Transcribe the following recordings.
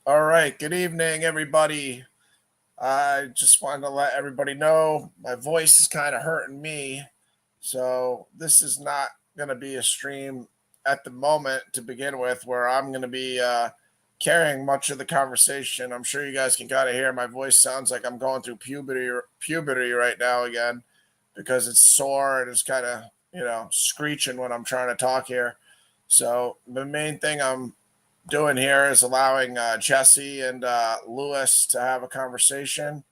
All right. Good evening, everybody. I just wanted to let everybody know my voice is kind of hurting me. So, this is not going to be a stream at the moment to begin with where I'm going to be carrying much of the conversation. I'm sure you guys can kind of hear my voice sounds like I'm going through puberty right now again because it's sore and it's kind of, screeching when I'm trying to talk here. So, the main thing I'm doing here is allowing Jesse and Lewis to have a conversation.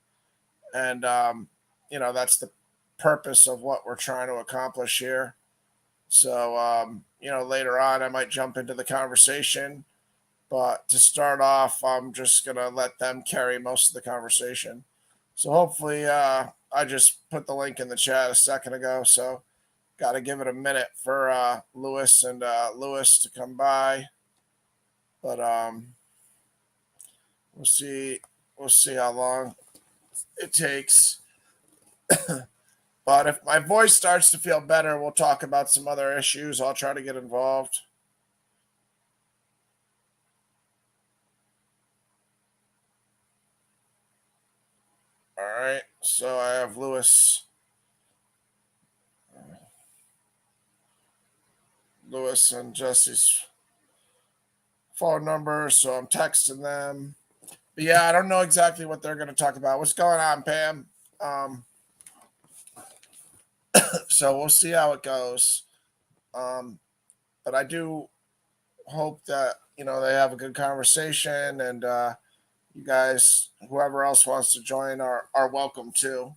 And, that's the purpose of what we're trying to accomplish here. So, later on, I might jump into the conversation. But to start off, I'm just going to let them carry most of the conversation. So, hopefully, I just put the link in the chat a second ago. So, got to give it a minute for Lewis to come by. But we'll see. We'll see how long it takes. But if my voice starts to feel better, we'll talk about some other issues. I'll try to get involved. All right. So I have Lewis and Jesse's phone number, so I'm texting them. But yeah, I don't know exactly what they're going to talk about. What's going on, Pam? So we'll see how it goes. But I do hope that they have a good conversation, and you guys, whoever else wants to join, are welcome too.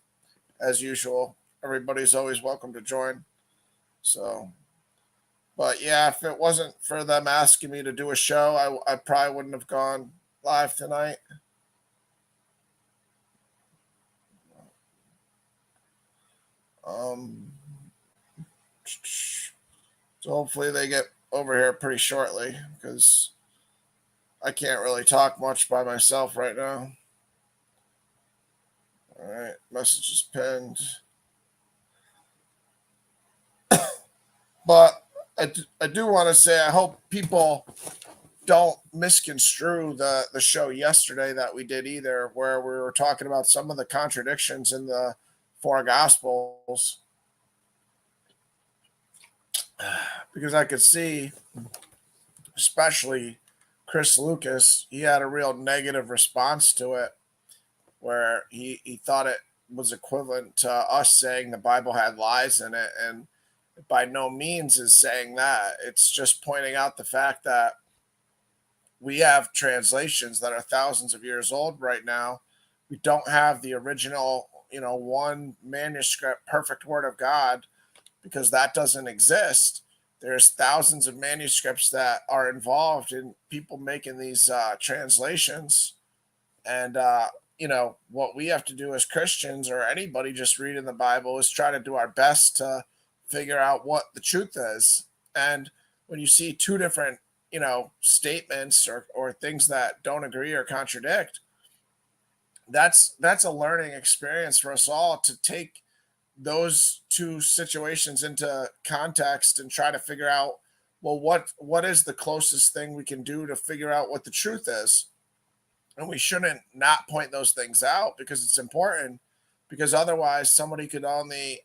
As usual, everybody's always welcome to join. So, but yeah, if it wasn't for them asking me to do a show, I probably wouldn't have gone live tonight. Um, so hopefully they get over here pretty shortly because I can't really talk much by myself right now. All right, message is pinned. But I do want to say I hope people don't misconstrue the show yesterday that we did either, where we were talking about some of the contradictions in the four gospels. Because I could see, especially Chris Lucas, he had a real negative response to it, where he thought it was equivalent to us saying the Bible had lies in it, and by no means is saying that. It's just pointing out the fact that we have translations that are thousands of years old right now. We don't have the original, one manuscript, perfect word of God, because that doesn't exist. There's thousands of manuscripts that are involved in people making these translations. And, what we have to do as Christians or anybody just reading the Bible is try to do our best to figure out what the truth is. And when you see two different, statements or things that don't agree or contradict, that's a learning experience for us all to take those two situations into context and try to figure out, well, what is the closest thing we can do to figure out what the truth is. And we shouldn't not point those things out because it's important, because otherwise somebody could only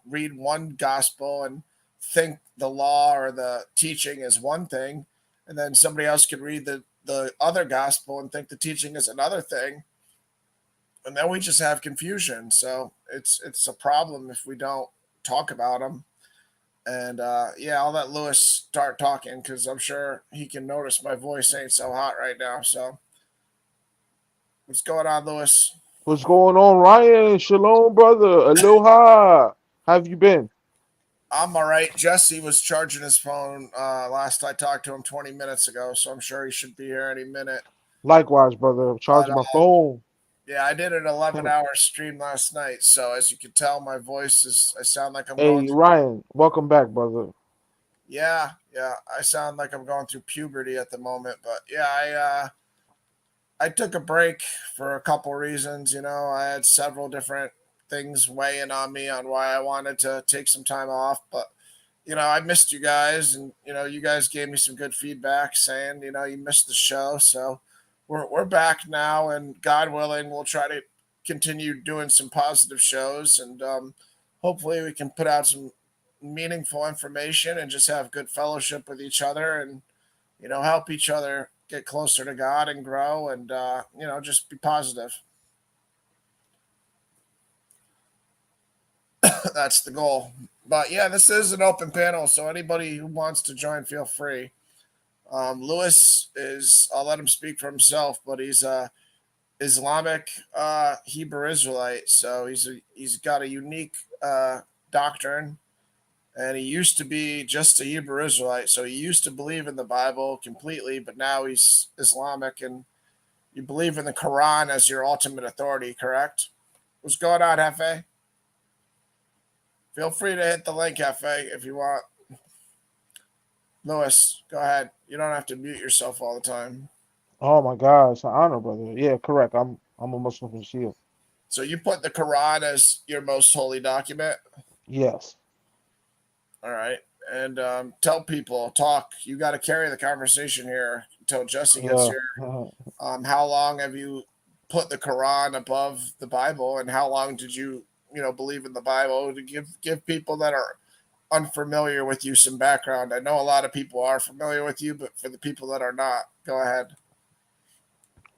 read one gospel and think the law or the teaching is one thing, and then somebody else could read the other gospel and think the teaching is another thing, and then we just have confusion. So it's a problem if we don't talk about them. And yeah, I'll let Lewis start talking because I'm sure he can notice my voice ain't so hot right now. So what's going on, Lewis? What's going on, Ryan? Shalom, brother. Aloha. How have you been? I'm all right. Jesse was charging his phone last I talked to him 20 minutes ago, so I'm sure he should be here any minute. Likewise, brother. I'm But charging my phone. yeah, I did an 11-hour stream last night, so as you can tell, my voice I sound like I'm going Hey, through. Ryan. Welcome back, brother. Yeah, I sound like I'm going through puberty at the moment. But yeah, I took a break for a couple reasons. I had several different things weighing on me on why I wanted to take some time off. But I missed you guys, and you guys gave me some good feedback saying you missed the show. So we're back now, and God willing, we'll try to continue doing some positive shows, and hopefully, we can put out some meaningful information and just have good fellowship with each other, and help each other get closer to God and grow, and just be positive. That's the goal. But yeah, this is an open panel, so anybody who wants to join, feel free. Lewis is, I'll let him speak for himself, but he's a Islamic Hebrew Israelite, so he's got a unique doctrine, and he used to be just a Hebrew Israelite, so he used to believe in the Bible completely, but now he's Islamic, and you believe in the Quran as your ultimate authority, correct? What's going on, Hefe? Feel free to hit the link, Hefe, if you want. Lewis, go ahead. You don't have to mute yourself all the time. Oh my God, it's an honor, brother. Yeah, correct. I'm a Muslim from Shia. So you put the Quran as your most holy document? Yes. All right. And tell people, talk. You got to carry the conversation here until Jesse gets Yeah. here. How long have you put the Quran above the Bible, and how long did you, believe in the Bible? To give people that are unfamiliar with you some background. I know a lot of people are familiar with you, but for the people that are not, go ahead.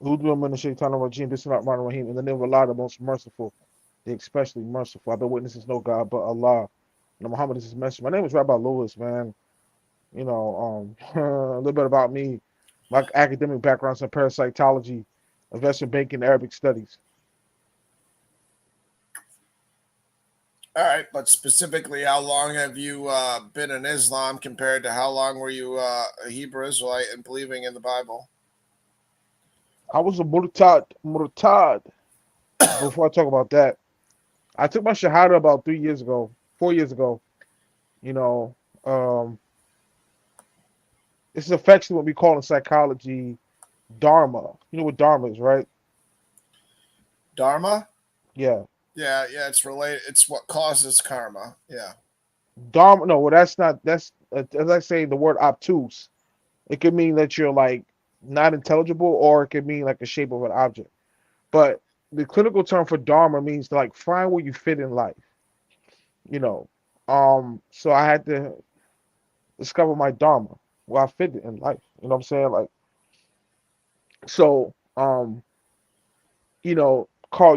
Udwa min shaitan rajim, Bismillah rahman rahim. In the name of Allah, the most merciful, the especially merciful. I've been witnesses no God but Allah. And Muhammad is his messenger. My name is Rabbi Lewis, man. A little bit about me. My academic background's in parasitology, investment banking, Arabic studies. All right, but specifically, how long have you been in Islam compared to how long were you a Hebrew Israelite and believing in the Bible? I was a murtad. Before I talk about that, I took my shahada about 3 years ago, 4 years ago. You know, um, this is affectionately what we call in psychology dharma. You know what dharma is, right? Dharma? Yeah, Yeah, yeah, it's related. It's what causes karma. Yeah. dharma. No, well, that's not. That's as I say, the word obtuse. It could mean that you're like not intelligible, or it could mean like the shape of an object. But the clinical term for dharma means to like find where you fit in life. You know, so I had to discover my dharma, where I fit in life. You know what I'm saying? Like, so, Carl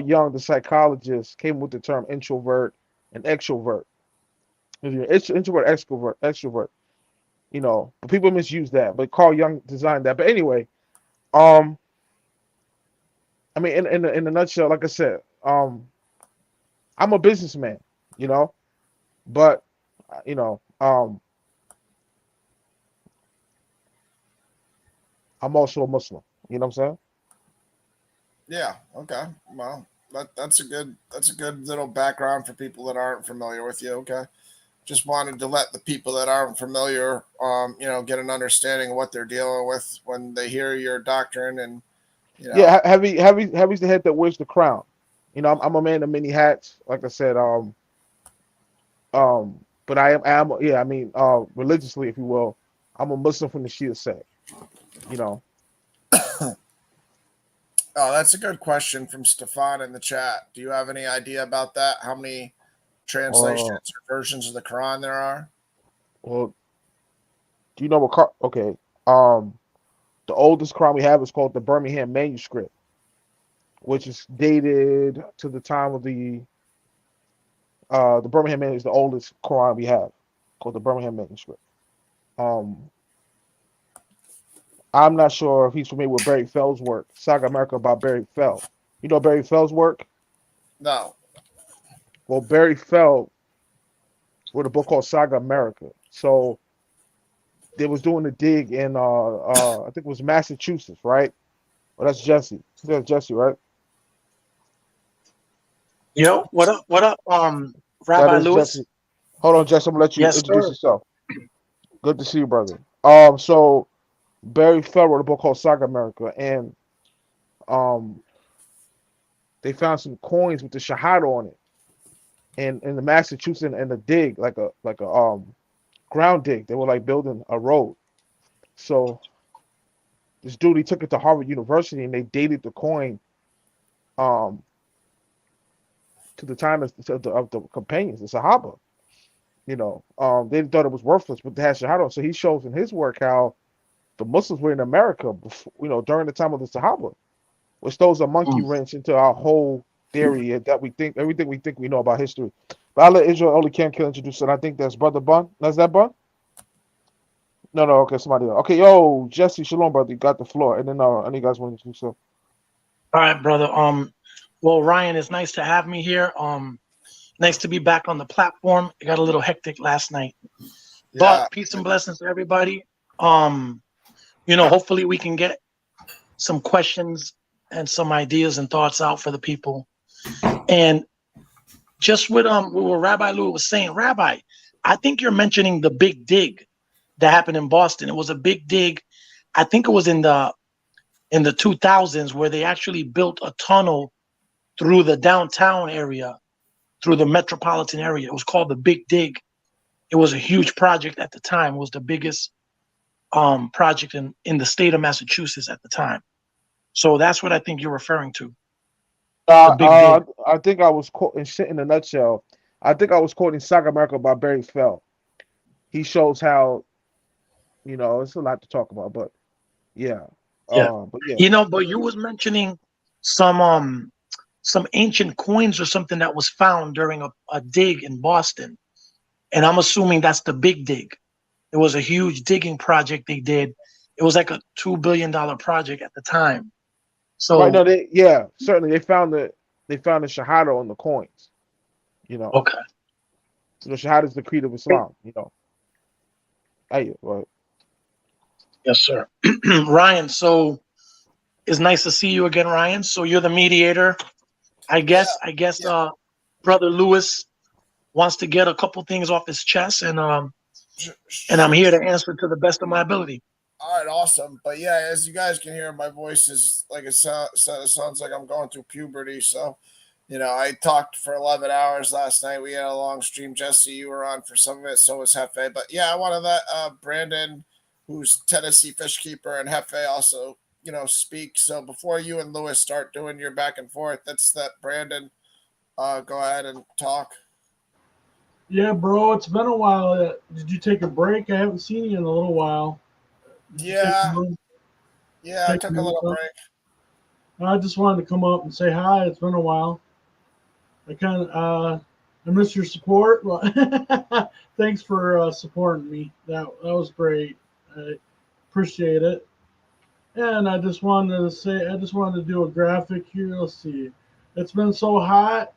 Jung, the psychologist, came with the term introvert and extrovert. If you're introvert, extrovert. But people misuse that. But Carl Jung designed that. But anyway, um, I mean, in a nutshell, like I said, I'm a businessman, you know, but you know, um, I'm also a Muslim. You know what I'm saying? Yeah. Okay. Well, that's a good little background for people that aren't familiar with you. Okay. Just wanted to let the people that aren't familiar, get an understanding of what they're dealing with when they hear your doctrine, and you know, Yeah, heavy's the head that wears the crown. I'm a man of many hats. Like I said, but yeah, I mean, religiously, if you will, I'm a Muslim from the Shia sect. You know, oh, that's a good question from Stefan in the chat. Do you have any idea about that? How many uh, translations or versions of the Quran there are? well, do you know what? Okay, um, the oldest Quran we have is called the Birmingham Manuscript, which is dated to the time of the Birmingham Man is the oldest Quran we have, called the Birmingham Manuscript. Um, I'm not sure if he's familiar with Barry Fell's work, Saga America about Barry Fell. You know Barry Fell's work? No. Well, Barry Fell wrote a book called Saga America. So they was doing a dig in I think it was Massachusetts, right? Well, that's Jesse. That's Jesse, right? Yo, what up? What up? That Rabbi is Lewis? Jesse. Hold on, Jesse. I'm gonna let you Yes, introduce sir. yourself. Good to see you, brother. So Barry Fell wrote a book called Saga America, and um, they found some coins with the Shahada on it, and in the Massachusetts and the dig, like a ground dig. They were like building a road. So This dude, he took it to Harvard University and they dated the coin um to the time of the companions, the Sahaba. They thought it was worthless, but they had Shahada. So he shows in his work how the Muslims were in America before, during the time of the Sahaba, which throws a monkey Mm. wrench into our whole theory that we think everything we think we know about history. But I'll let Israel only can kill introduce it. I think that's Brother Bun. That's that Bun? No, no, okay, somebody else. Okay, yo, Jesse, shalom, brother. You got the floor. And then any guys want to introduce yourself. All right, brother. Well, Ryan, it's nice to have me here. Nice to be back on the platform. It got a little hectic last night, Yeah. but peace and blessings to everybody. Hopefully we can get some questions and some ideas and thoughts out for the people. And just with what Rabbi Lou was saying, Rabbi, I think you're mentioning the big dig that happened in Boston. It was a big dig. I think it was in the 2000s where they actually built a tunnel through the downtown area, through the metropolitan area. It was called the Big Dig. It was a huge project at the time. It was the biggest project in the state of Massachusetts at the time. So that's what I think you're referring to. The Big Dig. I think I was quoting shit in a nutshell. I think I was quoting Saga America by Barry Fell. He shows how, it's a lot to talk about, but yeah. Yeah. But yeah. But you was mentioning some ancient coins or something that was found during a dig in Boston. And I'm assuming that's the Big Dig. It was a huge digging project they did. It was like a $2 billion project at the time. Right, no, So certainly they found the Shahada on the coins. You know. okay. Shahada is the creed of Islam. Hey, right. Yes, sir. Ryan, so it's nice to see you again, Ryan. So you're the mediator. I Yeah. guess Yeah. Brother Lewis wants to get a couple things off his chest, and I'm Sure. here to answer to the best of my ability. All right, awesome. But yeah, as you guys can hear, my voice is like it sounds like I'm going through puberty. So, I talked for 11 hours last night. We had a long stream. Jesse, you were on for some of it. So was Hefe. But yeah, I wanted that Brandon, who's Tennessee fish keeper, and Hefe also, speak. So before you and Lewis start doing your back and forth, that's that Brandon. Go ahead and talk. Yeah, bro, it's been a while. Did you take a break? I haven't seen you in a little while. Did you take a Yeah, month? yeah, I Take a took a month little off? break. I just wanted to come up and say hi. It's been a while. I miss your support. Thanks for supporting me. That was great. I appreciate it. And I just wanted to do a graphic here. Let's see. It's been so hot,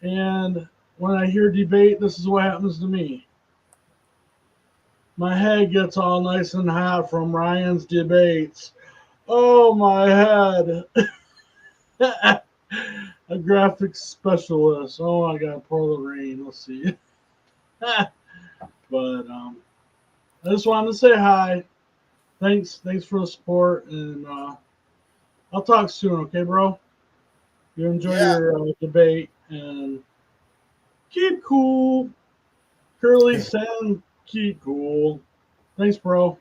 and when I hear debate, this is what happens to me. My head gets all nice and hot from Ryan's debates. Oh, my head. A graphics specialist. Oh my God, pour the rain. Let's see. But I just wanted to say hi. Thanks for the support, and I'll talk soon. Okay, bro. You enjoy Yeah, your debate and keep cool. Curly Sand, keep cool. Thanks, bro.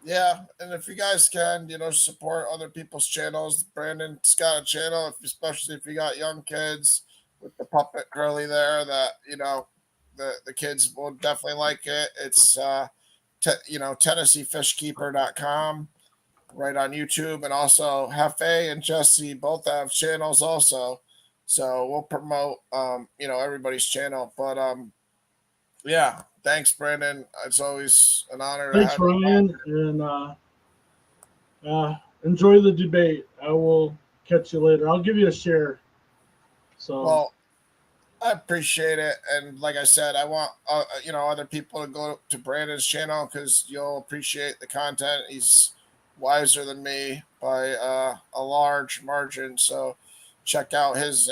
yeah, and if you guys can, support other people's channels. Brandon's got a channel, especially if you got young kids with the puppet Curly there. That the kids will definitely like it. It's TennesseeFishKeeper.com right on YouTube, and also Hefe and Jesse both have channels also. So we'll promote everybody's channel. But yeah, thanks, Brandon. It's always an honor to Thanks, have you on. Ryan, and enjoy the debate. I will catch you later. I'll give you a share. So Well, I appreciate it, and like I said, I want other people to go to Brandon's channel because you'll appreciate the content. He's wiser than me by a large margin. So check out his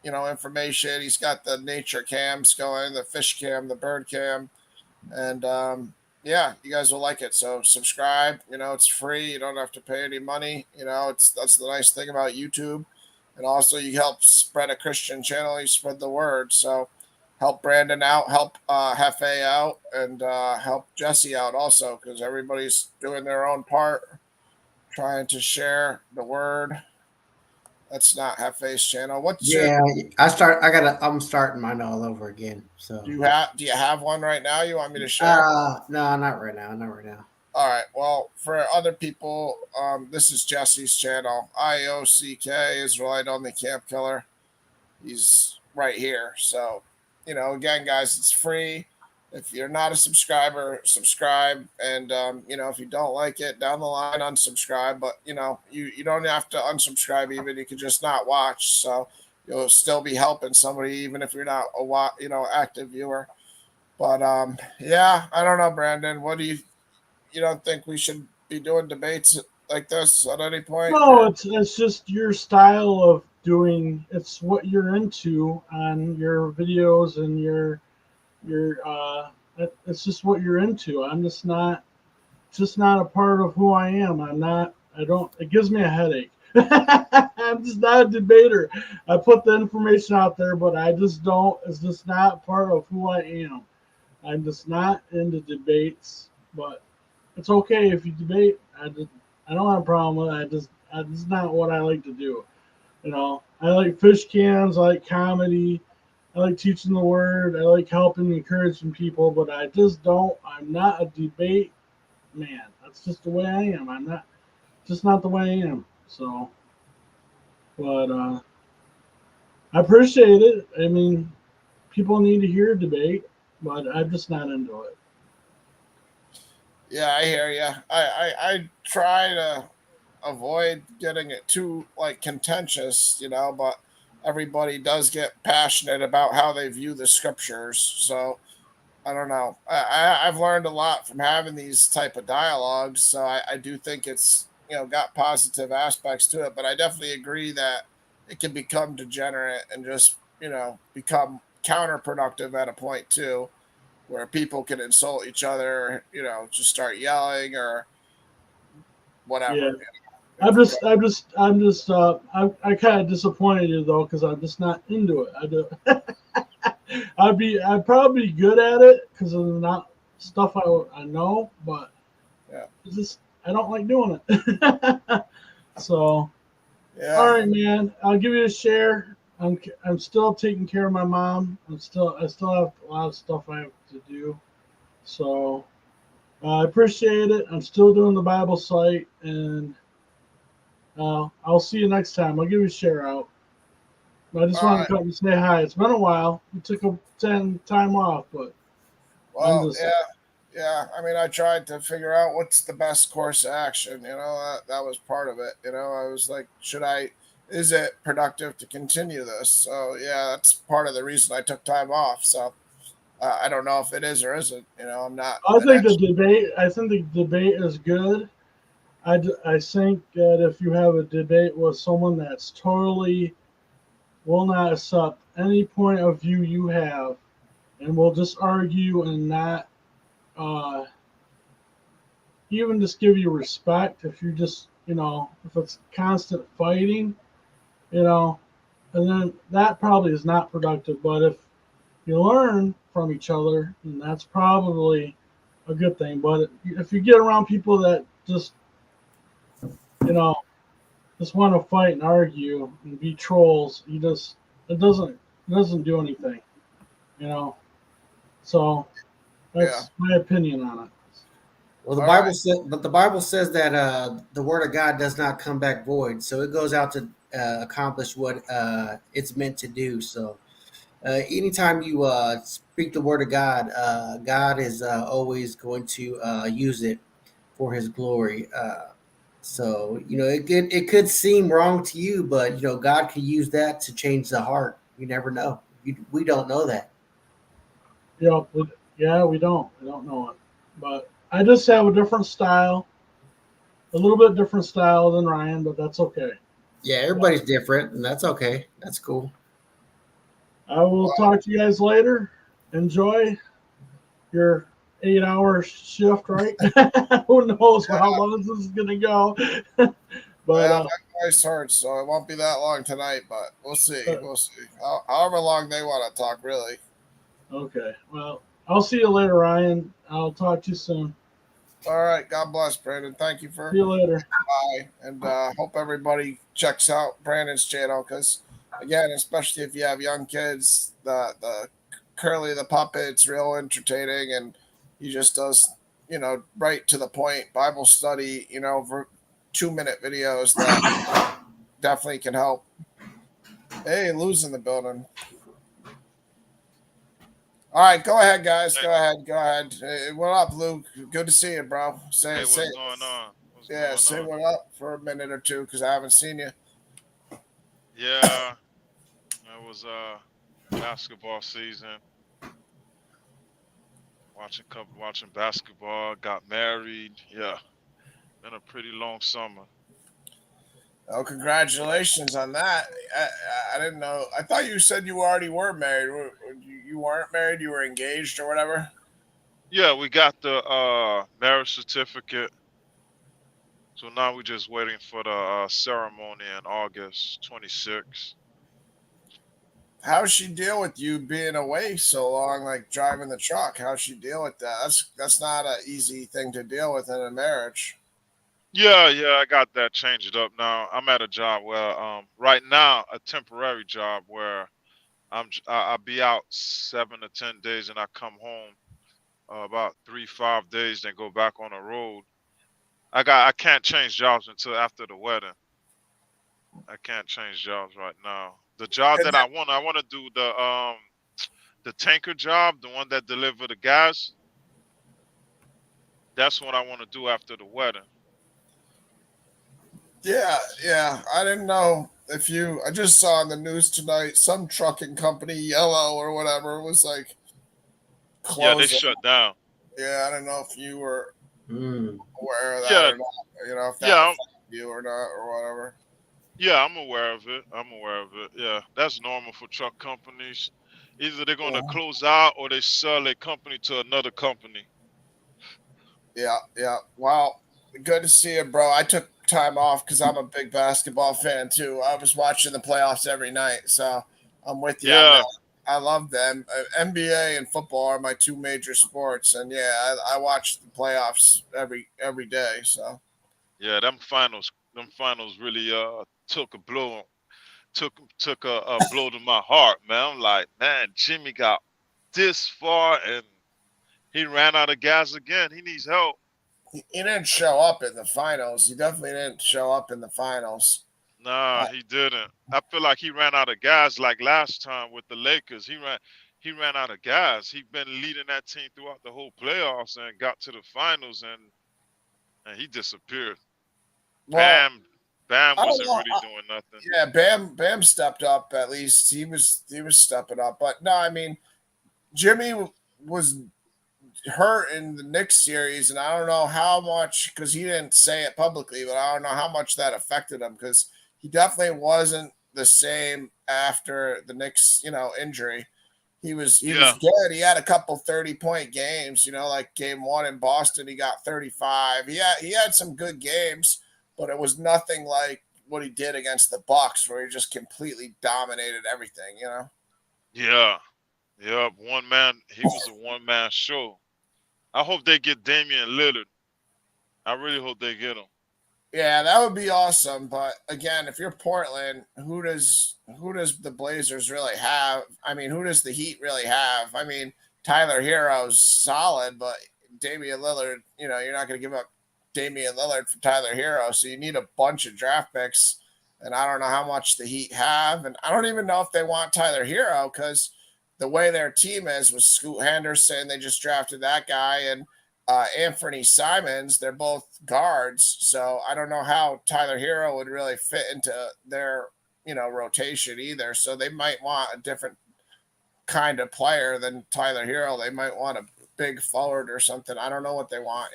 information. He's got the nature cams going, the fish cam, the bird cam, and yeah, you guys will like it. So subscribe. It's free. You don't have to pay any money. That's the nice thing about YouTube. And also, you help spread a Christian channel. You spread the word. So help Brandon out, help Hefe out, and help Jesse out also because everybody's doing their own part. trying to share the word. That's not Hefe's channel. What's your Yeah, I'm starting mine all over again. So do you have one right now you want me to share? no, not right now. Not right now. All right. Well, for other people, this is Jesse's channel. IOCK Israelite Only Camp Killer. He's right here. So, again, guys, it's free. If you're not a subscriber, subscribe. And if you don't like it, down the line, unsubscribe. But you don't have to unsubscribe even. You can just not watch. So you'll still be helping somebody even if you're not a active viewer. But yeah, I don't know, Brandon. What do you don't think we should be doing debates like this at any point? No, it's just your style of doing. It's what you're into on your videos and your. It's just what you're into. I'm just not a part of who I am. I'm not. I don't. It gives me a headache. I'm just not a debater. I put the information out there, but I just don't. It's just not part of who I am. I'm just not into debates. But it's okay if you debate. I don't have a problem with it. It's not what I like to do. I like fish cans. I like comedy. I like teaching the word. I like helping, encouraging people. But I just don't. I'm not a debate man. That's just the way I am. I'm not. Just not the way I am. So, but I appreciate it. I mean, people need to hear debate, but I'm just not into it. Yeah, I hear you. I try to avoid getting it too contentious, but everybody does get passionate about how they view the scriptures. So I don't know. I've learned a lot from having these type of dialogues. So I do think it's got positive aspects to it, but I definitely agree that it can become degenerate and just become counterproductive at a point too, where people can insult each other, just start yelling or Yeah, whatever. I kind of disappointed you though, because I'm just not into it. I do. I'd probably be good at it because it's not stuff I know, but Yeah. I don't like doing it. So, Yeah. all right, man. I'll give you a share. I'm still taking care of my mom. I still have a lot of stuff I have to do. So I appreciate it. I'm still doing the Bible site, and I'll see you next time. I'll give you a share out. I just All wanted right. to come and say hi. It's been a while. We took time off, but I'm Well, just yeah. I mean, I tried to figure out what's the best course of action. That was part of it. I was like, is it productive to continue this? So yeah, that's part of the reason I took time off. So I don't know if it is or isn't. I'm not an expert. I think the debate is good. I think that if you have a debate with someone that's totally will not accept any point of view you have, and will just argue and not uh, even just give you respect, if you just if it's constant fighting, you know, and then that probably is not productive. But if you learn from each other, and that's probably a good thing. But if you get around people that just you know just want to fight and argue and be trolls, it doesn't do anything, you know. So Yeah. that's my opinion on it. Well, All right. the Bible says that the word of God does not come back void, so it goes out to accomplish what it's meant to do. So, anytime you speak the word of God, God is always going to use it for His glory. So, it could seem wrong to you, but God could use that to change the heart. You never know. We don't know that. Yeah, we don't know it, but I just have a different style, a little bit different style than Ryan, but that's okay. Yeah, everybody's different, and that's okay. That's cool. I will Well, talk to you guys later. Enjoy your 8 hour shift, right? Who knows how yeah. long this is gonna go? But Well, my voice hurts, so it won't be that long tonight. But we'll see. uh, We'll see. However long they want to talk, really. okay. Well, I'll see you later, Ryan. I'll talk to you soon. All right. God bless, Brandon. Thank you See for you later. by, and hope everybody checks out Brandon's channel because, again, especially if you have young kids, the Curly the Puppet's real entertaining, and he just does right to the point Bible study, for 2 minute videos that definitely can help. Hey, losing the building. All right, go ahead, guys. Hey, Go ahead. Go ahead. Hey, what up, Luke? Good to see you, bro. hey, what's going on? What's going Say on? what up for a minute or two because I haven't seen you. Yeah, it was basketball season. Watching basketball. Got married. Yeah, been a pretty long summer. Oh, congratulations on that. I didn't know. I thought you said you already were married. You weren't married. You were engaged or whatever. Yeah, we got the marriage certificate. So now we're just waiting for the ceremony in August 26th. How's she deal with you being away so long, like driving the truck? How's she deal with that? That's not an easy thing to deal with in a marriage. Yeah, I got that changed up now. I'm at a job where right now a temporary job where I'll be out 7 to 10 days and I come home about 3, 5 days, then go back on the road. I can't change jobs until after the wedding. I can't change jobs right now. The job And that I want to do the tanker job, the one that deliver the gas. That's what I want to do after the wedding. yeah. I didn't know if you. I just saw on the news tonight some trucking company, Yellow or whatever, was like Yeah, they closing. shut down. Yeah, I don't know if you were Mm. aware of that Yeah, or not. If that yeah, affected you or not or whatever. yeah. I'm aware of it. I'm aware of it. Yeah, that's normal for truck companies. Either they're going to Mhm. close out or they sell a company to another company. Yeah. Well, good to see you, bro. I took time off because I'm a big basketball fan too. I was watching the playoffs every night, so I'm with you on Yeah, that. I love them. NBA and football are my two major sports, and yeah, I watch the playoffs every day. So yeah. Them finals really took a blow took a blow to my heart, man. I'm like, man, Jimmy got this far and he ran out of gas again. He needs help. he didn't show up in the finals. He definitely didn't show up in the finals. Nah, I, he didn't. I feel like he ran out of gas like last time with the Lakers. He ran out of gas. He been leading that team throughout the whole playoffs and got to the finals and he disappeared. well, Bam I don't wasn't know. really doing nothing. Yeah, Bam stepped up at least. He was stepping up, but no, I mean Jimmy was hurt in the Knicks series, and I don't know how much because he didn't say it publicly, but I don't know how much that affected him because he definitely wasn't the same after the Knicks, injury. He was Yeah, good. He had a couple 30-point games, like game one in Boston, he got 35. He had some good games, but it was nothing like what he did against the Bucks, where he just completely dominated everything. yeah, yeah. One man. He was a one man show. I hope they get Damian Lillard. I really hope they get him. Yeah, that would be awesome. But again, if you're Portland, who does the Blazers really have? I mean, who does the Heat really have? I mean, Tyler Hero's solid, but Damian Lillard, you're not going to give up Damian Lillard for Tyler Hero, so you need a bunch of draft picks. And I don't know how much the Heat have, and I don't even know if they want Tyler Hero because the way their team is with Scoot Henderson, they just drafted that guy, and Anthony Simons. They're both guards, so I don't know how Tyler Hero would really fit into their rotation either. So they might want a different kind of player than Tyler Hero. They might want a big forward or something. I don't know what they want.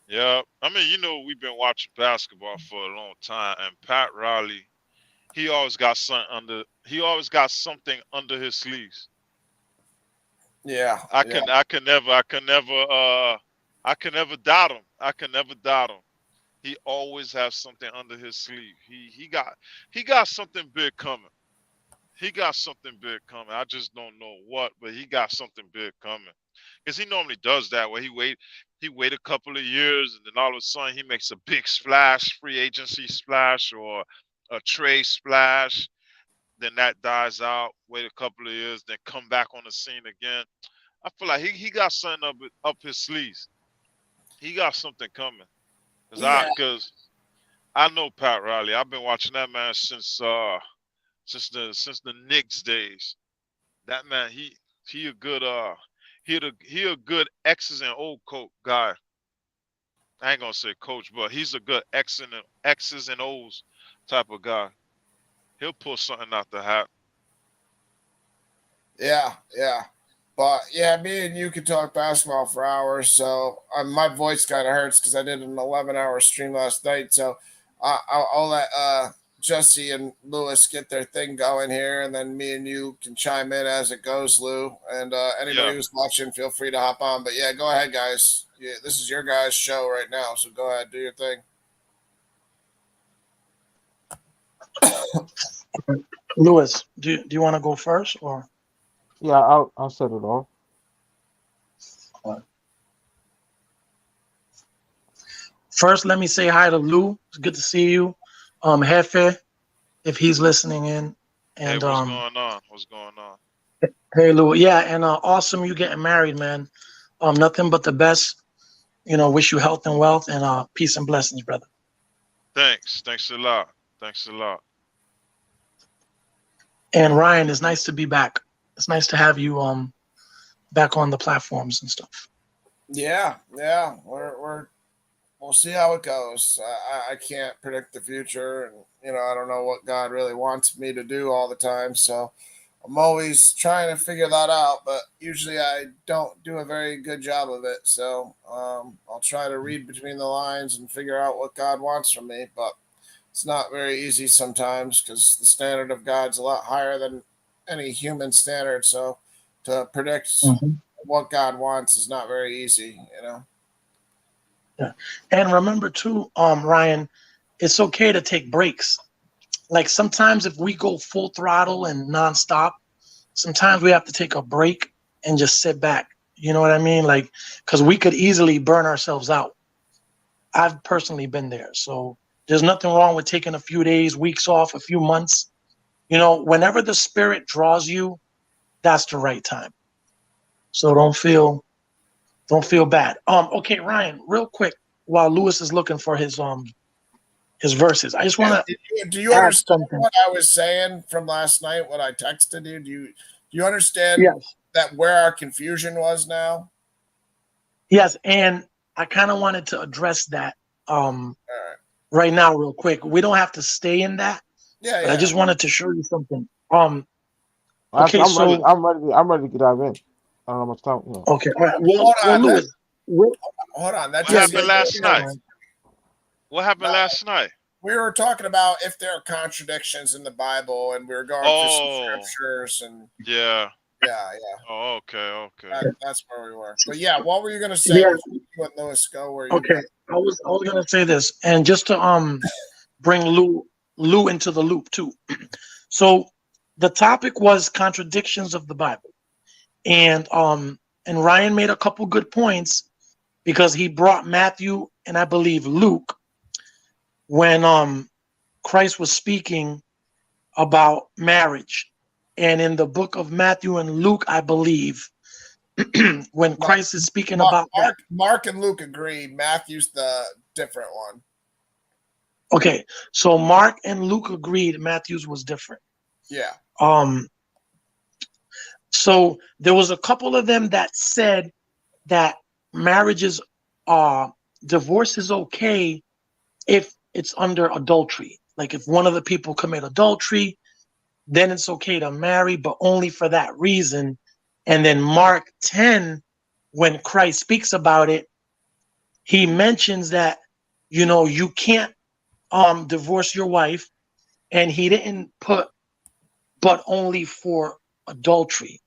Yeah, I mean, we've been watching basketball for a long time, and Pat Riley, he always got something under his sleeves. Yeah, I yeah. can, I can never, I can never, I can never doubt him. I can never doubt him. He always has something under his sleeve. He got something big coming. He got something big coming. I just don't know what, but he got something big coming. because he normally does that where he wait a couple of years and then all of a sudden he makes a big splash, free agency splash or a trade splash. Then that dies out. Wait a couple of years, then come back on the scene again. I feel like he got something up his sleeves. He got something coming. Yeah. Cause I know Pat Riley. I've been watching that man since the Knicks days. That man, he a good he a good X's and O coach guy. I ain't gonna say coach, but he's a good X's and O's type of guy. He'll pull something out the hat. Yeah, yeah. But yeah, me and you could talk basketball for hours. So my voice kind of hurts because I did an 11-hour stream last night. So I'll let Jesse and Lewis get their thing going here, and then me and you can chime in as it goes, Lou. And anybody Yeah. who's watching, feel free to hop on. But yeah, go ahead, guys. Yeah, this is your guys' show right now. So go ahead, do your thing. Lewis, do you want to go first or? Yeah, I'll set it off. First, let me say hi to Lou. It's good to see you. Hefe, if he's listening in. And Hey, what's going on? What's going on? hey Lou, yeah, and awesome you getting married, man. Nothing but the best. Wish you health and wealth and peace and blessings, brother. Thanks. Thanks a lot. Thanks a lot. And Ryan, it's nice to be back. It's nice to have you back on the platforms and stuff. Yeah, yeah. We'll see how it goes. I can't predict the future, and I don't know what God really wants me to do all the time. So I'm always trying to figure that out, but usually I don't do a very good job of it. So I'll try to read between the lines and figure out what God wants from me, but it's not very easy sometimes because the standard of God's a lot higher than any human standard. So to predict what God wants is not very easy, Yeah. And remember too, Ryan, it's okay to take breaks. Like sometimes if we go full throttle and nonstop, sometimes we have to take a break and just sit back. You know what I mean? Like, because we could easily burn ourselves out. I've personally been there. So there's nothing wrong with taking a few days, weeks off, a few months. Whenever the spirit draws you, that's the right time. So don't feel bad. Okay, Ryan, real quick, while Lewis is looking for his verses, I just want to. Do you understand what I was saying from last night? What I texted you? Do you understand that where our confusion was now? Yes, and I kind of wanted to address that right now, real quick. We don't have to stay in that. Yeah, but I just wanted to show you something. Okay, I'm ready to get out of it. I don't know how much time. Okay, all right. Well, Lewis, hold on. What happened last night? What happened last night? We were talking about if there are contradictions in the Bible, and we were going through some scriptures and yeah. Oh, okay. That's where we were. But yeah, what were you going to say? Yeah. You and Lewis go where you okay, I was going to say this, and just to bring Lou into the loop too. So the topic was contradictions of the Bible, and Ryan made a couple good points because he brought Matthew and I believe Luke when Christ was speaking about marriage, and in the book of Matthew and Luke, I believe when Christ is speaking about Mark and Luke agree. Matthew's the different one. Okay, so Mark and Luke agreed Matthew's was different. Yeah. So there was a couple of them that said that marriages divorce is okay if it's under adultery. Like if one of the people commit adultery, then it's okay to marry, but only for that reason. And then Mark 10, when Christ speaks about it, he mentions that, you can't divorce your wife, and he didn't put but only for adultery.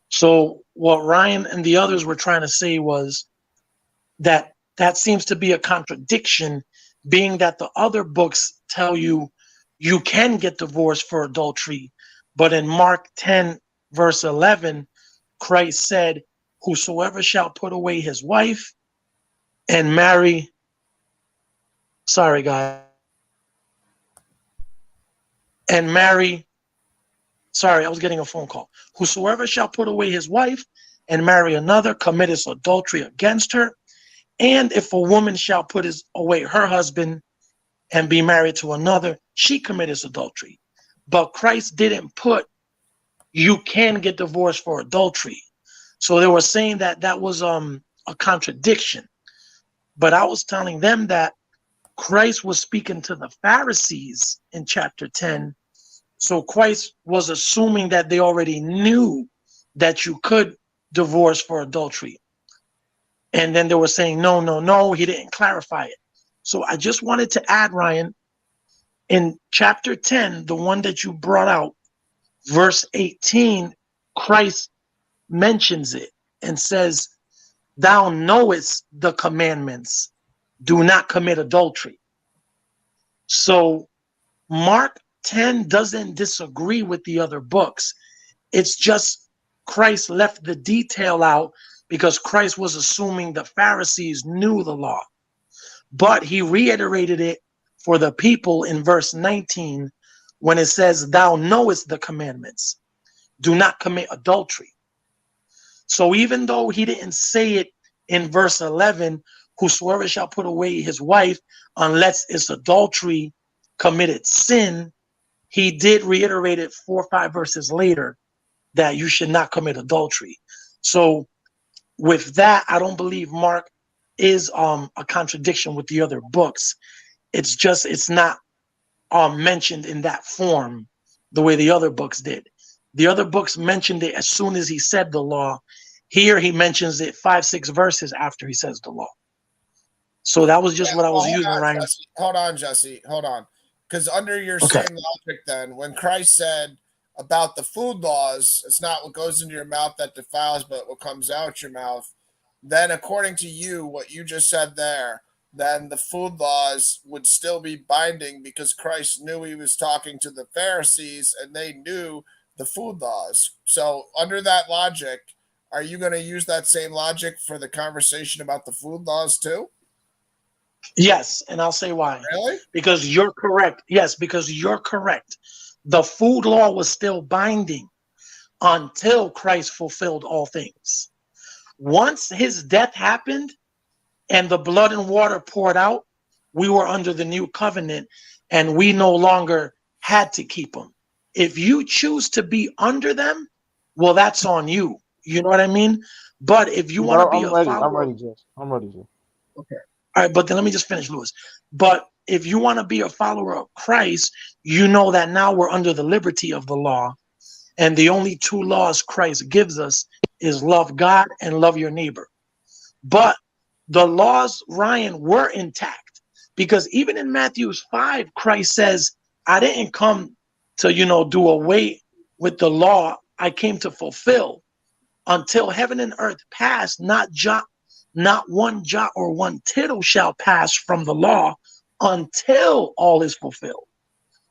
So what Ryan and the others were trying to say was that seems to be a contradiction, being that the other books tell you you can get divorced for adultery, but in Mark 10 verse 11 Christ said whosoever shall put away his wife and marry, sorry guys, and marry, sorry, I was getting a phone call. Whosoever shall put away his wife and marry another committeth adultery against her. And if a woman shall put away her husband and be married to another, she commits adultery. But Christ didn't put you can get divorced for adultery. So they were saying that that was a contradiction. But I was telling them that Christ was speaking to the Pharisees in chapter 10. So Christ was assuming that they already knew that you could divorce for adultery. And then they were saying, no, no, no, he didn't clarify it. So I just wanted to add, Ryan, in chapter 10, the one that you brought out, verse 18, Christ mentions it and says, thou knowest the commandments, do not commit adultery. So Mark 10 doesn't disagree with the other books. It's just Christ left the detail out because Christ was assuming the Pharisees knew the law. But he reiterated it for the people in verse 19 when it says, thou knowest the commandments, do not commit adultery. So even though he didn't say it in verse 11, whosoever shall put away his wife unless it's adultery committed sin, he did reiterate it 4 or 5 verses later that you should not commit adultery. So with that, I don't believe Mark is a contradiction with the other books. It's just it's not mentioned in that form the way the other books did. The other books mentioned it as soon as he said the law. Here he mentions it 5, 6 verses after he says the law. So that was just what I was using, Ryan. Jesse. Hold on, Jesse. Hold on. Because under your Okay. same logic, then, when Christ said about the food laws, it's not what goes into your mouth that defiles, but what comes out your mouth. Then, according to you, what you just said there, then the food laws would still be binding because Christ knew he was talking to the Pharisees and they knew the food laws. So, under that logic, are you going to use that same logic for the conversation about the food laws too? Yes, and I'll say why. Really? Because you're correct. Yes, because you're correct. The food law was still binding until Christ fulfilled all things. Once his death happened and the blood and water poured out, we were under the new covenant and we no longer had to keep them. If you choose to be under them, well, that's on you. You know what I mean? But if you want to be I'm a ready. follower, I'm ready, Jess. I'm ready, Jess. okay. All right, but then let me just finish, Lewis. But if you want to be a follower of Christ, you know that now we're under the liberty of the law. And the only 2 laws Christ gives us is love God and love your neighbor. But the laws, Ryan, were intact because even in Matthew 5, Christ says, I didn't come to, do away with the law. I came to fulfill until heaven and earth pass, not one jot or one tittle shall pass from the law until all is fulfilled.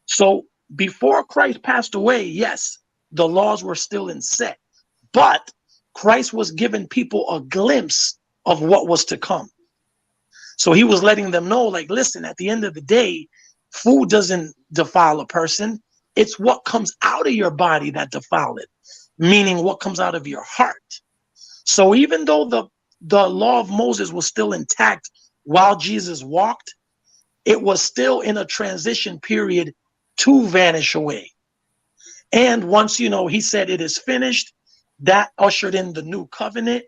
So before Christ passed away, yes, the laws were still in set, but Christ was giving people a glimpse of what was to come. So he was letting them know, like, listen, at the end of the day, food doesn't defile a person. It's what comes out of your body that defile it, meaning what comes out of your heart. So even though the law of Moses was still intact while Jesus walked, it was still in a transition period to vanish away. And once, he said it is finished, that ushered in the new covenant,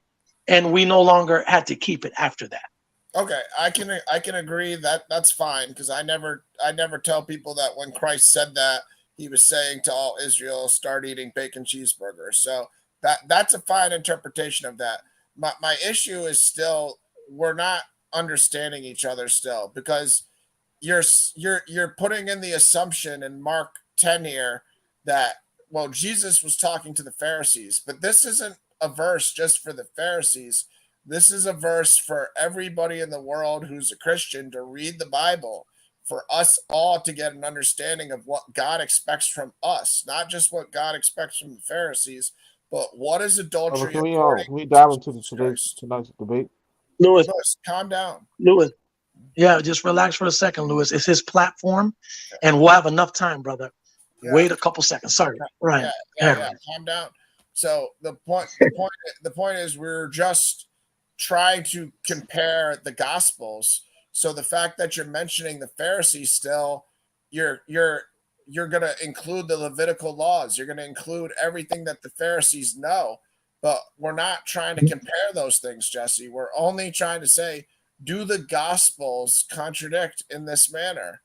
and we no longer had to keep it after that. Okay, I can agree that that's fine because I never tell people that when Christ said that he was saying to all Israel start eating bacon cheeseburgers. So that's a fine interpretation of that. My issue is still we're not understanding each other still because you're putting in the assumption in Mark 10 here that well Jesus was talking to the Pharisees, but this isn't a verse just for the Pharisees. This is a verse for everybody in the world who's a Christian to read the Bible, for us all to get an understanding of what God expects from us, not just what God expects from the Pharisees, But what is But adultery can according we to dive into Jesus Christ? tonight's debate? Lewis, Lewis, calm down. Lewis. Yeah, just relax for a second, Lewis. It's his platform, and we'll have enough time, brother. Yeah, Wait a couple seconds. Sorry, yeah, Ryan. yeah, yeah. Calm down. So the point is, we're just trying to compare the Gospels. So the fact that you're mentioning the Pharisees still, you're going to include the Levitical laws. You're going to include everything that the Pharisees know. But we're not trying to compare those things, Jesse. We're only trying to say, do the Gospels contradict in this manner?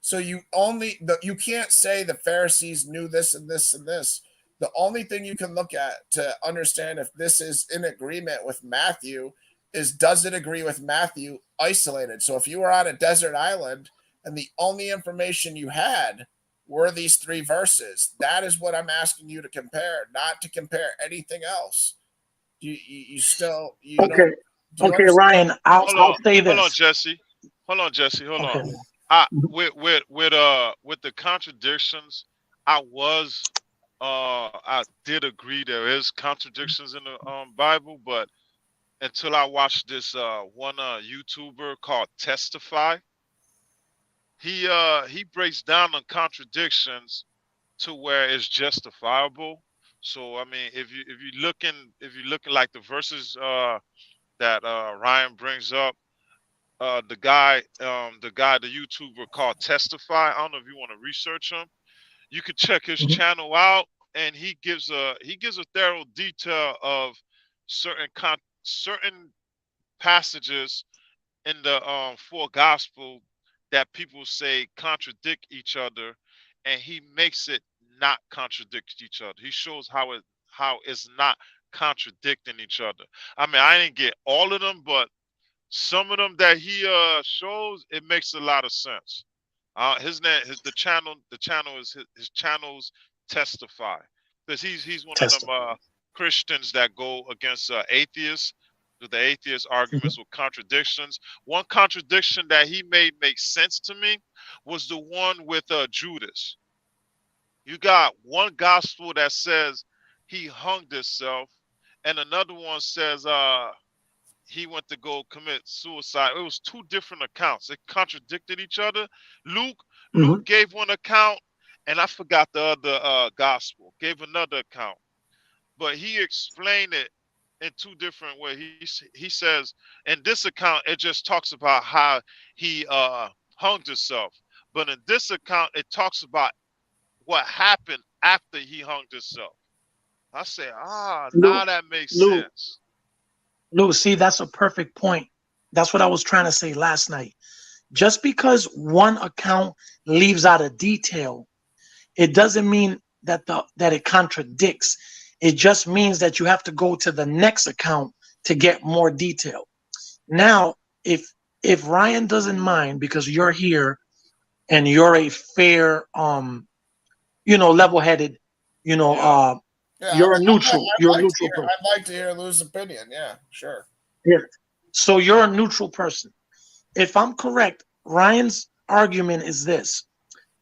So you can't say the Pharisees knew this and this and this. The only thing you can look at to understand if this is in agreement with Matthew is, does it agree with Matthew isolated? So if you were on a desert island and the only information you had were these 3 verses, that is what I'm asking you to compare, not to compare anything else. You still you Okay. know do you Okay, understand? Ryan. I'll say Hold on, this. Jesse. Hold on, Jesse. Hold Okay. on. With the contradictions, I did agree there is contradictions in the Bible, but until I watched this one YouTuber called Testify, he breaks down the contradictions to where it's justifiable. So I mean, if you looking like the verses that Ryan brings up, the YouTuber called Testify. I don't know if you want to research him. You could check his Mhm. channel out, and he gives a thorough detail of certain passages in the 4 gospel that people say contradict each other, and he makes it not contradict each other. He shows how it's not contradicting each other. I mean, I didn't get all of them, but some of them that he shows, it makes a lot of sense. The channel is his channels testify, because he's one of them Testify. Christians that go against atheists with the atheist Mhm. arguments with contradictions. One contradiction that he made make sense to me was the one with Judas. You got one gospel that says he hung himself, and another one says he went to go commit suicide. It was 2 different accounts. It contradicted each other. Luke Mhm. gave one account, and I forgot the other gospel. Gave another account, but he explained it in 2 different ways. He says in this account it just talks about how he hung himself, but in this account it talks about what happened after he hung himself. I say, Lou, now that makes Lou, sense. Lou. See, that's a perfect point. That's what I was trying to say last night. Just because one account leaves out a detail, it doesn't mean that it contradicts. It just means that you have to go to the next account to get more detail. Now, if Ryan doesn't mind, because you're here and you're a fair, level-headed, you know, Yeah. Yeah, you're a neutral. You're a neutral person. I'd like to hear Lou's opinion. Yeah, sure. Yeah. So you're a neutral person. If I'm correct, Ryan's argument is this: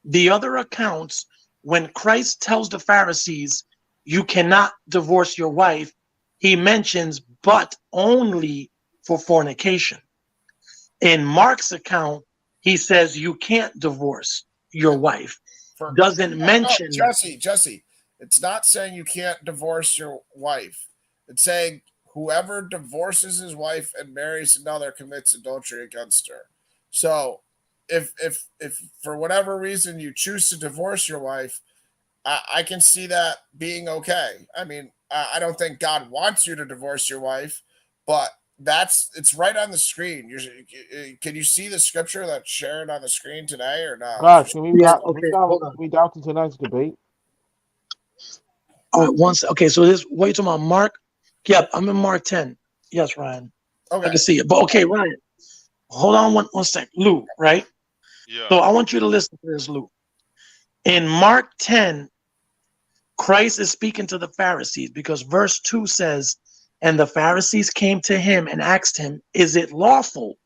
the other accounts, when Christ tells the Pharisees, you cannot divorce your wife, he mentions, but only for fornication. In Mark's account, he says you can't divorce your wife. Doesn't No, mention. Jesse, it's not saying you can't divorce your wife. It's saying whoever divorces his wife and marries another commits adultery against her. So if for whatever reason you choose to divorce your wife, I can see that being okay. I mean, I don't think God wants you to divorce your wife, but it's right on the screen. Can you see the scripture that's shared on the screen today or no? Guys, can Yeah. Okay. Hold on. we dive into tonight's debate? All right. Once. Okay. So this. What you talking about, Mark? Yep. I'm in Mark 10. Yes, Ryan. I Okay. can see it. But okay, Ryan. Hold on one sec. Lou, right? Yeah. So I want you to listen to this, Lou. In Mark 10, Christ is speaking to the Pharisees because verse 2 says, and the Pharisees came to him and asked him, is it lawful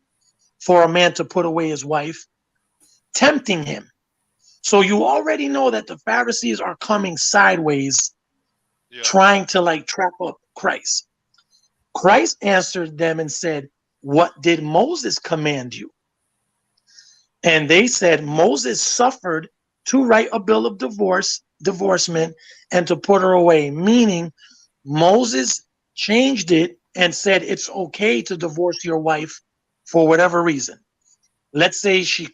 for a man to put away his wife? Tempting him. So you already know that the Pharisees are coming sideways Yeah. trying to like trap up Christ. Christ answered them and said, "What did Moses command you?" And they said, "Moses suffered to write a bill of divorcement, and to put her away." Meaning, Moses changed it and said it's okay to divorce your wife for whatever reason. Let's say she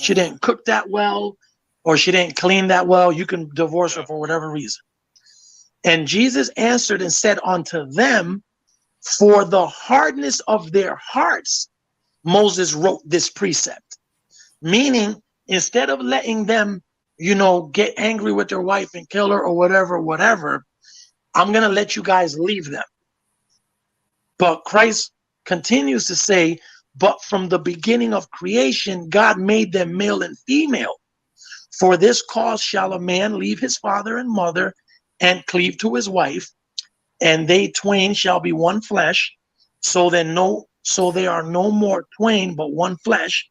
didn't cook that well, or she didn't clean that well. You can divorce her Yeah. for whatever reason. And Jesus answered and said unto them, "For the hardness of their hearts, Moses wrote this precept." Meaning, instead of letting them, get angry with their wife and kill her or whatever, I'm going to let you guys leave them. But Christ continues to say, "But from the beginning of creation, God made them male and female. For this cause shall a man leave his father and mother and cleave to his wife, and they twain shall be one flesh. So they are no more twain, but one flesh.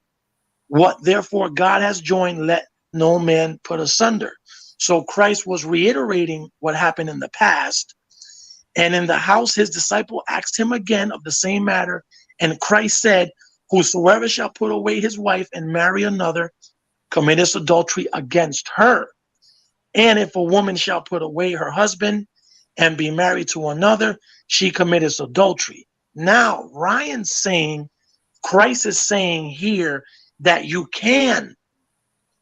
What therefore God has joined, let no man put asunder." So Christ was reiterating what happened in the past. And in the house, his disciple asked him again of the same matter. And Christ said, "Whosoever shall put away his wife and marry another committeth adultery against her. And if a woman shall put away her husband and be married to another, she committeth adultery." Now, Ryan's saying, Christ is saying here that you can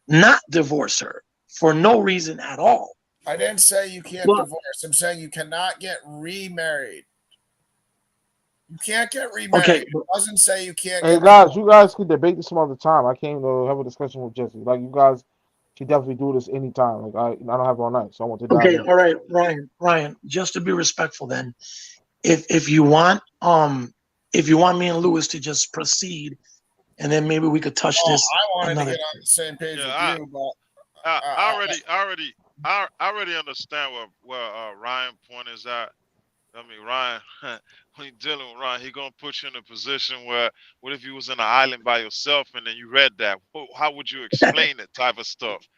not divorce her for no reason at all. I didn't say you can't Well, divorce. I'm saying you cannot get remarried. You can't get okay, remarried. It doesn't say you can't Hey get guys, divorced. you guys can debate this some other time. I came to have a discussion with Jesse. Like you guys can definitely do this anytime. Like I don't have all night, so I want to dive okay, in. all right, Ryan, just to be respectful then, if you want me and Lewis to just proceed, and then maybe we could touch Oh, this I wanted to another get time. on the same page with Yeah. you, but I already understand where Ryan point is at. I mean, Ryan, when you're dealing with Ryan, he gonna put you in a position where, what if you was in an island by yourself and then you read that? How would you explain it? Type of stuff.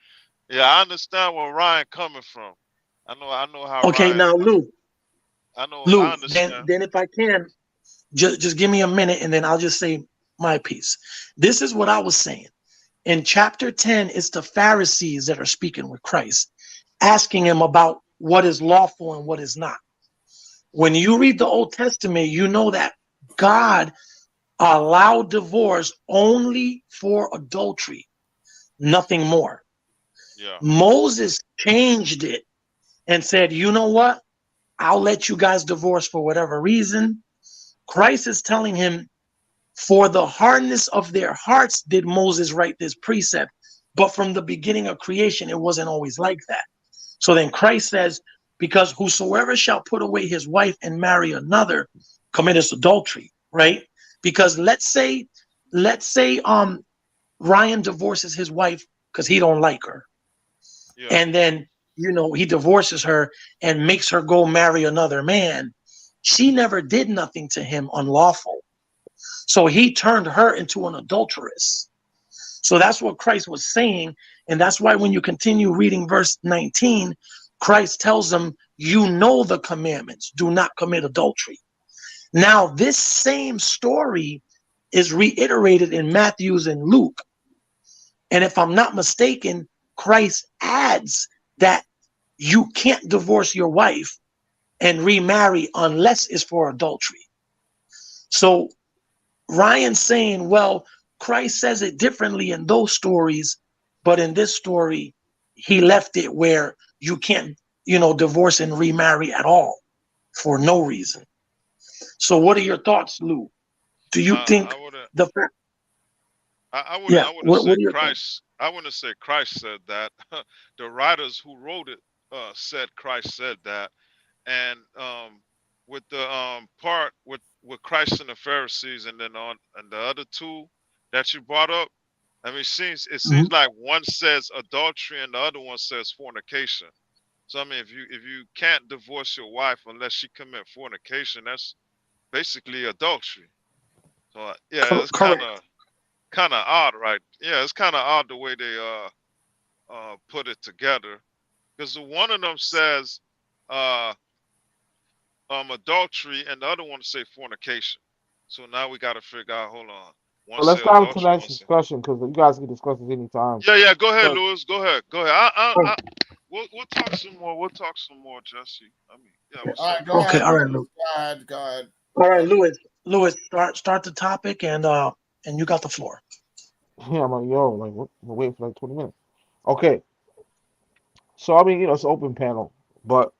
Yeah, I understand where Ryan coming from. I know how Okay, Ryan. now I Then understand. if I can, just give me a minute, and then I'll just say my piece. This is what I was saying. In chapter 10, it's the Pharisees that are speaking with Christ, asking him about what is lawful and what is not. When you read the Old Testament, you know that God allowed divorce only for adultery, nothing more. Yeah, Moses changed it and said, "You know what? I'll let you guys divorce for whatever reason." Christ is telling him, "For the hardness of their hearts did Moses write this precept. But from the beginning of creation, it wasn't always like that." So then Christ says, "Because whosoever shall put away his wife and marry another committeth adultery," right? Because let's say Ryan divorces his wife because he don't like her. yeah, And then, he divorces her and makes her go marry another man. She never did nothing to him unlawful. So he turned her into an adulteress. So that's what Christ was saying. And that's why when you continue reading verse 19, Christ tells them, "You know the commandments. Do not commit adultery." Now, this same story is reiterated in Matthew's and Luke. And if I'm not mistaken, Christ adds that you can't divorce your wife and remarry unless it's for adultery. So Ryan's saying, well, Christ says it differently in those stories, but in this story, he left it where you can't, divorce and remarry at all for no reason. So, what are your thoughts, Lou? Do you think I wouldn't. the fact? I wouldn't. Yeah. I wouldn't What say are your thoughts? Christ. I wouldn't say Christ said that. The writers who wrote it said Christ said that, and with the part with Christ and the Pharisees, and then on and the other two that you brought up. I mean, it seems Mhm. like one says adultery and the other one says fornication. So I mean, if you can't divorce your wife unless she commit fornication, that's basically adultery. So yeah, it's kind Correct. of odd, right? Yeah, it's kind of odd the way they put it together, because one of them says uh adultery, and the other one say fornication. So now we got to figure out. Hold on. One But let's say dive into adultery. that One say. discussion because you guys can discuss this anytime. Yeah, yeah. Go ahead, So, Lewis. Go ahead. Go ahead. We'll talk some more. We'll talk some more, Jesse. I mean, yeah. What's All up, right, go bro? Okay, ahead, all right, Lewis. Lewis. Go ahead. Go ahead. All right, Lewis. Lewis, start the topic, and you got the floor. yeah, I'm like, yo, like, what? We're waiting for like 20 minutes. Okay, so I mean, it's an open panel, but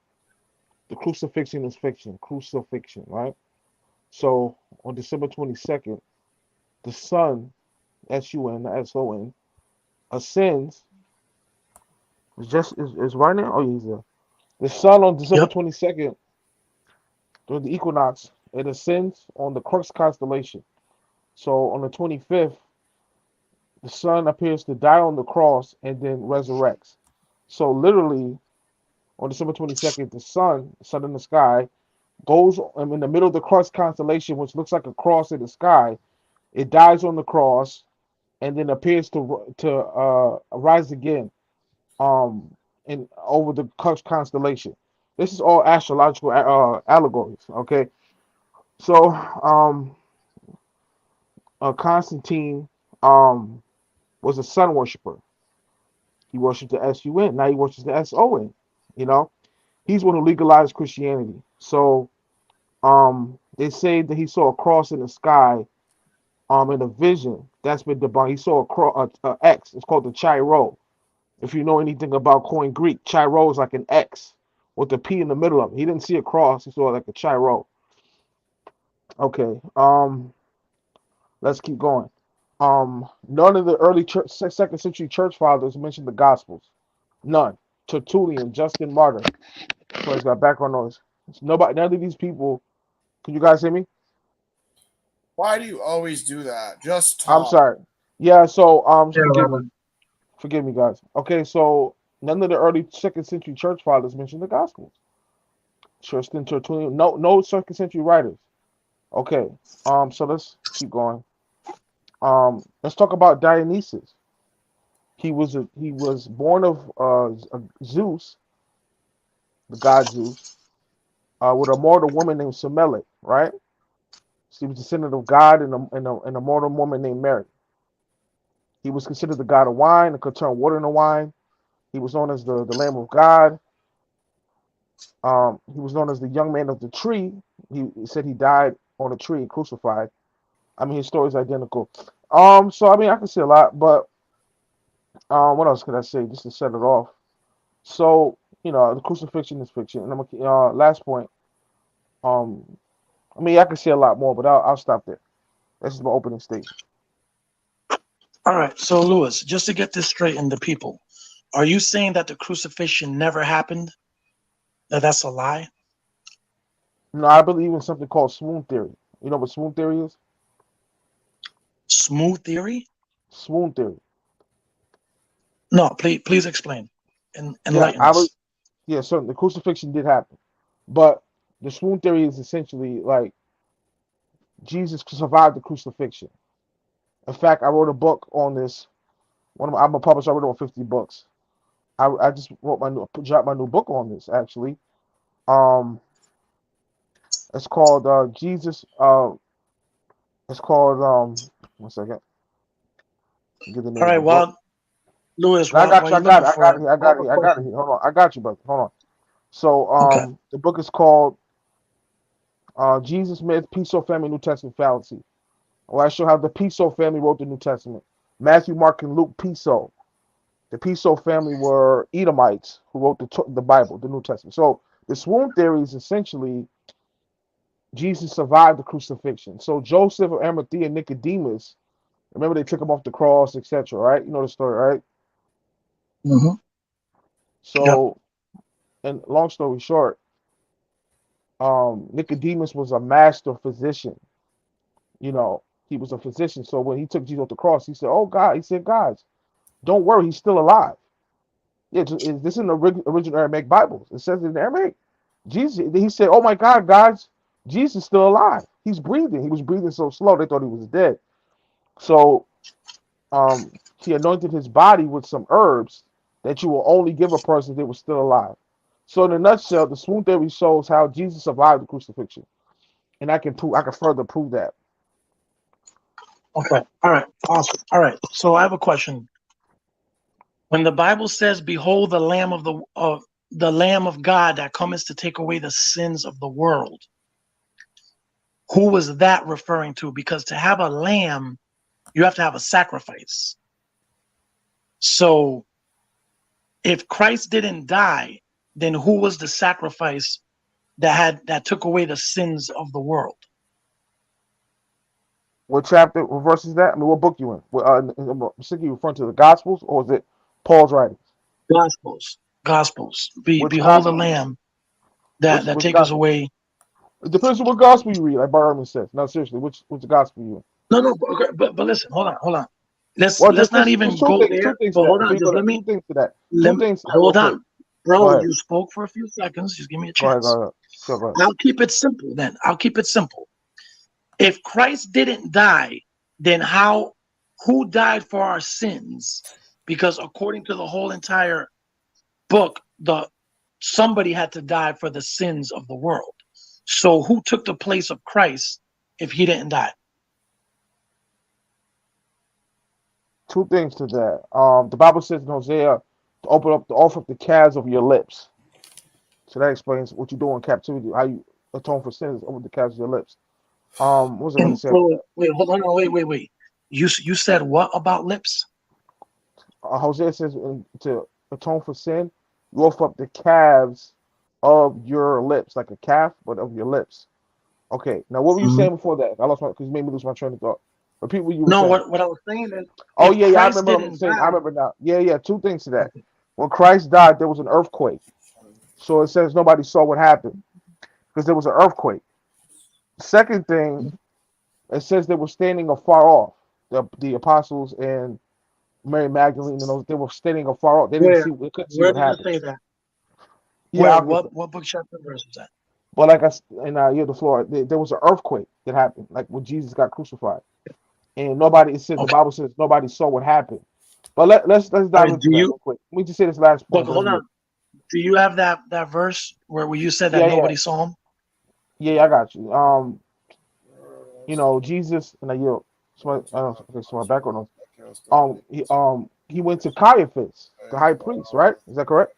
the crucifixion is fiction. Crucifixion, right? So on December 22nd, the sun, S-U-N, S-O-N, ascends. Is right now? Oh, yeah, he's there. The sun on December Yep. 22nd, during the equinox, it ascends on the Crux constellation. So on the 25th, the sun appears to die on the cross and then resurrects. So literally, on December 22nd, sun in the sky, goes in the middle of the Crux constellation, which looks like a cross in the sky. It dies on the cross and then appears to rise again in over the Crux constellation. This is all astrological allegories. Okay, so Constantine was a sun worshiper. He worshipped the S-U-N. Now he worships the S-O-N. You know, he's one who legalized Christianity. So they say that he saw a cross in the sky in a vision. That's been debunked. He saw a X. It's called the Chi-Rho. If you know anything about Koine Greek, Chi-Rho is like an X with a P in the middle of it. He didn't see a cross. He saw like a Chi-Rho. Okay. Let's keep going. None of the early second century church fathers mentioned the Gospels. None. Tertullian, Justin Martyr. Somebody's got background noise. Nobody. None of these people. Can you guys hear me? Why do you always do that? Just I'm talk. sorry. Yeah. So Yeah, Rabbi. forgive me, guys. Okay. So none of the early second century church fathers mentioned the Gospels. Justin Tertullian. No second century writers. Okay. So let's keep going. Let's talk about Dionysus. He was born of Zeus, the god Zeus, with a mortal woman named Semele, right? So he was descendant of God and a mortal woman named Mary. He was considered the god of wine and could turn water into wine. He was known as the Lamb of God. He was known as the young man of the tree. He said he died on a tree and crucified. I mean, his story is identical. So I mean, I can say a lot, but what else could I say just to set it off? So the crucifixion is fiction. And last point. Um, I mean, I can say a lot more, but I'll stop there. This is my opening statement. All right. So, Lewis, just to get this straight in the people, are you saying that the crucifixion never happened? That's a lie? No, I believe in something called swoon theory. You know what swoon theory is? Smooth theory? Swoon theory. No, please explain and Yeah, enlighten us. yeah, certainly the crucifixion did happen, but the swoon theory is essentially like Jesus survived the crucifixion. In fact, I wrote a book on this. I'm a publisher. I wrote over 50 books. I just dropped my new book on this actually. Um, it's called Jesus. It's called 1 second. Get the All name of right. the book. Well, Lewis, I got while you. I you're got looking it. I for got it, it. I I have got a it. I got it. question. Hold on. I got you, brother. Hold on. So Okay. the book is called Jesus Myth, Piso Family New Testament Fallacy. Well, I show how the Piso family wrote the New Testament. Matthew, Mark, and Luke Piso. The Piso family were Edomites who wrote the Bible, the New Testament. So the swoon theory is essentially Jesus survived the crucifixion. So Joseph of Arimathea and Nicodemus, remember they took him off the cross, etc. Right? You know the story, right? Mm-hmm. Yep. So, and long story short, Nicodemus was a master physician. You know, he was a physician. So when he took Jesus off the cross, he said, "Oh God," he said, "Guys, don't worry, he's still alive." Yeah, this is in the original Aramaic Bible. It says in Aramaic, Jesus. He said, "Oh my God, guys, Jesus is still alive. He's breathing. He was breathing so slow they thought he was dead." So he anointed his body with some herbs that you will only give a person that was still alive. So in a nutshell, the swoon theory shows how Jesus survived the crucifixion, and I can further prove that. Okay. All right. Awesome. All right. So I have a question. When the Bible says, "Behold, the Lamb of God that cometh to take away the sins of the world," who was that referring to? Because to have a lamb, you have to have a sacrifice. So if Christ didn't die, then who was the sacrifice that took away the sins of the world? What chapter, what verse is that? I mean, what book you in? You referring to the Gospels, or is it Paul's writings? Gospels. Gospels. Which Behold the gospel? Lamb that Which taketh gospel? away. It depends on what gospel you read, like Barman says. No, seriously, which gospel you in? No, no, but listen, hold on. Well, Let's not just even two go things, there. two things to But that. hold Before on, you go just there, two things to that. let Two me things to that, real hold quick. on. Go Bro, ahead. you spoke for a few seconds. Just give me a Go ahead. chance. Go ahead. Sure, go ahead. I'll keep it simple then. I'll keep it simple. If Christ didn't die, then who died for our sins? Because according to the whole entire book, somebody had to die for the sins of the world. So who took the place of Christ if he didn't die? Two things to that. The Bible says in Hosea to offer up the calves of your lips. So that explains what you do in captivity, how you atone for sins over the calves of your lips. What was I going to And say about that? wait, hold on, wait. You said what about lips? Hosea says to atone for sin, you offer up the calves of your lips, like a calf, but of your lips. Okay. Now, what were you Mhm. saying before that? I lost my because you made me lose my train of thought. Repeat what you were No, saying. what I was saying is, Oh if yeah, I Christ remember what I'm didn't saying. I die, remember now. Yeah. Two things to that. okay. When Christ died, there was an earthquake. So it says nobody saw what happened because there was an earthquake. Second thing, it says they were standing afar off. The apostles and Mary Magdalene and those they were standing afar off. They couldn't see Where what does it happened. say that? Yeah, I'll get that. What book chapter verse is that? But like and you the floor, there was an earthquake that happened, like when Jesus got crucified, and nobody. It says the Okay. Bible says nobody saw what happened. But let's All dive right. into that real quick. Let me just say this last But point. Then hold you. on. Do you have that verse where you said that Yeah. nobody saw him? Yeah, I got you. Jesus and I yield. Somebody, I don't know, okay, so my background noise. He went to Caiaphas, the high priest, right? Is that correct?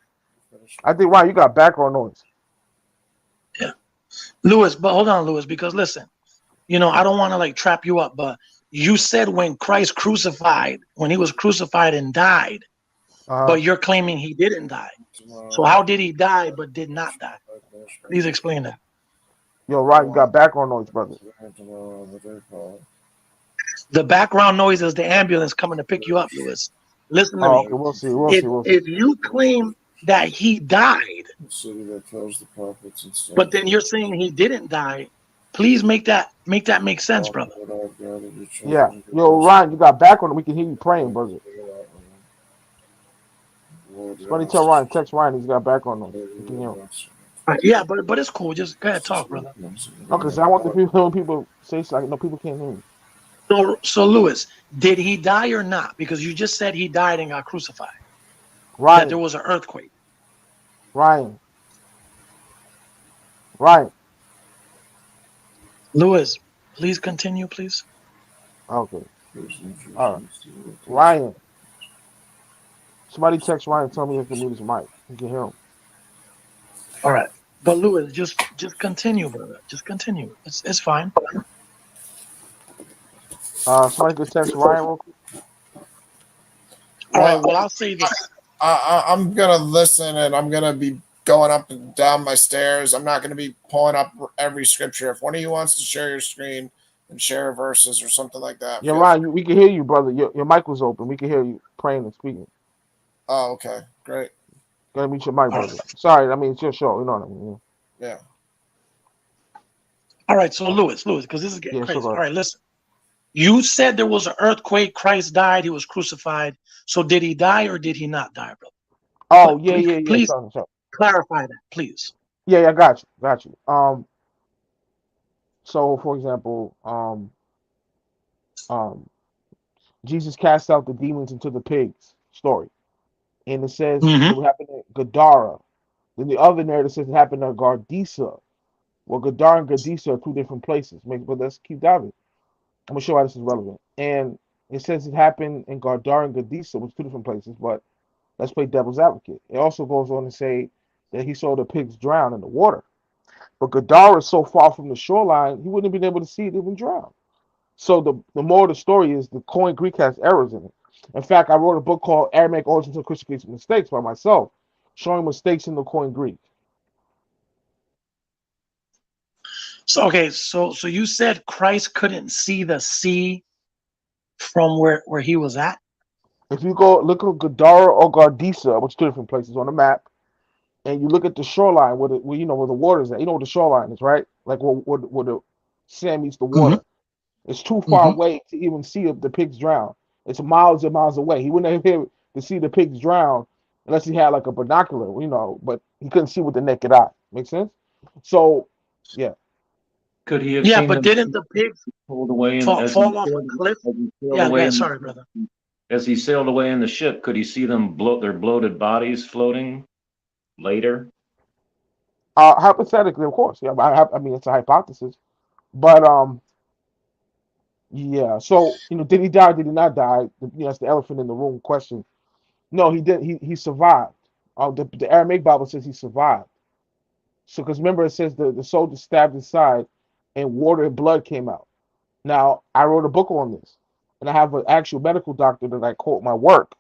I think Ryan, you got background noise. Yeah. Lewis, but hold on, Lewis, because listen, I don't want to like trap you up, but you said when he was crucified and died, Uh, but you're claiming he didn't die. So how did he die but did not die? Please explain that. yo, Ryan, you got background noise, brother. The background noise is the ambulance coming to pick you up, Lewis. Listen to Oh, me. okay, we'll see. We'll see. We'll see. If you claim that he died, but then you're saying he didn't die, please make that make sense, brother. Yeah, yo, Ryan, you got background. We can hear you praying, brother. Somebody tell Ryan, text Ryan, he's got background noise. We can hear him. Right, yeah, but it's cool. Just go ahead, talk, brother. No, because I want the people when people say something. No, people can't hear me. So Lewis, did he die or not? Because you just said he died and got crucified. That there Ryan, was an earthquake. Ryan, Ryan. Lewis, please continue, please. Okay, all right. Ryan, somebody text Ryan, tell me he can mute his mic. You can hear him. All right. But Lewis, just continue, brother. Just continue. It's fine. Somebody could text Ryan real quick. All right. Well, Well, I'll say this. I'm gonna listen, and I'm gonna be going up and down my stairs. I'm not gonna be pulling up every scripture. If one of you wants to share your screen and share verses or something like that, Yeah, feel free. Ryan, we can hear you, brother. Your mic was open. We can hear you praying and speaking. Oh, okay, great. Gotta mute your mic, All brother. right. Sorry, I mean it's your show. You know what I mean? Yeah. All right. So Lewis, because this is getting Yeah, sure. crazy. Go All ahead. right, listen. You said there was an earthquake. Christ died. He was crucified. So did he die or did he not die, brother? Oh, yeah. Please Sorry. clarify that, please. Yeah, I got you. So for example, um, Jesus cast out the demons into the pigs story, and it says Mm-hmm. it happened at Gadara. Then the other narrative says it happened at Gardisa. Well, Gadar and Gadisa are two different places. But let's keep diving. I'm gonna show why this is relevant. And it says it happened in Gardar and Gadisa, which are two different places. But let's play devil's advocate. It also goes on to say that he saw the pigs drown in the water. But Gadara is so far from the shoreline, he wouldn't have been able to see it even drown. So the moral of the story is the Koine Greek has errors in it. In fact, I wrote a book called Aramaic Origins of Christian Mistakes by myself, showing mistakes in the Koine Greek. So okay, so you said Christ couldn't see the sea from where he was at? If you go look at Gadara or Gardisa, which are two different places on the map, and you look at the shoreline where you know where the water is at, you know where the shoreline is, right? Like where the sand meets the Mm-hmm. water. It's too far Mm-hmm. away to even see if the pigs drown. It's miles and miles away. He wouldn't have been able to see the pigs drown unless he had like a binocular, you know, but he couldn't see with the naked eye. Make sense? So, yeah. Could he have Yeah, seen but them didn't the pigs pulled away and fall off a cliff? as he sailed Yeah, away yeah. in Sorry, brother. as he sailed away in the ship? Could he see them their bloated bodies floating later? Hypothetically, of course. Yeah, I mean, it's a hypothesis. But yeah. So, you know, did he die? Did he not die? You know, that's the elephant in the room question. No, he did. He survived. The Aramaic Bible says he survived. So, because remember, it says the soldier stabbed his side, and water and blood came out. Now, I wrote a book on this, and I have an actual medical doctor that I quote my work,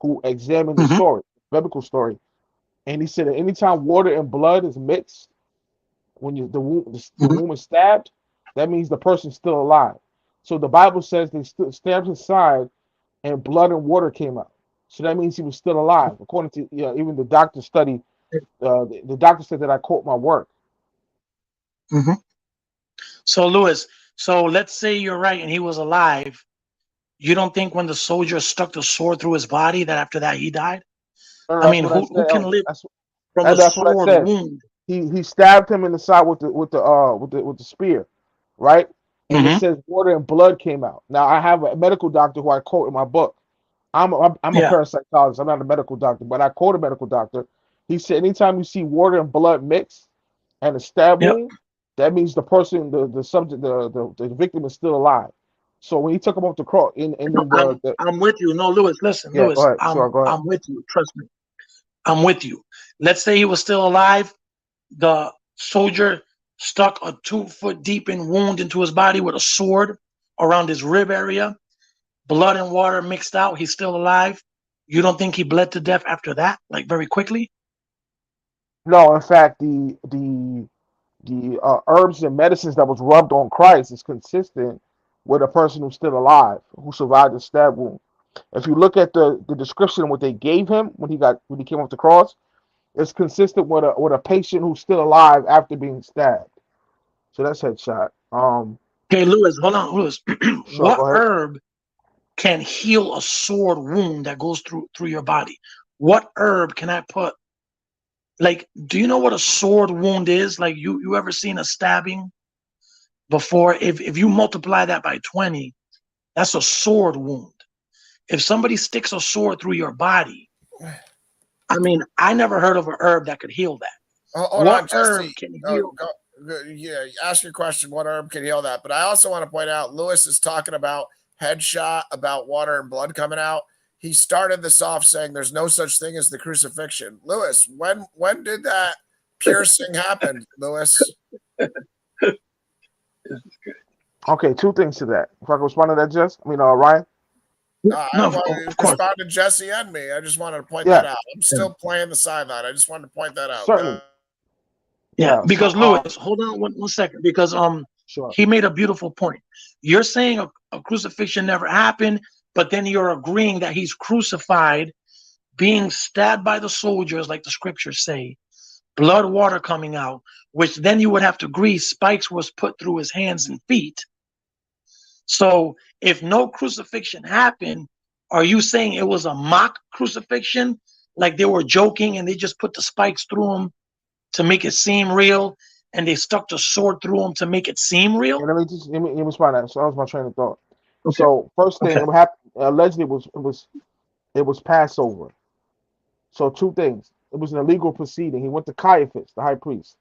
who examined the Mm-hmm. story, biblical story, and he said that anytime water and blood is mixed, when the Mm-hmm. womb is stabbed, that means the person's still alive. So the Bible says they stabbed his side, and blood and water came out. So that means he was still alive, according to even the doctor study. The doctor said that I quote my work. Mm-hmm. So Lewis, so let's say you're right and he was alive. You don't think when the soldier stuck the sword through his body that after that he died? I That's mean, what I who said. can live That's from a that's what I sword said. wound? He stabbed him in the side with the spear, right? And it Mm-hmm. says water and blood came out. Now I have a medical doctor who I quote in my book. I'm a Yeah. parapsychologist. I'm not a medical doctor, but I quote a medical doctor. He said anytime you see water and blood mix and a stab Yep. wound, that means the person, the subject, the victim is still alive. So when he took him off the cross, and No, then the I'm with you. No, Lewis, listen, yeah, go Lewis, ahead. Sure, go ahead. I'm with you. Trust me. I'm with you. Let's say he was still alive. The soldier stuck a 2 foot deep in wound into his body with a sword around his rib area. Blood and water mixed out. He's still alive. You don't think he bled to death after that, like very quickly? No, in fact, the herbs and medicines that was rubbed on Christ is consistent with a person who's still alive, who survived the stab wound. If you look at the description of what they gave him when he came off the cross, it's consistent with a patient who's still alive after being stabbed. So that's headshot. Okay, Lewis, hold on, Lewis. Sure, What go ahead. herb can heal a sword wound that goes through your body? What herb can I put? Like, do you know what a sword wound is? Like, you ever seen a stabbing before? If you multiply that by 20, that's a sword wound. If somebody sticks a sword through your body, I mean, I never heard of a herb that could heal that. Hold on, What Jesse. herb can heal? Yeah, ask your question. What herb can heal that? But I also want to point out, Lewis is talking about headshot, about water and blood coming out. He started this off saying there's no such thing as the crucifixion. Lewis, when did that piercing happen, Lewis? Okay, two things to that. If I can respond to that, Jess, Ryan. No, I want of to course. respond to Jesse and me. I just wanted to point Yeah, that out. I'm still playing the sideline. I just wanted to point that out. certainly. Yeah, Yeah. because So Lewis, hold on one second, because sure. he made a beautiful point. You're saying a crucifixion never happened, but then you're agreeing that he's crucified, being stabbed by the soldiers, like the scriptures say, blood, water coming out, which then you would have to agree spikes was put through his hands and feet. So if no crucifixion happened, are you saying it was a mock crucifixion? Like they were joking and they just put the spikes through him to make it seem real, and they stuck the sword through him to make it seem real? Yeah, let me respond to that. So that was my train of thought. Okay. So first thing, Okay. it happened allegedly it was Passover. So two things. it was an illegal proceeding. He went to Caiaphas, the high priest,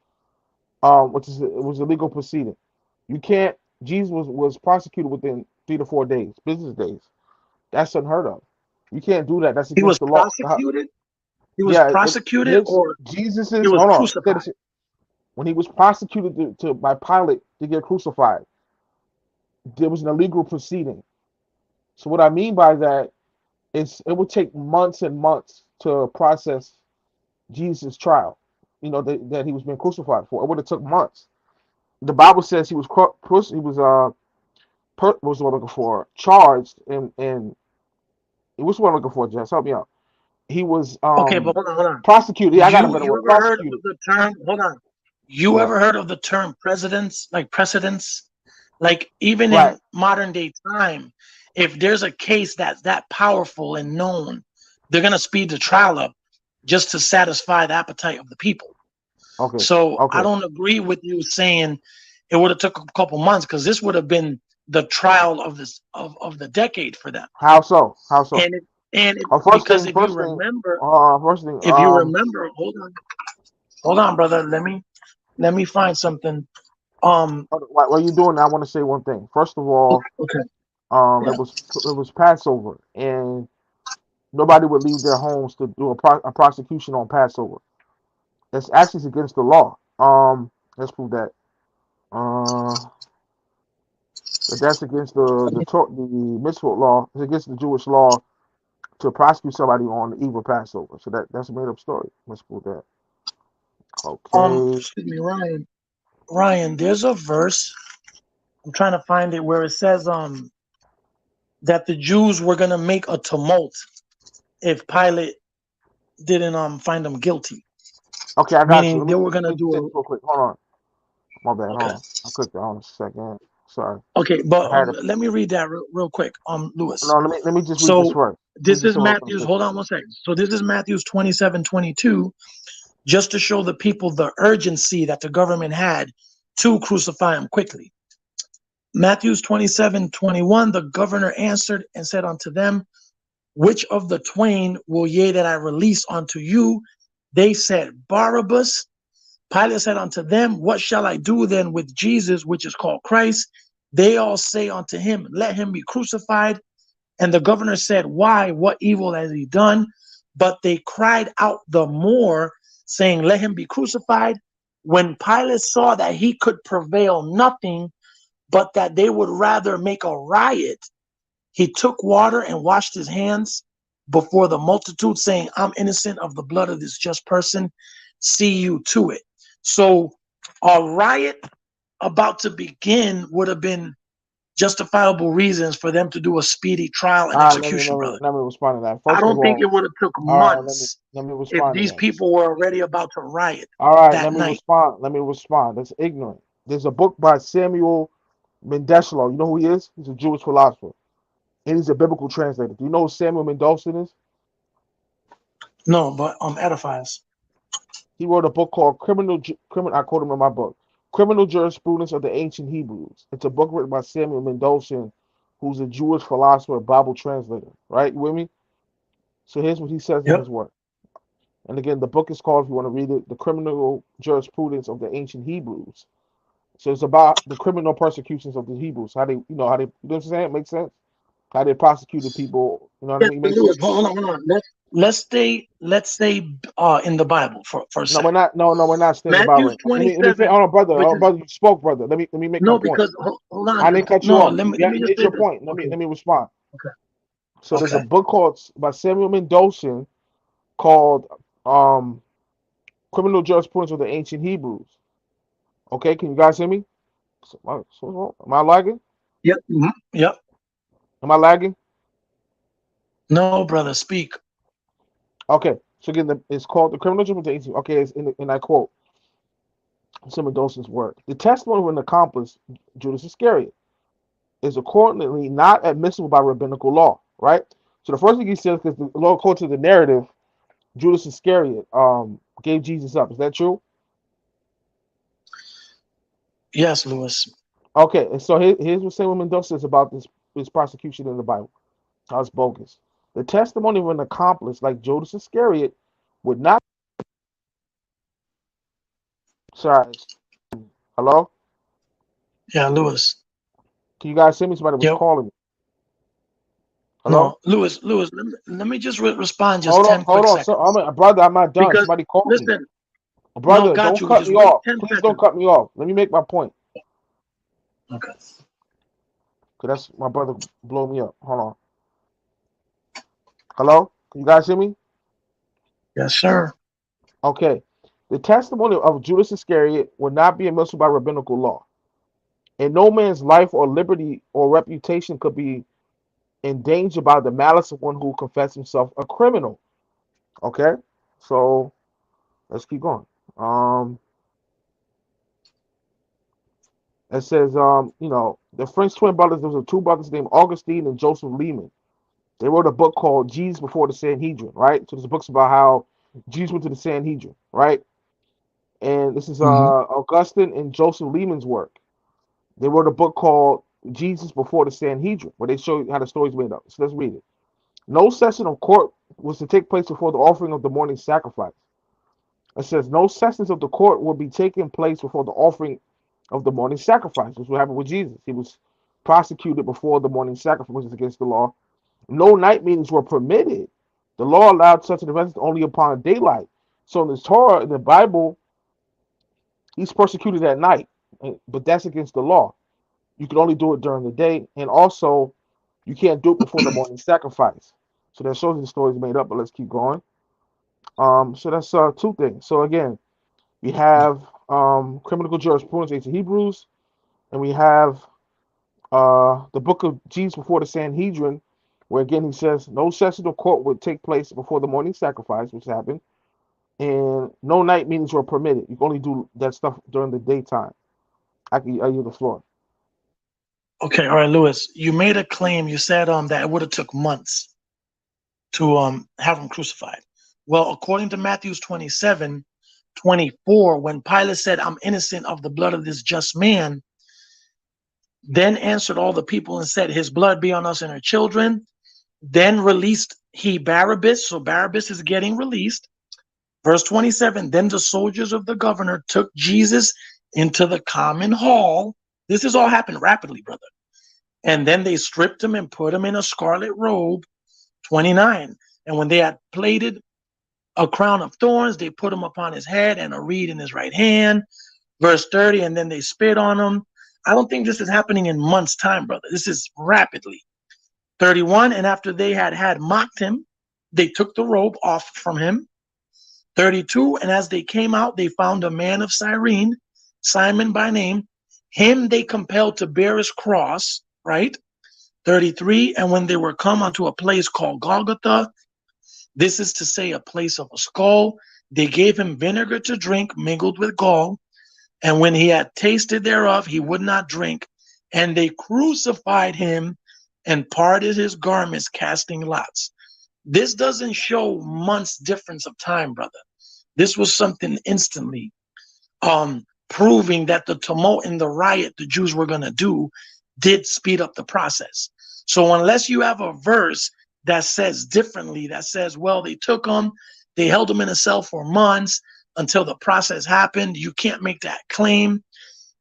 which is it was a legal proceeding. You can't. Jesus was prosecuted within 3 to 4 days, business days. That's unheard of. You can't do that. That's He was against the law. prosecuted. He was Yeah, prosecuted, his or he Jesus's was hold on. crucified. When he was prosecuted by Pilate to get crucified, there was an illegal proceeding. So what I mean by that is it would take months and months to process Jesus' trial. That he was being crucified for. It would have took months. The Bible says he was what was the word I'm looking for? Charged and what's what I'm looking for, Jess? Help me out. He was Okay, but hold on. prosecuted. Yeah, I got a better You word. ever heard of Prosecuted. the term? Hold on. You Yeah. ever heard of the term precedents? Like precedents? Like even Right. in modern day time, if there's a case that's that powerful and known, they're gonna speed the trial up just to satisfy the appetite of the people. Okay. So I Okay. don't agree with you saying it would have took a couple months, because this would have been the trial of of the decade for them. How so? How so? And First because thing. First thing. First thing. if you remember, hold on, brother. Let me find something. While you're doing that, I want to say one thing. First of all, Okay. it was Passover, and nobody would leave their homes to do a prosecution on Passover. It's actually against the law. Let's prove that. That's against the mitzvot law. It's against the Jewish law to prosecute somebody on the eve of Passover. So that's a made up story. Let's prove that. Okay. Excuse me, Ryan. Ryan, there's a verse. I'm trying to find it where it says that the Jews were gonna make a tumult if Pilate didn't find them guilty. Okay, I got you. Meaning they were Let gonna me do check real quick. Hold on. My bad. Hold okay. on. I clicked it on a second. Sorry. Okay, but I had it. let me read that real quick, Lewis. No, let me just read this So first. this is Matthew's. Hold on one second. So this is Matthew's 27:22, just to show the people the urgency that the government had to crucify him quickly. Matthew's 27:21, the governor answered and said unto them, which of the twain will ye that I release unto you? They said, Barabbas. Pilate said unto them, what shall I do then with Jesus, which is called Christ? They all say unto him, let him be crucified. And the governor said, why? What evil has he done? But they cried out the more, saying, let him be crucified. When Pilate saw that he could prevail nothing, but that they would rather make a riot, he took water and washed his hands before the multitude, saying, I'm innocent of the blood of this just person. See you to it. So a riot about to begin would have been justifiable reasons for them to do a speedy trial and execution, brother. Let me respond to that. I First don't of think all, it would have took all right, months let me if respond to these that. people were already about to riot All right, that night. Let me respond. That's ignorant. There's a book by Samuel Mendeshlo. You know who he is? He's a Jewish philosopher, and he's a biblical translator. Do you know who Samuel Mendelssohn is? No, but edifies. He wrote a book called Criminal. I quote him in my book, Criminal Jurisprudence of the Ancient Hebrews. It's a book written by Samuel Mendelssohn, who's a Jewish philosopher, Bible translator. Right, you with me? So here's what he says in Yep. his work. And again, the book is called, if you want to read it, The Criminal Jurisprudence of the Ancient Hebrews. So it's about the criminal persecutions of the Hebrews. How they, you know what I'm saying? It makes sense. How they prosecuted people. You know what I mean? Hold on. Let's stay in the Bible for a No, second. we're not. No, we're not staying about Matthew's it. 27. Hold on, brother. Hold on, brother. You spoke, brother. Let me make my point. Because hold on. I didn't cut you No, off. let me You just made say your this. point. Let me respond. Okay. So there's a book called by Samuel Mendelssohn called Criminal Jurisprudence of the Ancient Hebrews. Okay, can you guys hear me? Am I lagging? Yep. Yep. Am I lagging? No, brother, speak. Okay, so again, it's called the Criminal Jurisprudence of the Ancient. Okay, and I quote Samuel Mendelssohn's work: "The testimony of an accomplice, Judas Iscariot, is accordingly not admissible by rabbinical law." Right. So the first thing he says, because the law, according to the narrative, Judas Iscariot gave Jesus up. Is that true? Yes, Lewis. Okay, and so here's what Samuel Mendelssohn says about this prosecution in the Bible. How it's bogus. The testimony of an accomplice like Judas Iscariot would not Sorry. Hello? Yeah, Lewis. Can you guys hear me? Somebody was Yep. calling me. Hello? No, Lewis, let me just respond just Hold on, 10 hold quick on. So, seconds. brother, I'm not done. Because, Somebody called me. listen, no, Brother, got don't you, but cut just me wait off. 10 Please don't seconds. cut me off. Let me make my point. Okay. Because that's my brother blow me up. Hold on. Hello? Can you guys hear me? Yes, sir. Okay. The testimony of Judas Iscariot will not be admissible by rabbinical law. And no man's life or liberty or reputation could be endangered by the malice of one who confessed himself a criminal. Okay? So let's keep going. Um, it says, the French twin brothers, there was two brothers named Augustine and Joseph Lehman. They wrote a book called Jesus Before the Sanhedrin, right? So there's books about how Jesus went to the Sanhedrin, right? And this is Mhm. Augustine and Joseph Lehman's work. They wrote a book called Jesus Before the Sanhedrin, where they show you how the story's made up. So let's read it. No session of court was to take place before the offering of the morning sacrifice. It says no sessions of the court will be taking place before the offering of the morning sacrifice. This is what happened with Jesus. He was prosecuted before the morning sacrifice, which is against the law. No night meetings were permitted. The law allowed such an event only upon daylight. So in the Torah, in the Bible, he's persecuted at night, but that's against the law. You can only do it during the day, and also you can't do it before the morning sacrifice. So that shows you the story's made up. But let's keep going. So that's two things. So again, we have criminal jurisprudence, ancient Hebrews, and we have the book of Jesus Before the Sanhedrin, where again he says no session of court would take place before the morning sacrifice, which happened, and no night meetings were permitted. You can only do that stuff during the daytime. I use the floor. Okay, all right, Lewis. You made a claim. You said that it would have took months to have him crucified. Well, according to Matthew's 27:24, when Pilate said, I'm innocent of the blood of this just man, then answered all the people and said, his blood be on us and our children. Then released he Barabbas. So Barabbas is getting released. Verse 27, then the soldiers of the governor took Jesus into the common hall. This has all happened rapidly, brother. And then they stripped him and put him in a scarlet robe. 29. And when they had plaited a crown of thorns, they put him upon his head and a reed in his right hand. Verse 30, and then they spit on him. I don't think this is happening in months' time, brother. This is rapidly. 31, and after they had mocked him, they took the robe off from him. 32, and as they came out, they found a man of Cyrene, Simon by name. Him they compelled to bear his cross, right? 33, and when they were come unto a place called Golgotha, this is to say a place of a skull, they gave him vinegar to drink mingled with gall. And when he had tasted thereof, he would not drink. And they crucified him and parted his garments, casting lots. This doesn't show months difference of time, brother. This was something instantly, proving that the tumult and the riot the Jews were going to do did speed up the process. So unless you have a verse that says differently, that says, well, they took him, they held him in a cell for months until the process happened, you can't make that claim.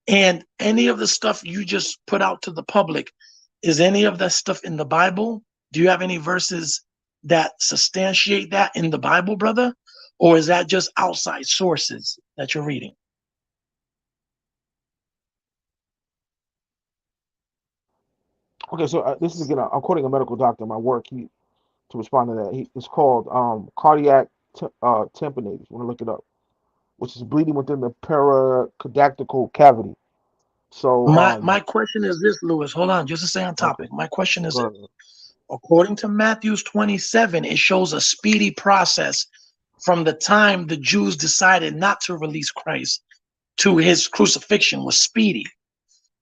And any of the stuff you just put out to the public, is any of that stuff in the Bible? Do you have any verses that substantiate that in the Bible, brother? Or is that just outside sources that you're reading? Okay, so this is again. I'm quoting a medical doctor in my work. To respond to that, it's called cardiac tamponade. If you want to look it up, which is bleeding within the pericardiacal cavity. So My question is this, Lewis. Hold on, just to stay on okay, topic. My question is go this. ahead. According to Matthew's 27, it shows a speedy process from the time the Jews decided not to release Christ to his crucifixion was speedy.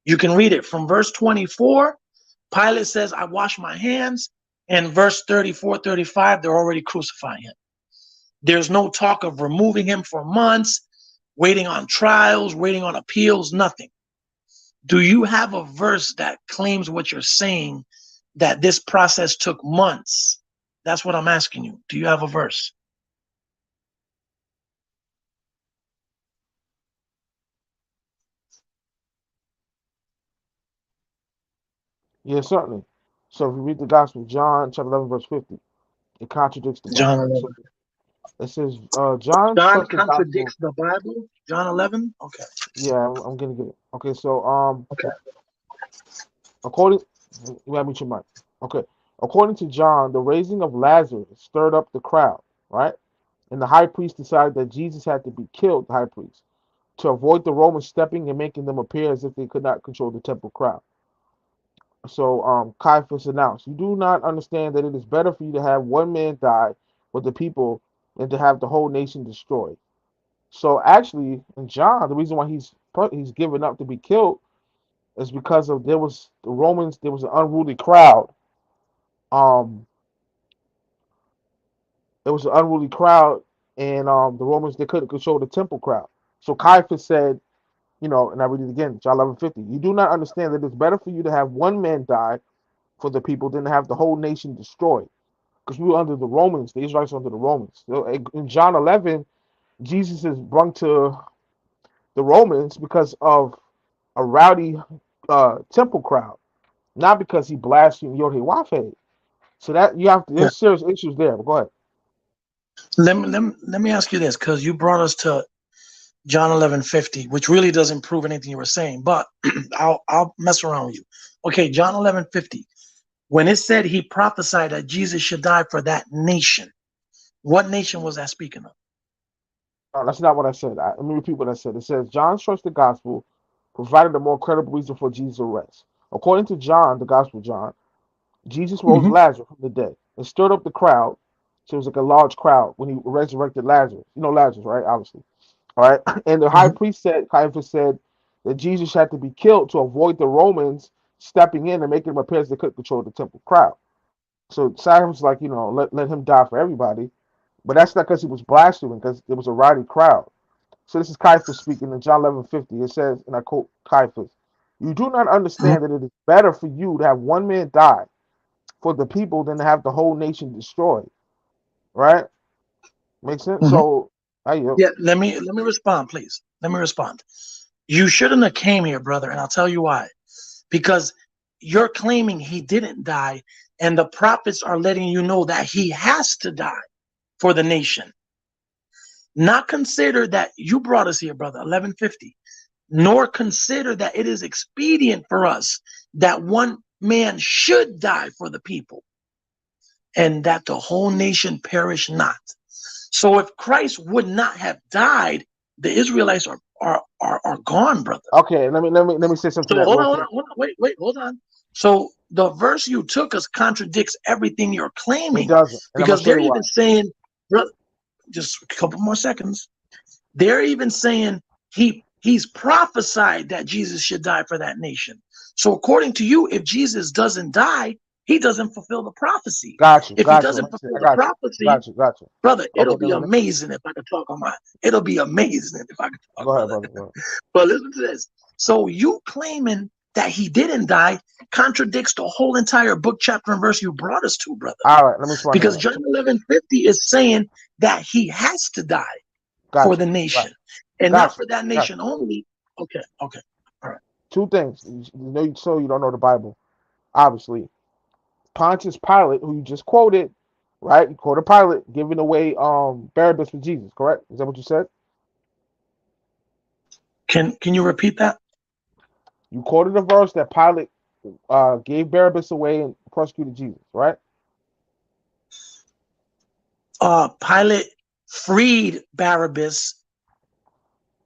You can read it from verse 24. Pilate says, I wash my hands. And verse 34, 35, they're already crucifying him. There's no talk of removing him for months, waiting on trials, waiting on appeals, nothing. Do you have a verse that claims what you're saying, that this process took months? That's what I'm asking you. Do you have a verse? Yeah, certainly. So if you read the Gospel of John, chapter 11, verse 50, it contradicts the John Bible. 11. So it says, John John trusts the gospel. contradicts the Bible. John 11. Okay. Yeah, I'm gonna get it. Okay, so Okay. according, let me check my. Okay, according to John, the raising of Lazarus stirred up the crowd, right? And the high priest decided that Jesus had to be killed, the high priest, to avoid the Romans stepping and making them appear as if they could not control the temple crowd. So Caiaphas announced, "You do not understand that it is better for you to have one man die for the people than to have the whole nation destroyed." So actually, in John, the reason why he's given up to be killed is because of there was the Romans, there was an unruly crowd. Um, there was an unruly crowd, and the Romans they couldn't control the temple crowd. So Caiaphas said, and I read it again, John 11:50. You do not understand that it's better for you to have one man die for the people than to have the whole nation destroyed. Because we were under the Romans, the Israelites were under the Romans. So in John 11, Jesus is brung to the Romans because of a rowdy temple crowd, not because he blasphemed Yod Wafe. So that you have to, Yeah. there's serious issues there. But go ahead. Let me ask you this, because you brought us to John 11:50, which really doesn't prove anything you were saying, but I'll mess around with you. Okay, John 11:50. When it said he prophesied that Jesus should die for that nation, what nation was that speaking of? No, that's not what I said. Let me repeat what I said. It says John trusts the gospel, provided a more credible reason for Jesus' arrest. According to John, the Gospel of John, Jesus rose Mm-hmm. Lazarus from the dead and stirred up the crowd. So it was like a large crowd when he resurrected Lazarus. You know Lazarus, right? Obviously. All right. And the high Mm-hmm. priest said, Caiaphas said that Jesus had to be killed to avoid the Romans stepping in and making them appear as they couldn't control the temple crowd. So Caiaphas was like, let him die for everybody. But that's not because he was blaspheming, because there was a rowdy crowd. So this is Caiaphas speaking in John 11:50. It says, and I quote Caiaphas, "You do not understand that it is better for you to have one man die for the people than to have the whole nation destroyed." Right? Makes sense? Mm-hmm. So, I Yeah, let me respond, please. Let me respond. You shouldn't have came here, brother, and I'll tell you why. Because you're claiming he didn't die, and the prophets are letting you know that he has to die for the nation. Not consider that you brought us here, brother, 1150, nor consider that it is expedient for us that one man should die for the people and that the whole nation perish not. So if Christ would not have died, the Israelites are gone, brother. okay. Let me say something to So that hold real on, quick. wait, hold on. So the verse you took us contradicts everything you're It claiming, doesn't, and I'm gonna because show they're you why. even saying, brother, just a couple more seconds. They're even saying he's prophesied that Jesus should die for that nation. So according to you, if Jesus doesn't die, he doesn't fulfill the prophecy. Got you, If he got you. doesn't Like I said, fulfill I the got you, prophecy, got you, got you. brother, Okay, it'll be amazing if I could talk on my. It'll be amazing if I could talk, go ahead, brother. brother. Go ahead. But listen to this. So you claiming that he didn't die contradicts the whole entire book, chapter, and verse you brought us to, brother. All right, let me respond to Because that. John 11:50 is saying that he has to die for Got the you, right? nation, and not Got for you, that got nation only. Okay, okay, all right. you. Two things. So you don't know the Bible, obviously. Pontius Pilate, who you just quoted, right? You quoted Pilate giving away Barabbas for Jesus, correct? Is that what you said? Can you repeat that? You quoted a verse that Pilate gave Barabbas away and persecuted Jesus, right? Pilate freed Barabbas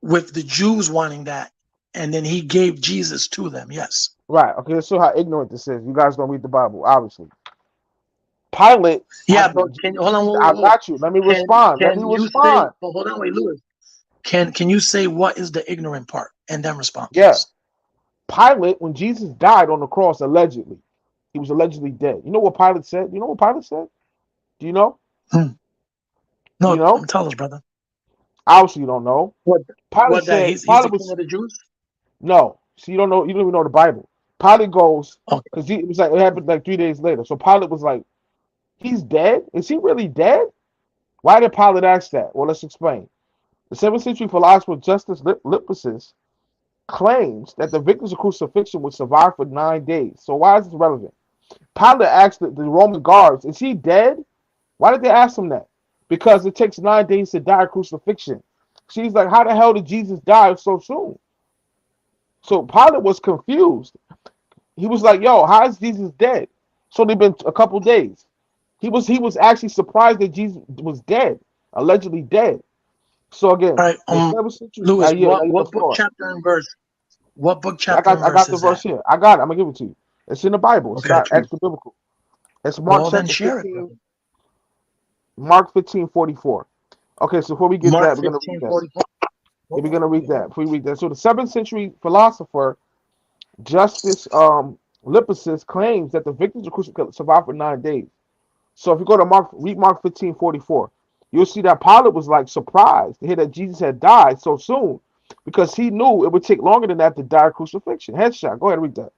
with the Jews wanting that, and then he gave Jesus to them. Yes. Right. Okay, let's show how ignorant this is. You guys don't read the Bible, obviously. Pilate, Yeah, after but can hold on, I whoa. got you. Let me Can respond. Let me can you say? respond. Oh, hold on, wait, Lewis. Can you say what is the ignorant part and then respond, Yeah. please? Pilate, when Jesus died on the cross, allegedly, he was allegedly dead. You know what Pilate said? You know what Pilate said? Do you know? Hmm. Do you No, know? tell us, brother. Obviously, you don't know. What? Pilate What that said, he's the Pilate king was, of the Jews? no. So you don't know, you don't even know the Bible. Pilate goes, Okay. because it was like, it happened like 3 days later. So Pilate was like, he's dead? Is he really dead? Why did Pilate ask that? Well, let's explain. The 7th century philosopher Justus Lipsius claims that the victims of crucifixion would survive for 9 days. So why is this relevant? Pilate asked the Roman guards, "Is he dead?" Why did they ask him that? Because it takes 9 days to die of crucifixion. She's like, how the hell did Jesus die so soon? So Pilate was confused. He was like, "Yo, how is Jesus dead? It's only been a couple days." He was actually surprised that Jesus was dead, allegedly dead. So All again, right, the 7th century. Lewis, I yield the what book, floor. chapter, and verse? What book, I chapter, got and I verse got the is verse that? here. I got it. I'm gonna give it to you. It's in the Bible. It's Okay, not please. extra biblical. It's Mark Well, then chapter share it, 15, brother. Mark 15:44. Okay, so before we get Mark that, we're gonna read that. 15:44. Yeah, we're gonna read that. Before we read that, so the 7th century philosopher Justus Lipsius claims that the victims of crucifixion survived for 9 days. So if you go to read Mark 15:44, you'll see that Pilate was like surprised to hear that Jesus had died so soon, because he knew it would take longer than that to die of crucifixion. Headshot. Go ahead and read that.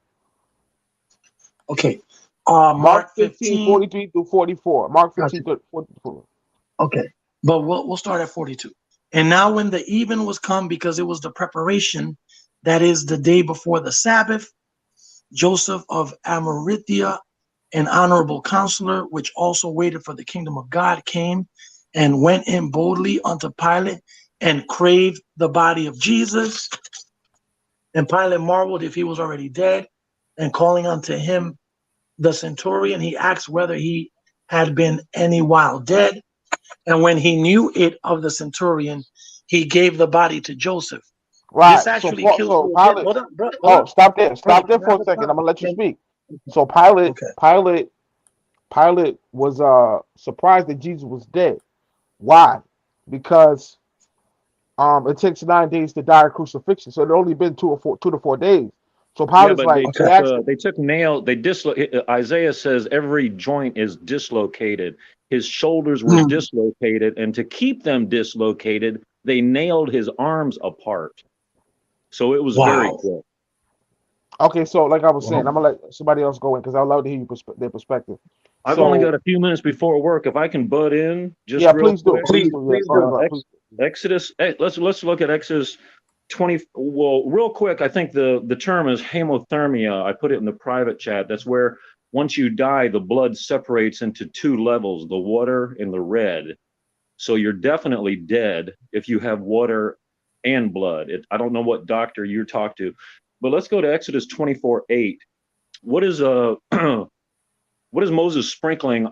Okay. Mark Mark 15, 15. 43 through 44. Mark Gotcha. 15, 44. Okay. But we'll start at 42. And now when the even was come, because it was the preparation, that is the day before the Sabbath, Joseph of Arimathea, an honorable counselor, which also waited for the kingdom of God, came and went in boldly unto Pilate and craved the body of Jesus. And Pilate marveled if he was already dead, and calling unto him the centurion, he asked whether he had been any while dead. And when he knew it of the centurion, he gave the body to Joseph. This Right. So actually kills So me again. Pilate. Hold up, brother. Hold Oh, up, stop there. brother. Stop there Can I for have a a second. I'm thought? gonna let you Can, speak. So Pilate, okay. Pilate, Pilate was surprised that Jesus was dead. Why? Because it takes 9 days to die of crucifixion. So it only been 2 to 4 days. So Yeah, Pilate's but like, they he Okay. took asked him, they took nail. They Isaiah says every joint is dislocated. His shoulders were Hmm. dislocated, and to keep them dislocated, they nailed his arms apart. So it was very Wow. quick. okay, so like I was saying, Wow. I'm gonna let somebody else go in because I'd love to hear their perspective. I've only So got a few minutes before work. If I can butt in just yeah, real please do. quick. Please Please, do. Yeah, please go ahead, do. bro. Please. Exodus. Let's look at Exodus 20. Well, real quick, I think the term is hemothermia. I put it in the private chat. That's where once you die, the blood separates into two levels: the water and the red. So you're definitely dead if you have water and blood. I don't know what doctor you talk to, but let's go to Exodus 24:8. What is what is Moses sprinkling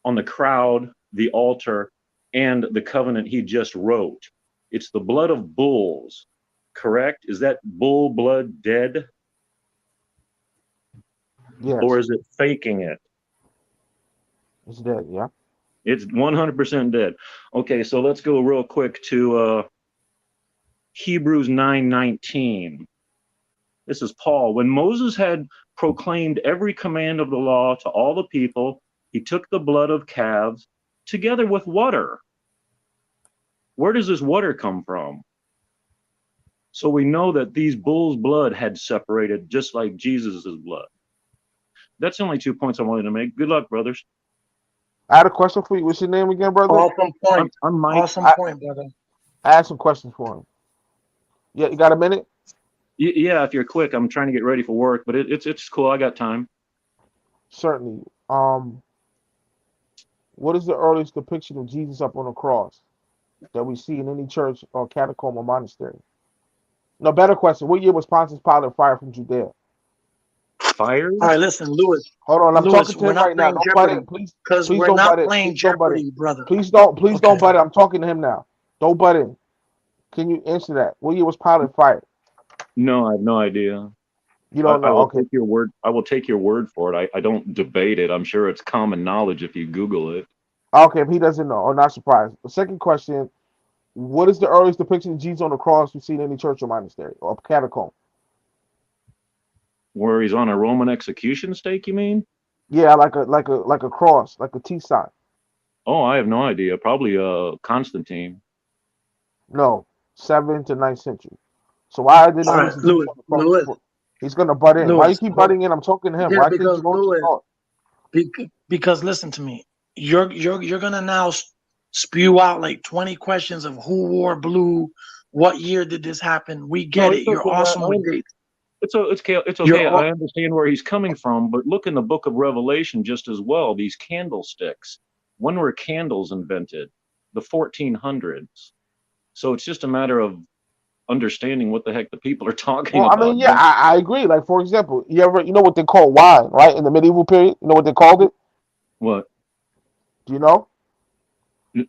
on the crowd, the altar, and the covenant he just wrote? It's the blood of bulls, correct? Is that bull blood dead, or Yes, is it faking it? it's dead. Yeah. It's 100% dead. Okay, so let's go real quick to Hebrews 9:19. This is Paul. When Moses had proclaimed every command of the law to all the people, he took the blood of calves together with water. Where does this water come from? So we know that these bulls' blood had separated just like Jesus's blood. That's the only 2 points I wanted to make. Good luck, brothers. I had a question for you. What's your name again, brother? Awesome point. I'm Mike. Awesome I, point, brother. I had some questions for him. Yeah, you got a minute? Yeah, if you're quick, I'm trying to get ready for work, but it's cool. I got time. Certainly. What is the earliest depiction of Jesus up on a cross that we see in any church or catacomb or monastery? No, better question. What year was Pontius Pilate fired from Judea? Fired? All right, listen, Lewis. Hold on, I'm talking Lewis, to we're him not right now. playing Don't butt Jeopardy in, please. because Please we're don't not butt in. playing Please don't butt in. Jeopardy, brother. Please don't Okay. butt in. I'm talking to him now. Don't butt in. Can you answer that? What year was Pilate fired? No, I have no idea. You don't I know. will Okay. take your word. I will take your word for it. I don't debate it. I'm sure it's common knowledge if you Google it. Okay, if he doesn't know, or not surprised. The second question, what is the earliest depiction of Jesus on the cross we see in any church or monastery or catacomb? Where he's on a Roman execution stake, you mean? Yeah, like a cross, like a T sign. Oh, I have no idea. Probably Constantine. No, 7th to 9th century. So why didn't All we right, see Jesus Lewis. on the cross Lewis. before? He's gonna butt in. Why you Lewis. keep butting in? I'm talking to him. Yeah, Why can't you because go to the Lewis. thought? Because listen to me. You're gonna now spew out like 20 questions of who wore blue, What year did this happen? We No, get it. it's You're okay. awesome with dates. It's okay. It's You're okay. all, I understand where he's coming from, but look in the book of Revelation just as well. These candlesticks. When were candles invented? The 1400s. So it's just a matter of understanding what the heck the people are talking Well, I mean, about. yeah, I agree. Like, for example, you know what they call wine, right? In the medieval period, you know what they called it? What? Do you know?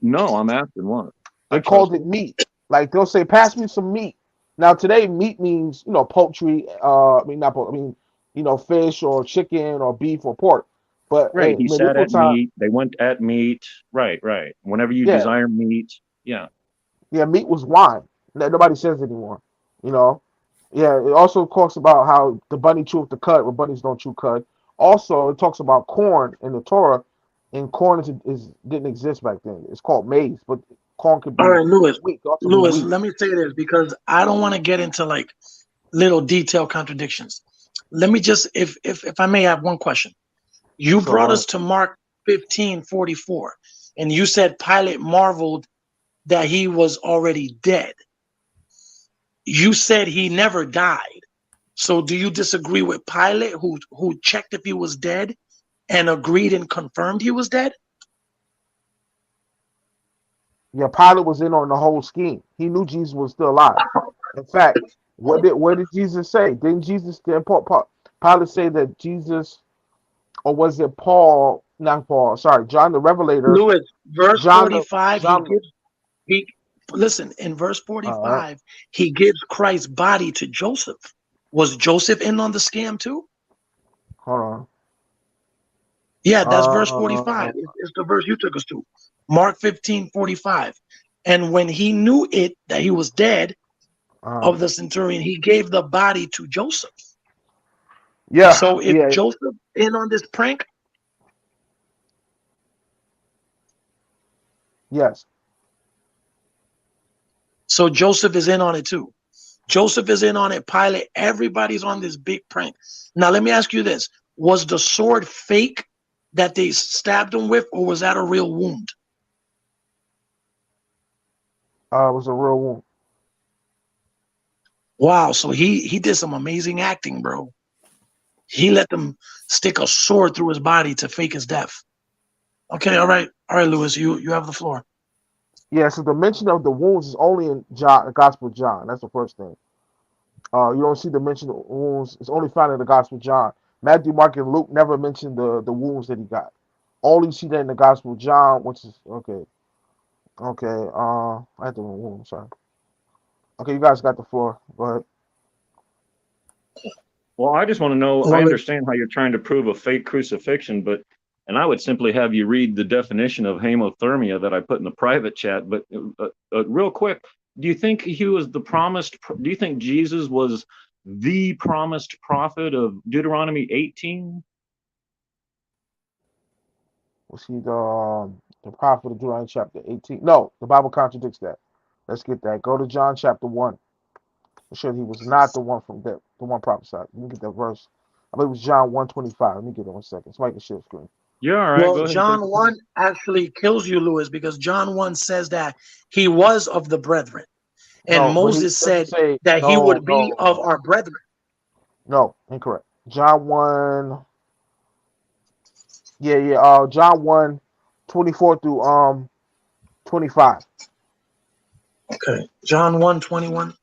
No, I'm asking what. I They trust called it you. meat. Like they'll say, "Pass me some meat." Now today, meat means poultry. I mean not poultry. I mean fish or chicken or beef or pork. But Right. in He sat medieval at time, meat. They went at meat. Right, right. Whenever you yeah, desire meat. Yeah. yeah, meat was wine. Nobody says it anymore. You know, yeah. It also talks about how the bunny chewed the cud, but bunnies don't chew cud. Also, it talks about corn in the Torah, and corn is didn't exist back then. It's called maize, but corn could all be right, Lewis. wheat. Could also be Lewis, wheat. let me say this because I don't want to get into like little detail contradictions. Let me just, if I may have one question. You Sure, go brought ahead. us to Mark 15:44, and you said Pilate marveled that he was already dead. You said he never died. So do you disagree with Pilate who checked if he was dead and agreed and confirmed he was dead? Yeah, Pilate was in on the whole scheme. He knew Jesus was still alive. In fact, what did Jesus say? Didn't Jesus Pilate say that Jesus, or was it Paul? Not Paul. Sorry, John the Revelator. Lewis, verse John the 45, John. he listen, in verse Uh, 45, he gives Christ's body to Joseph. Was Joseph in on the scam too? hold Yeah, that's verse on. 45. It's the verse you took us to. Mark 15:45. And when he knew it that he was dead Uh, of the centurion, he gave the body to Joseph. yeah, So if yeah, Joseph in on this prank, yes. so Joseph is in on it too. Joseph is in on it, Pilate, everybody's on this big prank. Now let me ask you this. Was the sword fake that they stabbed him with, or was that a real wound? It was a real wound. Wow, so he did some amazing acting, bro. He let them stick a sword through his body to fake his death. Okay, all right, Lewis, you have the floor. Yeah, so the mention of the wounds is only in John, the Gospel of John. That's the first thing. You don't see the mention of wounds. It's only found in the Gospel of John. Matthew, Mark, and Luke never mentioned the wounds that he got. Only see that in the Gospel of John, which is okay. Okay. I have the wound. Sorry. Okay, you guys got the floor. Go ahead. Well, I just want to know, I Well, understand how you're trying to prove a fake crucifixion, and I would simply have you read the definition of hemothermia that I put in the private chat. But real quick, do you think do you think Jesus was the promised prophet of Deuteronomy 18? Was he the prophet of Deuteronomy chapter 18? No, the Bible contradicts that. Let's get that. Go to John chapter 1. I'm sure he was not the one from that, the one prophesied. Let me get that verse. I believe it was John 1:25. Let me get it 1 second. Somebody can share the screen. Yeah, all right, well, go ahead and take John your time. 1 actually kills you, Lewis, because John 1 says that he was of the brethren. And No, but he Moses doesn't said say that he no, would be no, of no. our brethren. No, incorrect. John 1, yeah. John 1, 24 through 25. Okay. John 1:21.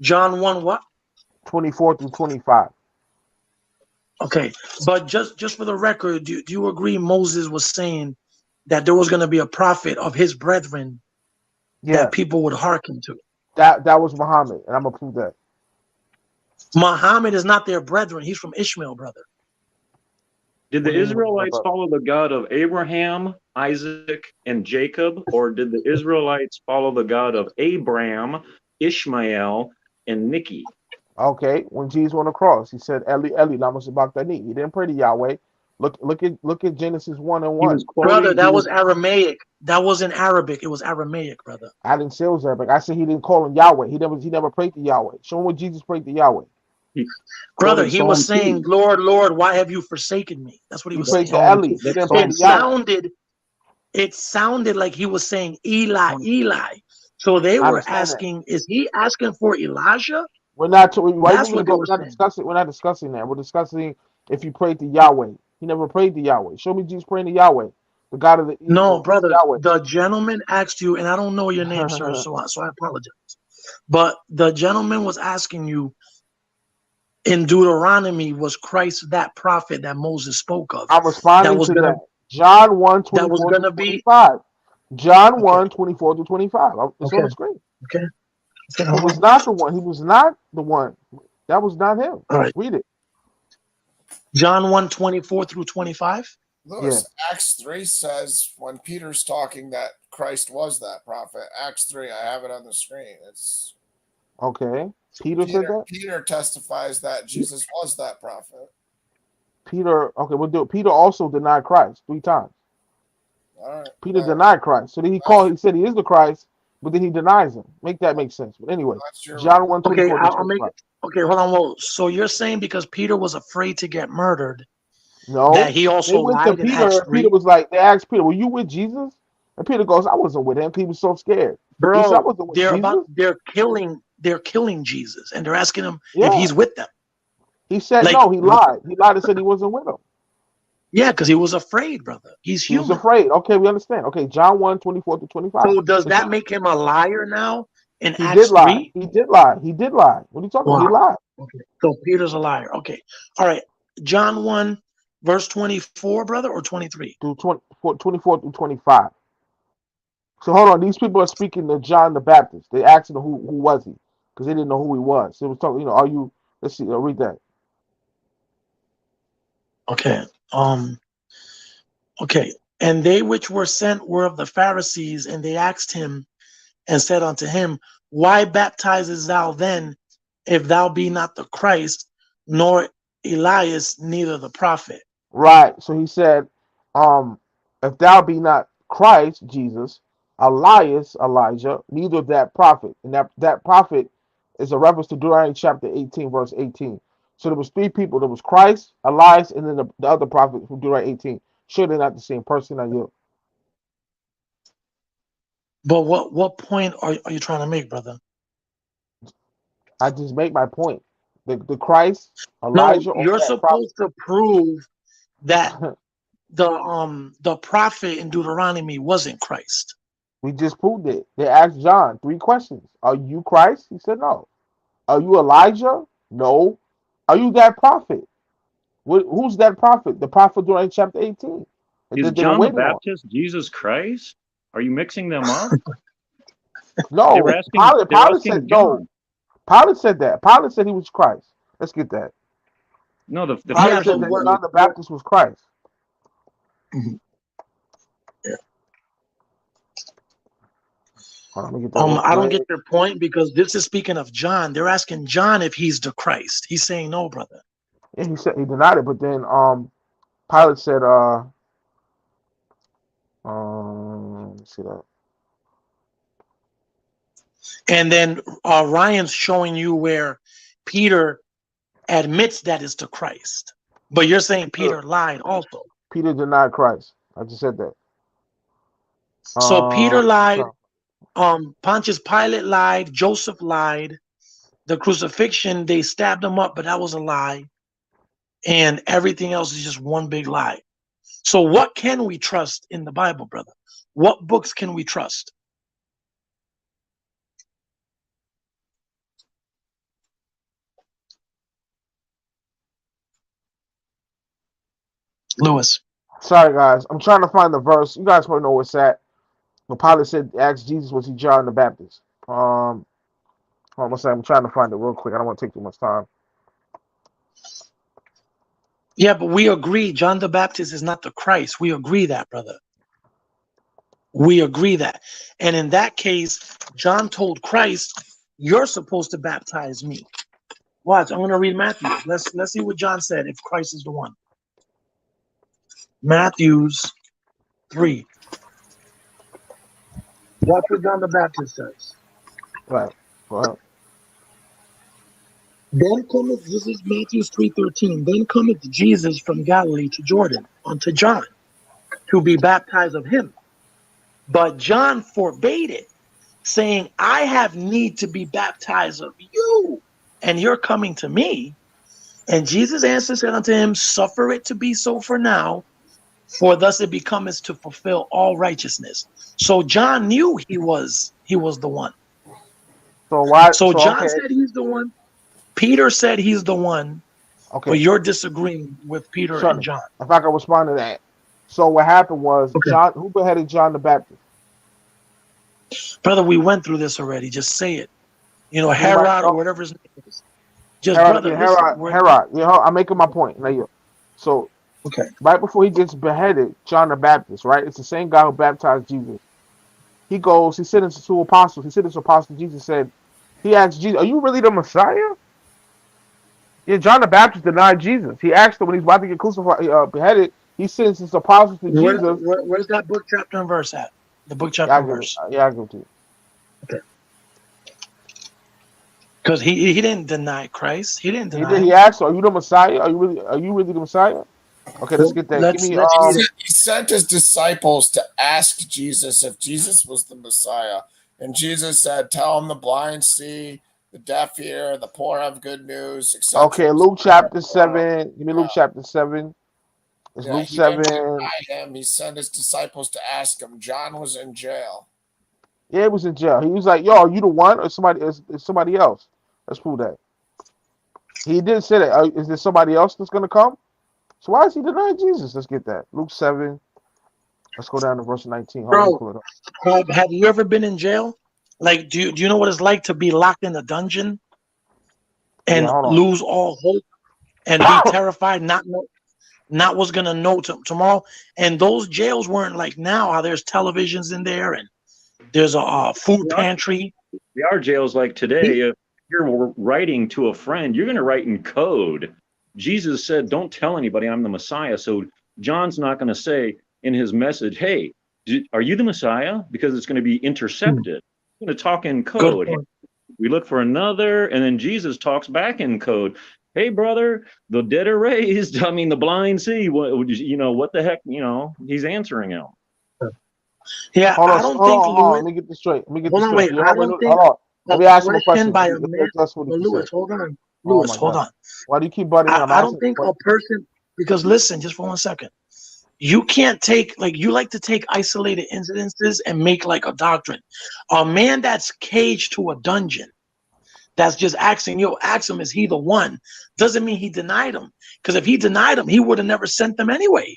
John 1 what? 24 through 25. Okay. But just for the record, do you agree Moses was saying that there was going to be a prophet of his brethren that Yes. people would hearken to? That was Muhammad, and I'm gonna prove that. Muhammad is not their brethren. He's from Ishmael, brother. Did What the do you mean with Israelites that? follow the God of Abraham, Isaac, and Jacob, or did the Israelites follow the God of Abraham, Ishmael, and Nikki? Okay, when Jesus went across, he said, "Eli, Eli, lama sabachthani." He didn't pray to Yahweh. Look at Genesis 1 and He 1. was Brother, quoting. that was Aramaic. That wasn't Arabic. It was Aramaic, brother. I didn't say it was Arabic. I said he didn't call him Yahweh. He never prayed to Yahweh. Show him what Jesus prayed to Yahweh. He Brother, quoted he was Psalm saying, 2. Lord, Lord, why have you forsaken me? That's what he He was prayed saying. to Psalm Eli. 2. He That's didn't pray It Psalm to 2. Yahweh. sounded, it sounded like he was saying Eli, Eli. So they I were understand that. asking, is he asking for Elijah? We're not. Why you That's want me to what they go? were We're not saying. discussing. We're not discussing that. We're discussing if he prayed to Yahweh. He never prayed to Yahweh. Show me Jesus praying to Yahweh, the God of the No, brother, Yahweh. the gentleman asked you, and I don't know your name, sir, so I apologize. But the gentleman was asking you in Deuteronomy, was Christ that prophet that Moses spoke of? I'm That responding was to gonna that. John 1, that was 24 to gonna be 25. John okay, 1, 24 to 25. It's on okay, the screen. okay, okay. He Hold was on. not the one. He was not the one. That was not him. All right. Read it. John 1:24 through 25. Yeah. Lewis, Acts 3 says when Peter's talking that Christ was that prophet. Acts 3, I have it on the screen. It's Okay. Peter said that? Peter testifies that Jesus was that prophet. Peter, okay, we'll do it. Peter also denied Christ 3 times. All right. Peter denied Christ. So then he said he is the Christ, but then he denies him. Make that make sense. But anyway, That's your John 1, Okay, 24 to I'll make 25. it. Okay, hold on. Whoa. So you're saying because Peter was afraid to get murdered, that No. he They also went to lied in Acts Peter, and Peter 3? was like, they asked Peter, were you with Jesus? And Peter goes, I wasn't with him. He was so scared. He said, I Bro, wasn't with Jesus. they're killing Jesus, and they're asking him if Yeah. he's with them. He said Like, no, he lied. He lied and said he wasn't with him. yeah, because he was afraid, brother. He's He was human. afraid. Okay, we understand. Okay, John 1, 24 to 25. So does But that make him a liar now in he did Acts lie. 3? He did lie. He did lie. What are you talking about? He Wow. lied. Okay. So Peter's a liar. Okay. All right. John 1, verse 24, brother, or 23? Through 24 through 25. So hold on. These people are speaking to John the Baptist. They asked him who was he? Because they didn't know who he was. So it was talking, are you, let's see, read that. Okay. Okay. And they which were sent were of the Pharisees, and they asked him and said unto him, why baptizest thou then, if thou be not the Christ, nor Elias, neither the prophet? Right. So he said, if thou be not Christ, Jesus, Elias, Elijah, neither that prophet. And that prophet is a reference to Deuteronomy chapter 18, verse 18. So there was 3 people. There was Christ, Elias, and then the other prophet from Deuteronomy 18. Sure, they're not the same person. I you. But what point are you trying to make, brother? I just make my point. The Christ, No, Elijah, or you're that prophet. supposed to prove that the prophet in Deuteronomy wasn't Christ. We just proved it. They asked John 3 questions. Are you Christ? He said no. Are you Elijah? No. Are you that prophet? Who's that prophet? The prophet during chapter 18 Is that they were John the waiting on. Baptist Jesus Christ? Are you mixing them up? They were No, asking. They're Pilate said asking no. John. Pilate said that. Pilate said he was Christ. Let's get that. No, the Yeah, Pilate but said Pharisees that what? were. John the Baptist was Christ. Mhm. Hold on, let me get that real I don't get quick. their point because this is speaking of John. They're asking John if he's the Christ. He's saying no, brother. And he said he denied it, but then Pilate said let's see that. And then Ryan's showing you where Peter admits that it's the Christ. But you're saying Peter lied also. Peter denied Christ. I just said that. So Peter lied, So Pontius Pilate lied, Joseph lied. The crucifixion, they stabbed him up, but that was a lie. And everything else is just one big lie. So what can we trust in the Bible, brother? What books can we trust? Lewis. sorry guys, I'm trying to find the verse. You guys probably know where it's at. But Pilate said, asked Jesus, was he John the Baptist? Hold on a second, I'm trying to find it real quick. I don't want to take too much time. Yeah, but we agree John the Baptist is not the Christ. We agree that, brother. We agree that. And in that case, John told Christ, you're supposed to baptize me. Watch, I'm going to read Matthew. Let's see what John said if Christ is the one. Matthew's 3. Watch what John the Baptist says. Right. Well, Then cometh, this is Matthew's 3:13. Then cometh Jesus from Galilee to Jordan unto John to be baptized of him. But John forbade it, saying, I have need to be baptized of you, and you're coming to me. And Jesus answered, said unto him, suffer it to be so for now, for thus it becometh to fulfill all righteousness. So John knew he was the one. So why? So So John okay, said he's the one. Peter said he's the one, but okay, you're disagreeing with Peter and Sonny, John. if I can respond to that. So what happened was Okay. John, who beheaded John the Baptist? Brother, we went through this already. Just say it. You know, Anybody Herod or know? whatever his name is. Just, Herod, brother, yeah, listen. Herod. Yeah, I'm making my point. Now, yeah. So Okay. right before he gets beheaded, John the Baptist, right? It's the same guy who baptized Jesus. He goes, he sent his two apostles. He sent his apostles. Jesus said, he asked Jesus, "Are you really the Messiah?" Yeah, John the Baptist denied Jesus. He asked him when he's about to get crucified, beheaded. He sends his apostles to Jesus. Where's that book, chapter, and verse at? The book, chapter, Yeah, and verse. I give it to you. Okay. Because he didn't deny Christ. He didn't He deny did. him. He asked, "Are you the Messiah? Are you really the Messiah?" Okay, let's Well, get that. Give let's me read it. He sent his disciples to ask Jesus if Jesus was the Messiah. And Jesus said, tell them the blind see, the deaf hear, the poor have good news, etc. Okay, Luke chapter 7. Give me Luke chapter 7. It's Yeah, Luke he didn't 7. deny him. He sent his disciples to ask him. John was in jail. Yeah, he was in jail. He was like, "Yo, are you the one, or is somebody else?" Let's prove that. He did say that. Is there somebody else that's gonna come? So why is he denying Jesus? Let's get that. Luke 7. Let's go down to verse 19. Hold on, let me Bro, pull it up. have you ever been in jail? Like, do you know what it's like to be locked in a dungeon Yeah, and hold lose all hope and be on. terrified, not what's gonna know tomorrow? And those jails weren't like now, how there's televisions in there and there's a food pantry. There are jails like today. If you're writing to a friend, you're going to write in code. Jesus said, don't tell anybody I'm the Messiah. So John's not going to say in his message, hey, are you the Messiah? Because it's going to be intercepted. He's going to talk in Good code. point. We look for another, and then Jesus talks back in code. Hey, brother, the dead are raised. I mean, the blind see. What the heck? He's answering him. Yeah, Hold on, I don't hold think on, hold on. Louis. Let me get this straight. Let me get Hold this on, straight. wait. I don't think Hold on. a Let me ask him a question question. by Let a me man. address what But he said. Louis, hold on. Oh Louis, my hold God. on. Why do you keep butting in? I'm I asking don't a think a question. person, because listen, just for 1 second, you can't take, like, you like to take isolated incidences and make like a doctrine. A man that's caged to a dungeon, that's just asking, ask him, is he the one? Doesn't mean he denied him. Because if he denied him, he would have never sent them anyway.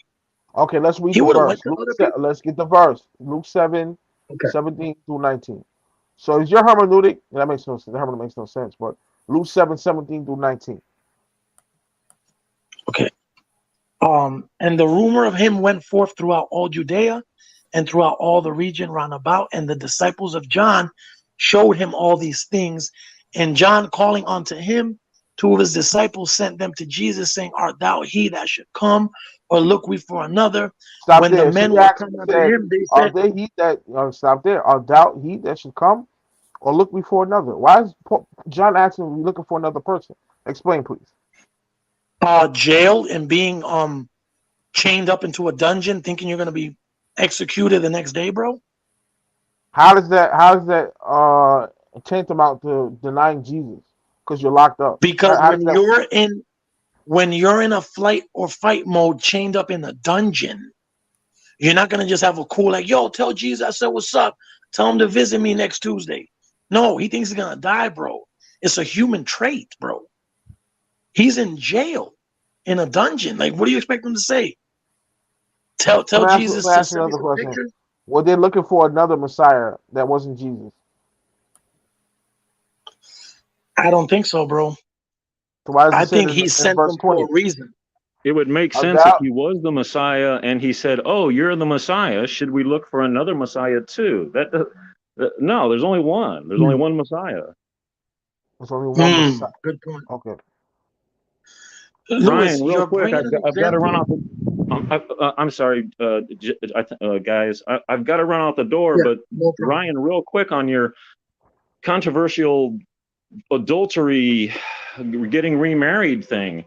Okay, let's read He the would have went verse. to other people. Let's get the verse. Luke 7, Okay. 17 through 19. So is your hermeneutic? That makes no sense. The hermeneutic makes no sense, but Luke 7, 17 through 19. Okay. And the rumor of him went forth throughout all Judea and throughout all the region round about, and the disciples of John showed him all these things. And John, calling unto him, two of his disciples sent them to Jesus, saying, art thou he that should come, or look we for another? Stop When the there. So men he were asked, come he unto said, him, they are said, they he that, stop there. Are thou he that should come, or look before another? Why is John asking, we looking for another person? Explain, please. jailed and being chained up into a dungeon, thinking you're going to be executed the next day, bro. How does that tantamount to denying Jesus? Because you're locked up. Because How does that? when you're in a flight or fight mode, chained up in a dungeon, you're not gonna just have a cool like, yo, tell Jesus I said what's up. Tell him to visit me next Tuesday. No, he thinks he's gonna die, bro. It's a human trait, bro. He's in jail in a dungeon. Like, what do you expect him to say? Tell Let Jesus me to ask you send me another some question. pictures? Were they looking for another Messiah that wasn't Jesus? I don't think so, bro. So why does I it say think it he in sent verse them for 20? a reason. It would make Of sense if doubt. he was the Messiah and he said, "Oh, you're the Messiah. Should we look for another Messiah too?" No, there's only one. There's only one Messiah. There's only one Messiah. Good point. Okay. Louis, Ryan, real you're quick, bringing an I've got to run example. off. I'm sorry, guys. I've got to run out the door. Yeah, But no problem. Ryan, real quick on your controversial adultery, getting remarried thing.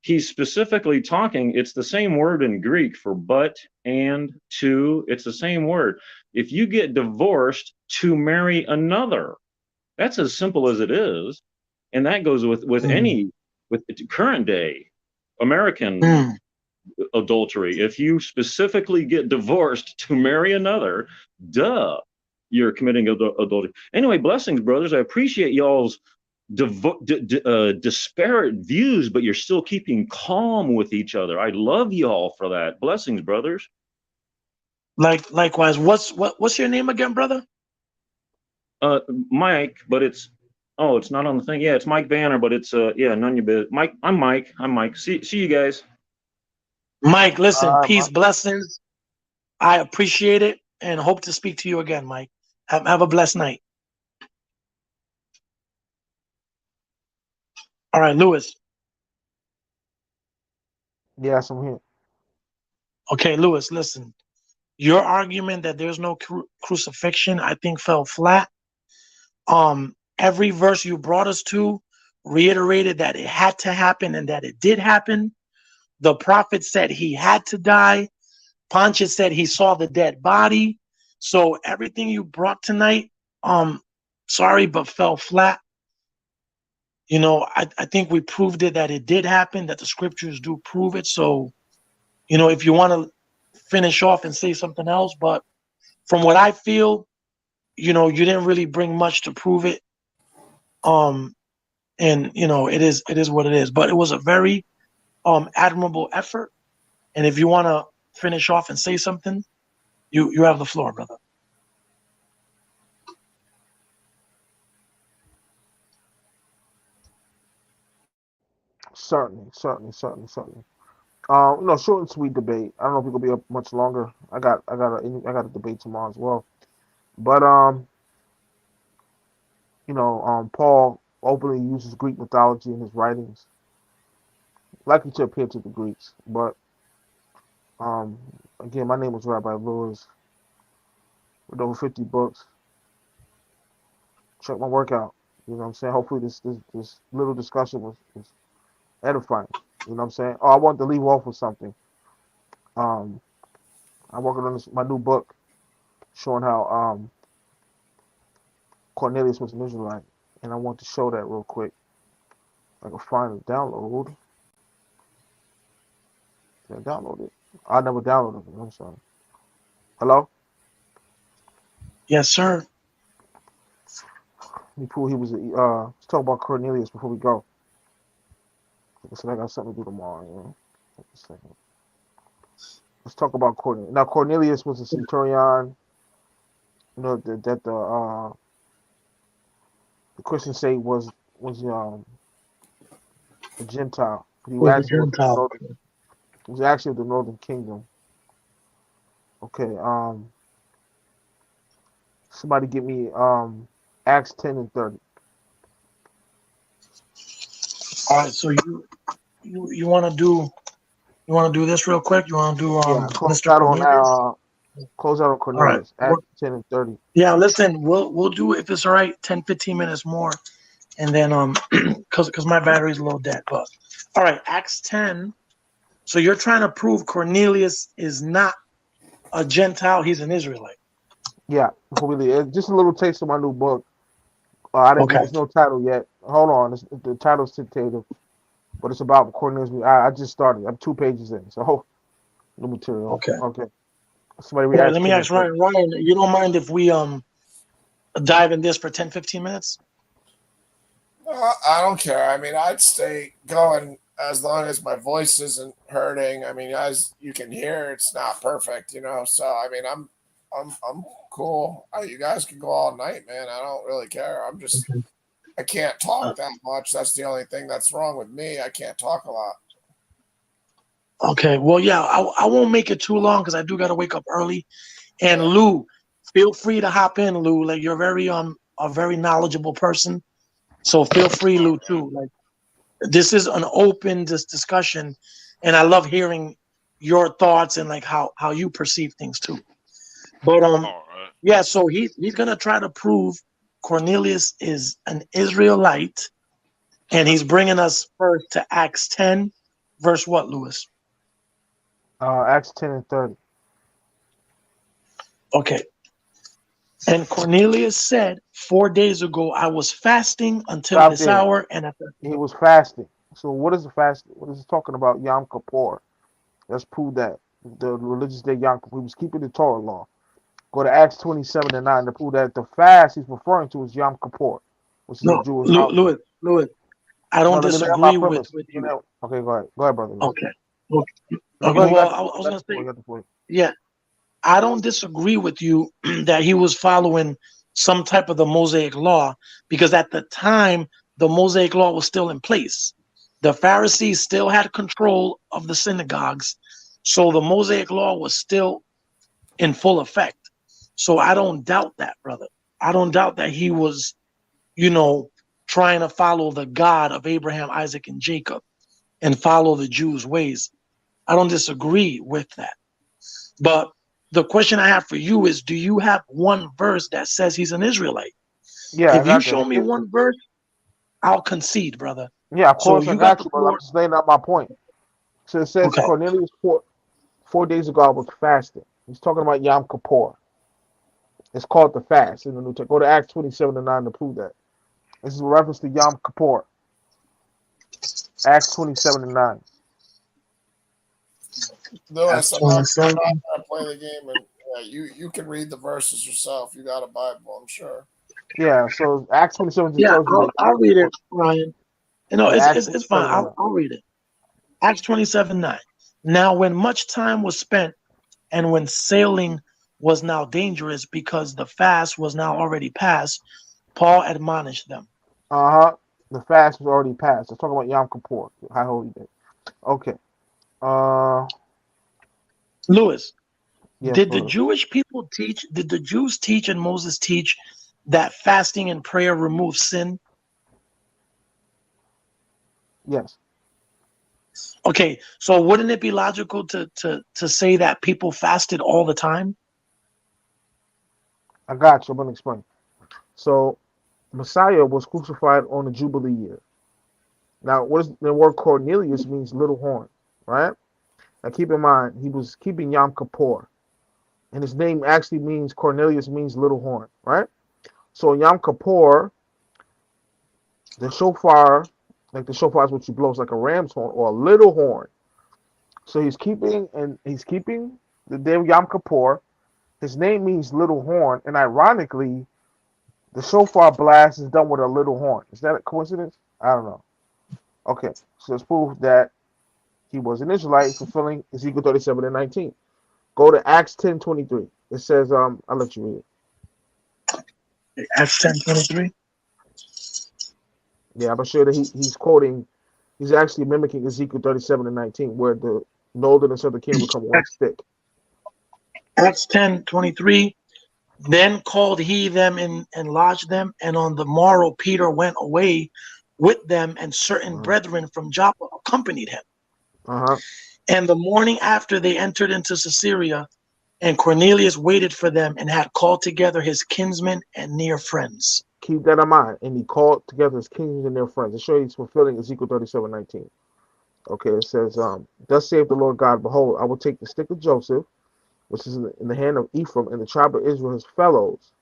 He's specifically talking, it's the same word in Greek for but, and, to, it's the same word. If you get divorced, to marry another. That's as simple as it is. And that goes with any, with current day American adultery. If you specifically get divorced to marry another, duh, you're committing adultery. Anyway, blessings, brothers. I appreciate y'all's disparate views, but you're still keeping calm with each other. I love y'all for that. Blessings, brothers. Likewise. What's your name again, brother? Mike, but it's not on the thing. Yeah, it's Mike Banner, but it's yeah, none of your business. Mike, I'm Mike. I'm Mike. See you guys. Mike, listen, peace, Mike. blessings. I appreciate it and hope to speak to you again, Mike. Have a blessed night. All right, Lewis. Yes, I'm here. Okay, Lewis, listen. Your argument that there's no crucifixion, I think, fell flat. Every verse you brought us to reiterated that it had to happen and that it did happen. The prophet said he had to die. Pontius said he saw the dead body. So everything you brought tonight, sorry, but fell flat. You know, I think we proved it that it did happen, that the scriptures do prove it. So, you know, if you want to finish off and say something else, but from what I feel, you know, you didn't really bring much to prove it. And you know, it is what it is. But it was a very admirable effort. And if you want to finish off and say something, you have the floor, brother. Certainly. No, short and sweet debate. I don't know if we're gonna be up much longer. I got a debate tomorrow as well. But Paul openly uses Greek mythology in his writings, likely to appeal to the Greeks. But again, my name was Rabbi Lewis with over 50 books. Check my workout. You know what I'm saying? Hopefully this little discussion was edifying. You know what I'm saying? Oh, I wanted to leave off with something. I'm working on my new book showing how Cornelius was an Israelite, and I want to show that real quick. I can find a download. Can I download it? I never downloaded it. I'm sorry. Hello? Yes, sir. Let me prove he was. Let's talk about Cornelius before we go. I got something to do tomorrow. You know? Let's talk about Cornelius. Now, Cornelius was a centurion. You know that the Christians say was a Gentile, but he Was a actually Gentile. was actually of the Northern Kingdom. Okay. Somebody give me Acts 10 and 30. All right, so you want to do this real quick? You want to do Yeah, Mr. Cornelius? close out on All right. Cornelius. Acts 10 and 30. Yeah, listen, we'll do, if it's all right, 10, 15 minutes more, and then because my battery's a little dead. But all right, Acts 10. So you're trying to prove Cornelius is not a Gentile; he's an Israelite. Yeah, before we leave, just a little taste of my new book. I didn't. Okay. There's no title yet. Hold on, the title's tentative, but it's about Cornelius. I just started. I'm 2 pages in, so new material. Okay. Somebody Yeah, react. let me ask Ryan. You don't mind if we dive in this for 10, 15 minutes? I don't care. I mean, I'd stay going as long as my voice isn't hurting. I mean, as you can hear, it's not perfect, you know. So I mean, I'm cool. You guys can go all night, man. I don't really care. I can't talk that much. That's the only thing that's wrong with me. I can't talk a lot. Okay. Well, yeah, I won't make it too long because I do got to wake up early. And Lou, feel free to hop in, Lou. Like, you're a very knowledgeable person, so feel free, Lou, too. Like, this is an open discussion, and I love hearing your thoughts and like how you perceive things too. But All right. yeah. So he's gonna try to prove Cornelius is an Israelite, and he's bringing us first to Acts 10, verse what, Lewis? Acts 10 and 30. Okay. And Cornelius said, 4 days ago, I was fasting until Stop this there. hour. And at the He was fasting. So what is the fasting? What is it talking about? Yom Kippur. Let's prove that. The religious day Yom Kippur. He was keeping the Torah law. Go to Acts 27:9 to prove that the fast he's referring to is Yom Kippur, which is a no, Jewish holiday. Louis, I No, don't let me have my disagree premise. with you. Okay, go ahead. Go ahead, brother. Okay. Okay. No, go ahead. You Well, got I was going to say, you got the point. yeah, I don't disagree with you that he was following some type of the Mosaic law, because at the time, the Mosaic law was still in place. The Pharisees still had control of the synagogues. So the Mosaic law was still in full effect. So I don't doubt that, brother. I don't doubt that he was, you know, trying to follow the God of Abraham, Isaac, and Jacob and follow the Jews' ways. I don't disagree with that. But the question I have for you is, do you have one verse that says he's an Israelite? Yeah, I If you got show me that. one verse, I'll concede, brother. Yeah, of So course I you got got the you, but I'm floor. just laying out my point. So it says Okay. Cornelius 4 days ago I was fasting. He's talking about Yom Kippur. It's called the fast in the New Testament. Go to Acts 27:9 to prove that. This is a reference to Yom Kippur. Acts 27:9. Lewis, That's I'm not 27. going to play the game, and you can read the verses yourself. You got a Bible, I'm sure. Yeah, so Acts 27 just Yeah, tells you that I'll Yom read Kippur. it, Ryan. You know, Yeah, Acts it's fine. 27:9. I'll read it. Acts 27:9. Now, when much time was spent and when sailing was now dangerous because the fast was now already past, Paul admonished them. Uh-huh. The fast was already passed. It's talking about Yom Kippur, High Holy Day. Okay. Uh, Lewis, yes, did the brother. Jewish people teach, did the Jews teach and Moses teach that fasting and prayer remove sin? Yes, Okay, so wouldn't it be logical to say that people fasted all the time? I got you. I'm gonna explain. So Messiah was crucified on the Jubilee year. Now, what is the word Cornelius means little horn, right? Now keep in mind he was keeping Yom Kippur, and his name actually means Cornelius means little horn, right? So Yom Kippur, the shofar, like the shofar is what you blow, it's like a ram's horn or a little horn. So he's keeping the day of Yom Kippur. His name means little horn, and ironically, the shofar blast is done with a little horn. Is that a coincidence? I don't know. Okay, so it's proof that he was an Israelite fulfilling Ezekiel 37:19. Go to Acts 10:23. It says, I'll let you read it. Acts 10:23. Yeah, I'm sure that he's actually mimicking Ezekiel 37:19, where the northern and southern kingdom become one stick. Acts 10:23. Then called he them and lodged them, and on the morrow Peter went away with them, and certain Uh brethren from Joppa accompanied him. huh. And the morning after they entered into Caesarea, and Cornelius waited for them and had called together his kinsmen and near friends. Keep that in mind. And he called together his kings and their friends. To show he's fulfilling Ezekiel 37:19. Okay, it says, thus saith the Lord God, behold, I will take the stick of Joseph, which is in the hand of Ephraim, and the tribe of Israel, his fellows.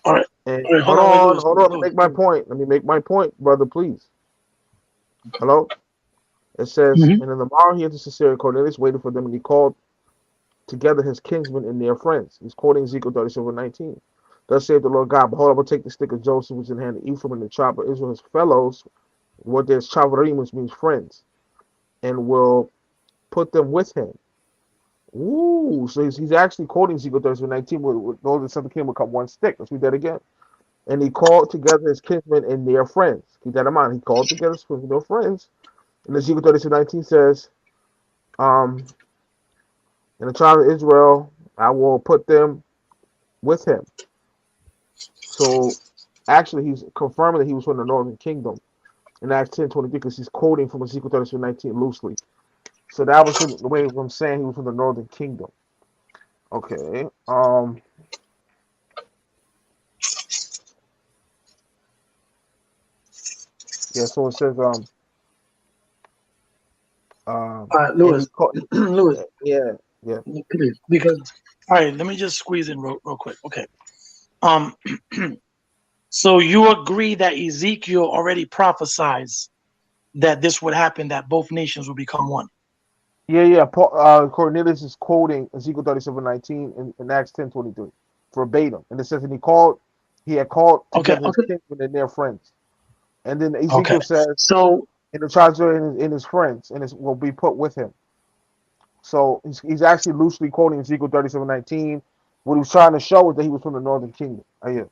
All right, And all right, hold on, wait, Louis, hold on, let me Louis. make my point. Let me make my point, brother, please. Hello? It says, Mhm. and in the morrow he entered Caesarea, Cornelius waited for them, and he called together his kinsmen and their friends. He's quoting Ezekiel 37:19. Thus saith the Lord God, behold, I will take the stick of Joseph, which is in the hand of Ephraim, and the tribe of Israel, his fellows, what there's chavarim, which means friends, and will put them with him. Ooh, so he's actually quoting Ezekiel 37:19, with those that southern kingdom become one stick. Let's read that again. And he called together his kinsmen and their friends. Keep that in mind. He called together his kinsmen and their friends. And Ezekiel 37:19 says, um, in the tribe of Israel, I will put them with him. So actually, he's confirming that he was from the northern kingdom in Acts 10:23, because he's quoting from Ezekiel 37:19 loosely. So that was the way I'm saying he was from the northern kingdom. Okay. Yeah, so it says All right, and he Louis, called Louis, yeah, yeah. please, because All right, let me just squeeze in real quick. Okay. Um, so you agree that Ezekiel already prophesies that this would happen, that both nations will become one? Yeah. Cornelius is quoting Ezekiel 37:19 in Acts 10:23 verbatim, and it says, "And he had called Okay, together his okay, kinsmen and their friends." And then okay. Ezekiel says, So "And the tribes are in his friends, and will be put with him." So he's actually loosely quoting Ezekiel 37:19. What he was trying to show is that he was from the northern kingdom. Yeah.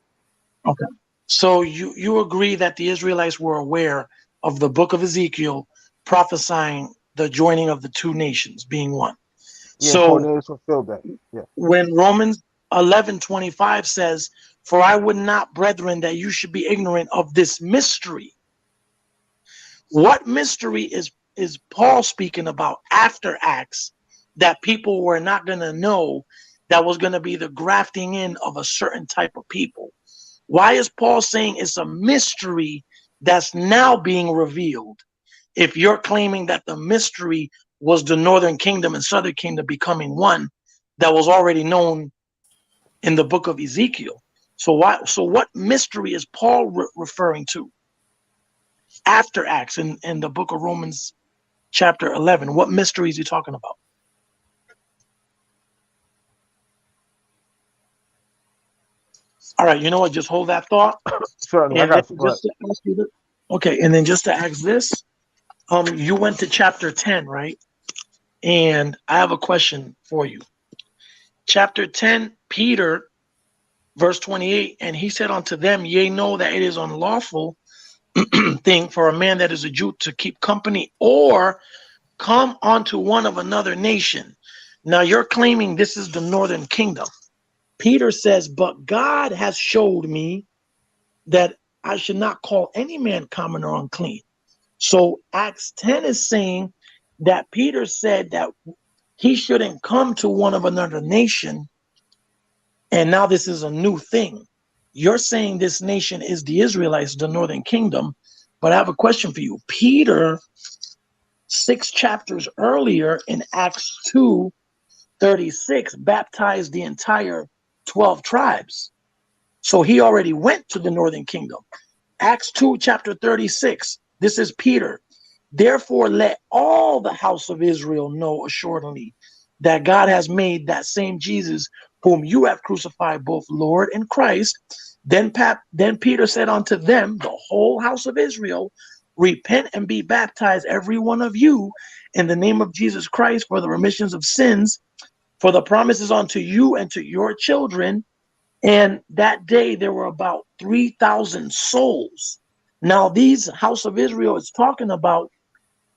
okay. So you agree that the Israelites were aware of the book of Ezekiel prophesying the joining of the two nations being one. Yeah, So Cornelius fulfilled that. Yeah. when Romans 11:25 says, "For I would not, brethren, that you should be ignorant of this mystery." What mystery is Paul speaking about after Acts that people were not going to know, that was going to be the grafting in of a certain type of people? Why is Paul saying it's a mystery that's now being revealed, if you're claiming that the mystery was the northern kingdom and southern kingdom becoming one, that was already known in the book of Ezekiel? So what mystery is Paul referring to after Acts in the book of Romans chapter 11? What mystery is he talking about? All right, you know what? Just hold that thought, Certainly, I and then got you. just to ask you this. Okay, and then just to ask this, you went to chapter 10, right? And I have a question for you. Chapter 10, Peter, verse 28, and he said unto them, "Ye know that it is unlawful thing for a man that is a Jew to keep company or come onto one of another nation." Now you're claiming this is the northern kingdom. Peter says, "But God has showed me that I should not call any man common or unclean." So Acts 10 is saying that Peter said that he shouldn't come to one of another nation, and now this is a new thing. You're saying this nation is the Israelites, the northern kingdom, but I have a question for you. Peter, 6 chapters earlier in Acts 2:36, baptized the entire 12 tribes. So he already went to the northern kingdom. Acts 2, chapter 36, this is Peter. "Therefore, let all the house of Israel know assuredly that God has made that same Jesus, whom you have crucified, both Lord and Christ." Then Peter said unto them, the whole house of Israel, "Repent and be baptized, every one of you, in the name of Jesus Christ, for the remissions of sins, for the promises unto you and to your children." And that day there were about 3,000 souls. Now, these house of Israel is talking about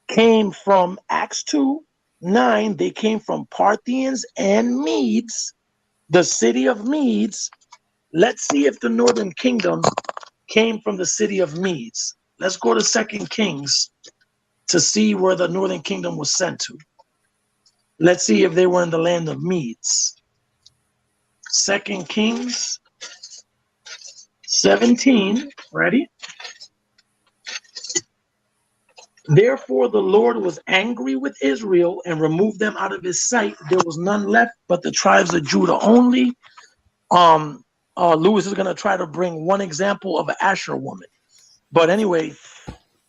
came from Acts 2:9. They came from Parthians and Medes, the city of Medes. Let's see if the northern kingdom came from the city of Medes. Let's go to 2 Kings to see where the northern kingdom was sent to. Let's see if they were in the land of Medes. 2 Kings 17. Ready? "Therefore the Lord was angry with Israel and removed them out of his sight. There was none left but the tribes of Judah only." Lewis is going to try to bring one example of an Asher woman. But anyway,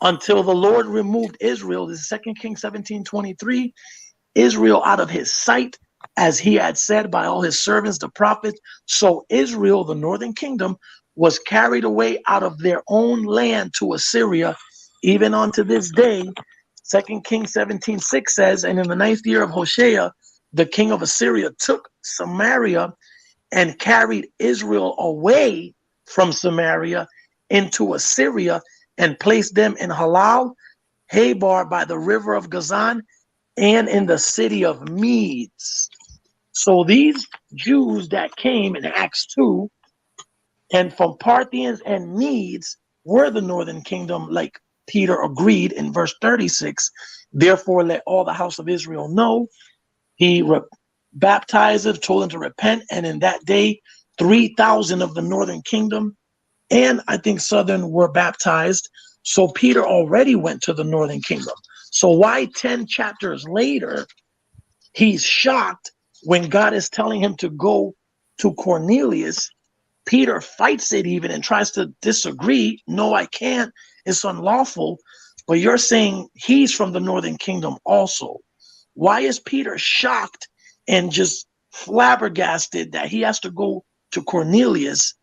"until the Lord removed Israel," this is 2 Kings 17:23, "Israel out of his sight, as he had said by all his servants, the prophets. So Israel, the northern kingdom, was carried away out of their own land to Assyria, even unto this day." 2 Kings 17:6 says, "And in the 9th year of Hoshea, the king of Assyria took Samaria and carried Israel away from Samaria into Assyria and placed them in Halal, Habar by the river of Gazan, and in the city of Medes." So these Jews that came in Acts 2 and from Parthians and Medes were the northern kingdom, like Peter agreed in verse 36. "Therefore, let all the house of Israel know." He baptized, told them to repent, and in that day, 3,000 of the northern kingdom and I think southern were baptized. So Peter already went to the northern kingdom. So why 10 chapters later he's shocked when God is telling him to go to Cornelius, Peter fights it even and tries to disagree. No, I can't. It's unlawful. But you're saying he's from the northern kingdom also. Why is Peter shocked and just flabbergasted that he has to go to Cornelius,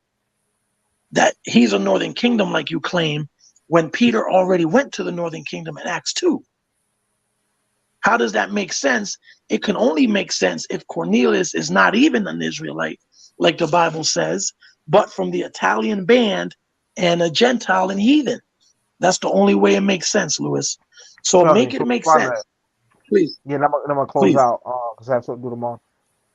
that he's a northern kingdom like you claim, when Peter already went to the northern kingdom in Acts 2? How does that make sense? It can only make sense if Cornelius is not even an Israelite, like the Bible says, but from the Italian band and a Gentile and heathen. That's the only way it makes sense, Lewis. So Trust me, make it proof make by sense, that. please. Yeah, and I'm gonna close Please. out because I have something to do tomorrow.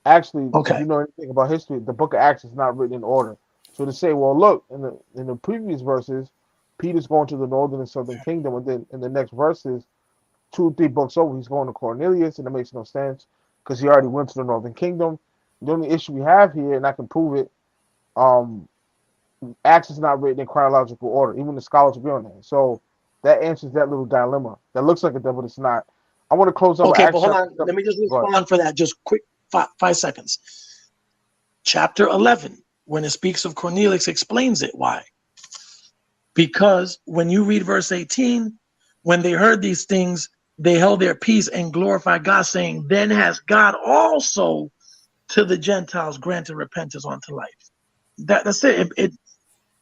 Actually, if Okay. you know anything about history, the Book of Acts is not written in order. So to say, well, look, in the previous verses, Peter's going to the northern and southern kingdom, and then in the next verses, 2 or 3 books over, he's going to Cornelius, and it makes no sense because he already went to the northern kingdom. The only issue we have here, and I can prove it, um, Acts is not written in chronological order. Even the scholars agree on that. So that answers that little dilemma. That looks like a devil, but it's not. I want to close up with Okay, but Acts hold chapter on. 7. Let me just Go ahead. respond for that. Just quick, 5 seconds. Chapter 11, when it speaks of Cornelius, explains it. Why? Because when you read verse 18, when they heard these things, they held their peace and glorified God, saying, then has God also to the Gentiles granted repentance unto life. That's it.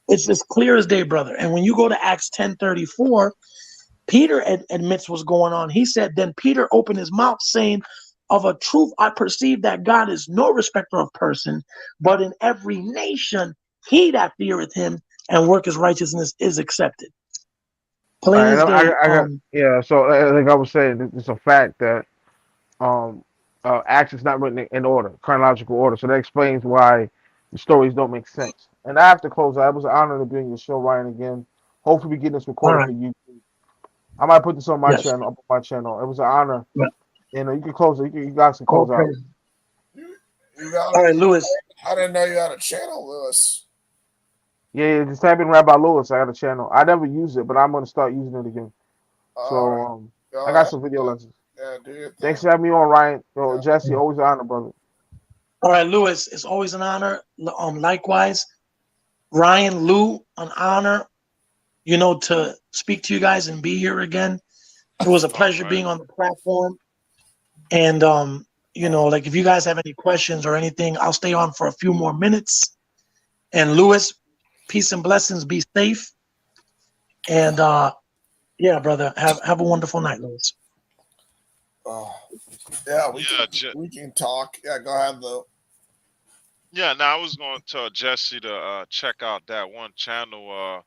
It's as clear as day, brother. And when you go to Acts 10:34, Peter admits what's going on. He said, then Peter opened his mouth, saying, of a truth, I perceive that God is no respecter of person, but in every nation, he that feareth him and worketh righteousness is accepted. All Plain right, as and day. I got yeah. So like I was saying, it's a fact that um, Acts is not written in order, chronological order. So that explains why the stories don't make sense. And I have to close out. It was an honor to be on your show, Ryan, again. Hopefully, we get this All recorded right. for you. I might put this on my Yes. channel, up on my channel. It was an honor. Yeah. And you can close it. You guys can close out. Okay. You got All it. right, Lewis. I didn't know you had a channel, Lewis. Yeah, just type in Rabbi Lewis. I got a channel. I never use it, but I'm gonna start using it again. All right, So I go got ahead. some video lessons. Yeah, do your Thanks thing. for having me on, Ryan. Yo, Yeah. Jesse, always an honor, brother. All right, Lewis. It's always an honor. Likewise, Ryan, Lou, an honor, to speak to you guys and be here again. It was a All pleasure right. being on the platform. And like if you guys have any questions or anything, I'll stay on for a few more minutes. And Lewis, peace and blessings. Be safe. And yeah, brother, have a wonderful night, Lewis. Oh, yeah, Yeah, we can talk. Yeah, go ahead, Lou. yeah. Now I was going to tell Jesse to check out that one channel.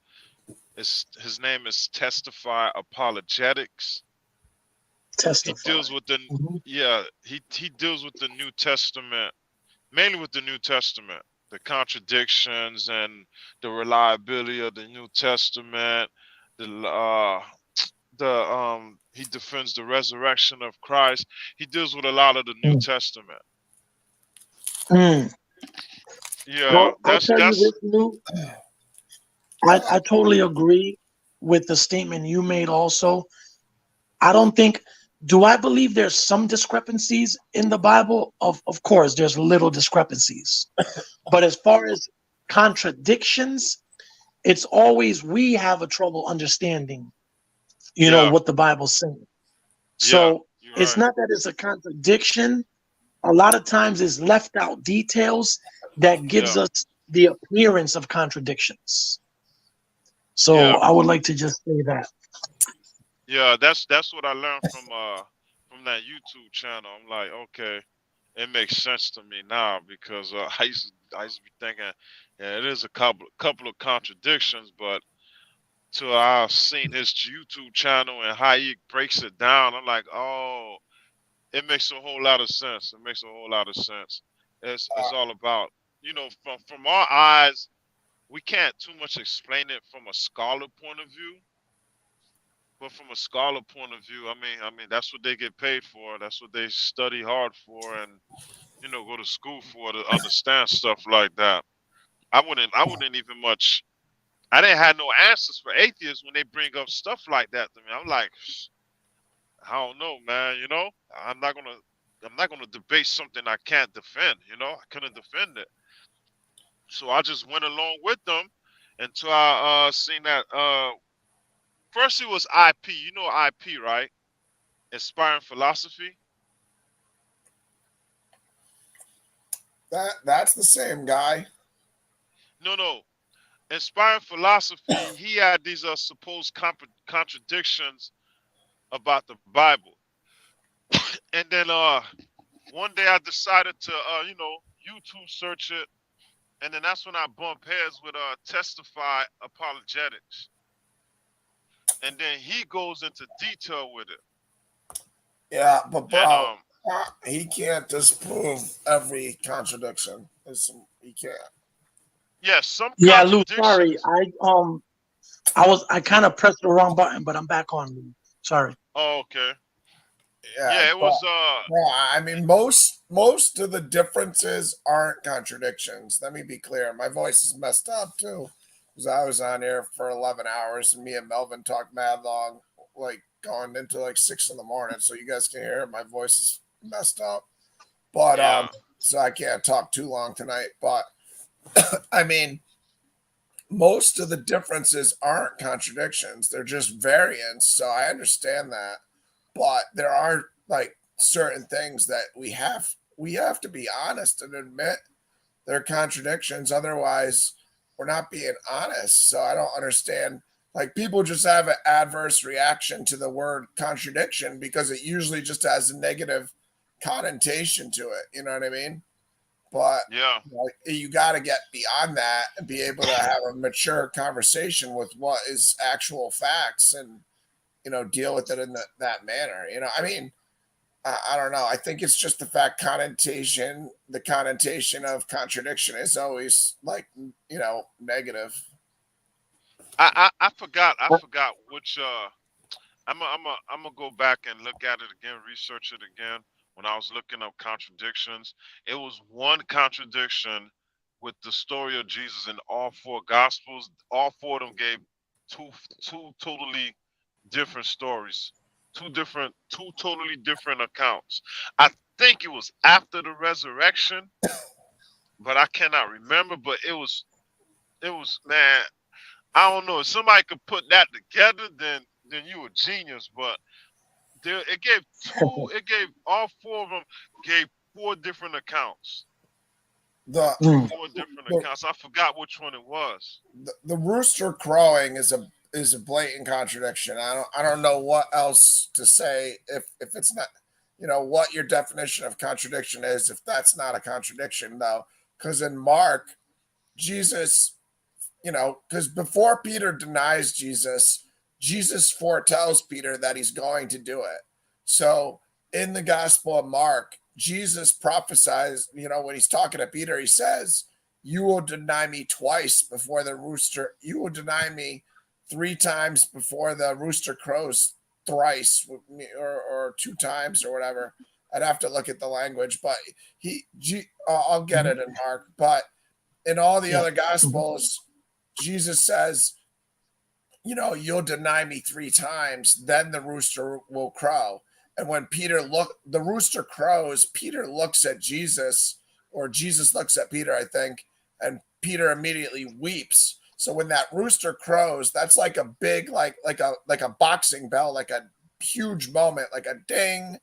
His name is Testify Apologetics. He Testify. deals with the Mhm. yeah. He deals with the New Testament, mainly with the New Testament, the contradictions and the reliability of the New Testament. He defends the resurrection of Christ. He deals with a lot of the New Mm. Testament. Mm. Yeah, Go tell you that's this, Lou. Yeah, I totally agree with the statement you made also. I don't think, do I believe there's some discrepancies in the Bible? Of course, there's little discrepancies. But as far as contradictions, it's always we have a trouble understanding, yeah, what the Bible's saying. yeah. So You're it's right. not that it's a contradiction. A lot of times it's left out details that gives Yeah, us the appearance of contradictions. So yeah, I would like to just say that. yeah. That's what I learned from that YouTube channel. I'm like, okay, it makes sense to me now because I used to be thinking, yeah, it is a couple of contradictions, but till I've seen his YouTube channel and how he breaks it down, I'm like, oh, it makes a whole lot of sense. It makes a whole lot of sense. It's all about, from our eyes, we can't too much explain it from a scholar point of view, but from a scholar point of view, I mean that's what they get paid for. That's what they study hard for, and go to school for to understand stuff like that. I wouldn't even much. I didn't have no answers for atheists when they bring up stuff like that to me. I'm like, I don't know, man. I'm not gonna. I'm not going to debate something I can't defend. You know, I couldn't defend it, so I just went along with them until I seen that. First, it was IP. You know IP, right? Inspiring philosophy. That's the same guy. No, no. Inspiring philosophy. He had these supposed contradictions about the Bible, and then one day I decided to YouTube search it, and then that's when I bump heads with Testify Apologetics, and then he goes into detail with it, Yeah, but and bro, he can't disprove every contradiction. He can't. yeah, some Yeah, Lou. Sorry, contradictions. I kind of pressed the wrong button, but I'm back on, Lou. Sorry. Oh, okay. Yeah, Yeah, it but was well, I mean, most of the differences aren't contradictions. Let me be clear. My voice is messed up too, because I was on here for 11 hours, and me and Melvin talked mad long, like going into like 6 in the morning. So you guys can hear my voice is messed up. But yeah. so I can't talk too long tonight. But I mean, most of the differences aren't contradictions; they're just variants. So I understand that, but there are like certain things that we have to be honest and admit they're contradictions. Otherwise, we're not being honest. So I don't understand. Like people just have an adverse reaction to the word contradiction because it usually just has a negative connotation to it. You know what I mean? But Yeah. like, you got to get beyond that and be able to have a mature conversation with what is actual facts and deal with it in that manner. I mean, I don't know. I think it's just the fact connotation, the connotation of contradiction is always like negative. I forgot. I forgot which. I'm gonna go back and look at it again, research it again. When I was looking up contradictions, it was one contradiction with the story of Jesus in all four gospels. All four of them gave two two totally different stories, two totally different accounts. I think it was after the resurrection, but I cannot remember. But it was man. I don't know. If somebody could put that together, then you a genius. But it gave two. It gave all four of them gave four different accounts. The Mm. Four different the, accounts. I forgot which one it was. the rooster crowing is a blatant contradiction. I don't know what else to say if it's not what your definition of contradiction is if that's not a contradiction though, because in Mark Jesus, because before Peter denies Jesus, Jesus foretells Peter that he's going to do it. So in the Gospel of Mark, Jesus prophesies, when he's talking to Peter, he says, "You will deny me twice before the rooster, you will deny me 3 times before the rooster crows thrice, or 2 times, or whatever." I'd have to look at the language, but I'll get it in Mark. But in all the Yeah. other Gospels, Jesus says, you'll deny me 3 times, then the rooster will crow. And when the rooster crows, Peter looks at Jesus, or Jesus looks at Peter, I think, and Peter immediately weeps. So when that rooster crows, that's like a big, like a boxing bell, like a huge moment, like a ding.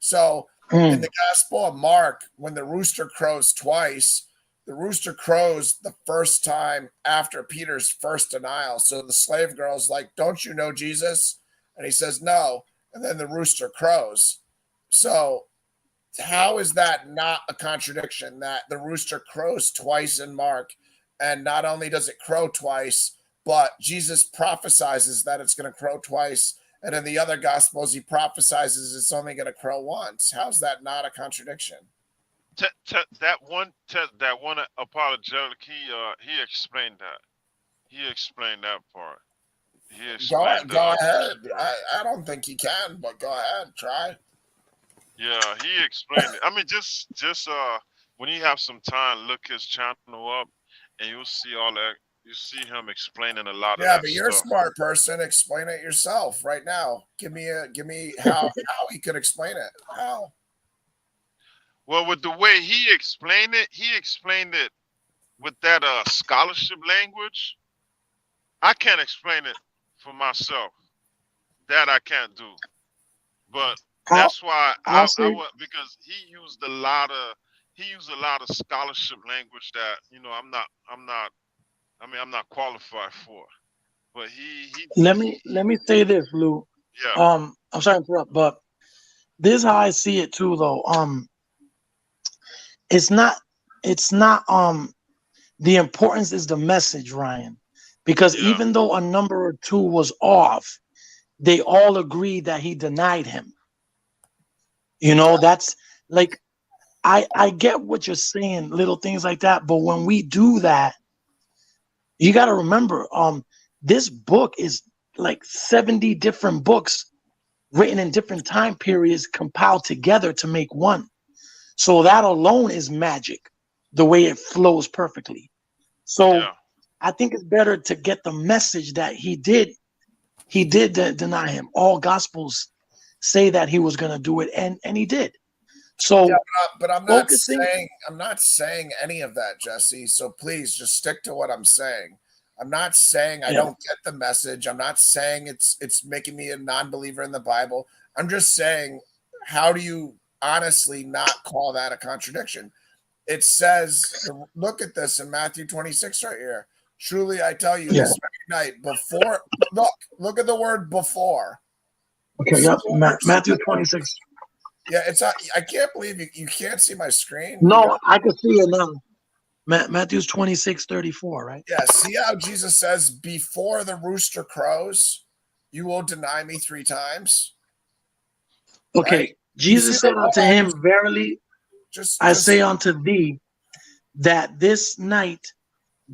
So in Mm. the Gospel of Mark, when the rooster crows twice, the rooster crows the first time after Peter's first denial. So the slave girl's like, "Don't you know Jesus?" And he says, "No." And then the rooster crows. So how is that not a contradiction that the rooster crows twice in Mark? And not only does it crow twice, but Jesus prophesizes that it's going to crow twice. And in the other gospels, he prophesizes it's only going to crow once. How's that not a contradiction? That one apologetic. He explained that. He explained that part. He explained Go the ahead. story. I don't think he can, but go ahead. Try. Yeah, he explained it. I mean, just when you have some time, look his channel up, and you'll see all that. You see him explaining a lot of Yeah, that but you're a stuff. smart person. Explain it yourself right now. Give me how he could explain it. How? Well, with the way he explained it with that scholarship language. I can't explain it for myself. That I can't do. But I'll, that's why I'll I say, went, because he used a lot of scholarship language that I'm not qualified for. But let me say this, Lou. yeah, I'm sorry to interrupt, but this is how I see it too, though. It's not, it's not. The importance is the message, Ryan, because yeah, even though a number or two was off, they all agreed that he denied him. That's like, I get what you're saying, little things like that, but when we do that, you got to remember, this book is like 70 different books written in different time periods compiled together to make one. So that alone is magic, the way it flows perfectly. So yeah. I think it's better to get the message that he did deny him. All gospels say that he was going to do it, and he did. Yeah, So but focusing, I'm not saying any of that, Jesse. So please just stick to what I'm saying. I'm not saying I yeah, don't get the message. I'm not saying it's making me a non-believer in the Bible. I'm just saying, how do you honestly not call that a contradiction? It says, look at this in Matthew 26 right here. Truly, I tell you, yeah. this very night before. Look at the word before. Okay, yep. Matthew 26. Yeah, it's. I can't believe you can't see my screen. You got. No, I can see it now. Matthew's 26:34, right? Yeah, see how Jesus says, before the rooster crows, you will deny me 3 times, right? Okay, You see Jesus the said unto hold on, him, verily, I just say unto thee, that this night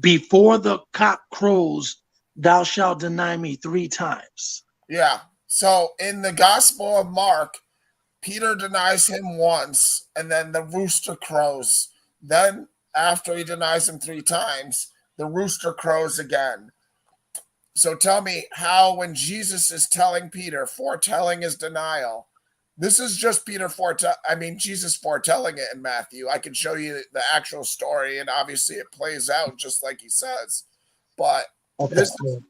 before the cock crows, thou shalt deny me 3 times. yeah. So in the Gospel of Mark, Peter denies him once, and then the rooster crows. Then after he denies him 3 times, the rooster crows again. So tell me how, when Jesus is telling Peter, foretelling his denial, this is just Jesus foretelling it in Matthew. I can show you the actual story, and obviously it plays out just like he says. But Okay, this is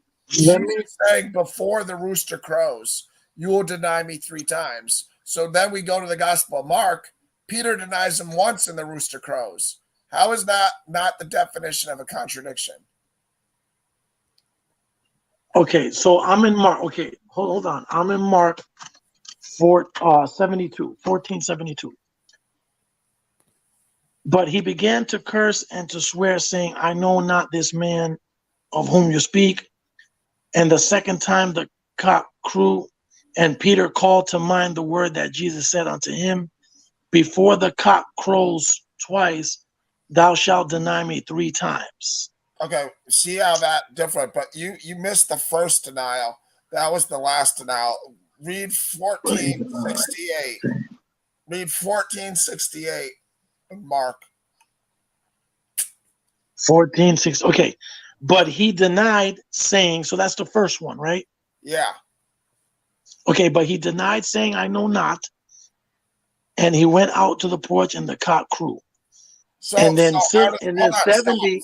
let me. Jesus saying, before the rooster crows, you will deny me 3 times. So then we go to the Gospel of Mark. Peter denies him once and the rooster crows. How is that not the definition of a contradiction? Okay, so I'm in Mark. Okay, hold on. I'm in Mark 1472. But he began to curse and to swear, saying, I know not this man of whom you speak. And the second time the cock crew, and Peter called to mind the word that Jesus said unto him, before the cock crows twice, thou shalt deny me 3 times. Okay, see how that different, but you missed the first denial. That was the last denial. Read 1468. Read 1468, Mark. 14:6. Okay. But he denied saying, so that's the first one, right? Yeah. Okay, but he denied saying, I know not. And he went out to the porch and the cock crew. So And then how does, and then hold on, 70.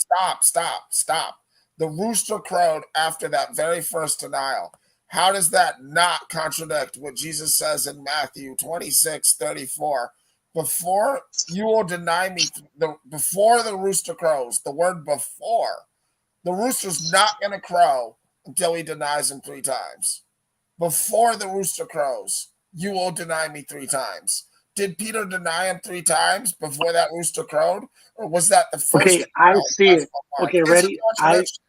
stop. The rooster crowed after that very first denial. How does that not contradict what Jesus says in Matthew 26:34? Before you will deny me, before the rooster crows, the word before, the rooster's not going to crow until he denies him 3 times. Before the rooster crows, you will deny me 3 times. Did Peter deny him 3 times before that rooster crowed? Or was that the first Okay, I denial? see it. Mark? Okay, It's a ready? contradiction.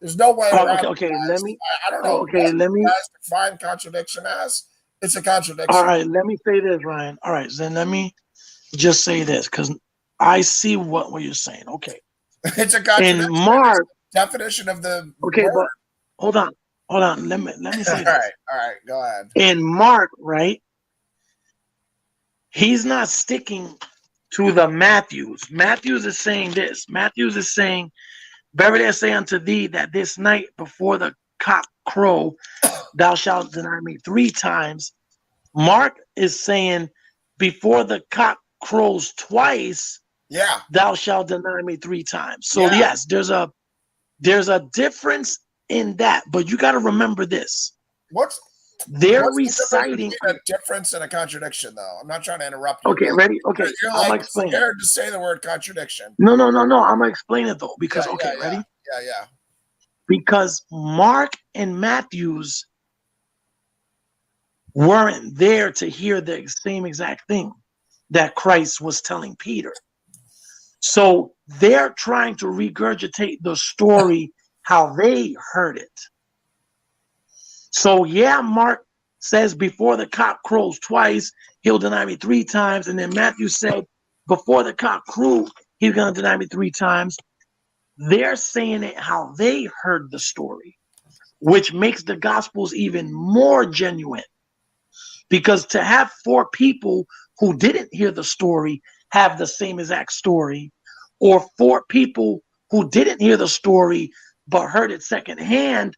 There's no way Oh, around okay, it, okay. Let guys. me I don't know okay, what let you me guys define contradiction as. It's a all contradiction. right, let me say this, Ryan. All right, then let me just say this, because I see what you're saying. Okay. It's a In contradiction. It's Mark, the definition of the okay, word. but hold on. Hold on. Let me All say this. right, go ahead. In Mark, right? He's not sticking to the Matthews. Matthews is saying this. Matthews is saying, verily I say unto thee that this night before the cock crow, thou shalt deny me 3 times. Mark is saying, before the cock crows twice, Yeah. thou shalt deny me 3 times. So Yeah. yes, there's a difference in that, but you got to remember this. What's They're the difference reciting. between a difference and a contradiction, though? I'm not trying to interrupt you. Okay, but ready? Okay, You're I'm gonna like explain it. scared to say the word contradiction. No. I'm gonna explain it though, because Yeah, ready? Yeah. Because Mark and Matthew's weren't there to hear the same exact thing that Christ was telling Peter. So they're trying to regurgitate the story how they heard it. So yeah, Mark says before the cock crows twice, he'll deny me 3 times. And then Matthew said before the cock crew, he's going to deny me 3 times. They're saying it how they heard the story, which makes the Gospels even more genuine. Because to have 4 people who didn't hear the story have the same exact story, or 4 people who didn't hear the story but heard it secondhand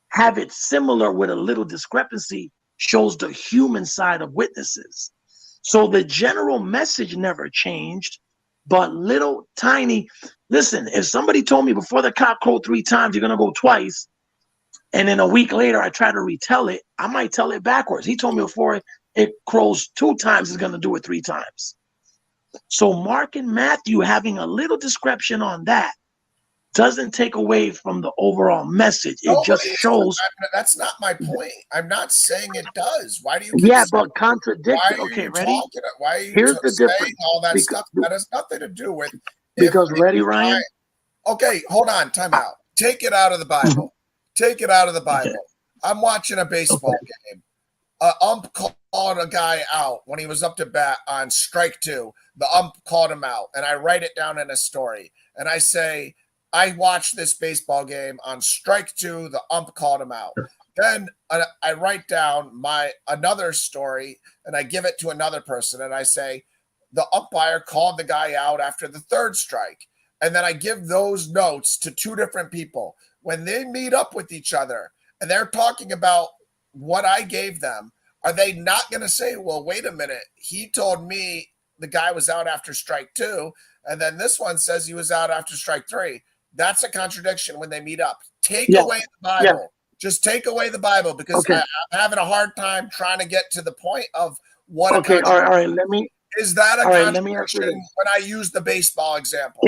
have it similar with a little discrepancy, shows the human side of witnesses. So the general message never changed, but little tiny, listen, if somebody told me before the cock crowed 3 times, you're going to go twice, and then a week later I try to retell it, I might tell it backwards. He told me before it crows 2 times, he's going to do it 3 times. So Mark and Matthew having a little discretion on that doesn't take away from the overall message. It just shows. That's not my point. I'm not saying it does. Why do you? Yeah, but contradiction. Why are Okay, you ready? talking? Why are you Here's the saying difference. all that stuff? That has nothing to do with. Because ready, Ryan? Okay, hold on. Time out. Take it out of the Bible. Take it out of the Bible. Okay. I'm watching a baseball game. Ump called a guy out when he was up to bat on strike 2. The ump called him out, and I write it down in a story. And I say, I watched this baseball game on strike 2. The ump called him out. Then I write down another story, and I give it to another person, and I say, the umpire called the guy out after the 3rd strike. And then I give those notes to 2 different people. When they meet up with each other and they're talking about what I gave them, are they not going to say, well, wait a minute, he told me the guy was out after strike 2, and then this one says he was out after strike 3? That's a contradiction when they meet up. Take away the Bible. Yeah. Just take away the Bible, because I'm having a hard time trying to get to the point of what a contradiction. All right, let me. Is that a contradiction when I use the baseball example?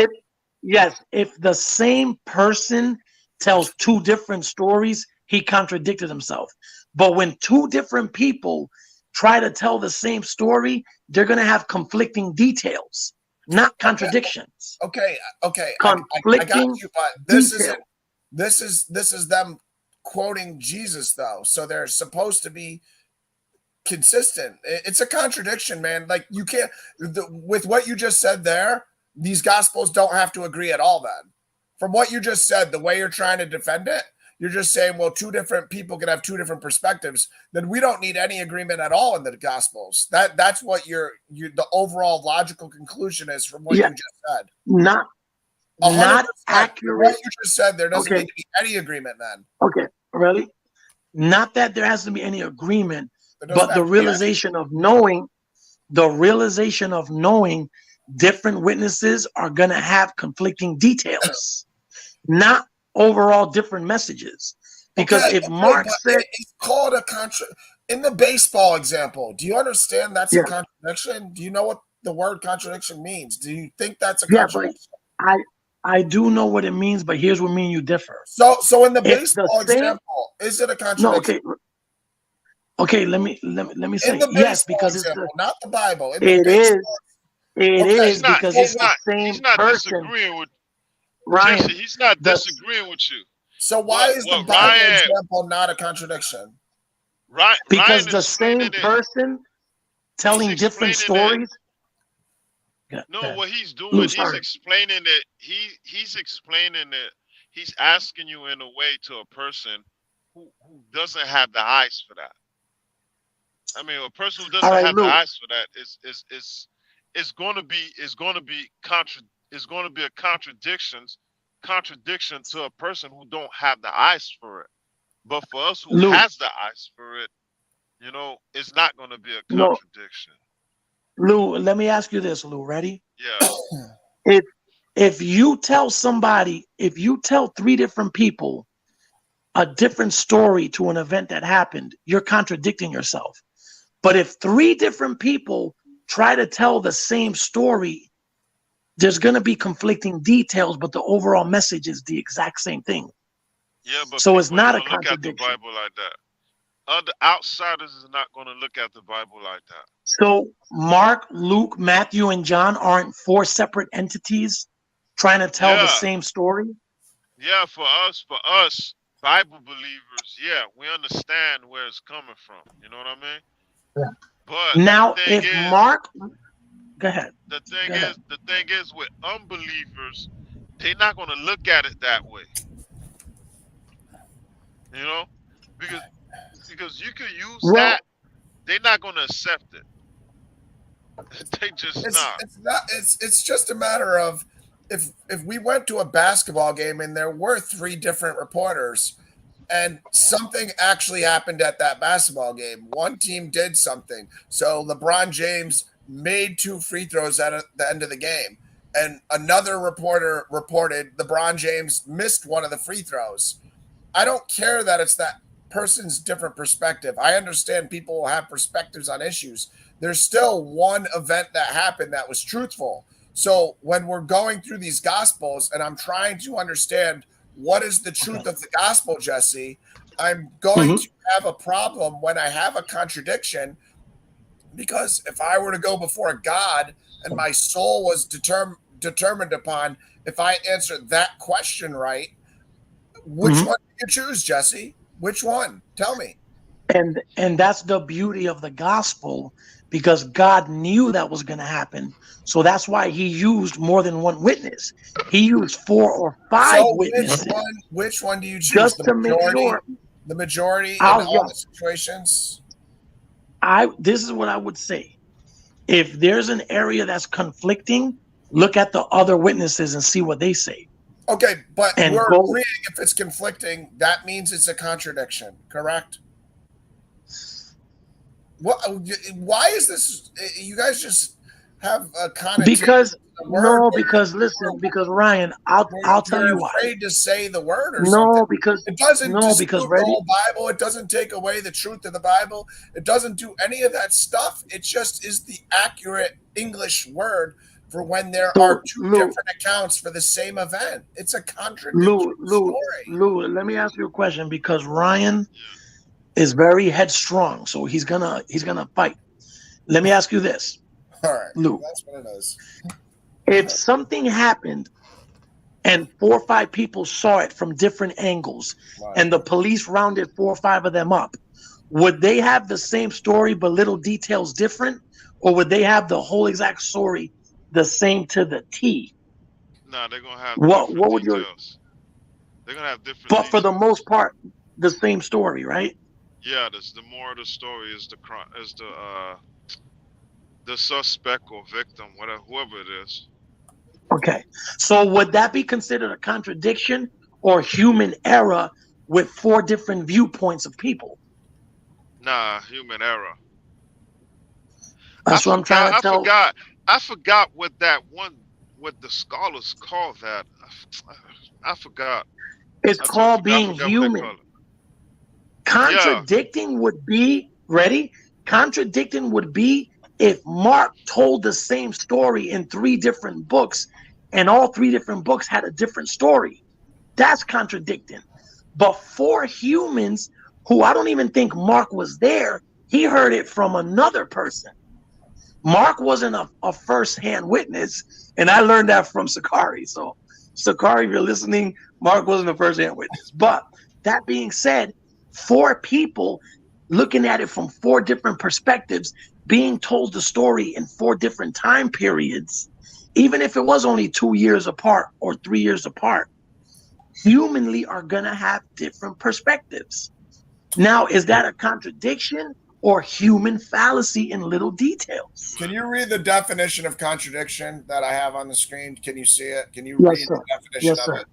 If the same person tells 2 different stories, he contradicted himself. But when 2 different people try to tell the same story, they're going to have conflicting details, not contradictions. Okay. Conflicting I got you, but this is them quoting Jesus, though. So they're supposed to be consistent. It's a contradiction, man. Like, you can't, with what you just said there, these Gospels don't have to agree at all then. From what you just said, the way you're trying to defend it, you're just saying, well, 2 different people can have 2 different perspectives. Then we don't need any agreement at all in the Gospels. That's what the overall logical conclusion is from what you just said. Not accurate. What you just said, there doesn't need to be any agreement then. Okay, really? Not that there has to be any agreement, but the realization of knowing different witnesses are going to have conflicting details, not overall different messages. Because if Mark said it's called a in the baseball example, do you understand that's a contradiction? Do you know what the word contradiction means? Do you think that's a contradiction? But I do know what it means, but here's where me and you differ. So in the baseball example, is it a contradiction? No, okay, let me say yes, because example, not the Bible. It is because it's the same person. Disagreeing with Ryan. Jesse, he's not disagreeing with you. So why is the Bible example not a contradiction? Right, because the same person telling different stories. No, what he's doing, he's explaining it. He's explaining it. He's asking you in a way to a person who doesn't have the eyes for that. I mean, a person who doesn't have the eyes for that is going to be a contradiction to a person who don't have the eyes for it. But for us who has the eyes for it, it's not going to be a contradiction. Lou, let me ask you this, Lou. Ready? Yeah. If if you tell somebody, if you tell three different people a different story to an event that happened, you're contradicting yourself. But if three different people try to tell the same story, there's going to be conflicting details, but the overall message is the exact same thing. Yeah, but So it's people ain't not a gonna look at the contradiction. Bible like that. Other outsiders is not gonna look at the Bible like that. So Mark, Luke, Matthew, and John aren't four separate entities trying to tell the Yeah, same story. yeah. For us, Bible believers, yeah, we understand where it's coming from. You know what I mean? Yeah. But Now, if Mark, go ahead. the thing Go ahead. is, the thing is with unbelievers, they're not gonna look at it that way. You know, because you could use Well, that, they're not gonna accept it. They just not. It's not. It's just a matter of if we went to a basketball game and there were three different reporters, and something actually happened at that basketball game. One team did something. So LeBron James made two free throws at the end of the game. And another reporter reported LeBron James missed one of the free throws. I don't care that it's that person's different perspective. I understand people will have perspectives on issues. There's still one event that happened that was truthful. So when we're going through these gospels and I'm trying to understand what is the truth of the gospel, Jesse, I'm going to have a problem when I have a contradiction, because if I were to go before God and my soul was determined upon, if I answered that question right, which one do you choose, Jesse? Which one? Tell me. And that's the beauty of the gospel, because God knew that was going to happen. So that's why he used more than one witness. He used 4 or 5 witnesses. Which one do you choose? Just to make sure. The majority in all the situations? This is what I would say. If there's an area that's conflicting, look at the other witnesses and see what they say. Okay, but we're agreeing if it's conflicting, that means it's a contradiction, correct? Why is this? You guys just have a connotation. Because listen, because Ryan, I'll tell you why. Afraid to say the word or something. Because it doesn't dispute the whole Bible. It doesn't take away the truth of the Bible. It doesn't do any of that stuff. It just is the accurate English word for when there are two different accounts for the same event. It's a contradictory story. Lou, let me ask you a question, because Ryan is very headstrong, so he's gonna fight. Let me ask you this. All right, Lou. That's what it is. If something happened and 4 or 5 people saw it from different angles, and the police rounded 4 or 5 of them up, would they have the same story but little details different, or would they have the whole exact story the same to the T? No, they're gonna have what would details. They're gonna have different. But for the most part, the same story, right? Yeah, the more of the story is the suspect or victim, whoever it is. Okay, so would that be considered a contradiction or human error with 4 different viewpoints of people? Nah, human error. That's what I'm trying to tell. I forgot what the scholars call that. I forgot. It's called being human. Contradicting would be, ready? Contradicting would be if Mark told the same story in 3 different books and all 3 different books had a different story. That's contradicting. But 4 humans who I don't even think Mark was there, he heard it from another person. Mark wasn't a first-hand witness, and I learned that from Sakari. So, Sakari, if you're listening, Mark wasn't a first-hand witness. But that being said, 4 people looking at it from 4 different perspectives, being told the story in 4 different time periods, even if it was only 2 years apart or 3 years apart, humanly are going to have different perspectives. Now, is that a contradiction or human fallacy in little details? Can you read the definition of contradiction that I have on the screen? Can you see it? Can you read the definition of it?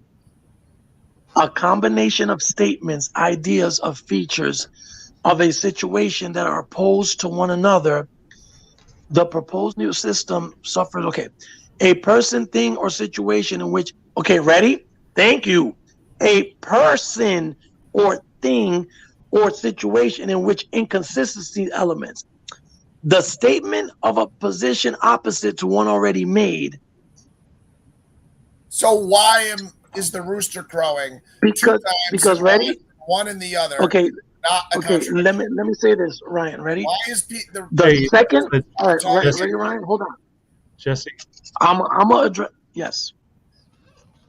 A combination of statements, ideas, of features of a situation that are opposed to one another, The proposed new system suffers, okay. A person, thing, or situation in which, okay, ready? Thank you. A person or thing or situation in which inconsistency elements. The statement of a position opposite to one already made. So why is the rooster crowing two times Because in ready? one and the other? Okay, Not a okay, let contradiction. me say this, Ryan, ready? Why is The Hey, second, all right, Jesse, ready, Ryan? Hold on. Jesse, I'm gonna address, yes.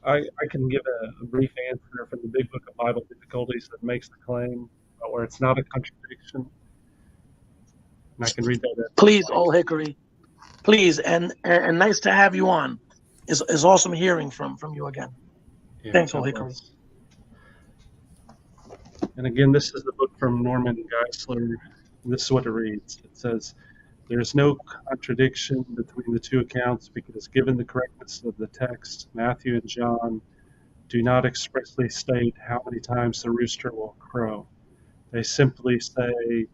I can give a brief answer from the Big Book of Bible Difficulties that makes the claim where it's not a contradiction. And I can read that. Please, Old Hickory. Please, and nice to have you on. It's awesome hearing from you again. Yeah, Thanks, God Old Hickory. bless. And again, this is the book from Norman Geisler. This is what it reads. It says, there is no contradiction between the two accounts because given the correctness of the text, Matthew and John do not expressly state how many times the rooster will crow. They simply say,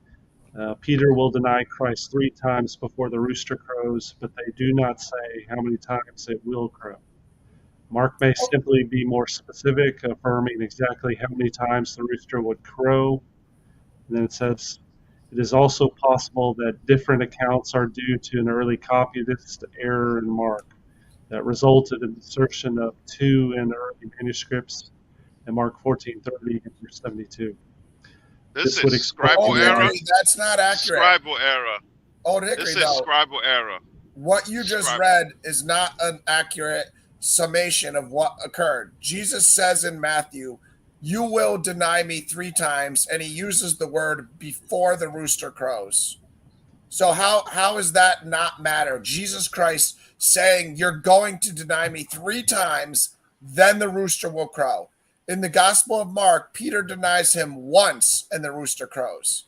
Peter will deny Christ 3 times before the rooster crows, but they do not say how many times it will crow. Mark may simply be more specific, affirming exactly how many times the rooster would crow. And then it says, it is also possible that different accounts are due to an early copyist error in Mark that resulted in the insertion of 2 in early manuscripts in Mark 14:30 and verse 72. This would is explain Oh, scribal why- error. Hickory, that's not accurate. Scribal error. Oh, Hickory, This is though, scribal error. what you just Scribal. read is not an accurate summation of what occurred. Jesus says in Matthew, "You will deny me 3 times," and he uses the word before the rooster crows. So how is that not matter? Jesus Christ saying, "You're going to deny me 3 times, then the rooster will crow." In the Gospel of Mark, Peter denies him once, and the rooster crows.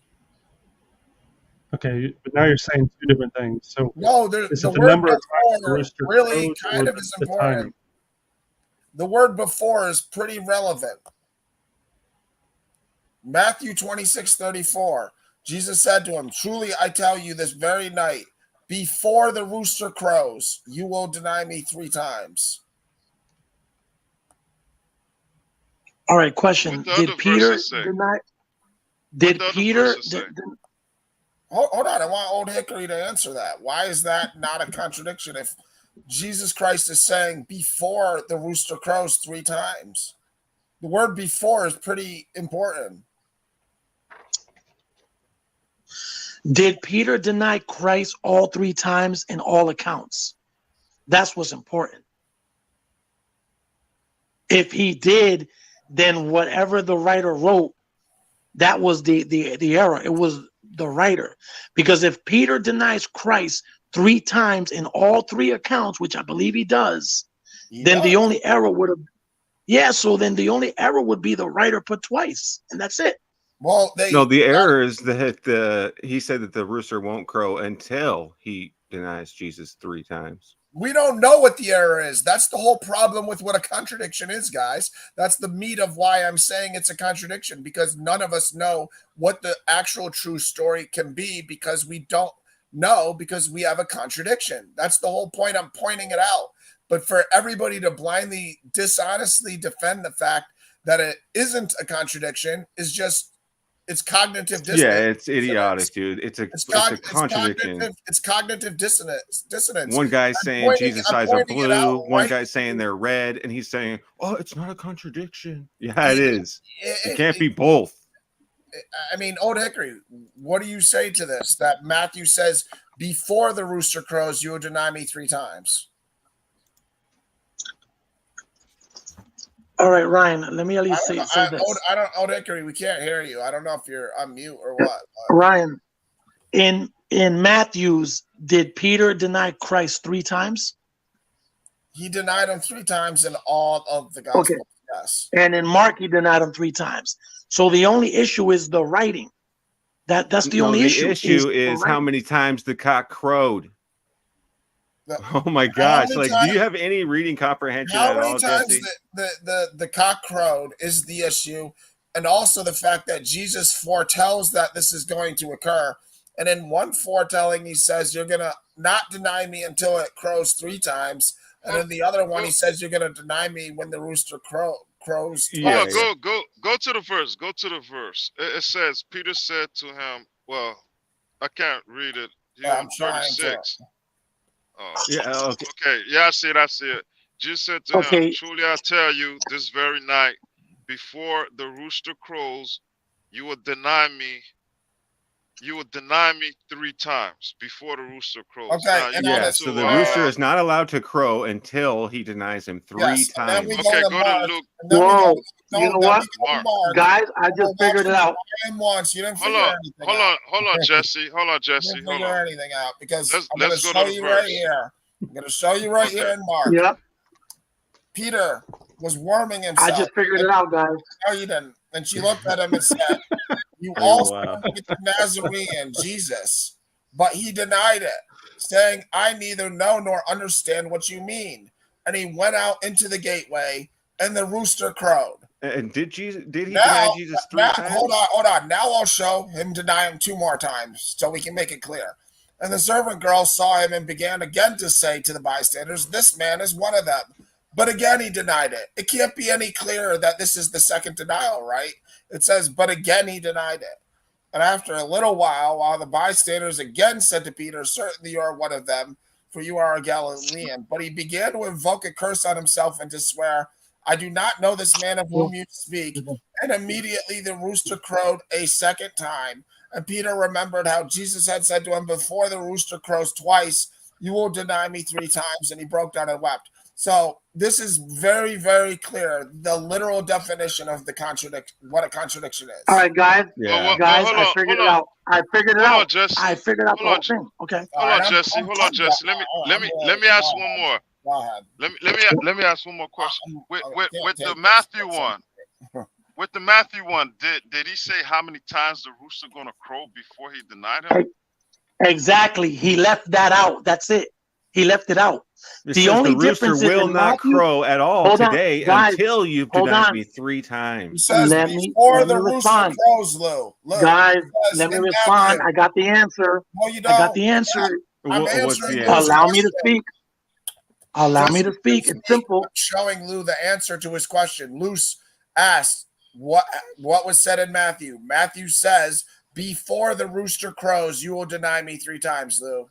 Okay, but now you're saying 2 different things. So No, is the it the word number of times the before rooster really crows kind or of is the important. timing? The word before is pretty relevant. Matthew 26:34. Jesus said to him, "Truly I tell you, this very night, before the rooster crows, you will deny me 3 times." All right, question. What the Did other Peter verses say? deny? What Did the other Peter? verses say? Hold on, I want Old Hickory to answer that. Why is that not a contradiction if Jesus Christ is saying before the rooster crows 3 times? The word before is pretty important. Did Peter deny Christ all 3 times in all accounts? That's what's important. If he did, then whatever the writer wrote, that was the error. It was the writer. Because if Peter denies Christ 3 times in all 3 accounts, which I believe he does, then the only error would have, so then the only error would be the writer put twice, and that's it. Well, No, the error is that he said that the rooster won't crow until he denies Jesus 3 times. we don't know what the error is. That's the whole problem with what a contradiction is, guys. That's the meat of why I'm saying it's a contradiction, because none of us know what the actual true story can be, because we don't know, because we have a contradiction. That's the whole point. I'm pointing it out. But for everybody to blindly, dishonestly defend the fact that it isn't a contradiction is just, it's cognitive dissonance. Yeah, it's idiotic, dude. It's a contradiction. It's cognitive dissonance. One guy's saying Jesus' eyes are blue. Out, one right? guy's saying they're red, and he's saying, "Oh, it's not a contradiction." Yeah, it is. It can't be both. I mean, Old Hickory, what do you say to this? That Matthew says, "Before the rooster crows, you will deny me 3 times." All right, Ryan, let me at least say this. Old Hickory, we can't hear you. I don't know if you're on mute or what. Ryan, in Matthew's, did Peter deny Christ 3 times? He denied him 3 times in all of the Gospels. Okay. Yes. And in Mark, he denied him 3 times. So the only issue is the writing. That's the only issue. The issue is how many times the cock crowed. Oh my gosh! Like, do you have any reading comprehension at all, Jesse? How many times the cock crowed is the issue, and also the fact that Jesus foretells that this is going to occur, and in one foretelling he says you're gonna not deny me until it crows 3 times. And then the other one, he says, you're going to deny me when the rooster crows twice. Go to the verse. Go to the verse. It says, Peter said to him, well, I can't read it. You're I'm trying 36. to. Oh. Yeah. Okay. Okay. Yeah, I see it. I see it. Jesus said to him, truly I tell you, this very night, before the rooster crows, you will deny me. You will deny me 3 times before the rooster crows. Okay. Now, So the rooster is not allowed to crow until he denies him 3 times. Okay, go to Luke. Whoa. You know what? Guys, I just figured it out. Once. You didn't figure anything out. Hold on, Jesse. Hold on, Jesse. You didn't figure anything out because I'm going let's to go show to the you verse. right here. I'm going to show you right here in Mark. Yep. Peter was warming himself. I just figured it out, guys. No, you didn't. And she looked at him and said, you also with the Nazarene, Jesus. But he denied it, saying, I neither know nor understand what you mean. And he went out into the gateway, and the rooster crowed. And did he deny Jesus 3 times? Hold on. Now I'll show him deny him 2 more times so we can make it clear. And the servant girl saw him and began again to say to the bystanders, this man is one of them. But again, he denied it. It can't be any clearer that this is the second denial, right? It says, but again, he denied it. And after a little while the bystanders again said to Peter, certainly you are one of them, for you are a Galilean. But he began to invoke a curse on himself and to swear, I do not know this man of whom you speak. And immediately the rooster crowed a second time. And Peter remembered how Jesus had said to him, before the rooster crows twice, you will deny me 3 times. And he broke down and wept. So this is very, very clear. The literal definition of what a contradiction is. All right, guys. Yeah. Guys, I figured it out. I figured it out. Jesse. I figured out the whole thing. Okay. Hold on, Jesse. Let me ask one more. Go ahead. Let me ask one more question. With the Matthew one. With the Matthew one, did he say how many times the rooster gonna crow before he denied him? Exactly. He left that out. That's it. He left it out. The only rooster will not crow at all today until you've denied me 3 times. Let me respond. Guys, let me respond. I got the answer. No, you don't. I got the answer. What's the answer? Allow me to speak. Allow me to speak. It's simple. I'm showing Lou the answer to his question. Luce asked what was said in Matthew. Matthew says, before the rooster crows, you will deny me 3 times, Lou.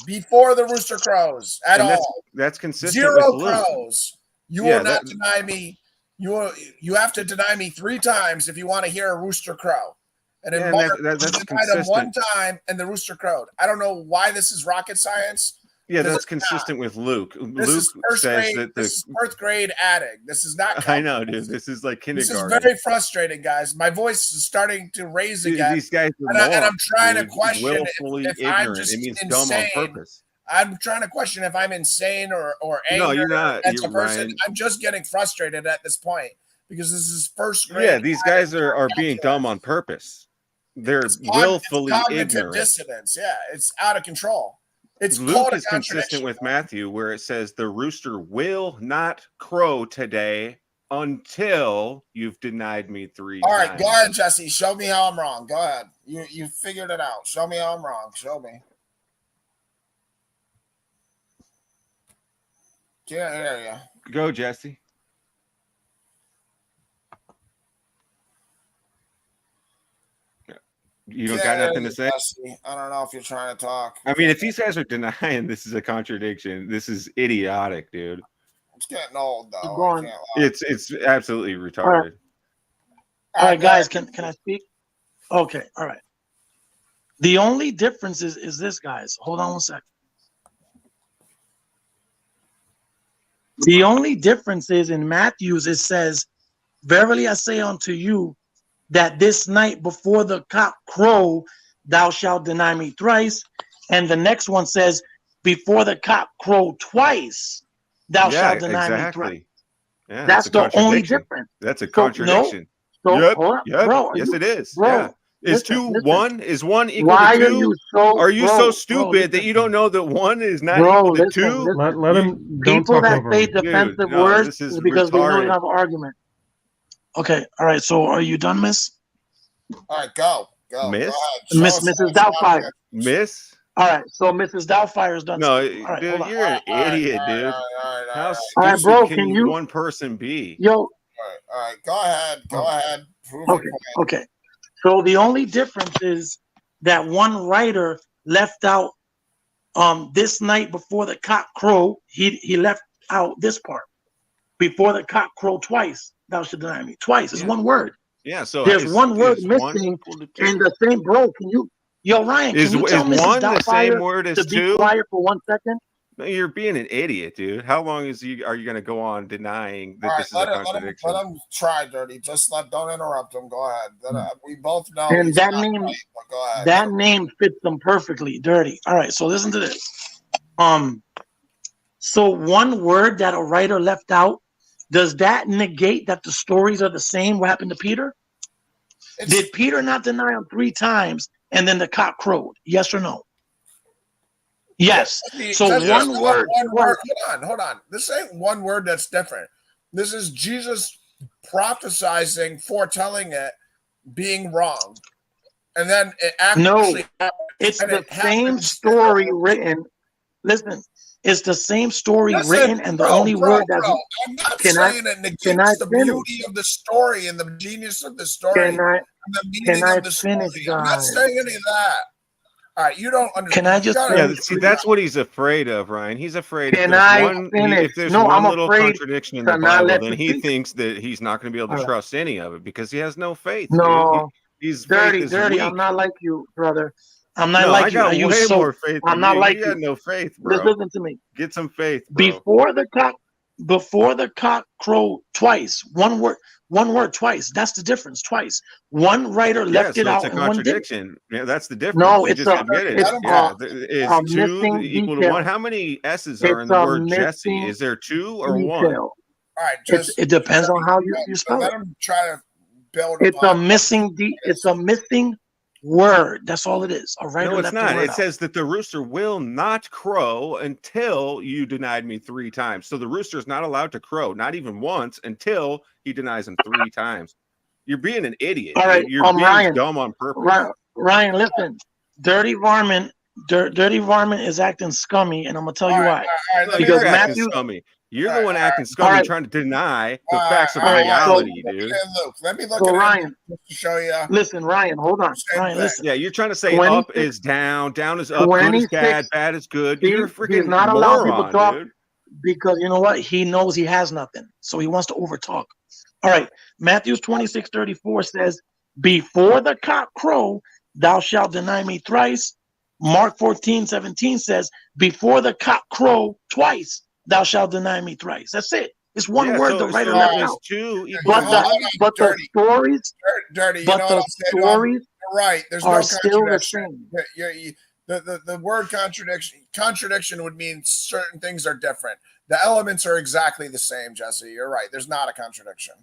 Before the rooster crows at all. That's consistent 0 with Luke. crows. You will not deny me. You have to deny me 3 times if you want to hear a rooster crow. And in Mark, that's you denied him 1 time and the rooster crowed. I don't know why this is rocket science. Yeah, that's consistent with Luke. Luke says that this is 4th grade adding. This is not. I know, dude. This is like kindergarten. This is very frustrating, guys. My voice is starting to raise again. These guys are and I'm trying to question willfully if ignorant. I'm just it means insane. dumb on purpose. I'm trying to question if I'm insane or angry. No, you're not. As you're a person, Ryan. I'm just getting frustrated at this point because this is 1st grade. Yeah, these guys are being dumb on purpose. They're willfully ignorant. Dissonance. Yeah, it's out of control. It's Luke is consistent with Matthew, where it says the rooster will not crow today until you've denied me 3 times. All right, go ahead, Jesse. Show me how I'm wrong. Go ahead. You figured it out. Show me how I'm wrong. Show me. Can't hear you. Go, Jesse. You don't got nothing to say? Jesse. I don't know if you're trying to talk. I mean, if these guys are denying this is a contradiction, this is idiotic, dude. It's getting old, though. It's absolutely retarded. All right, guys, can I speak? Okay, all right. The only difference is this, guys. Hold on 1 second. The only difference is in Matthew's, it says, verily I say unto you, that this night before the cock crow, thou shalt deny me thrice. And the next one says, before the cock crow twice, thou shalt deny me thrice. Yeah, that's the only difference. That's a contradiction. Yep, bro, yes, it is. Bro, yeah. Is listen. 1 is 1 equal to 2? Are you so stupid that you don't know that 1 is not equal to 2? Let him. People that say defensive words is because they don't have an argument. Okay, all right. So, are you done, Miss? All right, go. Miss? Mrs. Doubtfire. Miss? All right, so Mrs. Doubtfire is done No, speaking. All right, dude, hold on. you're an idiot, dude. How All right, stupid bro, can can you, one person be? yo, All right. Go ahead. Go ahead. Prove your okay, point. okay. So the only difference is that one writer left out this night before the cock crow, he left out this part. Before the cock crow twice, thou should deny me. Twice. It's Yeah. one word. Yeah, so There's one word is one missing equal to in two? the same, bro. Can you, yo, Ryan, Is can you tell Mrs. one the same Doubtfire word as to be two? quiet for 1 second? No, you're being an idiot, dude. How long are you going to go on denying that All right, this is a contradiction? let him try, Dirty. Don't interrupt him. Go ahead. We both know And he's that not name, right, but go ahead. that name fits them perfectly. Dirty. All right, so listen to this. So one word that a writer left out, does that negate that the stories are the same? What happened to Peter? Did Peter not deny him 3 times and then the cock crowed? Yes or no? Yes. So Just one word. Hold on. This ain't one word that's different. This is Jesus prophesizing, foretelling it, being wrong. And then it actually No, it's the same story written. Listen, it's the same story written, and the only word that's. I'm not saying it negates the beauty of the story and the genius of the story and the meaning of the story. I'm not saying any of that. All right, you don't understand. Can I just Yeah, see, that's what he's afraid of, Ryan. He's afraid if there's one little contradiction in the Bible, then he thinks that he's not going to be able to trust any of it because he has no faith. No, he's dirty. Weak. I'm not like you, brother. I'm not I like you. got way more faith than I'm not you. like you. Got no faith, bro. Just listen to me. Get some faith, bro. Before the cock crow twice, one word twice. That's the difference. Twice. One writer left it out it's a and one didn't. contradiction. Yeah, that's the difference. No, you just admitted it. Is 2 equal to 1? How many S's are in the word Jesse? Is there 2 or 1? All right, it depends on how you spell let it. him try to build. It's a missing word. That's all it is. A writer no, it's left not. the word It says that the rooster will not crow until you denied me 3 times. So the rooster is not allowed to crow, not even once, until he denies him 3 times. You're being an idiot. All right, you're being Ryan, dumb on purpose. Ryan, listen. Dirty Varmint is acting scummy, and I'm gonna tell you why. Because Matthew, scummy. You're the one acting scummy, trying to deny the facts of reality, dude. Look, let me look so at Ryan, it to show you. Listen, Ryan, hold on. Ryan, listen. Yeah, you're trying to say up is down, down is up, good is bad is good. You're a freaking he's not allowed people to talk, dude. Because you know what? He knows he has nothing, so he wants to overtalk. All right, Matthew 26:34 says, "Before the cock crow, thou shalt deny me thrice." Mark 14:17 says, "Before the cock crow twice, thou shalt deny me thrice." That's it. It's one word the writer left out. But the stories, dirty. But the stories, you're right. There's are no still the contradiction. same. The word contradiction would mean certain things are different. The elements are exactly the same, Jesse. You're right. There's not a contradiction.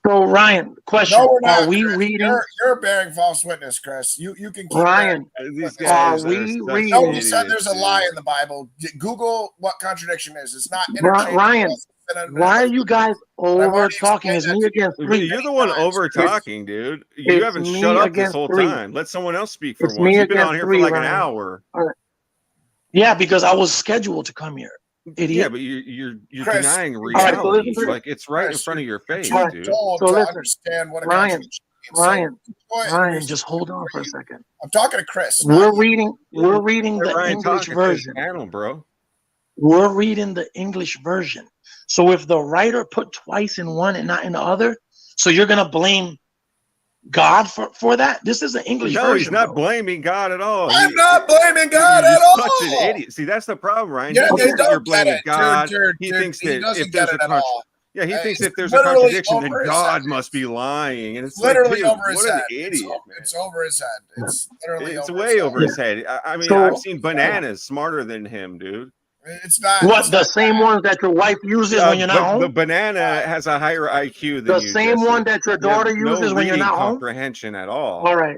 So Ryan, question: No, we're not. Are we Chris, reading? You're bearing false witness, Chris. You can keep Ryan. These guys are we reading? No, he said there's a lie in the Bible. Google what contradiction is. It's not interchangeable. Ryan, why are you guys over talking? It's me against 3. You're the one over talking, dude. You haven't shut up this whole time. Let someone else speak for once. You've been on here for like an hour. Yeah, because I was scheduled to come here. Idiot. Yeah, but you're denying reality. Like it's right in front of your face, dude. So listen, Ryan, just hold on for a second. I'm talking to Chris. We're reading the English version, bro. We're reading the English version. So if the writer put twice in one and not in the other, so you're gonna blame God for that? This is an English version. No, he's not blaming God at all. I'm not blaming God at all. Such an idiot. See, that's the problem, Ryan. Yeah, he thinks that you're blaming God. He thinks that if there's a if there's a contradiction, then God must be lying. And it's literally like, over his what head. an idiot, it's over his head. It's literally way over his head. I mean, I've seen bananas smarter than him, dude. It's not what the same ones that your wife uses when you're not home. The banana has a higher IQ than the same one that your daughter uses when you're not home. Comprehension at all. All right.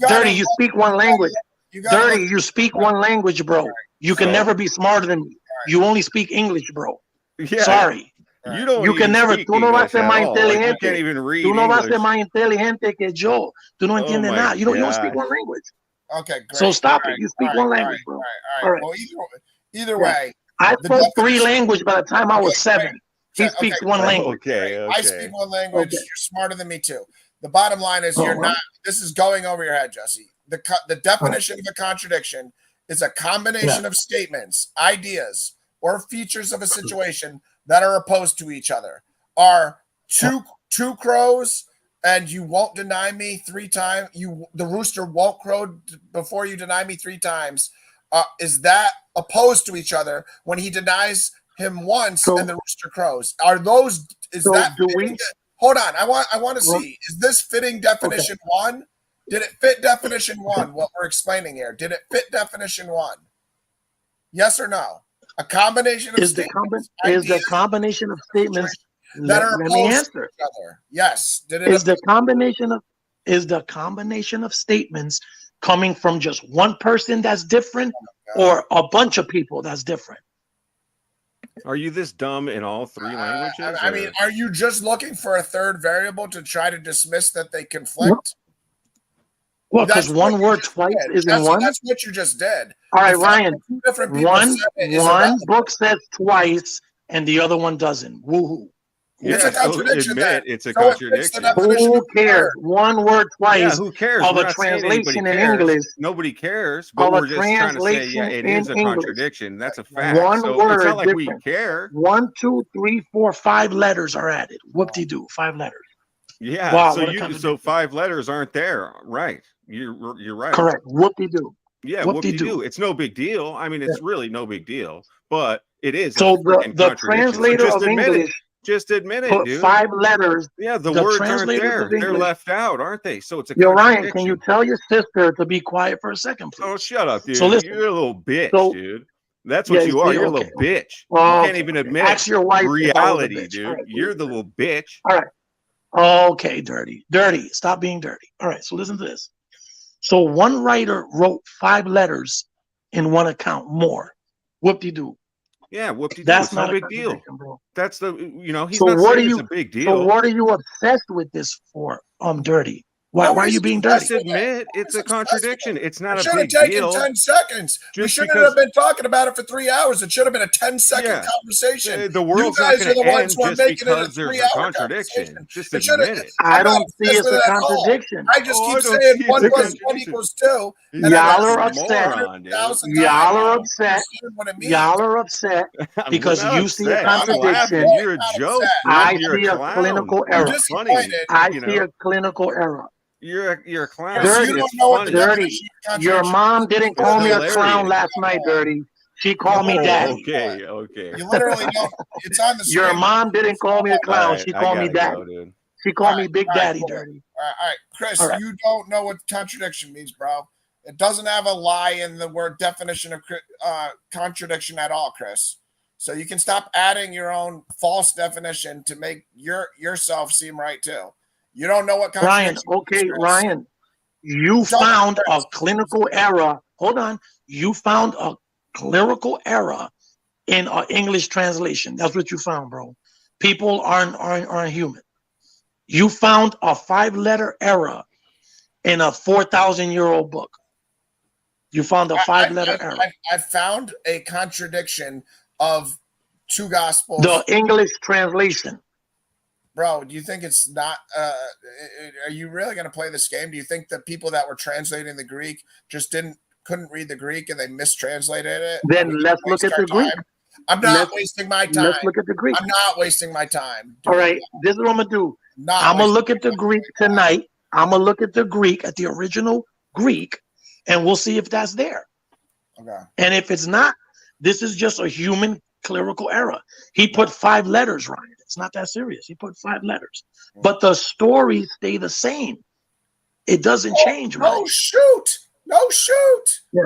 Dirty, you speak one language. Dirty, you speak one language, bro. You can never be smarter than me. You only speak English, bro. Yeah. Sorry. You don't. You can never. Tú no vas a ser más inteligente. You can't even read. Tú no vas a ser más inteligente que yo. Tú no entiendes nada. You don't speak one language. Okay, great. So stop All it. right, You speak all one right, language, bro. all All right. right. Well, either Yeah. way, I the spoke 3 definition. languages by the time I was Okay, 7. He okay, speaks one great. language. Okay, I speak okay. one language. Okay. You're smarter than me too. The bottom line is you're Oh, not. This is going over your head, Jesse. The definition of a contradiction is a combination of statements, ideas, or features of a situation that are opposed to each other. Are two crows and you won't deny me 3 times? The rooster won't crow before you deny me 3 times. Is that opposed to each other when he denies him once So- and the rooster crows? Are those? Is So that? do we? Hold on. I want to Well- see. Is this fitting definition 1? Did it fit definition 1? What we're explaining here? Did it fit definition 1? Yes or no? A combination of Is the statements, combination of statements that are let me opposed answer. to each other. Yes. Did it? Is the combination of statements coming from just one person that's different or a bunch of people that's different? Are you this dumb in all 3 languages? I mean, are you just looking for a third variable to try to dismiss that they conflict? Well, because That's what one you word just twice did. is in one. That's what you just did. All right, The fact Ryan. that 2 different people One said it is one irrelevant. book says twice and the other one doesn't. Woohoo! It's a so contradiction. admit it's a So it fits the contradiction. definition Who of the cares? word. One word twice Yeah, who cares? of We're a not saying anybody translation in cares. English. Nobody cares, but Of a we're just trying to say, yeah, translation it in is a English. contradiction. That's a fact. One So word it's not like different. we care. 1, 2, 3, 4, 5 letters are added. Whoop-de-doo, 5 letters. Yeah. Wow, so what a contradiction. so 5 letters aren't there. Right. You're right. Correct. Whoop-de-doo. Yeah, Whoop-de-doo. whoop-de-doo. It's no big deal. I mean, it's really no big deal, but it is So a freaking the contradiction. So translator just of admit English it. Just admit it, put dude. 5 letters. Yeah, the The words aren't translators there. of They're English. left out, aren't they? So it's a Yo, Ryan, contradiction. can you tell your sister to be quiet for a second, please? Oh, shut up, dude. So listen. You're a little bitch, So- dude. That's what Yeah, you are. You're a okay. little bitch. Oh, You can't even admit Ask your wife if I was a reality, bitch. dude. All right, You're the little bitch. All right. Okay, dirty. Dirty. Stop being dirty. All right, so listen to this. So one writer wrote 5 letters in one account more. Whoop-de-doo. Yeah, whoop-de-doo. That's It's no not a big deal. contradiction, bro. That's the, he's So not what saying are it's you- a big So deal. what are you obsessed with this for? Dirty. Why are you being dirty? Just admit it's a contradiction. It's not It a should have big taken deal. 10 seconds. We Just shouldn't because- have been talking about it for 3 hours. It should have been a 10-second Yeah. conversation. The world's you not guys going are the to ones end who are just making it a because there's a 3-hour contradiction. conversation. Just It should've- admit it. I I'm not don't see obsessed it's a with it at all. contradiction. I just Oh, I keep don't saying see it's 1 a plus 1 contradiction. equals 2. He's And Y'all I've are asked upset. you moron, dude. 100,000 Y'all times. are You upset. understand what it means. Y'all are upset because We're not you see a upset. I'm contradiction. laughing. You're a I'm joke, upset. dude. I You're see a clown. clinical You're error. funny. Disappointed. I You see know? a clinical error. You're a clown. Chris, Dirty. you don't It's know what the funny. Dirty. definition of Your contradiction mom is. didn't You call me a hilarious. clown last night, Dirty. She called me Oh, daddy. Okay, okay. You literally don't. It's on the screen. Your mom didn't call me a All clown. right, She I called me gotta daddy. go, dude. She called me All Big right, Daddy, cool. Dirty. All right, Chris, All right. you don't know what contradiction means, bro. It doesn't have a lie in the word definition of contradiction at all, Chris. So you can stop adding your own false definition to make yourself seem right too. You don't know what Ryan, contradiction okay, means, Chris. Ryan, you found a clinical error. Hold on. You found a clerical error in an English translation. That's what you found, bro. People aren't human. You found a 5-letter error in a 4,000-year-old book. You found a 5-letter error. I found a contradiction of 2 gospels. The English translation. Bro, do you think it's not? Are you really going to play this game? Do you think the people that were translating the Greek just couldn't read the Greek and they mistranslated it? Then let's look at the Greek. I'm not wasting my time. Let's look at the Greek. I'm not wasting my time. All right, this is what I'm gonna do. Not I'm gonna wasting look at the Greek tonight. I'm gonna look at the Greek, at the original Greek, and we'll see if that's there. Okay. And if it's not, this is just a human clerical error. He put 5 letters, Ryan. It's not that serious. He put 5 letters, but the stories stay the same. It doesn't change, right? No shoot. No shoot. Yeah.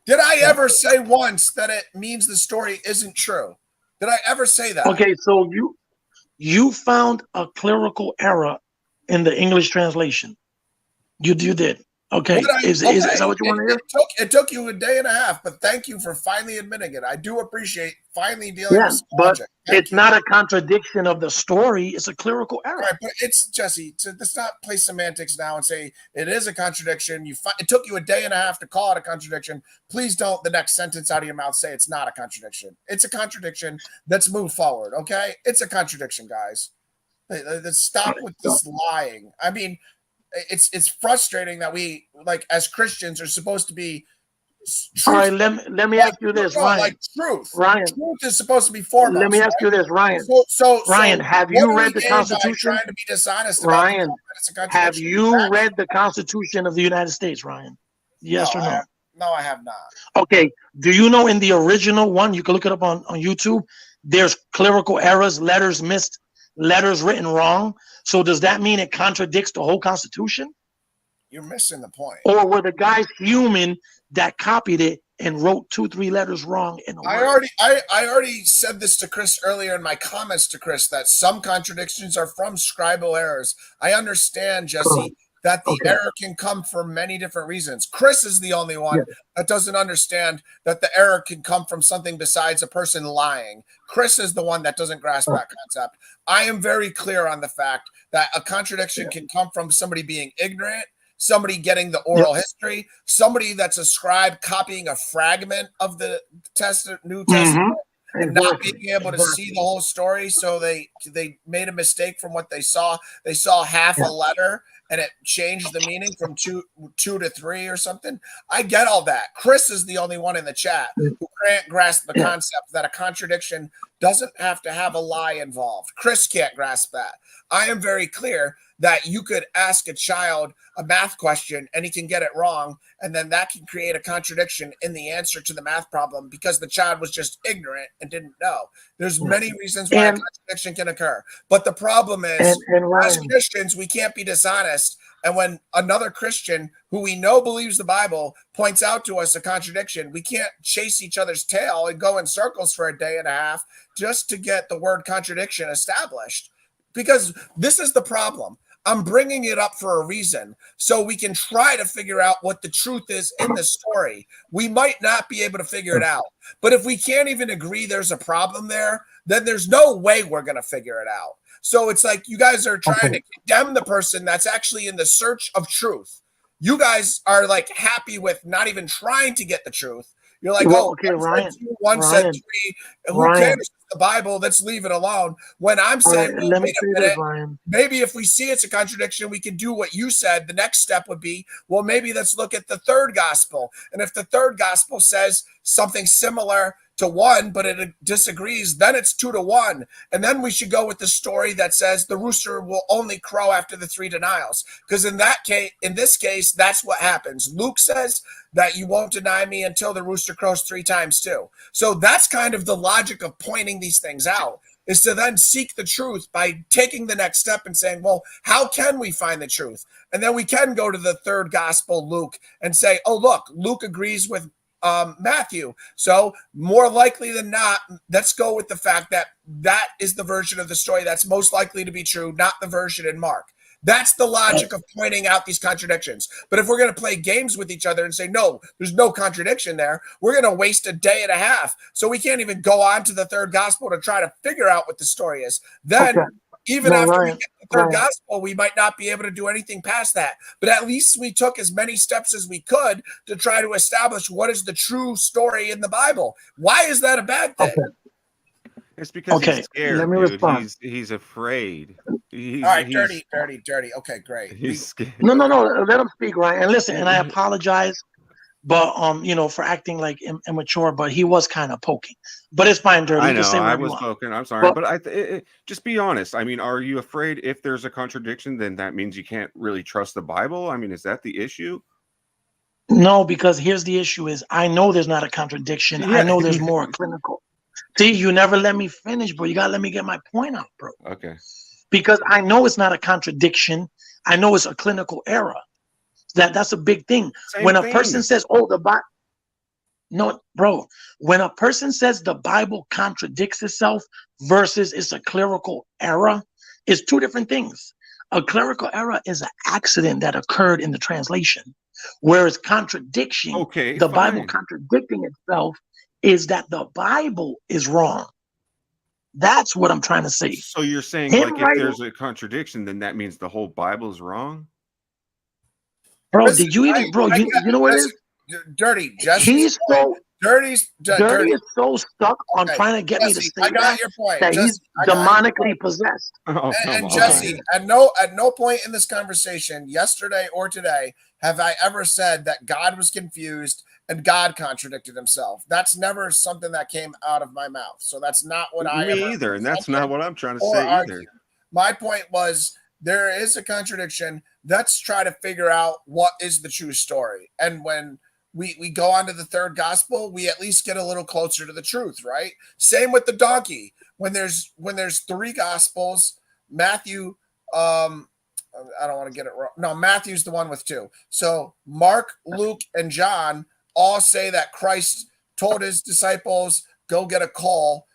Did I ever say once that it means the story isn't true? Did I ever say that? Okay, so you found a clerical error in the English translation. You did. Okay, is that what you want to hear? It took you a day and a half, but thank you for finally admitting it. I do appreciate finally dealing Yeah, with some but logic. Thank it's you. not a contradiction of the story. It's a clerical error. All right, but it's Jesse. Let's not play semantics now and say it is a contradiction. It took you a day and a half to call it a contradiction. Please don't the next sentence out of your mouth say it's not a contradiction. It's a contradiction. Let's move forward. Okay, it's a contradiction, guys. Let's stop with this lying. I mean, it's frustrating that we, like, as Christians, are supposed to be All right, let me ask you this, Ryan. Like truth. Ryan, Truth is supposed to be foremost. let me ask you this, Ryan. Ryan, have you read the Constitution? Trying to be dishonest Ryan, about have you read the Constitution of the United States, Ryan? Yes or no? No, I have not. Okay. Do you know in the original one, you can look it up on YouTube, there's clerical errors, letters missed, letters written wrong. So does that mean it contradicts the whole Constitution? You're missing the point. Or were the guys human that copied it and wrote 2-3 letters wrong in a word? I already said this to Chris earlier in my comments to Chris, that some contradictions are from scribal errors. I understand, Jesse, that the error can come for many different reasons. Chris is the only one that doesn't understand that the error can come from something besides a person lying. Chris is the one that doesn't grasp that concept. I am very clear on the fact that a contradiction can come from somebody being ignorant, somebody getting the oral history, somebody that's a scribe copying a fragment of the New Testament and not being able to see the whole story. So they made a mistake from what they saw. They saw half a letter and it changed the meaning from two to three or something. I get all that. Chris is the only one in the chat who can't grasp the concept that a contradiction doesn't have to have a lie involved. Chris can't grasp that. I am very clear that you could ask a child a math question and he can get it wrong, and then that can create a contradiction in the answer to the math problem because the child was just ignorant and didn't know. There's many reasons why a contradiction can occur, but the problem is, as Christians, we can't be dishonest. And when another Christian who we know believes the Bible points out to us a contradiction, we can't chase each other's tail and go in circles for a day and a half just to get the word contradiction established. Because this is the problem. I'm bringing it up for a reason, so we can try to figure out what the truth is in the story. We might not be able to figure it out, but if we can't even agree there's a problem there, then there's no way we're going to figure it out. So it's like you guys are trying to condemn the person that's actually in the search of truth. You guys are like happy with not even trying to get the truth. You're like, Ryan, one said three. Who cares? The Bible, let's leave it alone. When I'm saying, maybe if we see it's a contradiction, we can do what you said. The next step would be, well, maybe let's look at the third gospel. And if the third gospel says something similar to one, but it disagrees, then it's 2-1. And then we should go with the story that says the rooster will only crow after the 3 denials. Because in this case, that's what happens. Luke says that you won't deny me until the rooster crows 3 times too. So that's kind of the logic of pointing these things out, is to then seek the truth by taking the next step and saying, well, how can we find the truth? And then we can go to the third gospel, Luke, and say, oh, look, Luke agrees with Matthew. So more likely than not, let's go with the fact that that is the version of the story that's most likely to be true, not the version in Mark. That's the logic of pointing out these contradictions. But if we're going to play games with each other and say, no, there's no contradiction there, we're going to waste a day and a half. So we can't even go on to the third gospel to try to figure out what the story is. Then even after we get the third gospel, we might not be able to do anything past that. But at least we took as many steps as we could to try to establish what is the true story in the Bible. Why is that a bad thing? It's because he's scared, let me respond. He's afraid. All right, dirty. Okay, great. He's scared. No. Let him speak, Ryan. And listen, and I apologize, but for acting like immature. But he was kind of poking. But it's fine, dirty. I know I was poking. I'm sorry, but just be honest. I mean, are you afraid if there's a contradiction, then that means you can't really trust the Bible? I mean, is that the issue? No, because here's the issue: is I know there's not a contradiction. I know there's more clinical. See, you never let me finish, bro. You gotta let me get my point out, bro. Okay. Because I know it's not a contradiction. I know it's a clinical error. That's a big thing. When a person says, "Oh, the Bible," no, bro. When a person says the Bible contradicts itself versus it's a clerical error, it's two different things. A clerical error is an accident that occurred in the translation. Whereas contradiction, Okay, the Bible fine. contradicting itself, is that the Bible is wrong. That's what I'm trying to say. So you're saying, Him like, if writing, there's a contradiction, then that means the whole Bible is wrong? bro, Listen, did you even, bro, you know what it is? Dirty Jesse's He's point. so Dirty Dirty is so stuck on Okay, trying to get me to Jesse, say I got that your point. that Jesse, he's I got your demonically point. possessed. Oh, come And on. Jesse, at no point in this conversation, yesterday or today, have I ever said that God was confused and God contradicted himself. That's never something that came out of my mouth. So that's not what I Me ever either, and that's not what I'm trying to or say argue. either. My point was there is a contradiction. Let's try to figure out what is the true story. And when we go on to the third gospel, we at least get a little closer to the truth, right? Same with the donkey. When there's three gospels, Matthew, I don't want to get it wrong. No, Matthew's the one with two. So Mark, Luke, and John all say that Christ told his disciples, go get a colt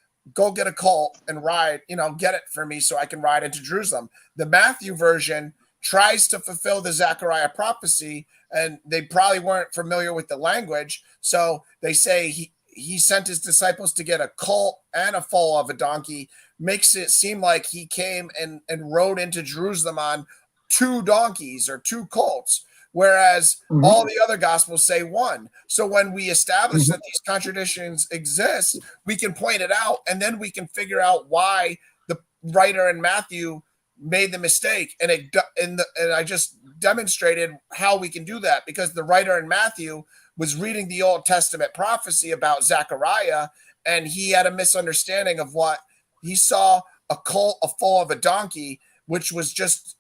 and ride, get it for me so I can ride into Jerusalem. The Matthew version tries to fulfill the Zechariah prophecy, and they probably weren't familiar with the language. So they say he sent his disciples to get a colt and a foal of a donkey, makes it seem like he came and rode into Jerusalem on two donkeys or two colts, whereas all the other gospels say one. So when we establish that these contradictions exist, we can point it out, and then we can figure out why the writer in Matthew made the mistake. And I just demonstrated how we can do that, because the writer in Matthew was reading the Old Testament prophecy about Zechariah, and he had a misunderstanding of what he saw: a colt, a foal of a donkey, which was just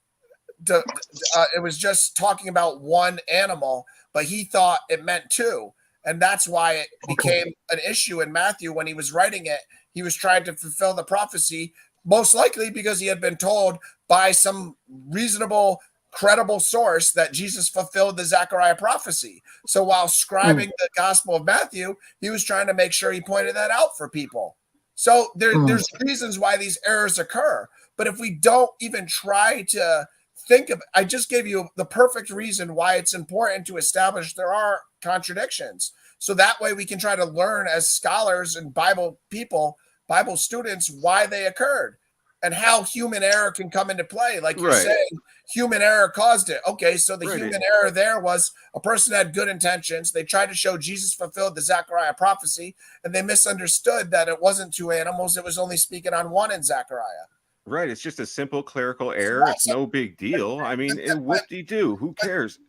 it was just talking about one animal, but he thought it meant two. And that's why it became an issue in Matthew when he was writing it. He was trying to fulfill the prophecy, most likely because he had been told by some reasonable, credible source that Jesus fulfilled the Zechariah prophecy. So while scribing the Gospel of Matthew, he was trying to make sure he pointed that out for people. So there's reasons why these errors occur. But if we don't even try to think of, I just gave you the perfect reason why it's important to establish there are contradictions. So that way we can try to learn as scholars and Bible people, Bible students, why they occurred and how human error can come into play. Like you're saying, human error caused it. Okay, so the human error there was a person had good intentions. They tried to show Jesus fulfilled the Zechariah prophecy, and they misunderstood that it wasn't two animals. It was only speaking on one in Zechariah. Right. It's just a simple clerical error. It's no big deal. I mean, whoop-de-doo. Who cares?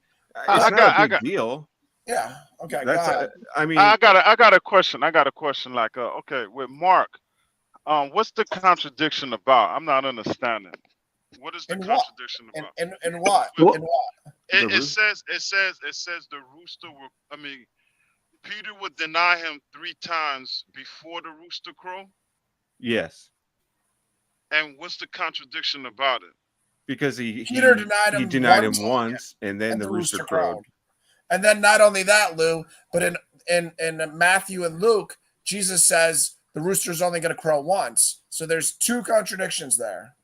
It's not a big deal. Yeah. Okay. That's I mean, I got a question. Like, okay, with Mark, what's the contradiction about? I'm not understanding. What is the contradiction about? And what? It says the rooster will. I mean, Peter would deny him 3 times before the rooster crow. Yes. And what's the contradiction about it? Because Peter denied him once, and then the rooster crowed. And then not only that, Lou, but in Matthew and Luke, Jesus says the rooster's only going to crow once. So there's 2 contradictions there.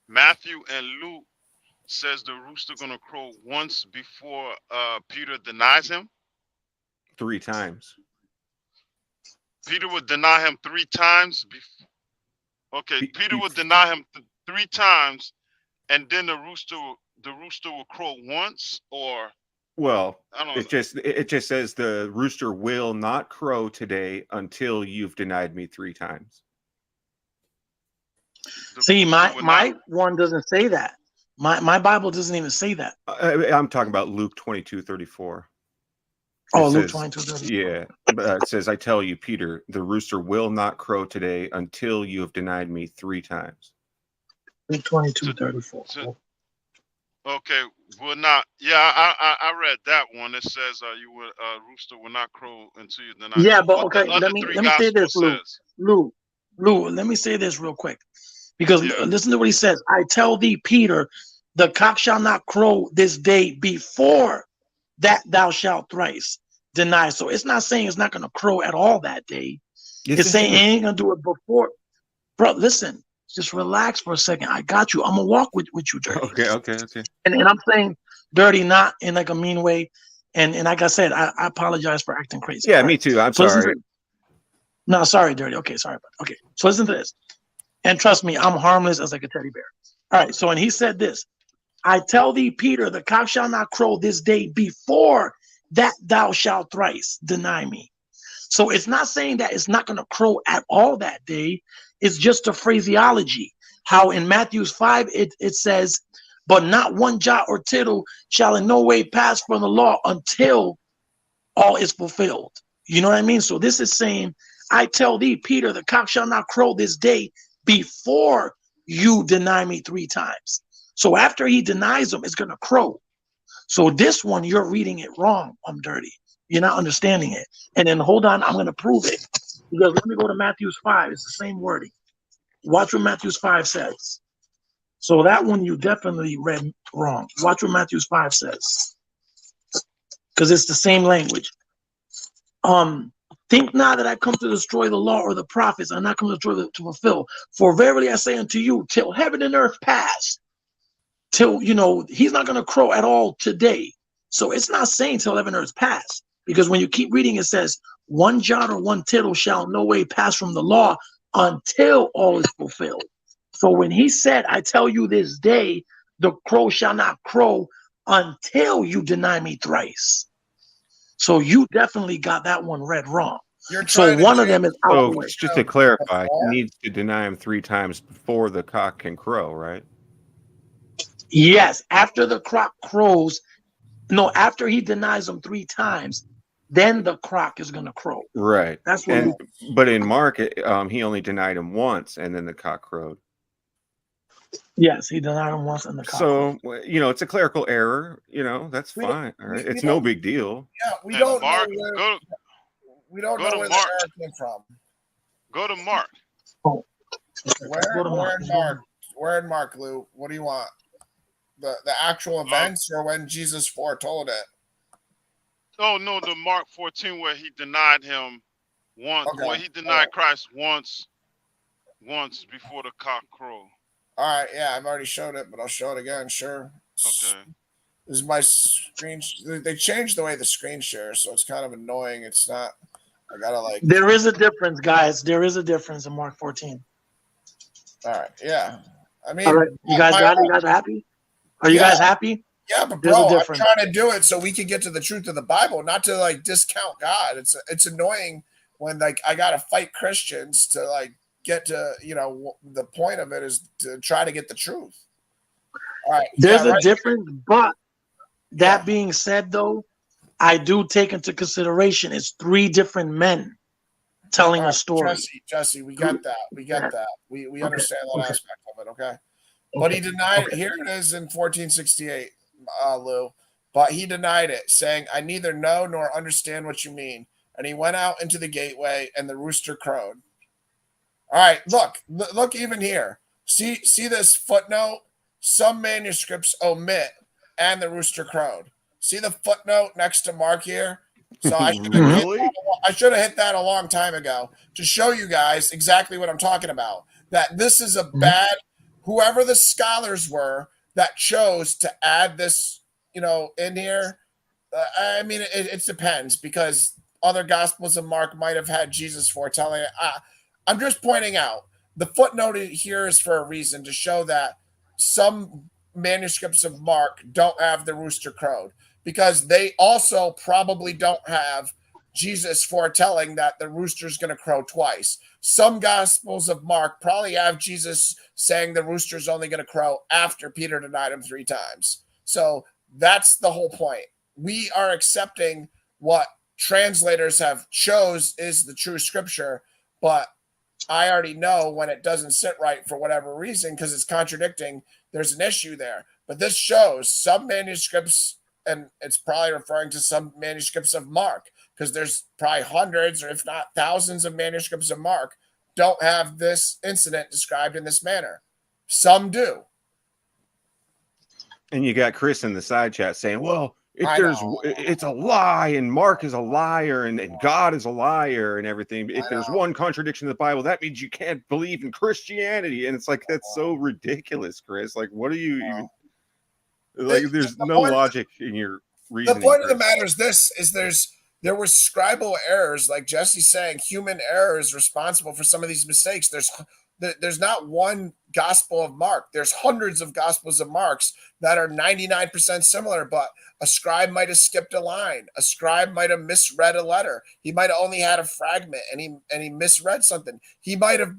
Matthew and Luke says the rooster going to crow once before Peter denies him. 3 times. Peter would deny him 3 times before. Okay, Peter would deny him 3 times, and then the rooster will crow once, or well, I don't know. It just says the rooster will not crow today until you've denied me 3 times. See, my one doesn't say that. My Bible doesn't even say that. I'm talking about Luke 22:34. Oh, Luke 22:34. Yeah, it says, "I tell you, Peter, the rooster will not crow today until you have denied me 3 times." Luke 22:34. Okay, will not. Yeah, I read that one. It says rooster will not crow until you deny. Yeah, but okay, let me say this, Lou. Let me say this real quick, because listen to what he says. I tell thee, Peter, the cock shall not crow this day before that thou shalt thrice deny. So it's not saying it's not going to crow at all that day. It's saying it ain't going to do it before. Bro, listen, just relax for a second. I got you. I'm going to walk with you, Dirty. Okay. And I'm saying Dirty, not in like a mean way. And like I said, I apologize for acting crazy. Yeah, All me right. too. I'm So listen sorry. to, no, sorry, Dirty. Okay, sorry. Okay, so listen to this. And trust me, I'm harmless as like a teddy bear. All right, so when he said this, I tell thee, Peter, the cock shall not crow this day before that thou shalt thrice deny me. So it's not saying that it's not going to crow at all that day. It's just a phraseology. How in Matthew 5, it says, but not one jot or tittle shall in no way pass from the law until all is fulfilled. You know what I mean? So this is saying, I tell thee, Peter, the cock shall not crow this day before you deny me 3 times. So after he denies him, it's going to crow. So this one, you're reading it wrong. I'm dirty. You're not understanding it. And then hold on, I'm going to prove it. Because let me go to Matthew 5. It's the same wording. Watch what Matthew 5 says. So that one you definitely read wrong. Watch what Matthew 5 says. Because it's the same language. Think not that I come to destroy the law or the prophets. I'm not come to destroy to fulfill. For verily I say unto you, till heaven and earth pass, till, he's not going to crow at all today. So it's not saying till heaven and earth pass. Because when you keep reading, it says, one jot or one tittle shall no way pass from the law until all is fulfilled. So when he said, I tell you this day, the crow shall not crow until you deny me thrice. So you definitely got that one read wrong. So one of them is out So the way. just to clarify, he needs to deny him 3 times before the cock can crow, right? Yes, after the cock crows, no, after he denies him 3 times, then the cock is going to crow. Right. That's what. But in Mark, he only denied him once, and then the cock crowed. Yes, he denied him once, and the cock crowed. So it's a clerical error. That's fine. All right, it's no big deal. Yeah, we And don't Mark, know where go to the Mark. error came from. Go to Mark. Oh. Where in Mark, Lou? What do you want? The actual events or when Jesus foretold it? Oh no, the Mark 14 where he denied him once, Okay. where he denied Christ once before the cock crow. All right, yeah, I've already showed it, but I'll show it again. Sure. Okay. This is my screen. They changed the way the screen shares, so it's kind of annoying. It's not. I gotta like. There is a difference, guys. There is a difference in Mark 14. All right. Yeah. I mean, all right. You guys got it. You guys are happy? Are you guys happy? Yeah, but There's bro, a I'm difference. trying to do it so we can get to the truth of the Bible, not to like discount God. It's annoying when like I gotta fight Christians to like get to the point of it is to try to get the truth. All right. There's a difference, but that being said, though, I do take into consideration it's 3 different men telling a story. Jesse, we got that. We got that. We understand that aspect of it. Okay. But he denied. Here it is in 1468, Lou. But he denied it, saying, "I neither know nor understand what you mean." And he went out into the gateway, and the rooster crowed. All right, look even here. See this footnote? Some manuscripts omit, and the rooster crowed. See the footnote next to Mark here? So I should have hit that a long time ago to show you guys exactly what I'm talking about. That this is a bad. Whoever the scholars were that chose to add this, in here. I mean, it depends because other Gospels of Mark might have had Jesus foretelling it. I'm just pointing out the footnote here is for a reason to show that some manuscripts of Mark don't have the rooster crowed because they also probably don't have Jesus foretelling that the rooster's going to crow twice. Some Gospels of Mark probably have Jesus saying the rooster's only going to crow after Peter denied him 3 times. So that's the whole point. We are accepting what translators have chose is the true scripture, but I already know when it doesn't sit right for whatever reason because it's contradicting, there's an issue there. But this shows some manuscripts, and it's probably referring to some manuscripts of Mark, because there's probably hundreds or if not thousands of manuscripts of Mark don't have this incident described in this manner. Some do. And you got Chris in the side chat saying, well, it's a lie and Mark is a liar and God is a liar and everything. If there's one contradiction in the Bible, that means you can't believe in Christianity. And it's like, that's so ridiculous, Chris. Like, what are you even... Like there's no point, logic in your the reasoning. point of the Chris. matter is this: there were scribal errors, like Jesse's saying. Human error is responsible for some of these mistakes. There's not one Gospel of Mark. There's hundreds of Gospels of Marks that are 99% similar, but a scribe might have skipped a line. A scribe might have misread a letter. He might have only had a fragment, and he misread something. He might have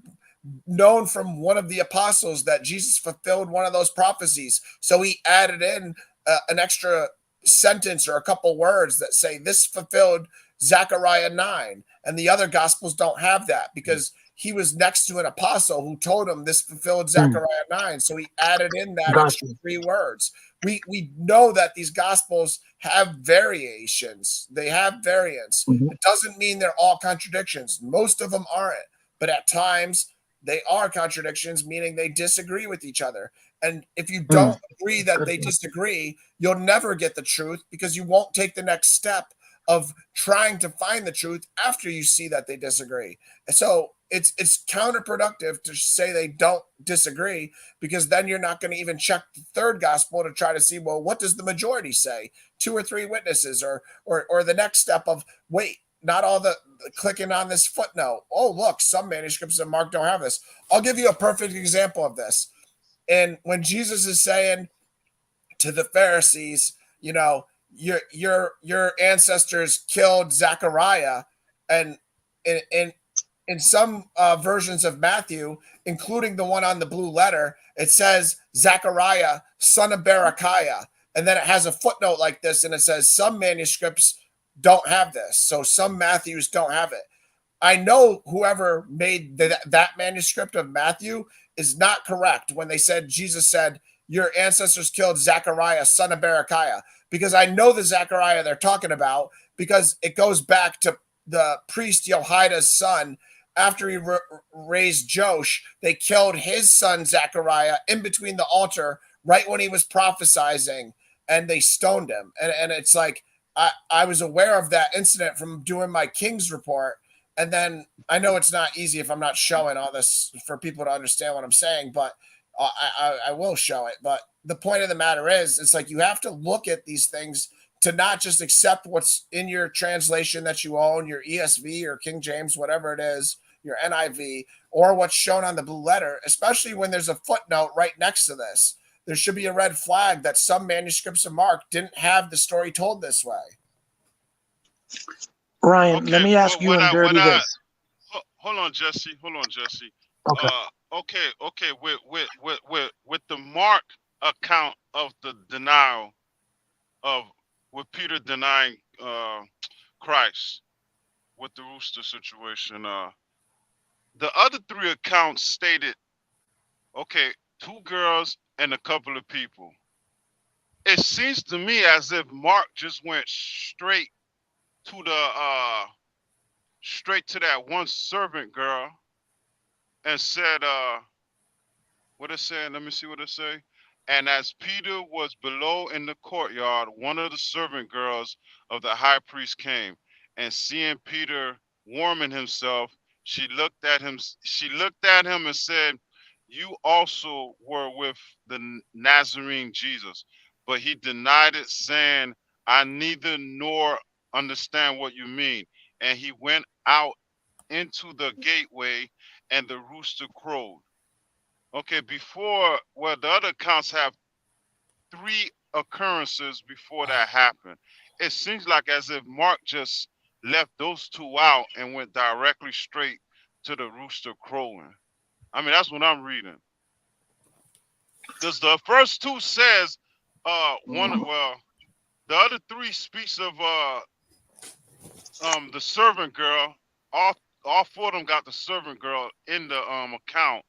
known from one of the apostles that Jesus fulfilled one of those prophecies, so he added in an extra sentence or a couple words that say this fulfilled Zechariah 9, and the other Gospels don't have that because he was next to an apostle who told him this fulfilled Zechariah 9, so he added in that extra 3 words. We know that these Gospels have variations. They have variants. It doesn't mean they're all contradictions. Most of them aren't, but at times they are contradictions, meaning they disagree with each other. And if you don't agree that they disagree, you'll never get the truth because you won't take the next step of trying to find the truth after you see that they disagree. So it's counterproductive to say they don't disagree, because then you're not going to even check the third gospel to try to see, well, what does the majority say? 2 or 3 witnesses, or the next step of, wait, not all the clicking on this footnote. Oh, look, some manuscripts of Mark don't have this. I'll give you a perfect example of this. And when Jesus is saying to the Pharisees, you know, your ancestors killed Zechariah, and in some versions of Matthew, including the one on the blue letter, it says Zechariah, son of Berechiah. And then it has a footnote like this, and it says some manuscripts don't have this. So some Matthews don't have it. I know whoever made that manuscript of Matthew is not correct when they said Jesus said, your ancestors killed Zechariah, son of Berechiah, because I know the Zechariah they're talking about, because it goes back to the priest Jehoiada's son. After he raised Josh, they killed his son Zechariah in between the altar right when he was prophesying, and they stoned him. And it's like, I was aware of that incident from doing my King's report. And then I know it's not easy if I'm not showing all this for people to understand what I'm saying, but I will show it. But the point of the matter is, it's like you have to look at these things to not just accept what's in your translation that you own, your ESV or King James, whatever it is, your NIV, or what's shown on the blue letter, especially when there's a footnote right next to this. There should be a red flag that some manuscripts of Mark didn't have the story told this way. Ryan, let me ask you and Dirty this. Hold on, Jesse. Okay. Okay. With the Mark account of the denial of, with Peter denying Christ, with the rooster situation, the other 3 accounts stated, okay, 2 girls and a couple of people. It seems to me as if Mark just went straight to that one servant girl and said, what it said, let me see what it say. And as Peter was below in the courtyard, one of the servant girls of the high priest came, and seeing Peter warming himself, she looked at him and said, you also were with the Nazarene Jesus. But he denied it, saying, I neither nor understand what you mean. And he went out into the gateway, and the rooster crowed. Okay, before, well, the other accounts have 3 occurrences before that happened. It seems like as if Mark just left those 2 out and went directly straight to the rooster crowing. I mean, that's what I'm reading. Because the first 2 says, the other 3 speaks of the servant girl. All 4 of them got the servant girl in the account,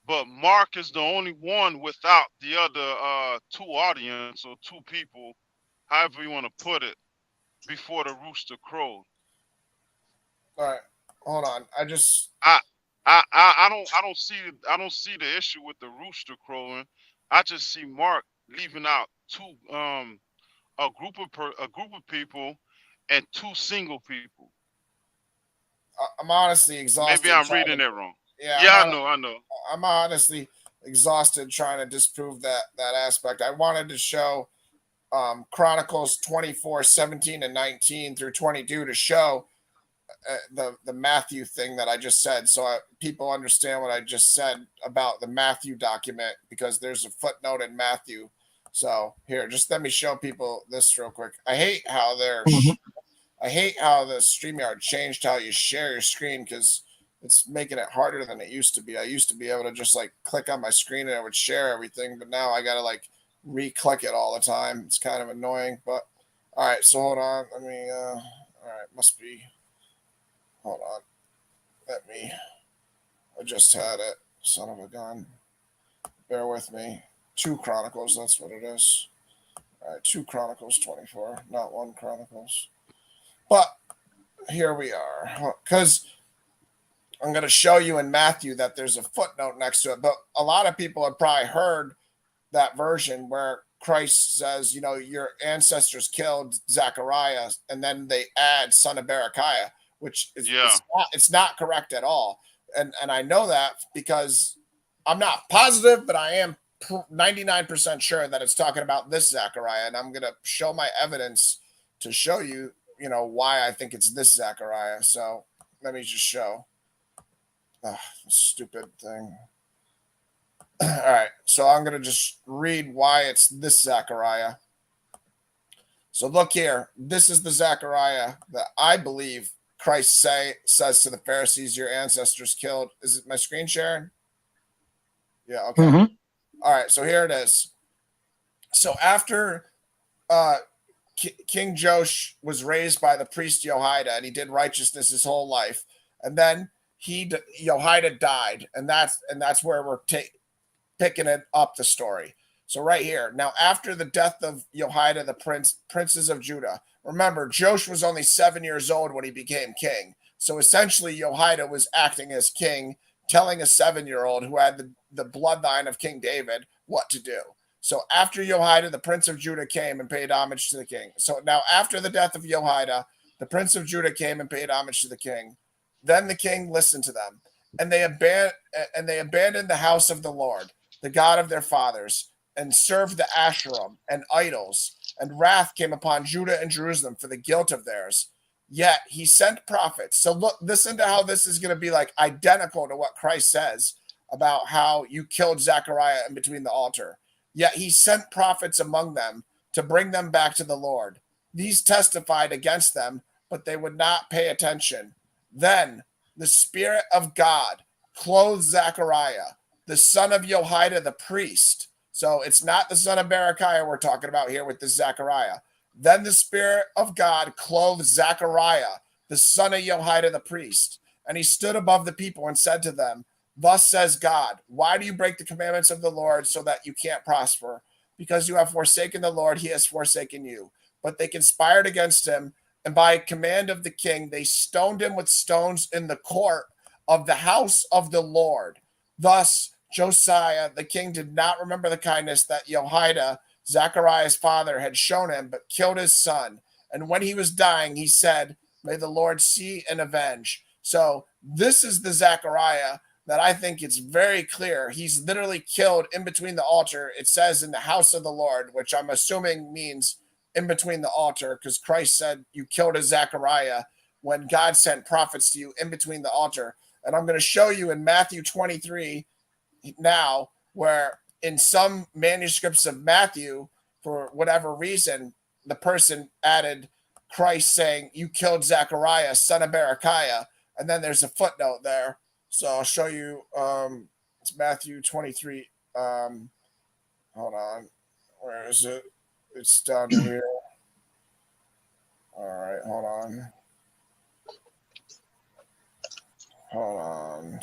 but Mark is the only one without the other 2 audience, or 2 people, however you want to put it, before the rooster crowed. All right, hold on. I don't see the issue with the rooster crowing. I just see Mark leaving out 2 a group of people and 2 single people. I'm honestly exhausted. Maybe I'm reading it wrong. Yeah, I know. I'm honestly exhausted trying to disprove that aspect. I wanted to show Chronicles 24, 17, and 19 through 22 to show the Matthew thing that I just said, so people understand what I just said about the Matthew document, because there's a footnote in Matthew. So here, just let me show people this real quick. I hate how I hate how the StreamYard changed how you share your screen, because it's making it harder than it used to be. I used to be able to just like click on my screen and it would share everything, but now I gotta like re-click it all the time. It's kind of annoying, but all right. So hold on. Let me. All right, must be. Hold on. Let me. I just had it. Son of a gun. Bear with me. 2 Chronicles. That's what it is. All right, 2 Chronicles 24, not 1 Chronicles. But here we are, because I'm going to show you in Matthew that there's a footnote next to it. But a lot of people have probably heard that version where Christ says, you know, your ancestors killed Zechariah, and then they add son of Berechiah, which is it's not correct at all. And I know that because I'm not positive, but I am 99% sure that it's talking about this Zechariah, and I'm going to show my evidence to show you, you know, why I think it's this Zechariah. So let me just show. Stupid thing. All right, so I'm going to just read why it's this Zechariah. So look here. This is the Zechariah that I believe Christ says to the Pharisees, your ancestors killed. Is it my screen sharing? Yeah, okay. Mm-hmm. All right, so here it is. So after King Joash was raised by the priest Jehoiada, and he did righteousness his whole life, and then Jehoiada died, and that's where we're picking it up the story. So right here, now after the death of Jehoiada, the princes of Judah. Remember, Joash was only 7 years old when he became king. So essentially, Jehoiada was acting as king, telling a 7-year-old who had the bloodline of King David what to do. So after Jehoiada, the prince of Judah came and paid homage to the king. So now after the death of Jehoiada, the prince of Judah came and paid homage to the king. Then the king listened to them, and they abandoned the house of the Lord, the God of their fathers, and served the Asherim and idols. And wrath came upon Judah and Jerusalem for the guilt of theirs. Yet he sent prophets. So look, listen to how this is going to be like identical to what Christ says about how you killed Zechariah in between the altar. Yet he sent prophets among them to bring them back to the Lord. These testified against them, but they would not pay attention. Then the Spirit of God clothed Zechariah, the son of Jehoiada the priest. So it's not the son of Berechiah we're talking about here with this Zechariah. Then the Spirit of God clothed Zechariah, the son of Jehoiada the priest. And he stood above the people and said to them, thus says God, why do you break the commandments of the Lord so that you can't prosper? Because you have forsaken the Lord, he has forsaken you. But they conspired against him, and by command of the king, they stoned him with stones in the court of the house of the Lord. Thus, Josiah, the king, did not remember the kindness that Jehoiada, Zechariah's father, had shown him, but killed his son. And when he was dying, he said, may the Lord see and avenge. So this is the Zechariah that I think it's very clear. He's literally killed in between the altar. It says in the house of the Lord, which I'm assuming means in between the altar, because Christ said you killed a Zechariah when God sent prophets to you in between the altar. And I'm going to show you in Matthew 23 now, where in some manuscripts of Matthew, for whatever reason, the person added Christ saying, you killed Zechariah, son of Berechiah. And then there's a footnote there. So I'll show you. It's Matthew 23. Hold on. Where is it? It's down here. All right. Hold on. Hold on.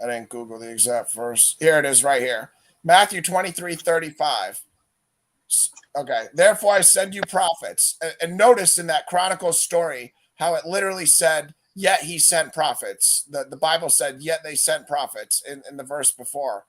I didn't Google the exact verse. Here it is right here. Matthew 23:35. Okay. Therefore I send you prophets. And notice in that Chronicles story how it literally said, yet he sent prophets. The Bible said, yet they sent prophets in the verse before.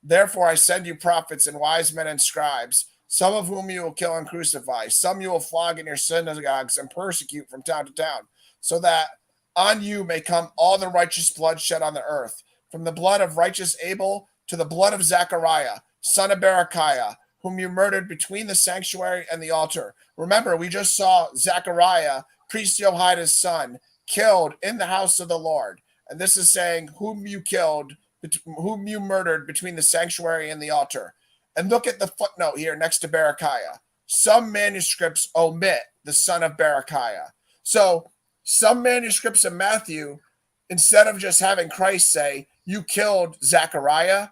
Therefore I send you prophets and wise men and scribes, some of whom you will kill and crucify. Some you will flog in your synagogues and persecute from town to town, so that on you may come all the righteous blood shed on the earth, from the blood of righteous Abel to the blood of Zechariah, son of Berechiah, whom you murdered between the sanctuary and the altar. Remember, we just saw Zechariah, priest Jehoiada's son, killed in the house of the Lord. And this is saying whom you killed, whom you murdered between the sanctuary and the altar. And look at the footnote here next to Berechiah. Some manuscripts omit the son of Berechiah. So some manuscripts of Matthew, instead of just having Christ say, you killed Zechariah,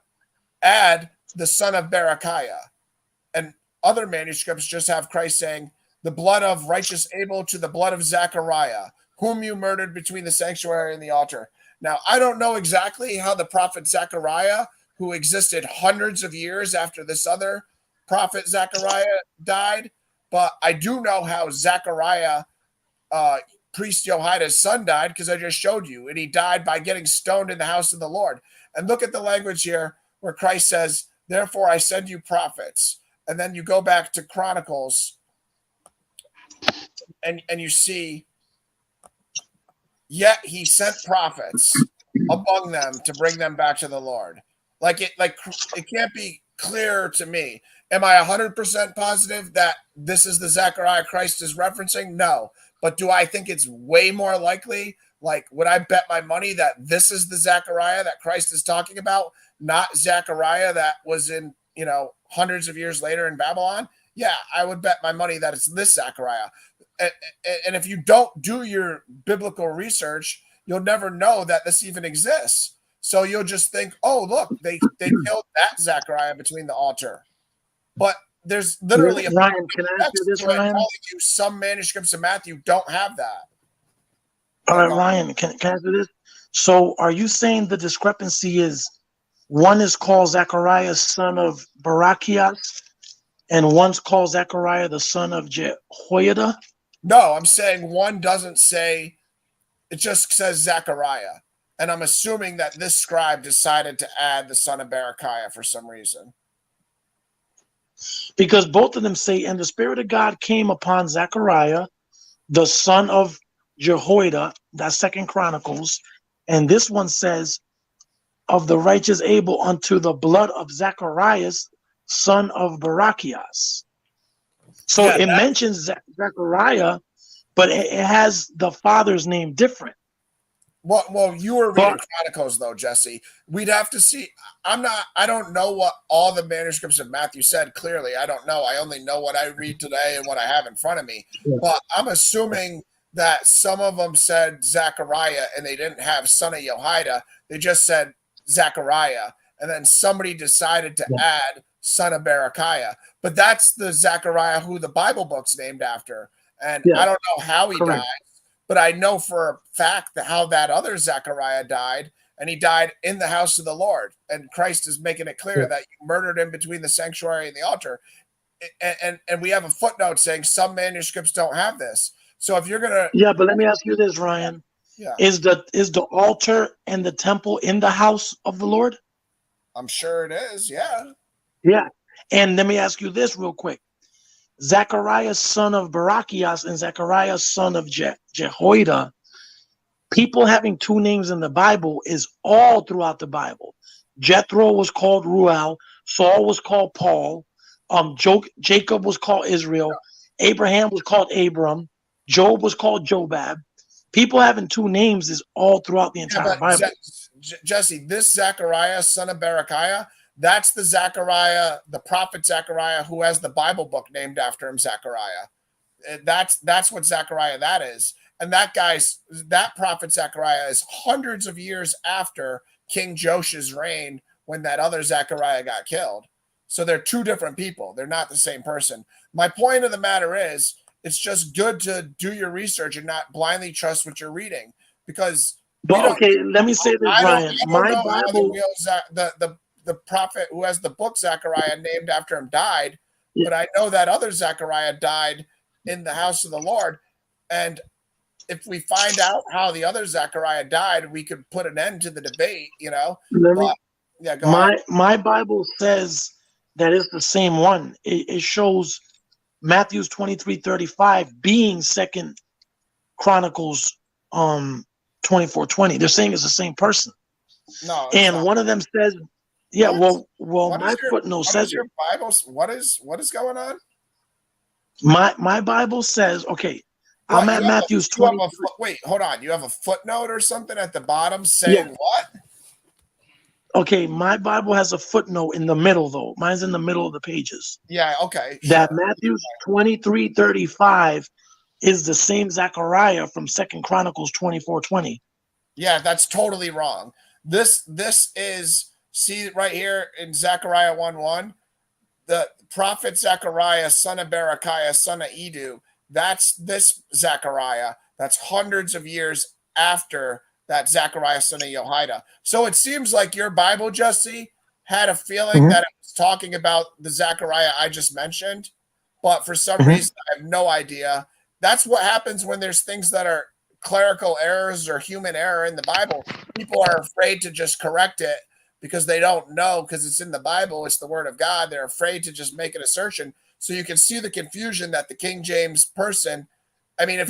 add the son of Berechiah. And other manuscripts just have Christ saying, the blood of righteous Abel to the blood of Zechariah, whom you murdered between the sanctuary and the altar. Now, I don't know exactly how the prophet Zechariah, who existed hundreds of years after this other prophet Zechariah died, but I do know how Zechariah, priest Jehoiada's son, died, because I just showed you, and he died by getting stoned in the house of the Lord. And look at the language here where Christ says, therefore I send you prophets. And then you go back to Chronicles and you see, yet he sent prophets among them to bring them back to the Lord. It can't be clearer to me. Am I 100% positive that this is the Zechariah Christ is referencing? No. But do I think it's way more likely? Like, would I bet my money that this is the Zechariah that Christ is talking about, not Zechariah that was in, hundreds of years later in Babylon? Yeah, I would bet my money that it's this Zechariah. And if you don't do your biblical research, you'll never know that this even exists. So you'll just think, oh, look, they killed that Zechariah between the altar. But there's literally Ryan, can I ask you this, Ryan? Telling you some manuscripts of Matthew don't have that. All right, Ryan, can I ask you this? So are you saying the discrepancy is one is called Zechariah, son of Barachias, and one's called Zechariah, the son of Jehoiada? No, I'm saying one doesn't say, it just says Zechariah. And I'm assuming that this scribe decided to add the son of Berechiah for some reason. Because both of them say, and the Spirit of God came upon Zechariah, the son of Jehoiada, that's 2 Chronicles. And this one says, of the righteous Abel unto the blood of Zacharias, son of Barachias. So yeah, it mentions Zechariah, but it has the father's name different. Well, you were reading Chronicles, though, Jesse. We'd have to see. I don't know what all the manuscripts of Matthew said. Clearly, I don't know. I only know what I read today and what I have in front of me. Yeah. But I'm assuming that some of them said Zechariah and they didn't have son of Jehoiada. They just said Zechariah. And then somebody decided to add son of Berechiah. But that's the Zechariah who the Bible book's named after. And I don't know how he died. But I know for a fact that how that other Zechariah died, and he died in the house of the Lord. And Christ is making it clear that you murdered him between the sanctuary and the altar. And we have a footnote saying some manuscripts don't have this. So if you're gonna, but let me ask you this, Ryan. Yeah. Is the altar and the temple in the house of the Lord? I'm sure it is. Yeah. Yeah. And let me ask you this real quick. Zechariah, son of Barachias, and Zechariah, son of Jehoiada, people having two names in the Bible is all throughout the Bible. Jethro was called Ruel, Saul was called Paul, Jacob was called Israel, Abraham was called Abram, Job was called Jobab. People having two names is all throughout the entire Bible. Jesse, this Zechariah, son of Berechiah, that's the Zechariah, the prophet Zechariah, who has the Bible book named after him, Zechariah. That's what Zechariah that is. And that prophet Zechariah is hundreds of years after King Josiah's reign when that other Zechariah got killed. So they're two different people. They're not the same person. My point of the matter is, it's just good to do your research and not blindly trust what you're reading. Because let me say this, Ryan. My Bible, the prophet who has the book Zechariah named after him died, but I know that other Zechariah died in the house of the Lord. And if we find out how the other Zechariah died, we could put an end to the debate, go ahead. My Bible says that it's the same one. It shows Matthew's 23:35 being 2 Chronicles 24:20. They're saying it's the same person. No, and one of them says Yeah, What? well, What my is your footnote what is says it. your Bible? What is going on? My Bible says, okay, I'm What at Matthew's you have 20. a wait, hold on. You have a footnote or something at the bottom Yeah. saying what? Okay, my Bible has a footnote in the middle though. Mine's in the middle of the pages. Yeah, okay, That sure. Matthew's 23:35 is the same Zechariah from Second Chronicles 24:20. Yeah, that's totally wrong. This is, see right here in Zechariah 1:1, the prophet Zechariah, son of Berechiah, son of Edu. That's this Zechariah. That's hundreds of years after that Zechariah, son of Jehoiada. So it seems like your Bible, Jesse, had a feeling Mhm. that it was talking about the Zechariah I just mentioned, but for some Mhm. reason I have no idea. That's what happens when there's things that are clerical errors or human error in the Bible. People are afraid to just correct it because they don't know, because it's in the Bible, it's the word of God. They're afraid to just make an assertion. So you can see the confusion that the King James person, I mean,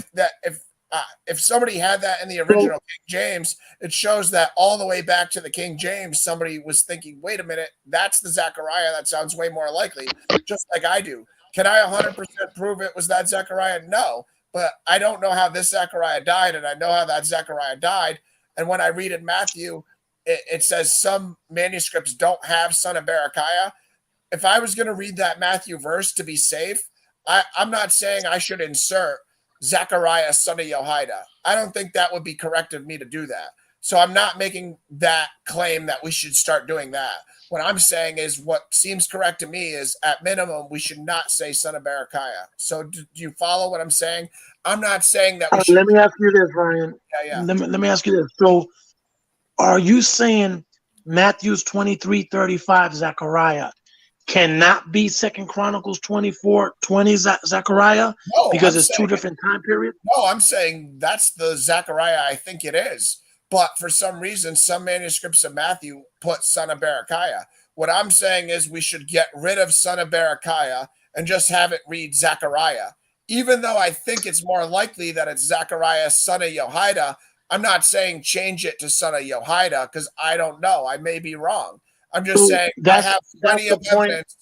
if somebody had that in the original King James, it shows that all the way back to the King James, somebody was thinking, wait a minute, that's the Zechariah. That sounds way more likely, just like I do. Can I 100% prove it was that Zechariah? No, but I don't know how this Zechariah died, and I know how that Zechariah died. And when I read in Matthew, it says some manuscripts don't have son of Berechiah. If I was going to read that Matthew verse to be safe, I'm not saying I should insert Zechariah, son of Jehoiada. I don't think that would be correct of me to do that. So I'm not making that claim that we should start doing that. What I'm saying is what seems correct to me is at minimum, we should not say son of Berechiah. So do you follow what I'm saying? I'm not saying that we should. Let me ask you this, Ryan. Yeah. Let me ask you this. So are you saying Matthew's 23:35 Zechariah cannot be Second Chronicles 24:20 Zechariah No, because it's two different time periods? No, I'm saying that's the Zechariah I think it is. But for some reason, some manuscripts of Matthew put son of Berechiah. What I'm saying is we should get rid of son of Berechiah and just have it read Zechariah. Even though I think it's more likely that it's Zechariah, son of Jehoiada, I'm not saying change it to son of Jehoiada because I don't know. I may be wrong. I'm just So saying I that's have that's plenty the of point. evidence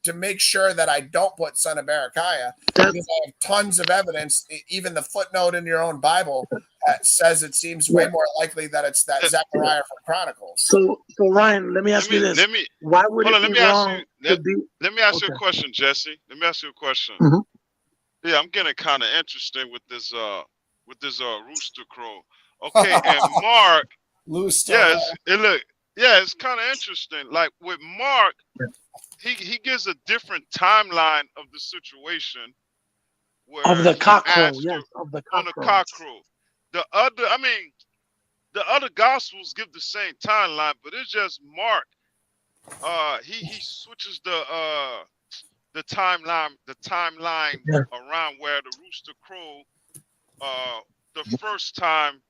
to make sure that I don't put son of Berechiah, That's because I have tons of evidence. Even the footnote in your own Bible says it seems way yeah. more likely that it's that Zechariah from Chronicles. So Ryan, let me ask you this: let me why would hold it on. Let be me ask you. wrong to be Let me ask you a okay? question, Jesse. Let me ask you a question. Mhm. Yeah, I'm getting kind of interesting with this rooster crow. Okay, and Mark, Lou's still yeah, there. it's kind of interesting. Like with Mark, he gives a different timeline of the situation Of where the he cock crow, asked yes, her of the on cock the crow. cock crow. The other gospels give the same timeline, but it's just Mark. He switches the timeline Yeah. around where the rooster crow, the first time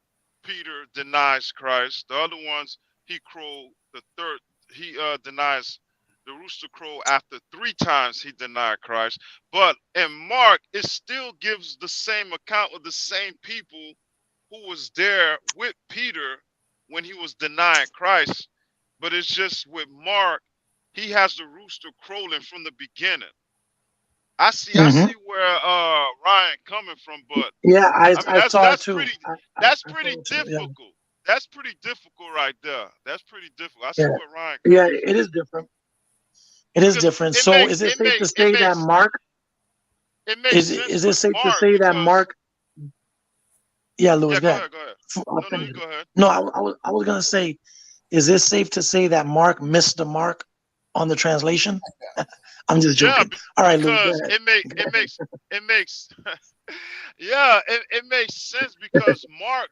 Peter denies Christ. The other ones he crow the third. He denies the rooster crow after 3 times he denied Christ. But in Mark, it still gives the same account of the same people who was there with Peter when he was denying Christ. But it's just with Mark, he has the rooster crowing from the beginning. I Mhm. see where Ryan coming from, but Yeah, I mean, I saw it too. that's I pretty saw it too. Yeah, difficult. That's pretty difficult right there. That's pretty difficult. I see yeah, where Ryan yeah. coming It from is different. It is because different. So, is it safe to say that Mark? it makes sense Is it with safe to Mark say that because Mark? Yeah, Lewis, yeah, go go ahead. ahead, go ahead. I'll No, finish you it. go ahead. No, I was gonna say, is it safe to say that Mark missed the mark on the translation? I'm just Yeah, joking. All right, Lewis, go because ahead. it makes yeah, it makes sense because Mark,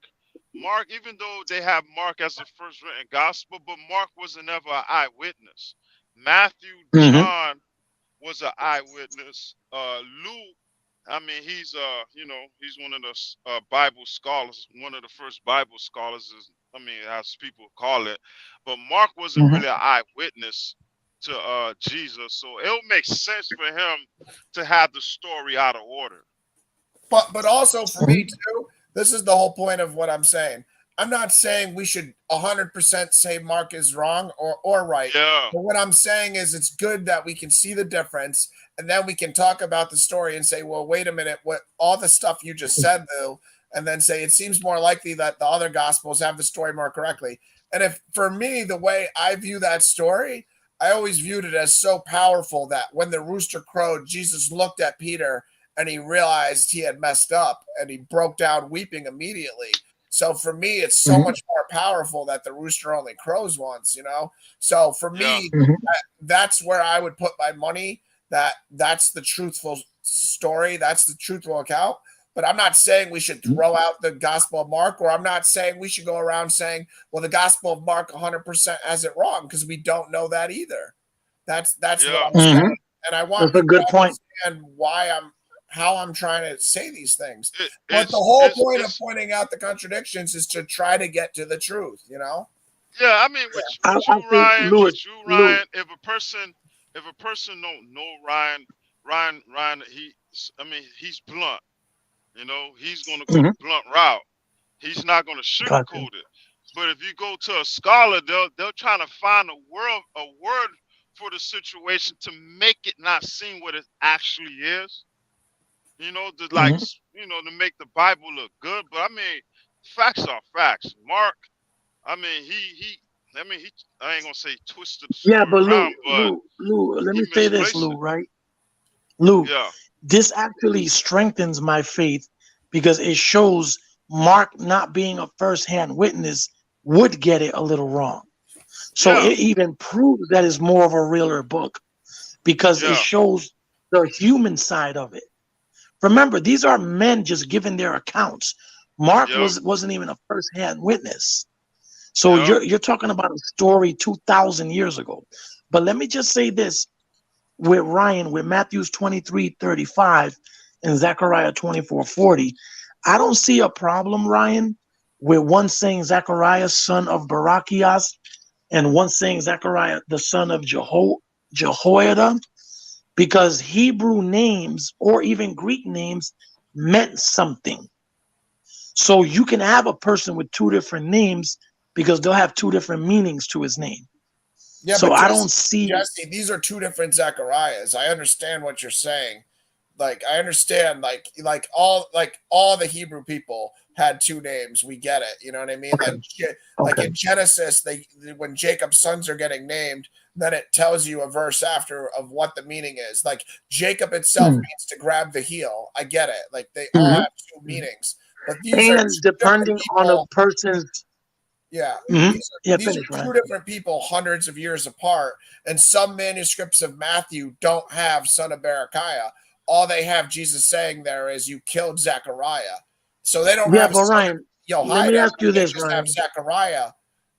even though they have Mark as the first written gospel, but Mark was never an eyewitness. Matthew, Hmm. John was an eyewitness. Luke, I mean, he's one of the Bible scholars, one of the first Bible scholars, I mean, as people call it. But Mark wasn't Hmm. really an eyewitness to Jesus, so it'll make sense for him to have the story out of order. But also for me too, this is the whole point of what I'm saying. I'm not saying we should 100% say Mark is wrong or right. Yeah. But what I'm saying is it's good that we can see the difference, and then we can talk about the story and say, well, wait a minute, what all the stuff you just said though, and then say it seems more likely that the other gospels have the story more correctly. And if for me, the way I view that story, I always viewed it as so powerful that when the rooster crowed, Jesus looked at Peter and he realized he had messed up and he broke down weeping immediately. So for me, it's so much more powerful that the rooster only crows once, you know? So for Yeah. me, that's where I would put my money, that's the truthful story, that's the truthful account. But I'm not saying we should throw out the Gospel of Mark, or I'm not saying we should go around saying, well, the Gospel of Mark 100% has it wrong, because we don't know that either. That's what Yeah. I'm saying. And I want That's a people good to point. understand how I'm trying to say these things. It, But the it's whole it's point of it's pointing out the contradictions is to try to get to the truth, you know? yeah. I mean, I with you, Ryan, Louis, with you, Louis. Ryan. If a person don't know Ryan, he's blunt. You know, he's gonna go the blunt route. He's not gonna Gotcha. sugarcoat it. But if you go to a scholar, they'll try to find a word for the situation to make it not seem what it actually is. You know, to like, to make the Bible look good. But I mean, facts are facts. Mark, I mean, I ain't gonna say twisted the Yeah, story but around, but Lou, let he me say this, misplaced Lou, it. right? Lou, Yeah, this actually strengthens my faith because it shows Mark not being a first-hand witness would get it a little wrong. So yeah, it even proves that it's more of a realer book because it yeah, shows the human side of it. Remember, these are men just giving their accounts. Mark yep, wasn't even a first-hand witness. So yep. you're talking about a story 2,000 years ago. But let me just say this with Ryan, with Matthew's 23:35 and Zechariah 24:40, I don't see a problem, Ryan, with one saying Zechariah, son of Barachias, and one saying Zechariah, the son of Jehoiada, because Hebrew names or even Greek names meant something. So you can have a person with two different names because they'll have two different meanings to his name. Yeah, So but I don't see. Jesse, these are two different Zacharias. I understand what you're saying. Like I understand, like all the Hebrew people had two names. We get it. You know what I mean? Okay. Like Okay. in Genesis, when Jacob's sons are getting named, then it tells you a verse after of what the meaning is. Like Jacob itself Mm, means to grab the heel. I get it. Like they all mhm. have two meanings, but these are And two different depending on a people. person's. Yeah, Mhm. Yeah, these finish, are two Ryan. different people, hundreds of years apart. And some manuscripts of Matthew don't have son of Berechiah. All they have Jesus saying there is, "You killed Zechariah." So they don't Yeah, have but son of Ryan, let me Jehoiada, ask but you they this, just have Ryan. Zechariah.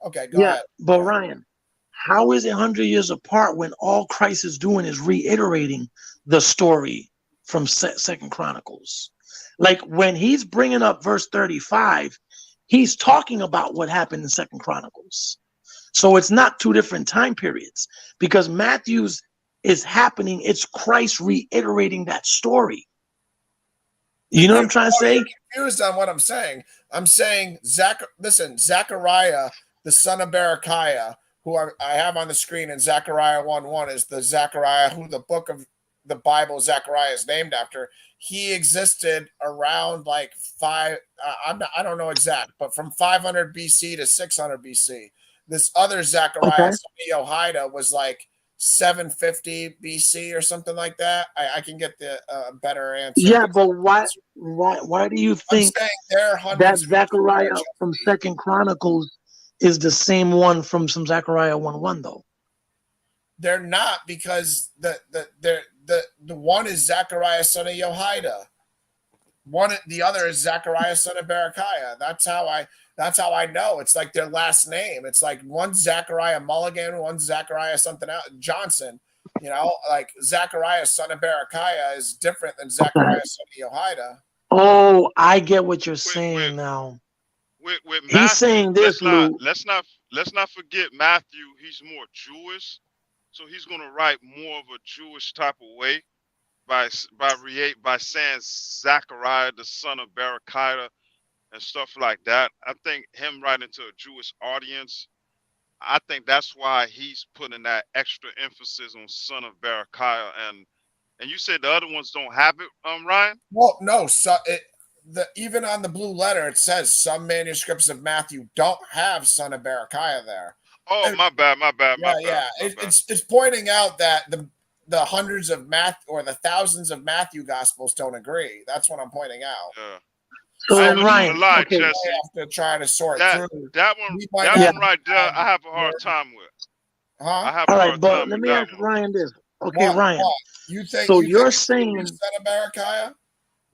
Okay, go Yeah, ahead. but Yeah. Ryan, how is it 100 years apart when all Christ is doing is reiterating the story from Second Chronicles? Like when he's bringing up verse 35, he's talking about what happened in Second Chronicles. So it's not two different time periods because Matthew's is happening. It's Christ reiterating that story. You know what I'm trying to You're say? confused on what I'm saying. I'm saying listen, Zechariah, the son of Berechiah, who I have on the screen in Zechariah 1:1 is the Zechariah who the book of the Bible Zechariah is named after. He existed around like I don't know exact, but from 500 BC to 600 BC. This other Zechariah, Okay. son of Jehoiada, was like 750 BC or something like that. I can get the better answer. Yeah, but why do you I'm think saying they're that hundreds of years apart, Zechariah from Jesse. Second Chronicles is the same one from some Zechariah 1:1 though? They're not, because the one is Zechariah son of Jehoiada. The other is Zechariah son of Berechiah. That's how I know. It's like their last name. It's like one's Zechariah Mulligan, one's Zechariah something else Johnson. You know, like Zechariah son of Berechiah is different than Okay. Zechariah son of Jehoiada. Oh, I get what you're With with saying now. with He's Matthew, saying this, Lou. let's not forget Matthew. He's more Jewish, so he's gonna write more of a Jewish type of way by saying Zachariah the son of Berechiah, and stuff like that. I think him writing to a Jewish audience, I think that's why he's putting that extra emphasis on son of Berechiah. And you said the other ones don't have it, Ryan? Well, no, so even on the blue letter it says some manuscripts of Matthew don't have son of Berechiah there. Oh, And my bad. yeah. It's pointing out that the hundreds of or the thousands of Matthew gospels don't agree. That's what I'm pointing out. Yeah. So I then, ain't Ryan, gonna lie, okay, Jesse. I have to try to sort That through. that one We might that have- one right there, I have a hard time with. I Huh? have all a right, hard but time let with me that ask one. Ryan this. Okay, What? Ryan. You think So you you're think saying son of Berechiah?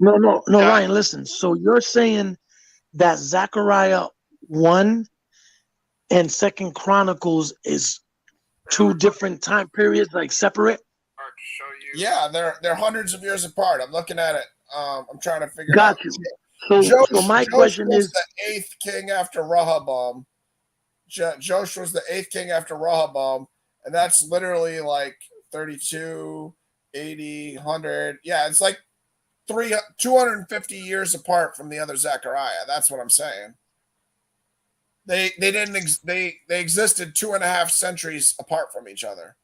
no, Yeah. Ryan. Listen. So you're saying that Zechariah 1 and Second Chronicles is two different time periods, like separate. Yeah, they're hundreds of years apart. I'm looking at it. I'm trying to figure it Got out. you. So my question was is, the 8th king after Rehoboam. Josh was the 8th king after Rehoboam, and that's literally like 32, 80, 100. Yeah, it's like 250 years apart from the other Zechariah. That's what I'm saying. They existed 2.5 centuries apart from each other.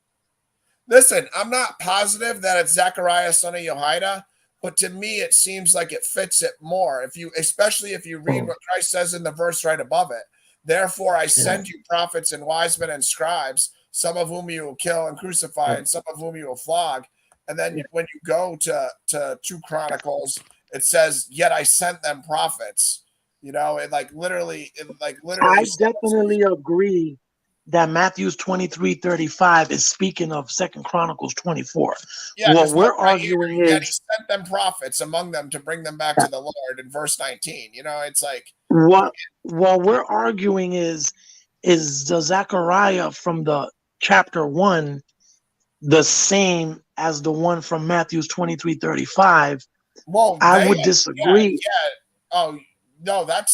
Listen, I'm not positive that it's Zechariah son of Jehoiada, but to me it seems like it fits it more. Especially if you read what Christ says in the verse right above it. Therefore I send you prophets and wise men and scribes, some of whom you will kill and crucify, and some of whom you will flog. And then when you go to 2 Chronicles, it says, "Yet I sent them prophets." You know, it literally. I definitely agree that Matthew's 23:35 is speaking of Second Chronicles 24. Yeah, What we're right arguing here, yet he is sent them prophets among them to bring them back to the Lord in verse 19. You know, it's like what we're arguing is the Zechariah from the chapter 1 the same as the one from Matthew's 23:35? Well, I would disagree. Yeah. Oh no, that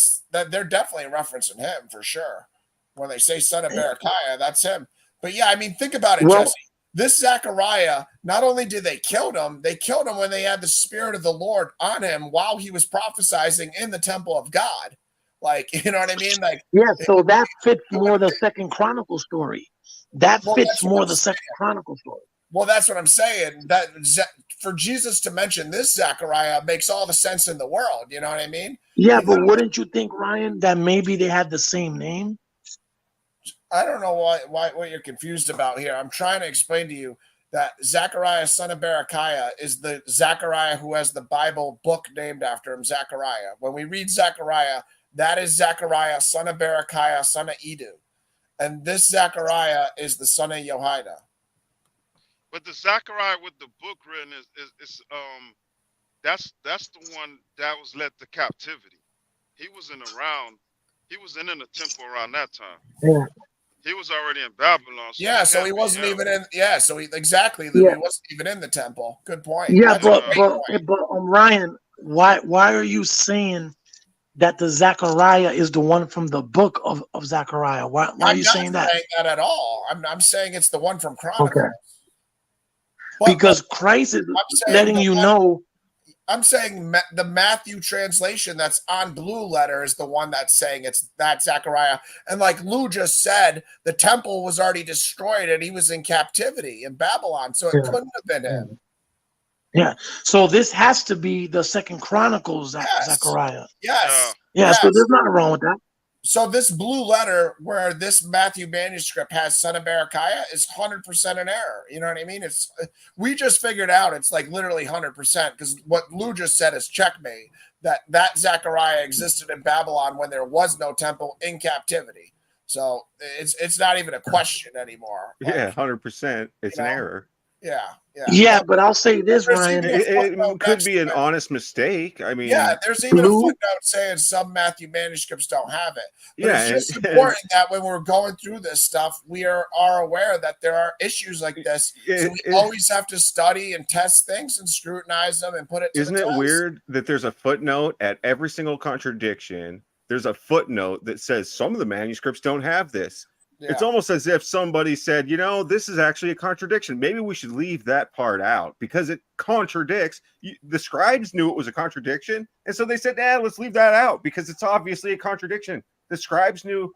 they're definitely referencing him for sure. When they say son of Berechiah, that's him. But yeah, I mean, think about it, Well, Jesse. This Zechariah, not only did they kill him when they had the Spirit of the Lord on him while he was prophesying in the temple of God. Like, you know what I mean? Like, yeah, so that fits more the Second Chronicle story. That fits more the Second Chronicle story. Well, that's what I'm saying. That for Jesus to mention this Zechariah makes all the sense in the world. You know what I mean? Yeah, but wouldn't you think, Ryan, that maybe they had the same name? I don't know what you're confused about here. I'm trying to explain to you that Zechariah, son of Berechiah, is the Zechariah who has the Bible book named after him, Zechariah. When we read Zechariah, that is Zechariah, son of Berechiah, son of Edu. And this Zechariah is the son of Jehoiada. But the Zechariah with the book written is that's the one that was led to captivity. He wasn't around. He wasn't in the temple around that time. Yeah. He was already in Babylon. So he wasn't even in. So he wasn't even in the temple. Good point. Yeah, That's but Ryan, why are you saying that the Zechariah is the one from the book of Zechariah? Why are you saying that? I'm not saying that at all. I'm saying it's the one from Chronicles. Okay. Because Christ is letting you know. I'm saying the Matthew translation that's on blue letter is the one that's saying it's that Zechariah. And like Lou just said, the temple was already destroyed and he was in captivity in Babylon. So it couldn't have been him. Yeah. So this has to be the Second Chronicles Zechariah. Yes. Yeah. So there's nothing wrong with that. So this blue letter where this Matthew manuscript has son of Berechiah is 100% an error. You know what I mean? We just figured out it's like literally 100% because what Lou just said is checkmate. That Zechariah existed in Babylon when there was no temple in captivity. So it's not even a question anymore. Yeah, 100%. It's an error. Yeah, but I'll say this, Ryan. It could be an honest mistake. I mean, there's even a footnote saying some Matthew manuscripts don't have it. But it's just important that when we're going through this stuff, we are aware that there are issues like this. So we always have to study and test things and scrutinize them and put it to Isn't it weird that there's a footnote at every single contradiction? There's a footnote that says some of the manuscripts don't have this. It's almost as if somebody said, you know, this is actually a contradiction. Maybe we should leave that part out because it contradicts. The scribes knew it was a contradiction. And so they said, let's leave that out because it's obviously a contradiction. The scribes knew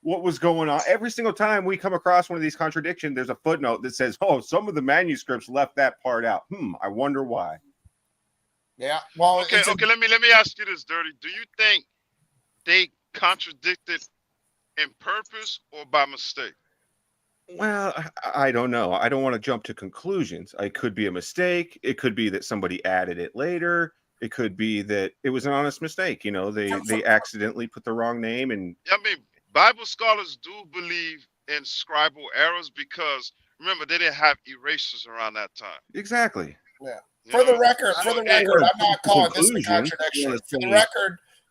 what was going on. Every single time we come across one of these contradictions, there's a footnote that says, oh, some of the manuscripts left that part out. I wonder why. Yeah. Well, okay. Let me ask you this, Dirty. Do you think they contradicted in purpose or by mistake? Well, I don't know. I don't want to jump to conclusions. It could be a mistake. It could be that somebody added it later. It could be that it was an honest mistake. You know, they accidentally put the wrong name. And I mean, Bible scholars do believe in scribal errors because remember they didn't have erasers around that time. Exactly. Yeah. For the record, I'm not calling this a contradiction.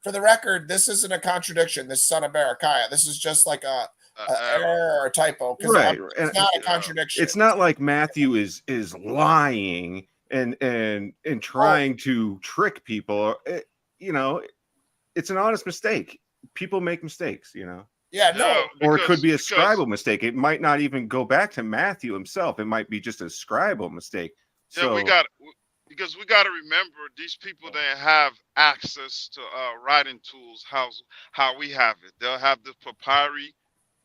For the record, this isn't a contradiction. This son of Berechiah. This is just like a error or a typo. Right. It's not a contradiction. It's not like Matthew is lying and trying to trick people. You know, it's an honest mistake. People make mistakes, you know. Yeah, no. Or it could be a scribal mistake. It might not even go back to Matthew himself. It might be just a scribal mistake. Yeah, so, we got to remember these people didn't have access to writing tools how we have it. They'll have the papyri,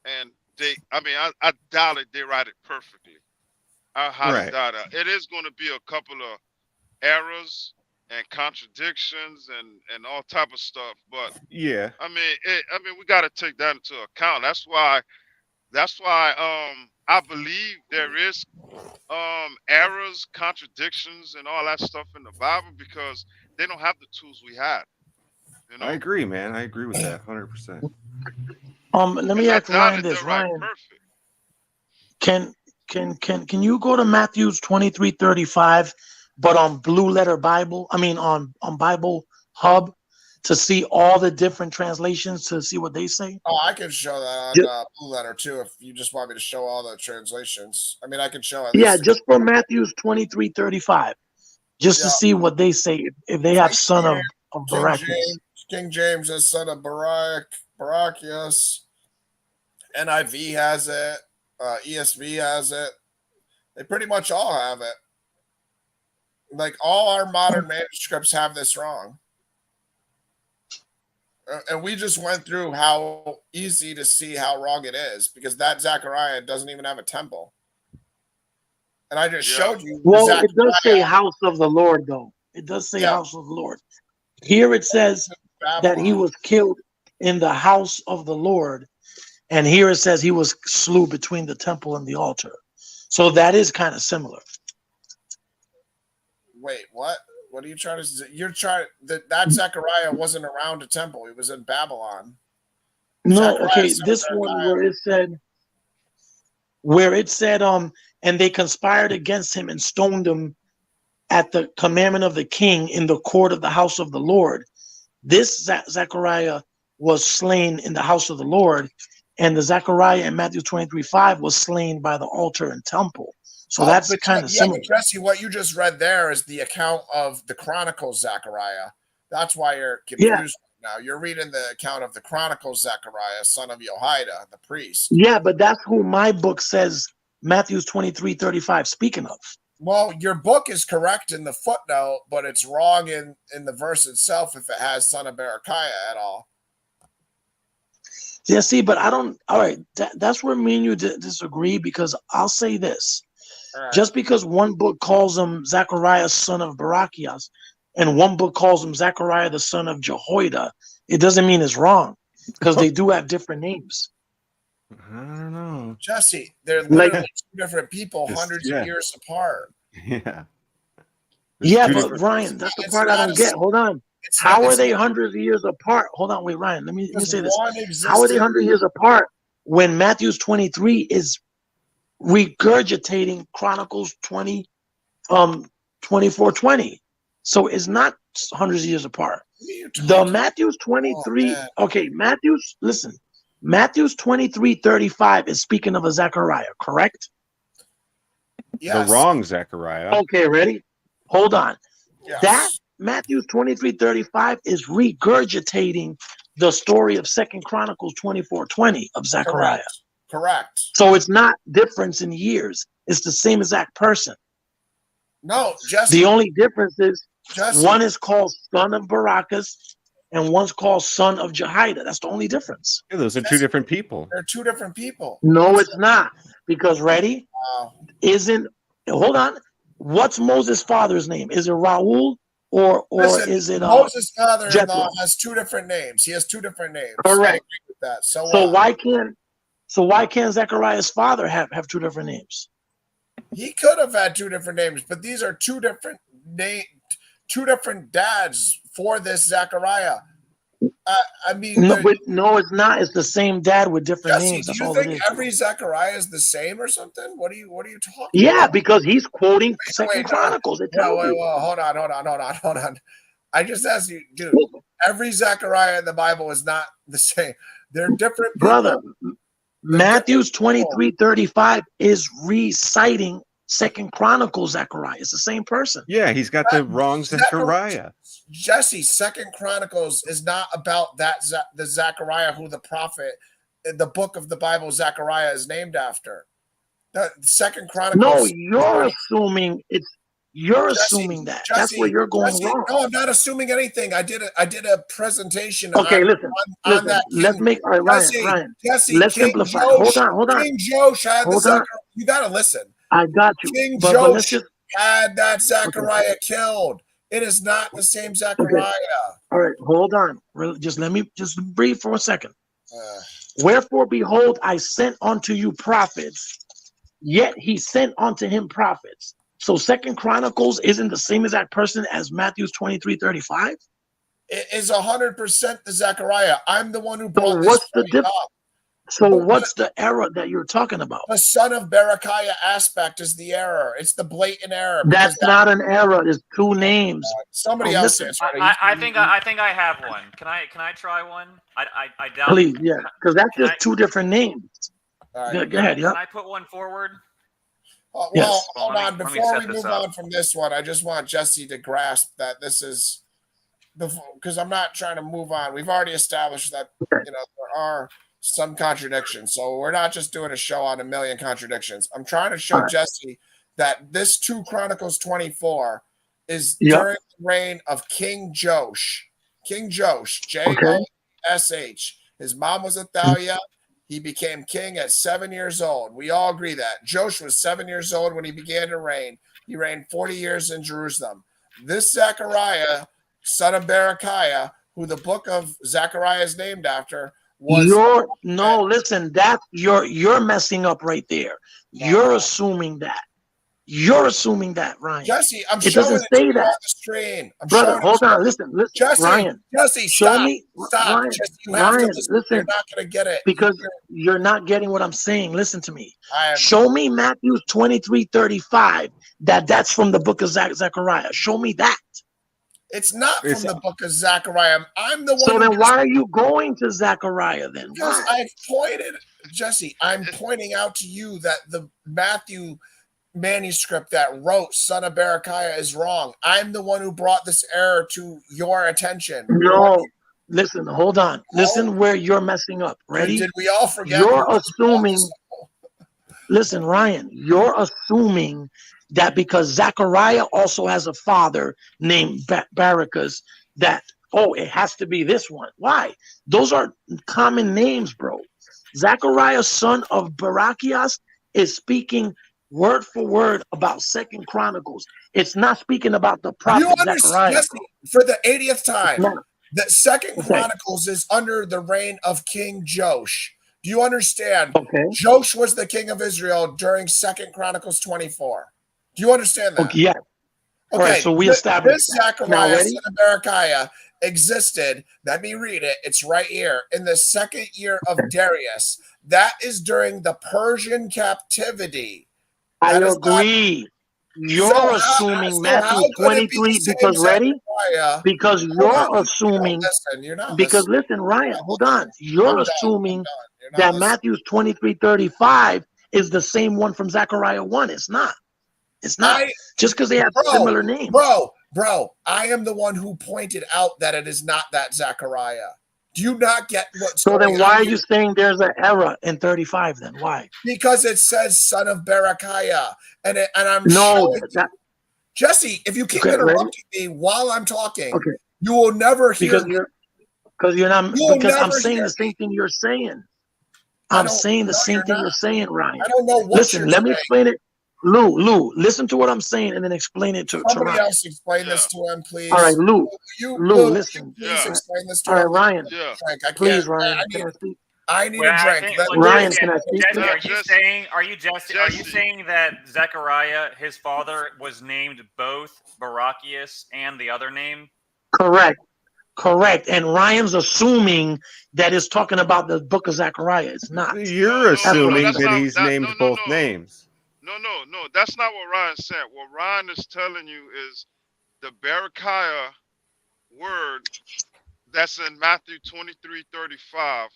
and I doubt it. They write it perfectly. I highly doubt it. It is going to be a couple of errors and contradictions and all type of stuff, but yeah, I mean we got to take that into account. That's why I believe there is errors, contradictions, and all that stuff in the Bible because they don't have the tools we had. You know? I agree, man. I agree with that 100%. Let me ask Ryan this. Ryan, can you go to Matthew's 23:35, but on Blue Letter Bible? I mean on Bible Hub to see all the different translations to see what they say? Oh, I can show that on Blue Letter too if you just want me to show all the translations. I mean, I can show it. Yeah, just for Matthew's 23:35, just to see what they say if they have son of Barachias. King James is son of Barachias. NIV has it. ESV has it. They pretty much all have it. Like all our modern manuscripts have this wrong. And we just went through how easy to see how wrong it is because that Zechariah doesn't even have a temple. And I just showed you. Well, it does say house of the Lord, though. It does say house of the Lord. Here it says that he was killed in the house of the Lord. And here it says he was slew between the temple and the altar. So that is kind of similar. Wait, what? What are you trying to say? You're trying that Zechariah wasn't around a temple. He was in Babylon. No, okay. This one where it said, and they conspired against him and stoned him at the commandment of the king in the court of the house of the Lord. This Zechariah was slain in the house of the Lord, and the Zechariah in Matthew 23:5 was slain by the altar and temple. So that's kind of similar. Jesse, what you just read there is the account of the Chronicles Zechariah. That's why you're confused now. You're reading the account of the Chronicles Zechariah, son of Jehoiada, the priest. Yeah, but that's who my book says Matthew's 23:35 speaking of. Well, your book is correct in the footnote, but it's wrong in the verse itself if it has son of Berechiah at all. Yeah, see, but I don't. All right, that's where me and you disagree because I'll say this. Right. Just because one book calls him Zechariah, son of Barachias, and one book calls him Zechariah, the son of Jehoiada, it doesn't mean it's wrong because they do have different names. I don't know. Jesse, they're literally two different people, hundreds of years apart. Yeah. Yeah, but Ryan, that's the part I don't get. Hold on. How are they hundreds of years apart? Hold on, wait, Ryan, let me say this. How are they 100 years apart when Matthew's 23 is regurgitating Chronicles 24:20? So it's not hundreds of years apart. The Matthew's 23, Matthew's 23:35 is speaking of a Zechariah, correct? Yes. The wrong Zechariah. Okay, ready? Hold on. Yes. That Matthew's 23:35 is regurgitating the story of 2 Chronicles 24:20 of Zechariah. Correct. So it's not difference in years. It's the same exact person. No, Jesse. The only difference is Jesse. one is called son of Barakas and one's called son of Jehoiada. That's the only difference. Yeah, those are two different people. They're two different people. No, it's not. Because ready? Wow. Hold on. What's Moses' father's name? Is it Raul or Listen, is it Moses' father-in-law Jethro? has two different names. He has two different names. Correct. I agree with that. So why can't Zechariah's father have two different names? He could have had two different names, but these are two different dads for this Zechariah. I mean, No, it's not. It's the same dad with different Jesse, names. do That's you all it think is. every Zechariah is the same or something? What are you talking about? Yeah, because he's quoting Second Wait, Chronicles. It Well, tells you. hold on. I just asked you, dude. Every Zechariah in the Bible is not the same. They're different people. Brother, Matthew's 23:35 is reciting Second Chronicles Zechariah. It's the same person. Yeah, he's got the wrong Zechariah. Jesse, Second Chronicles is not about the Zechariah who the prophet, the book of the Bible Zechariah is named after. The Second Chronicles. No, you're assuming it's. You're assuming that. Jesse, that's where you're going wrong. No, I'm not assuming anything. I did a presentation. Okay, listen. That let's make. All right, Ryan. Jesse, let's King simplify. Josh, Hold on. King Josh had hold the on. Zechariah. You gotta listen. I got you. King but Josh let's had that Zechariah killed. It is not the same Zechariah. Okay. All right, hold on. Just let me breathe for a second. Wherefore, behold, I sent unto you prophets, yet he sent unto him prophets. So Second Chronicles isn't the same exact person as Matthew's 23:35? It is 100% the Zechariah. I'm the one who brought So this what's the difference? up. So what's the error that you're talking about? The son of Berechiah aspect is the error. It's the blatant error. That's not an error. There's two names. Somebody else answered. I think I have one. Can I try one? I doubt. Please, yeah, because that's just two different names. Right. Go ahead. Yeah. Can I put one forward? Well, yes. hold on. Before we move on from this one, I just want Jesse to grasp that this is because I'm not trying to move on. We've already established that there are some contradictions, so we're not just doing a show on a million contradictions. I'm trying to show Jesse that this 2 Chronicles 24 is during the reign of King Josh. King Josh, Josh. His mom was Athaliah. He became king at 7 years old. We all agree that. Josh was 7 years old when he began to reign. He reigned 40 years in Jerusalem. This Zechariah, son of Berechiah, who the book of Zechariah is named after, was listen, that you're messing up right there. You're assuming that. You're assuming that, Ryan. Jesse, I'm it showing doesn't say that. On the screen. Brother, hold on. Listen, Jesse, Ryan. Jesse, show me. Stop. Ryan, Jesse, you have Ryan, to listen. Listen. You're not going to get it. Because you're not getting what I'm saying. Listen to me. Show me Matthew 23:35. That's from the book of Zechariah. Show me that. It's not from the book of Zechariah. I'm the one. So then why are you going to Zechariah then? Because I've pointed, Jesse, I'm pointing out to you that the Matthew manuscript that wrote son of Berechiah is wrong. I'm the one who brought this error to your attention. No, listen, hold on. Listen where you're messing up. Ready? Did we all forget? You're assuming. Listen, Ryan, you're assuming that because Zechariah also has a father named Barakas, that, it has to be this one. Why? Those are common names, bro. Zechariah, son of Barachias, is speaking word for word about Second Chronicles. It's not speaking about the prophet Zechariah. Jesse, for the 80th time, that Second Chronicles is under the reign of King Josh. Do you understand? Josh was the king of Israel during Second Chronicles 24. Do you understand that? Yeah. Okay, right, so we established this Zechariah, son of Berechiah, existed. Let me read it. It's right here. In the second year of Darius. That is during the Persian captivity. I agree. You're assuming Matthew 23 because ready? Because you're assuming. Because listen, Ryan, hold on. You're assuming that Matthew's 23:35 is the same one from Zechariah 1. It's not. It's not. Just because they have similar names. Bro, I am the one who pointed out that it is not that Zechariah. Do you not get what's So going then why on are here? you saying there's an error in 35 then? Why? Because it says son of Berechiah. And I'm No, showing you. Jesse, if you keep Okay, ready? interrupting me while I'm talking, Okay. you will never hear Because me. you're not, You will because I'm never saying hear the same me. thing you're saying. I I'm don't. saying the No, same you're thing not. you're saying, Ryan. I don't know what Listen, you're let me saying. explain it. Lou, listen to what I'm saying and then explain it to Somebody Ryan. else explain Yeah. this to him, please. All right, Lou, Lou, listen. you please Yeah. explain this to All right, him. Ryan, Yeah. Drink. I please, can't. Ryan, I can need. I speak? I need Well, a I drink. think, Let well, me Ryan, Jesse, can I speak? Jesse, Yeah, are you Jesse. saying? Are you Jesse? Are you Jesse. saying that Zechariah, his father, was named both Barachias and the other name? Correct. And Ryan's assuming that it's talking about the book of Zechariah. It's not. You're That's what I'm assuming That's saying. that not he's that. named both names. No. That's not what Ryan said. What Ryan is telling you is the Berechiah word that's in Matthew 23:35.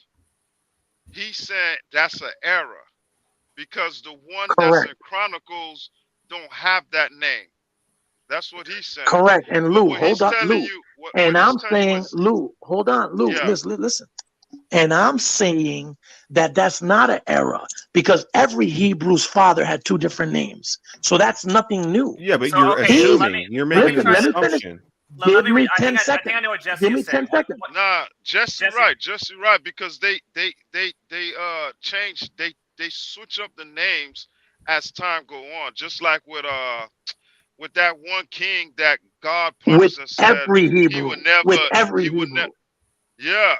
He said that's an error because the one that's Correct. in Chronicles don't have that name. That's what he's saying. Correct. And But Lou, what he's hold up, telling Lou. you, what And he's I'm telling you saying, is, Lou, hold on, Lou, yeah, listen. And I'm saying that that's not an error because every Hebrew's father had two different names. So that's nothing new. Yeah, but So you're okay, so He, let me assuming. You're let me making listen, an try let to me finish. assumption. Give let me. me 10 I seconds. think I know what Jesse Give me is saying. 10 seconds. nah, Jesse Jesse, right, Jesse right, because they change, they switch up the names as time go on, just like with that one king that God With punished and said every he Hebrew. would never, With every he would never, Hebrew. yeah,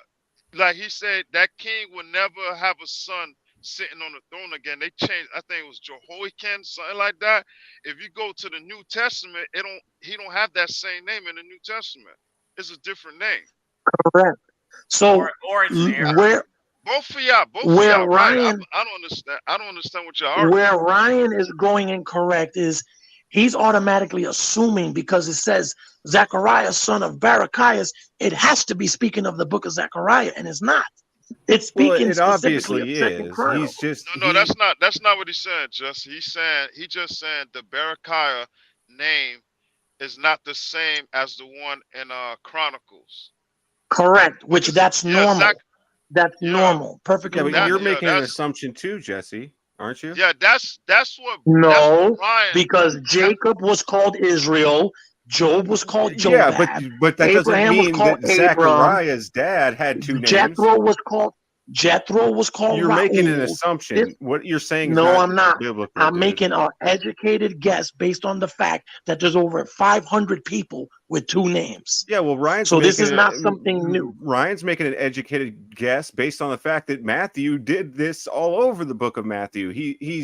like he said that king would never have a son sitting on the throne again. They changed, I think it was Jehoiakim, something like that. If you go to the New Testament, he don't have that same name in the New Testament. It's a different name. Correct. So or it's an error. Both of y'all where right. Ryan I don't understand. I don't understand what y'all arguing. where Ryan is going incorrect is he's automatically assuming because it says Zechariah, son of Barachias, it has to be speaking of the book of Zechariah, and it's not. It's Well, speaking it specifically of obviously Second is. He's Chronicles. just No, that's not what he said. He just saying the Berechiah name is not the same as the one in Chronicles. Correct, which Because that's normal. That's yeah, normal, perfectly yeah, but that you're normal. yeah, making an that's assumption too, Jesse, aren't you? yeah, that's what No, Ryan. because That, Jacob was called Israel, Job was called Yeah, Jobab, but that doesn't Abraham was mean called that Abram, Zachariah's dad had two names. Jethro was called You're making an Raul. assumption. What you're saying is No, not I'm not. biblical, I'm dude. making an educated guess based on the fact that there's over 500 people with two names. Yeah, well, So this is not something new. Ryan's making an educated guess based on the fact that Matthew did this all over the book of Matthew.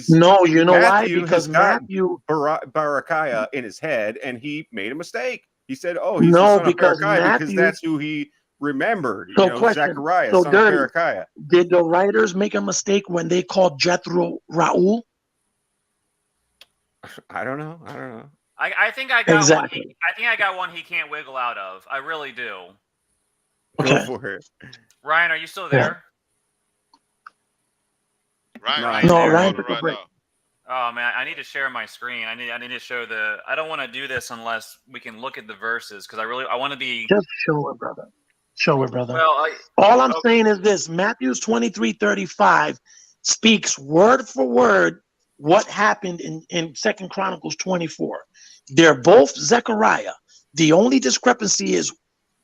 No, you know why? Matthew Because has got Matthew. Barachiah in his head, and he made a mistake. He said, "Oh, he's the No, son of because Barachiah," because Matthew. that's who he remembered. So question. Zechariah, So son of dirty. Barachiah. Did the writers make a mistake when they called Jethro Raul? I don't know. I think I got one. Exactly. I think I got one he can't wiggle out of. I really do. Go Okay. for it. Ryan, are you still there? Ryan No, there Ryan took a break. now. Oh man, I need to share my screen. I need to show the. I don't want to do this unless we can look at the verses because I want to be. Just show it, brother. Show it, brother. Well, All I'm saying is this: Matthew's 23:35 speaks word for word what happened in Second Chronicles 24. They're both Zechariah. The only discrepancy is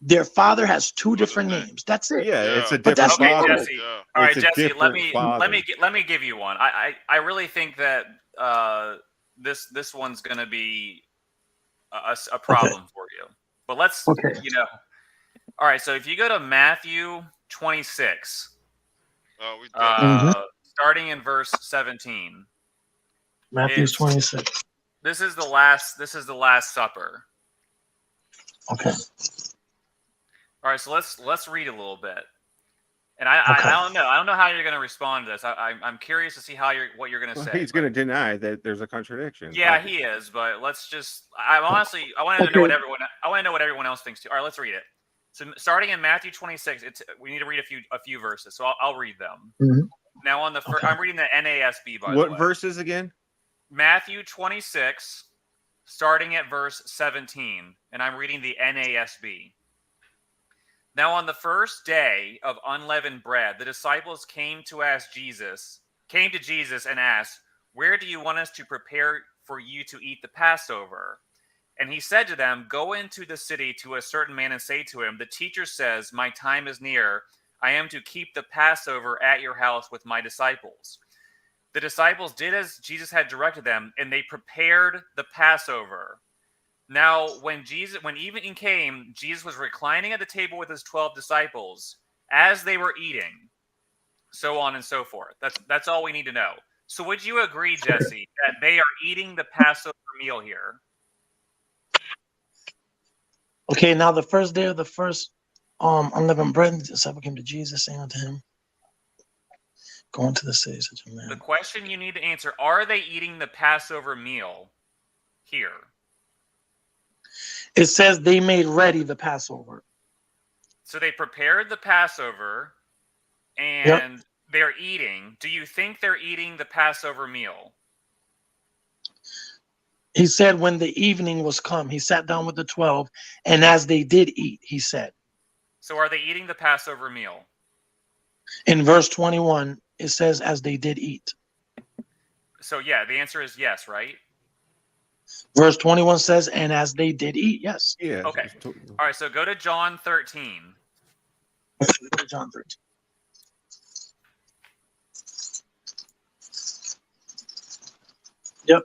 their father has two different names. That's it. Yeah, it's a But different that's okay, father. normal. Jesse. Yeah. All right, It's a Jesse. Let different father. me give you one. I really think that this one's gonna be a problem for you. But let's All right, so if you go to Matthew 26, We done. starting in verse 17. Matthew's 26. This is the last supper. Okay. All right, so let's read a little bit. And I don't know. I don't know how you're going to respond to this. I'm curious to see what you're going to say. He's going to deny that there's a contradiction. Yeah, he is. But let's just. I want to know what everyone else thinks too. All right, let's read it. So starting in Matthew 26, we need to read a few verses. So I'll read them. Mm-hmm. Now on the first, I'm reading the NASB by the way. What verses again? Matthew 26, starting at verse 17, and I'm reading the NASB. Now on the first day of unleavened bread, the disciples came to Jesus and asked, "Where do you want us to prepare for you to eat the Passover?" And he said to them, "Go into the city to a certain man and say to him, 'The teacher says, my time is near. I am to keep the Passover at your house with my disciples.'" The disciples did as Jesus had directed them, and they prepared the Passover. Now, when evening came, Jesus was reclining at the table with his 12 disciples as they were eating, so on and so forth. That's all we need to know. So would you agree, Jesse, that they are eating the Passover meal here? Okay, now the first day of the first unleavened bread, the disciple came to Jesus, saying unto him, "Go into the city, such a man." The question you need to answer, are they eating the Passover meal here? It says they made ready the Passover. So they prepared the Passover and they're eating. Do you think they're eating the Passover meal? He said when the evening was come, he sat down with the 12, and as they did eat, he said. So are they eating the Passover meal? In verse 21, it says as they did eat. So yeah, the answer is yes, right? Verse 21 says, and as they did eat, yes. Yeah. Okay. All right, so go to John 13. John 13. Yep.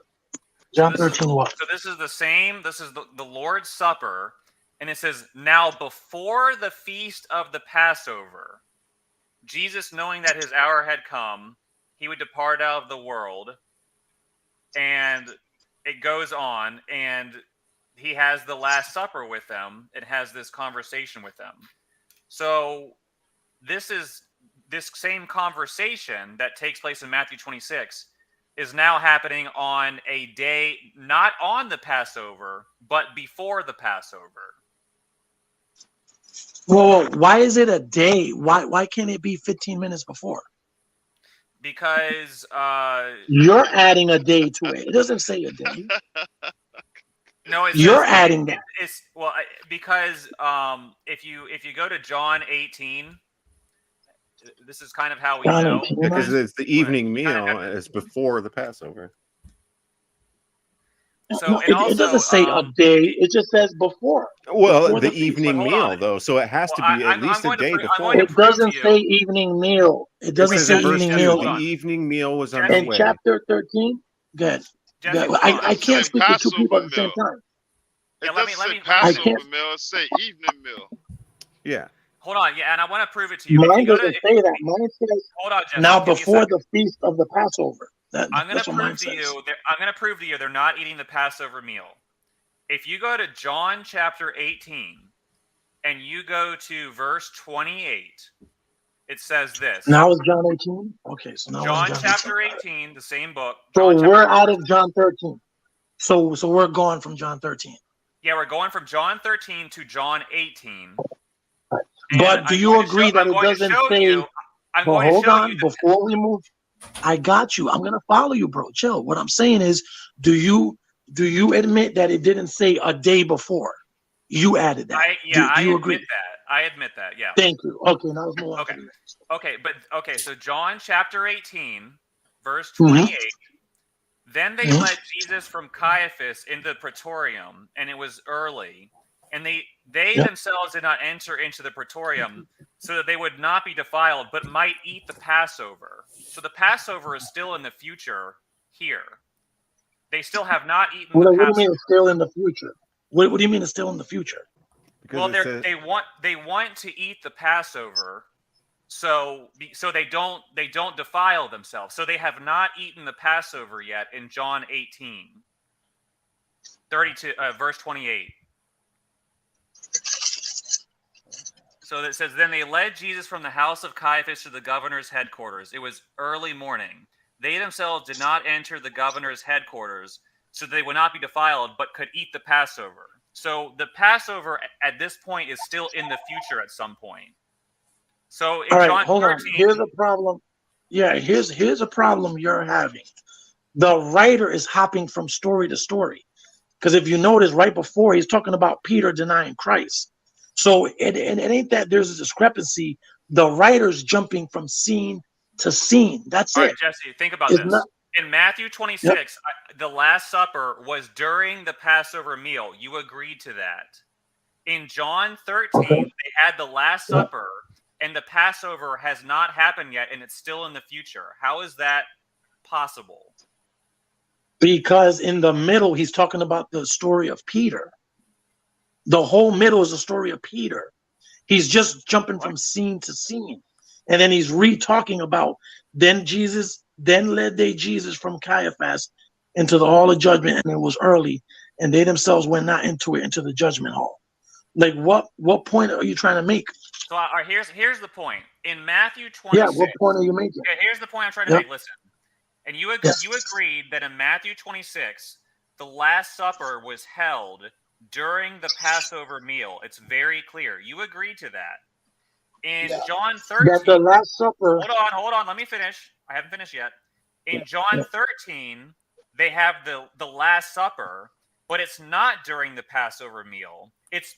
John 13 what? So this is the same, this is the Lord's Supper, and it says, "Now before the feast of the Passover, Jesus, knowing that his hour had come, he would depart out of the world." And it goes on, and he has the Last Supper with them. It has this conversation with them. So this same conversation that takes place in Matthew 26 is now happening on a day, not on the Passover, but before the Passover. Well, why is it a day? Why can't it be 15 minutes before? Because you're adding a day to it. It doesn't say a day. No, you're adding that. It's well because if you go to John 18, this is kind of how we know. Because it's the evening meal is before the Passover. So no, it doesn't say a day. It just says before. Well, before the evening meal, though, so it has to be at least a day before. It doesn't say evening meal. It doesn't say evening meal. The evening meal was on in the way. chapter 13. Good. I can't speak to two people at the same time. It doesn't say Passover meal. It say evening meal. Yeah. Hold on, yeah, and I want to prove it to you. Mine doesn't say that. Mine says hold on, Jesse, now before the feast of the Passover. I'm going to prove to you. I'm going to prove to you they're not eating the Passover meal. If you go to John chapter 18 and you go to verse 28, it says this. Now is John 18. Okay, so now John chapter 18, the same book. So we're out of John 13. So we're going from John 13. Yeah, we're going from John 13 to John 18. But do you agree that it doesn't say? But hold on, before we move, I got you. I'm gonna follow you, bro. Chill. What I'm saying is, do you admit that it didn't say a day before? You added that. I admit that. I admit that. Yeah. Thank you. Okay, now let's move on. Okay. So John chapter 18, verse 28. Then they led Jesus from Caiaphas into the praetorium, and it was early. And they themselves did not enter into the praetorium, so that they would not be defiled, but might eat the Passover. So the Passover is still in the future here. They still have not eaten the Passover. What do you mean it's still in the future? What do you mean it's still in the future? Well, they want to eat the Passover, so they don't defile themselves. So they have not eaten the Passover yet in John 18, 32, verse 28. So it says, then they led Jesus from the house of Caiaphas to the governor's headquarters. It was early morning. They themselves did not enter the governor's headquarters, so they would not be defiled, but could eat the Passover. So the Passover at this point is still in the future at some point. So in John 13, here's a problem. Yeah, here's a problem you're having. The writer is hopping from story to story. Because if you notice right before, he's talking about Peter denying Christ. So it ain't that there's a discrepancy. The writer's jumping from scene to scene. That's All it. right, Jesse, think about It's this. not. In Matthew 26, the Last Supper was during the Passover meal. You agreed to that. In John 13, Okay. they had the Last Supper, and the Passover has not happened yet, and it's still in the future. How is that possible? Because in the middle, he's talking about the story of Peter. The whole middle is the story of Peter. He's just jumping from scene to scene. And then he's re-talking about, then led they Jesus from Caiaphas into the hall of judgment, and it was early, and they themselves went not into it, into the judgment hall. Like, what point are you trying to make? So all right, here's the point. In Matthew 26, Yeah, what point are you making? okay, here's the point I'm trying to make. Listen, and you agreed that in Matthew 26, the Last Supper was held during the Passover meal. It's very clear. You agreed to that. In John 13, That the Last Supper. Hold on. Let me finish. I haven't finished yet. In John 13, they have the Last Supper, but it's not during the Passover meal. It's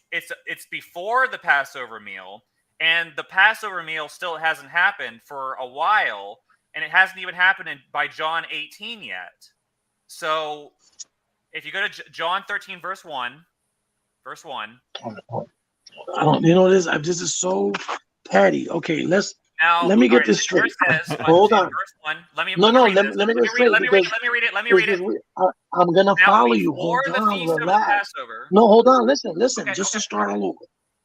before the Passover meal, and the Passover meal still hasn't happened for a while, and it hasn't even happened by John 18 yet. So, if you go to John 13, verse 1. I don't. You know this. This is so petty. Okay, let me get this straight. Hold on. Verse 1. Let me read it. I'm gonna follow you. Hold on. Relax. No, hold on. Listen. To start all over.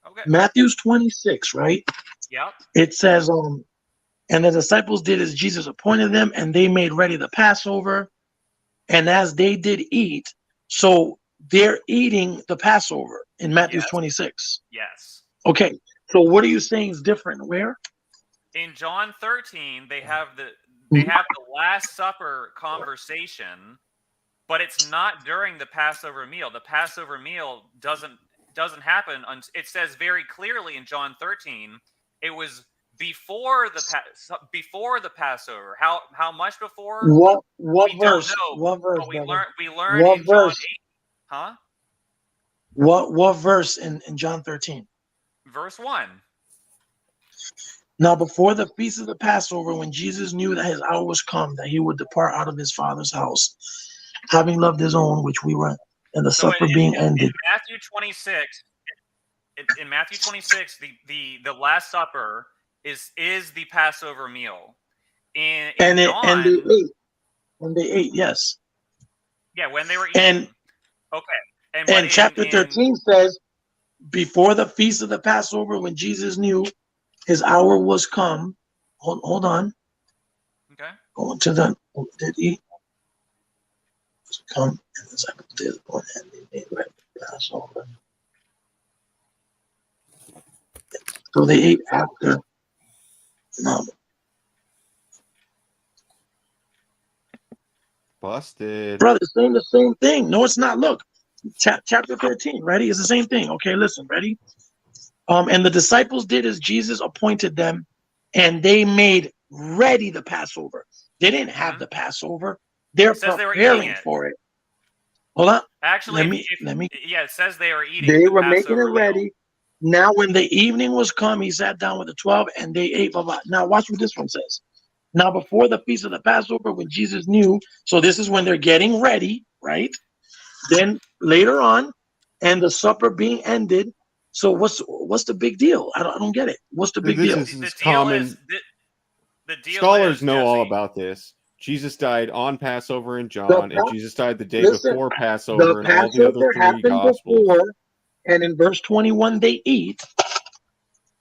Okay. Matthew's 26, right? Yep. It says, and the disciples did as Jesus appointed them, and they made ready the Passover. And as they did eat, so they're eating the Passover in Matthew's 26. Yes. Okay. So what are you saying is different? Where? In John 13, they have the Last Supper conversation, but it's not during the Passover meal. The Passover meal doesn't happen. It says very clearly in John 13, it was before the Passover. How much before? What we verse? Don't know, what verse? But we brother? learned What in verse? John 8. Huh? What verse in John 13? Verse 1. Now, before the feast of the Passover, when Jesus knew that his hour was come, that he would depart out of his Father's house, having loved his own, which we were, and the supper being ended. In Matthew 26, the Last Supper is the Passover meal. And they ate, yes. Yeah, when they were eating. Okay. And chapter 13 says, before the feast of the Passover, when Jesus knew his hour was come. Hold on. Okay. Going to the did he come and the disciples did upon and they made ready the Passover. So they ate after. No. Busted. Brother, saying the same thing. No, it's not. Look, chapter 13. Ready? It's the same thing. Okay, listen. Ready? And the disciples did as Jesus appointed them, and they made ready the Passover. They didn't have the Passover. They're preparing for it. Hold on. Actually, let me. Yeah, it says they were eating. They were making it ready. Now, when the evening was come, he sat down with the 12, and they ate. Blah, blah. Now, watch what this one says. Now, before the feast of the Passover, when Jesus knew, so this is when they're getting ready, right? Then later on, and the supper being ended. So what's the big deal? I don't get it. What's the big deal? This is common. The deal Scholars know all about this. Jesus died on Passover in John, and Jesus died the day before Passover in all the other three Gospels. Before, and in verse 21, they eat.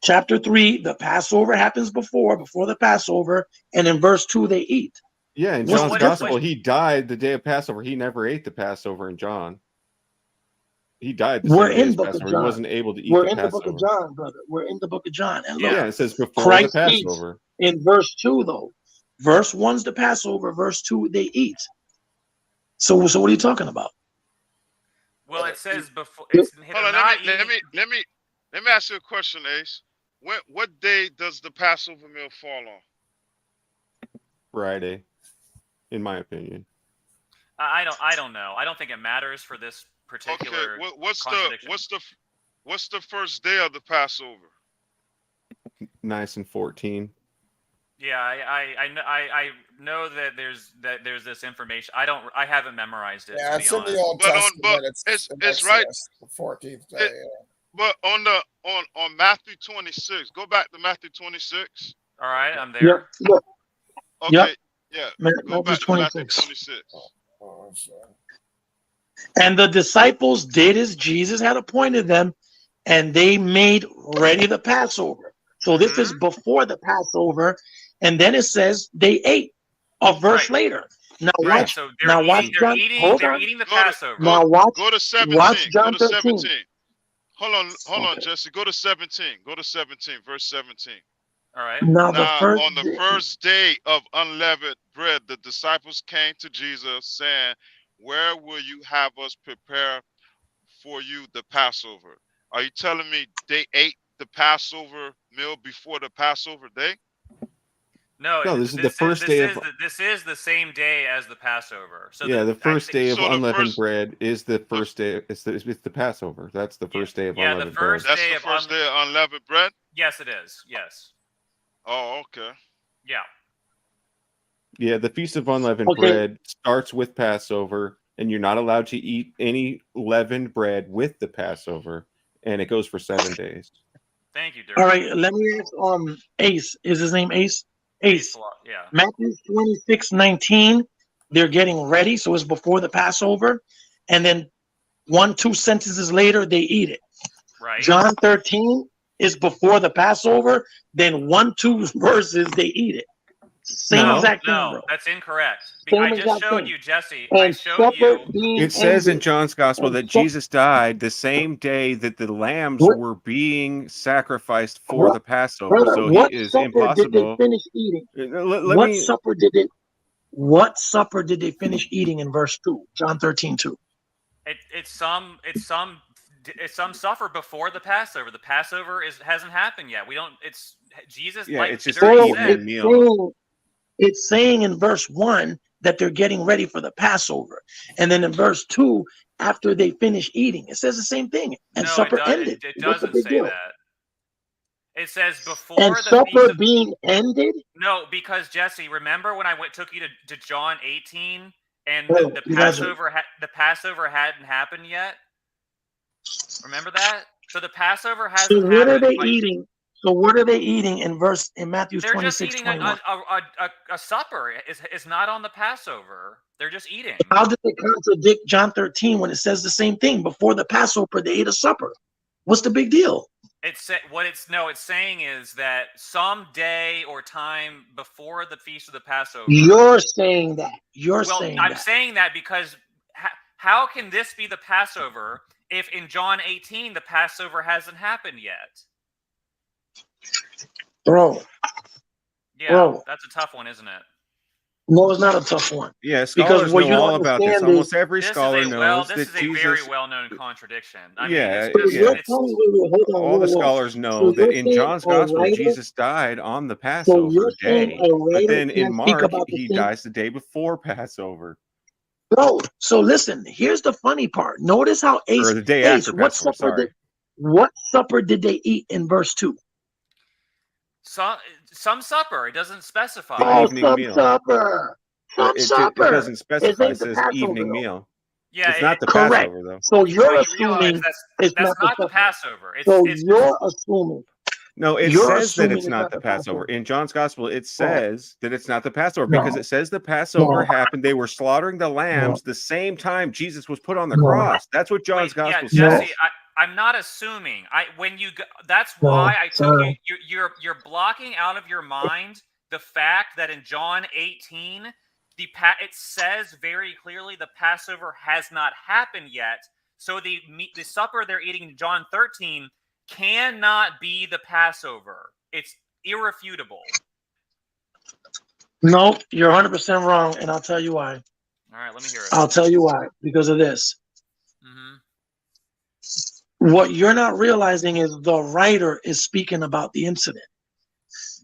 Chapter 3, the Passover happens before the Passover, and in verse 2, they eat. Yeah, in John's Gospel, he died the day of Passover. He never ate the Passover in John. He died the same day as Passover. He wasn't able to eat the Passover. We're in the book of John, brother. We're in the book of John. And look, yeah, it says before Christ the Passover. Eats in verse 2, though. Verse 1's the Passover. Verse 2, they eat. So what are you talking about? Well, it says before. Hold on, let me ask you a question, Ace. What day does the Passover meal fall on? Friday, in my opinion. I don't know. I don't think it matters for this particular. Okay, what's What's the first day of the Passover? Nice and 14. Yeah, I know that there's this information. I haven't memorized it, Yeah, to be it's in the honest. Old But Testament. It's in it's right. Exodus, the 14th day. It, but on Matthew 26, go back to Matthew 26. All right, I'm Yep. there. Yep. Okay, yeah, go Matthew back to Matthew 26. 26. Oh, I'm sorry. And the disciples did as Jesus had appointed them, and they made ready the Passover. So this is before the Passover, and then it says they ate a verse later. Now Yeah. watch. So Now watch John. Hold they're on. eating the Go to- Passover. Now watch. Go to 17. Watch John Go to 13. 17. Hold on, Okay. Jesse. Go to 17. Go to 17, verse 17. All right. Now On the first day of unleavened bread, the disciples came to Jesus, saying, "Where will you have us prepare for you the Passover?" Are you telling me they ate the Passover meal before the Passover day? No, No, this is the first day of. This is the same day as the Passover. So Yeah, the first day of So the unleavened first- bread is the first day. It's the Passover. That's the first day of Yeah, the unleavened first bread. That's day the of first day of unleavened bread? Yes, it is. Yes. Oh, okay. Yeah. Yeah, the Feast of Unleavened Okay. Bread starts with Passover, and you're not allowed to eat any leavened bread with the Passover, and it goes for 7 days. Thank you, Dirk. All right. Let me ask. Ace. Is his name Ace? Ace. Yeah. Matthew 26:19. They're getting ready, so it's before the Passover, and then 1-2 sentences later they eat it. Right. John 13 is before the Passover, then 1-2 verses they eat it. Same No. exact thing, No, bro. that's incorrect. Same I just exact showed thing. you, Jesse. And I showed supper you. being It says in ended. John's Gospel And that sup- Jesus died the same day that the lambs What? were being sacrificed for Bro- the Passover. Brother, So what he is supper did they impossible. finish eating? Let What me. supper did they? What supper did they finish eating in verse 2? John 13:2. It's some suffer before the Passover. The Passover hasn't happened yet. We don't. It's Jesus. Yeah, like it's just Dirk an Oh, evening said, meal. it's saying in verse 1 that they're getting ready for the Passover. And then in verse 2, after they finish eating, it says the same thing. And no, supper it ended. It What's the doesn't big say deal? that. It says before And the Feast supper of. being ended? No, because Jesse, remember when I took you to John 18 and Oh, the you guys are- Passover hadn't happened yet? Remember that? So the Passover So hasn't what are happened. they eating? So what are they eating in Matthew They're just 26, eating 21? a supper. It's not on the Passover. They're just eating. How did they contradict John 13 when it says the same thing? Before the Passover, they ate a supper. What's the big deal? It's saying is that some day or time before the feast of the Passover. You're saying that. I'm saying that because how can this be the Passover if in John 18 the Passover hasn't happened yet? Bro. Yeah, Bro. that's a tough one, isn't it? No, it's not a tough one. Yeah, Because scholars what you know don't all about this. understand Almost is every scholar knows this that is a Jesus. very well-known contradiction. I mean, Yeah, it's yeah. All the whoa. scholars know So that you're in saying John's a Gospel, writer- Jesus died on the So Passover you're saying day. a But writer then in can't speak Mark, about the he same- dies the day before Passover. Bro, so listen, here's the funny part. Notice how Ace, Or the day Ace, after what Passover, supper sorry. what supper did they eat in verse 2? Some supper. It doesn't specify. The evening meal. Supper. Some It supper. doesn't specify. ain't It the says Passover, evening though. meal. Yeah, It's not the correct. Passover, though. So you're You realize assuming that's not not the the Passover. So It's you're assuming. No, it You're says that assuming it's not the Passover. In John's Gospel, it No. says that it's not the Passover No. because it says the Passover No. happened. They were slaughtering the lambs the same time Jesus was put on the No. cross. That's what John's yeah, Gospel Jesse. says. I'm not assuming. That's No, why I took sir. you're blocking out of your mind the fact that in John 18 it says very clearly the Passover has not happened yet. So the supper they're eating in John 13 cannot be the Passover. It's irrefutable. No, you're 100% wrong, and I'll tell you why. All right, let me hear it. I'll tell you why. Because of this. Mm-hmm. What you're not realizing is the writer is speaking about the incident.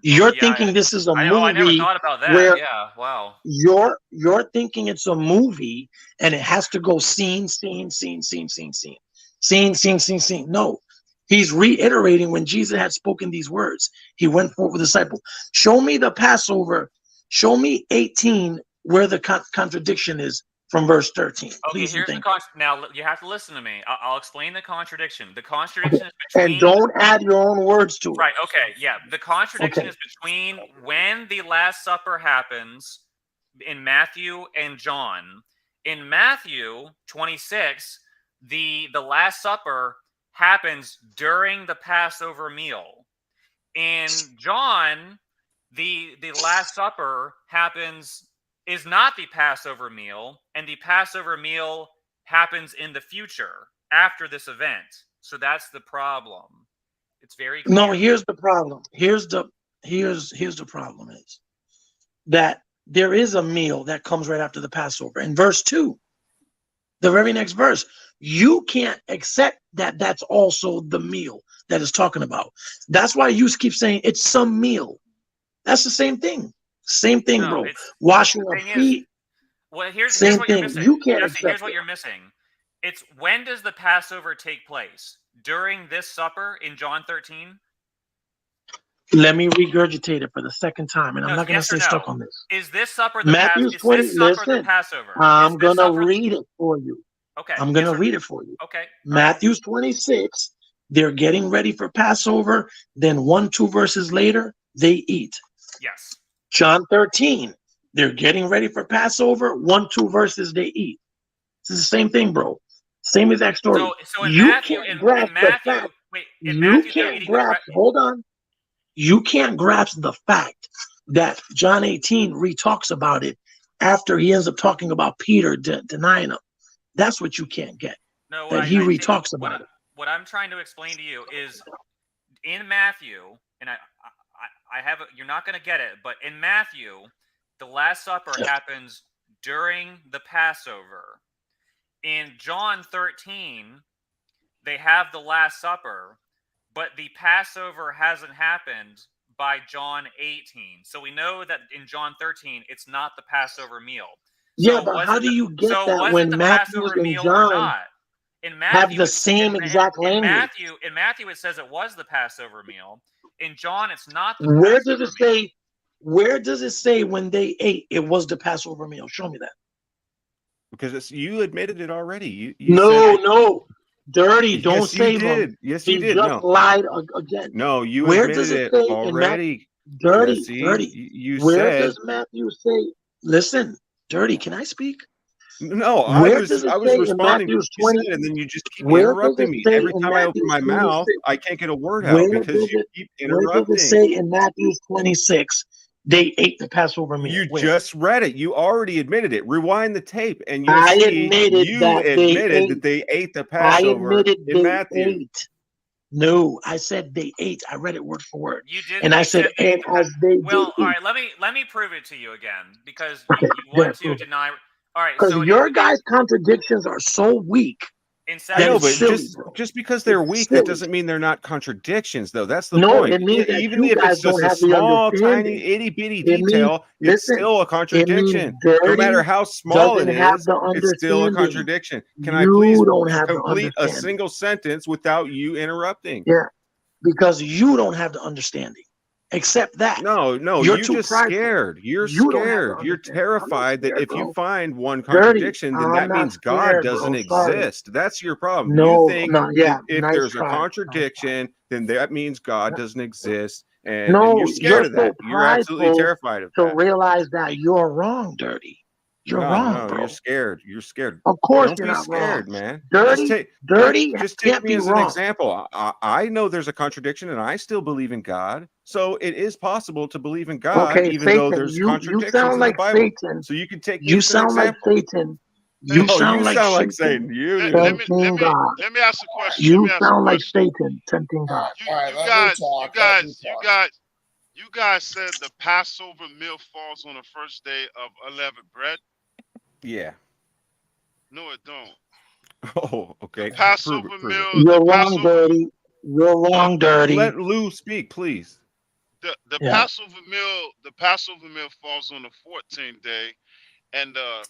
You're thinking this is a movie. I never thought about that. Where Yeah, wow. You're thinking it's a movie and it has to go scene. No, He's reiterating when Jesus had spoken these words. He went forth with the disciples. Show me the Passover. Show me 18 where the contradiction is from verse 13. Okay, Please and here's the thank you. now you have to listen to me. I'll explain the contradiction. The contradiction is And between don't add your own words to it. right. Okay, yeah. The contradiction Okay. is between when the Last Supper happens in Matthew and John. In Matthew 26, the Last Supper happens during the Passover meal. In John, the Last Supper is not the Passover meal, and the Passover meal happens in the future after this event. So that's the problem. It's very clear. No, here's the problem. Here's the problem is that there is a meal that comes right after the Passover. In verse 2, the very next verse, you can't accept that that's also the meal that is talking about. That's why you keep saying it's some meal. That's the same thing. Same thing, No, bro. Washing of feet. Well, here's Same what you're thing. missing. You can't Jesse, here's accept what it. you're missing. It's when does the Passover take place? During this supper in John 13? Let me regurgitate it for the second time, and I'm not going to yes or stay no? stuck on this. Is this supper the Matthew 20. Is this supper the Listen, Passover? I'm going to read it for you. Okay. I'm going to read it for you. Okay. Matthew 26. They're getting ready for Passover. Then 1-2 verses later, they eat. Yes. John 13. They're getting ready for Passover. 1-2 verses they eat. It's the same thing, bro. Same exact story. So in you Matthew, can't grasp the fact. wait, in you Matthew, can't grasp. Hold on. You can't grasp the fact that John 18 re-talks about it after he ends up talking about Peter denying him. That's what you can't get. No, that he re-talks about it. What I'm trying to explain to you is in Matthew, and I have you're not going to get it, but in Matthew, the Last Supper happens during the Passover. In John 13, they have the Last Supper, but the Passover hasn't happened by John 18. So we know that in John 13, it's not the Passover meal. Yeah, but how do you get that when Matthew and John have the same exact language? In Matthew, it says it was the Passover meal. In John, it's not the Where Passover does it say? Where does it say when they ate it was the Passover meal? Show me that. Because you admitted it already. No, dirty. Yes, don't save him. Yes, he you did. Just lied again. No, you where admitted does it it say already. Dirty, Jesse, dirty. You where said. Does Matthew say? Listen, dirty. Can I speak? No, where I was responding to what you said, and then you just keep interrupting me. Every time I open my mouth, I can't get a word out because you keep interrupting. Where does it say in Matthew 26 they ate the Passover meal? You just read it. You already admitted it. Rewind the tape, and you'll I see admitted you that admitted that they ate the Passover I admitted in Matthew. Ate. No, I said they ate. I read it word for word. You did, and I said, and as they well, did all right. Let me prove it to you again because you want to deny. All right, because your guys' contradictions are so weak. I know, but just because they're weak, that doesn't mean they're not contradictions, though. That's the point. It means even if it's just a small, tiny, itty bitty detail, it's still a contradiction. No matter how small it is, it's still a contradiction. Can I please complete a single sentence without you interrupting? Yeah, because you don't have the understanding. Except that. No, you're just scared. You're scared. You're terrified that if you find one contradiction, then that means God doesn't exist. That's your problem. You think if there's a contradiction, then that means God doesn't exist. And you're scared of that. You're absolutely terrified of that. To realize that you're wrong, Dirty. You're wrong, bro. You're scared. You're scared. Of course, don't be scared, man. Dirty. Just take me as an example. I know there's a contradiction, and I still believe in God. So it is possible to believe in God, even though there's contradictions you sound like in the Bible. Satan. So you can take. You sound like Satan. You sound like Satan. Let me ask a question. You sound like Satan tempting God. You guys said the Passover meal falls on the first day of unleavened bread. Yeah. No, it don't. Oh, okay. The Passover meal. You're wrong, Dirty. You're wrong, Dirty. Let Lou speak, please. The Passover meal falls on the 14th day, and the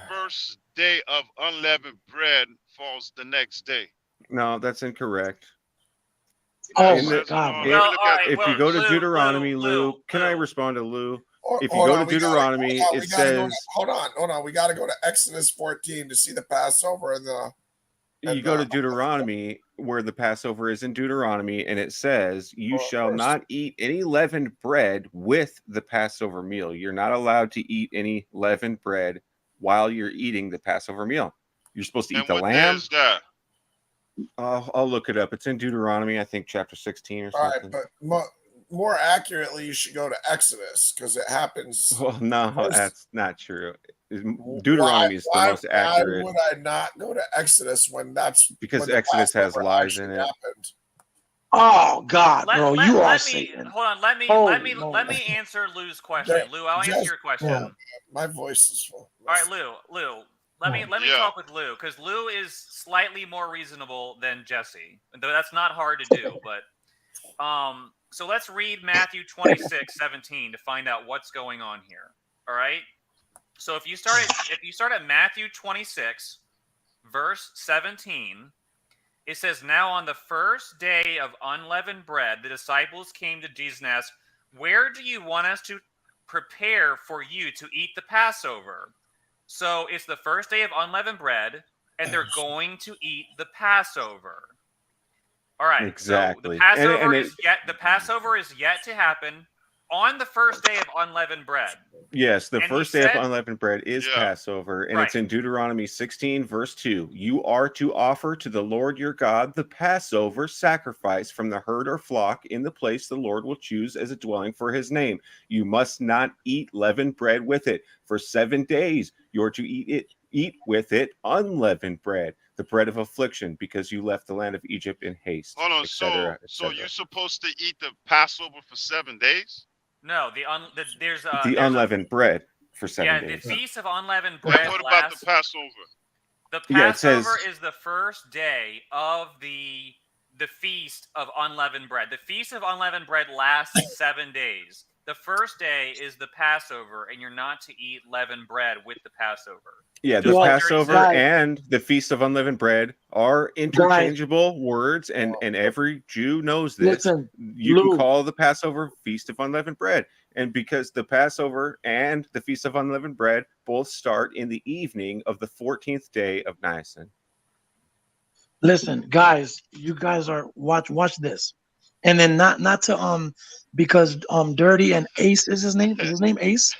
first day of unleavened bread falls the next day. No, that's incorrect. Oh In my the God, let bro. me Well, look all at right. the if you Well, go to verse. Deuteronomy, Lou, can I respond to Lou? If you Hold go on, to Deuteronomy, it we gotta go to, says hold on. We gotta go to Exodus 14 to see the Passover and the you go to Deuteronomy where the Passover is in Deuteronomy, and it says, "You shall not eat any leavened bread with the Passover meal." You're not allowed to eat any leavened bread while you're eating the Passover meal. You're supposed to eat And the what day lamb. is that? I'll look it up. It's in Deuteronomy, I think, chapter 16 or All right, something. but more accurately, you should go to Exodus because it happens. Well, no, first. that's not true. Deuteronomy is the most accurate. Why would I not go to Exodus when that's Because when the Exodus has Passover lies actually in it. happened? Oh God, bro, you are let me Satan. hold on. Let Holy me answer Lou's There- question. Lou, I'll answer just- your question. My voice is full. All right, Lou. Let me Yeah. talk with Lou because Lou is slightly more reasonable than Jesse. Though that's not hard to do, but so let's read Matthew 26:17 to find out what's going on here. All right. So if you start at Matthew 26, verse 17, it says, "Now on the first day of unleavened bread, the disciples came to Jesus and asked, 'Where do you want us to prepare for you to eat the Passover?'" So it's the first day of unleavened bread, and they're going to eat the Passover. All right. Exactly. So the Passover is yet to happen on the first day of unleavened bread. Yes, the And first he day of said- unleavened bread is Yeah. Passover, and it's Right. in Deuteronomy 16, verse 2. You are to offer to the Lord your God the Passover sacrifice from the herd or flock in the place the Lord will choose as a dwelling for his name. You must not eat leavened bread with it. For 7 days you are to eat with it unleavened bread, the bread of affliction, because you left the land of Egypt in haste. Hold on. So you're supposed to eat the Passover for 7 days? No, there's the unleavened bread for 7 the days. feast of unleavened And bread. what about the Passover? The Yeah, it says- Passover is the first day of the feast of unleavened bread. The feast of unleavened bread lasts 7 days. The first day is the Passover, and you're not to eat leavened bread with the Passover. Yeah, the Just like Dirty Passover said. and the Feast of Unleavened Bread are interchangeable words, and every Jew knows this. Listen, You Lou. can call the Passover Feast of Unleavened Bread, and because the Passover and the Feast of Unleavened Bread both start in the evening of the 14th day of Nisan. Listen, guys, you guys are watch this, and then not to because Dirty and Ace is his name. Is his name Ace?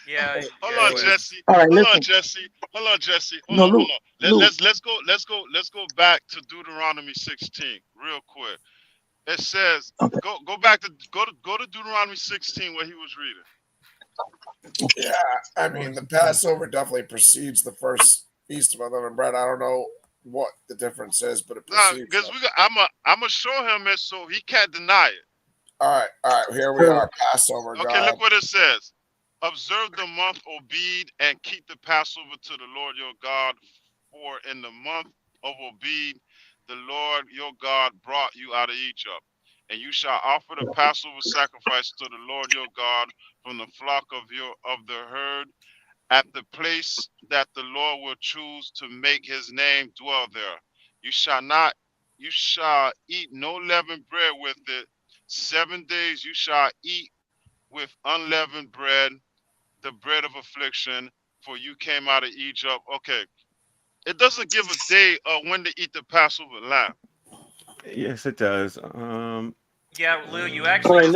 Yeah. Hold on, Jesse. All right, Hold listen. on, Jesse. Hold on, Jesse. No, Hold Lou, on. Lou. Let's go back to Deuteronomy 16 real quick. It says go back to go to Deuteronomy 16 where he was reading. Yeah, I mean the Passover definitely precedes the first feast of unleavened bread. I don't know what the difference is, but it precedes. Because I'm gonna show him it so he can't deny it. All right, here we are, Passover. Okay, God. look what it says. Observe the month Obed and keep the Passover to the Lord your God, for in the month of Obed the Lord your God brought you out of Egypt. And you shall offer the Passover sacrifice to the Lord your God from the flock of the herd at the place that the Lord will choose to make his name dwell there. You shall eat no leavened bread with it. 7 days you shall eat with unleavened bread, the bread of affliction, for you came out of Egypt. Okay. It doesn't give a day when to eat the Passover lamb. Yes, it does. Yeah, Lou, you actually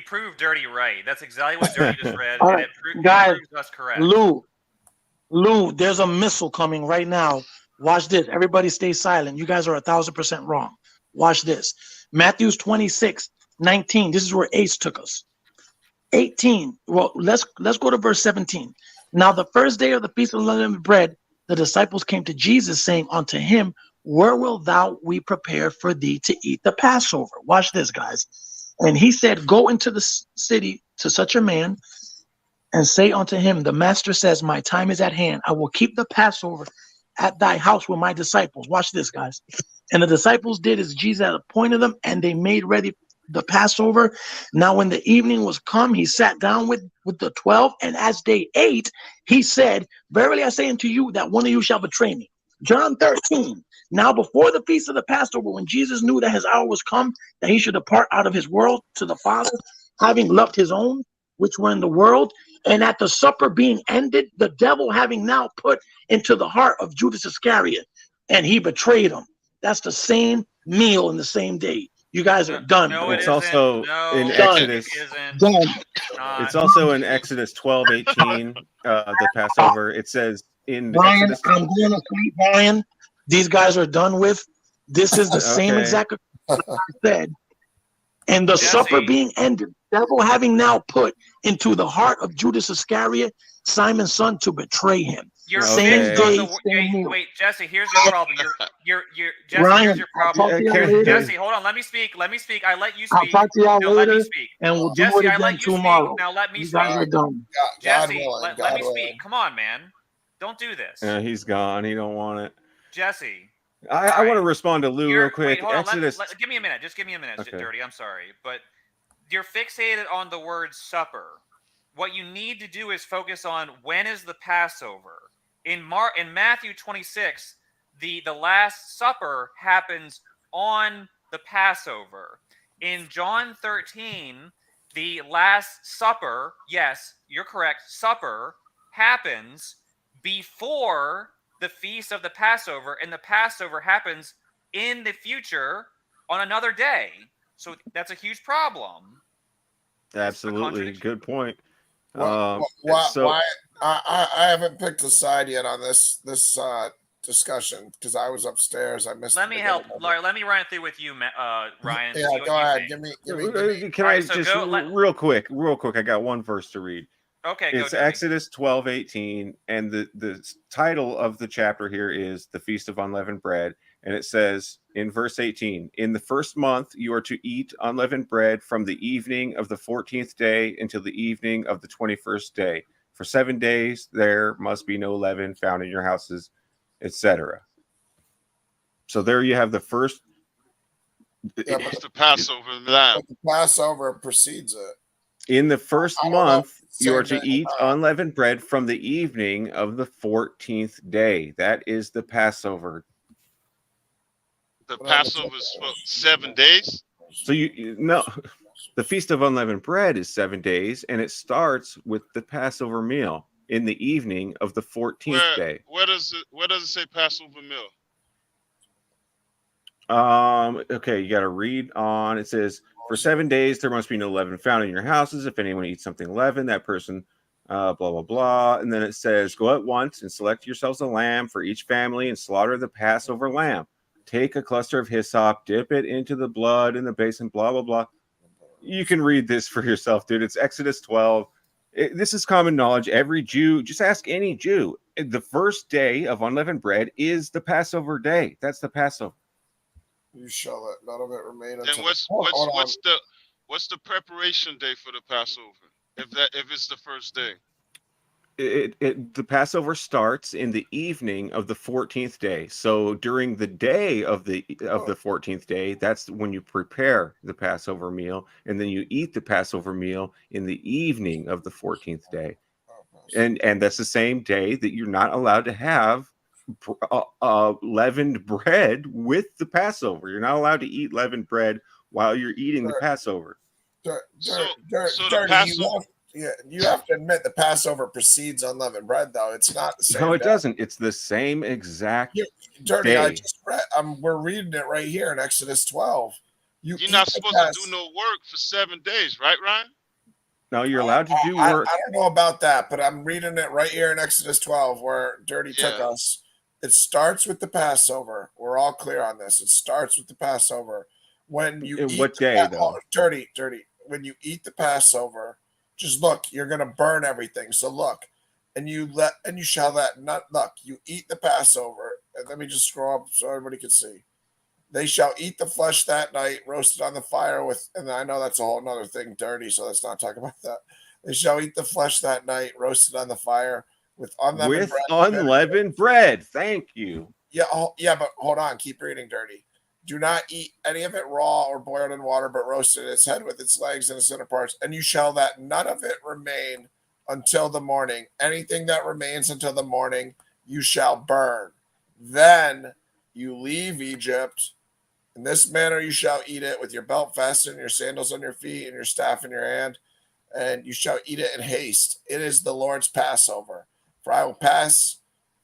proved Dirty right. That's exactly what Dirty just read, All and right, it guys, proves us correct. Lou, there's a missile coming right now. Watch this. Everybody stay silent. You guys are 1,000% wrong. Watch this. Matthew's 26:19. This is where Ace took us. 18. Well, let's go to verse 17. Now, the first day of the feast of unleavened bread, the disciples came to Jesus, saying unto him, where wilt thou we prepare for thee to eat the Passover? Watch this, guys. And he said, go into the city to such a man and say unto him, the master says, my time is at hand. I will keep the Passover at thy house with my disciples. Watch this, guys. And the disciples did as Jesus had appointed them, and they made ready the Passover. Now, when the evening was come, he sat down with the 12, and as they ate, he said, verily I say unto you that one of you shall betray me. John 13. Now, before the feast of the Passover, when Jesus knew that his hour was come, that he should depart out of his world to the Father, having loved his own, which were in the world, and at the supper being ended, the devil having now put into the heart of Judas Iscariot, and he betrayed him. That's the same meal in the same day. You guys are done. No, bro. it It's isn't. also No, in Done. it Exodus. isn't. Done. It's not. It's also in Exodus 12:18, the Passover. It says in Brian, Exodus. I'm going to sleep, Brian. These guys are done with. This is the same Okay. exact said. And the Jesse. supper being ended, devil having now put into the heart of Judas Iscariot, Simon's son, to betray him. You're Same fixed on day, the same meal. wait, Jesse. Here's your problem. You're Jesse. Ryan, Here's your I'll problem. talk to y'all Okay. later. Jesse, hold on. Let me speak. Let me speak. I let you I'll speak. talk to y'all No, let me later, speak. and we'll do Jesse, it I again let you tomorrow. speak. Now let me You speak. guys are done. God Jesse, willing, let God me willing. speak. Come on, man. Don't do this. He's gone. He don't want it. Jesse. I want to respond to Lou real quick. Wait, hold on. Exodus. Give me a minute. Just give me a minute, Okay. Dirty. I'm sorry. But you're fixated on the word supper. What you need to do is focus on when is the Passover. In Matthew 26, the Last Supper happens on the Passover. In John 13, the Last Supper, yes, you're correct, supper happens before the feast of the Passover, and the Passover happens in the future on another day. So that's a huge problem. Absolutely. Good point. Why I haven't picked a side yet on this discussion because I was upstairs. I missed. Let me help, Larry. Let me run it through with you, Ryan. Yeah, go ahead. Give me. Can I just real quick? I got one verse to read. Okay, it's go, Exodus 12:18, and the title of the chapter here is the Feast of Unleavened Bread, and it says in verse 18, in the first month you are to eat unleavened bread from the evening of the 14th day until the evening of the 21st day. For 7 days there must be no leaven found in your houses, etc. So there you have the first. Yeah, It's the Passover lamb. The Passover precedes it. In the first month, you are to eat unleavened bread from the evening of the 14th day. That is the Passover. The Passover is for 7 days. So no, the Feast of Unleavened Bread is 7 days, and it starts with the Passover meal in the evening of the 14th day. Where does it say Passover meal? Okay, you got to read on. It says, for 7 days there must be no leaven found in your houses. If anyone eats something leavened, that person, blah blah blah. And then it says, go at once and select yourselves a lamb for each family and slaughter the Passover lamb. Take a cluster of hyssop, dip it into the blood in the basin, blah blah blah. You can read this for yourself, dude. It's Exodus 12. This is common knowledge. Every Jew, just ask any Jew. The first day of unleavened bread is the Passover day. That's the Passover. You shall let none of it remain Then until. what's the preparation day for the Passover? If it's the first day. The Passover starts in the evening of the 14th day. So during the day of the 14th day, that's when you prepare the Passover meal, and then you eat the Passover meal in the evening of the 14th day. And that's the same day that you're not allowed to have leavened bread with the Passover. You're not allowed to eat leavened bread while you're eating the Passover. You have to admit the Passover precedes unleavened bread, though. It's not the same. No, it doesn't. It's the same exact Dirty. day. I just read. We're reading it right here in Exodus 12. You're not supposed to do no work for 7 days, right, Ryan? No, you're allowed to do work. I don't know about that, but I'm reading it right here in Exodus 12 where Dirty took us. It starts with the Passover. We're all clear on this. It starts with the Passover. When you eat what day though? Dirty. When you eat the Passover, just look. You're gonna burn everything. So look, and you shall not look. You eat the Passover, and let me just scroll up so everybody can see. They shall eat the flesh that night, roasted on the fire with, and I know that's a whole nother thing, Dirty, so let's not talk about that. They shall eat the flesh that night, roasted on the fire with unleavened bread. Thank you. Yeah, but hold on. Keep reading, Dirty. Do not eat any of it raw or boiled in water, but roasted its head with its legs and its inner parts. And you shall let none of it remain until the morning. Anything that remains until the morning, you shall burn. Then you leave Egypt. In this manner you shall eat it, with your belt fastened, your sandals on your feet, and your staff in your hand, and you shall eat it in haste. It is the Lord's Passover. For I will pass